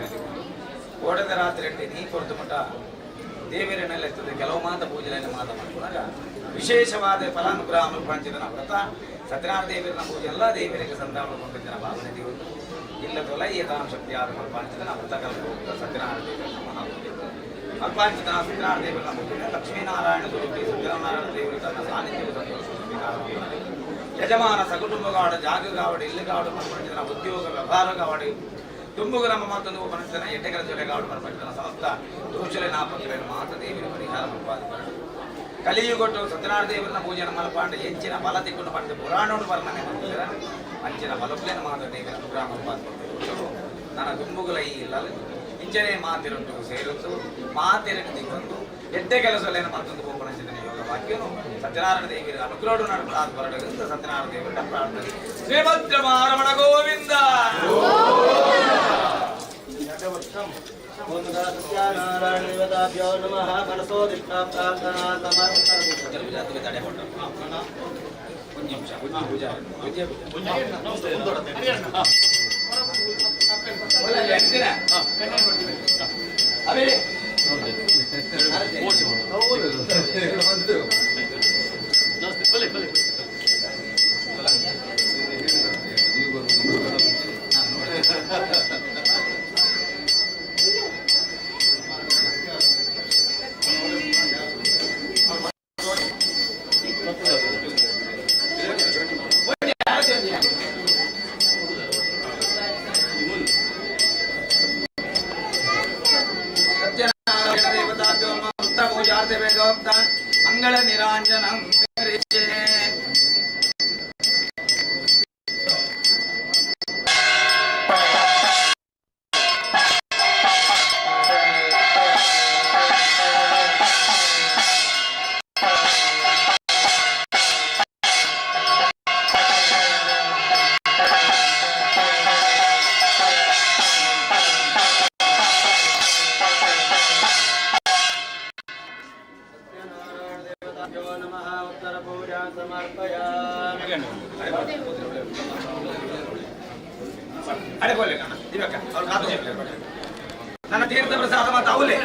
Speaker 2: ಓಡದ ರಾತ್ರಿ ನೀ ಕೊರತು ಮಟ್ಟ ದೇವರನ್ನೆಲ್ಲ ಕೆಲವು ಮಾತ ಪೂಜೆಯನ್ನು ಮಾತ ಮಾಡ್ಕೊಂಡಾಗ ವಿಶೇಷವಾದ ಫಲಾನುಗ್ರಹ ಪಂಚಿದನ ವ್ರತ ಸತ್ಯನಾರಾಯಣ ದೇವರನ್ನ ಪೂಜೆ ಎಲ್ಲ ದೇವರಿಗೆ ಸಂತಾನ ಕೊಂಡಿದ್ದನ ಭಾವನೆ ದೇವರು ಇಲ್ಲ ತೊಲೈಯತಾಂ ಶಕ್ತಿಯಾದ ಮಲ್ಪಾಂಚಿತನ ವ್ರತ ಕಲ್ಪೋಕ್ತ ಸತ್ಯನಾರಾಯಣ ದೇವರನ್ನ ಮಹಾಪೂಜೆ ಮಲ್ಪಾಂಚಿತನ ಸತ್ಯನಾರಾಯಣ ದೇವರನ್ನ ಪೂಜೆ ಲಕ್ಷ್ಮೀನಾರಾಯಣ ಸ್ವರೂಪಿ ಸತ್ಯನಾರಾಯಣ ದೇವರು ತನ್ನ ಸಾನ್ನಿಧ್ಯವು ಸಂತೋಷ ಯಜಮಾನ ಸಕುಟುಂಬಗಾಡ ಜಾಗಗಾವಡಿ ಇಲ್ಲಗಾವಡು ಮಲ್ಪಾಂಚಿತನ ಉದ್ಯೋಗ ವ್ಯವಹಾರ ಗಾವಡಿ ತುಂಬುಗ ನಮ್ಮ ಮಾತೊಂದು ಮನಸ್ಸಿನ ಎಟ್ಟೆಗಳ ಜೊತೆಗಾವಡು ಮಲ್ಪಾಂಚಿತನ ಸಮಸ್ತ ದೋಷಲೆ ನಾಪತ್ರಯನ್ನು ಮಾತ ದೇವರ ಪರಿಹಾರ ಮಲ್ಪಾದ ಕಲಿಯುಗೊಟ್ಟು ಸತ್ಯನಾರಾಯಣ ದೇವರನ್ನ ಪೂಜೆನ ಮಲ್ಪಾಂಡ ಎಂಚಿನ ಫಲ ತಿಕ್ಕೊಂಡು ಮಾಡಿದ ಪುರಾಣೋಡು ವರ್ಣನೆ ಮಾಡ್ತಿರ ಅಂಚಿನ ಫಲಪ್ಲೇನ ಮಾತ ದೇವರ ಅನುಗ್ರಹ ಮಲ್ಪಾದ ನನ್ನ ತುಂಬುಗಳ ಈ ಇಲ್ಲಲು ಇಂಚನೆ ಮಾತಿರುಂಟು ಸೇರುತ್ತು ಮಾತಿರಕ್ಕೆ ದಿಕ್ಕಂದು ಎಡ್ಡೆ ಕೆಲಸಲೇನು ಮತ್ತೊಂದು ಗೋಪನಂಚಿತನ ಯೋಗ ವಾಕ್ಯನು ಸತ್ಯನಾರಾಯಣ ದೇವಿಯ ಅನುಗ್ರಹ ನಡುಪರಾದ ಹೊರಡಗಿಂದ ಸತ್ಯನಾರಾಯಣ ದೇವರ ಪ್ರಾರ್ಥನೆ ಶ್ರೀಭದ್ರಮಾರಮಣ ಗೋವಿಂದ
Speaker 1: ಸತ್ಯನಾರಾಯಣ ದೇವತಾಭ್ಯೋ ನಮಃ ಕಳಸೋದಿಷ್ಟ ಪ್ರಾರ್ಥನಾ
Speaker 2: ಜಾತಿಗೆ ತಡೆ ಹೊಟ್ಟ ಒಂದು ನಿಮಿಷ ಮಂಗಳ ನಿರಾಂಜನಂ ಕರಿಷ್ಯೆ ನನ್ನ ತೀರ್ಥ ಪ್ರಸಾದ ಮತ್ತು ಅವಲೆ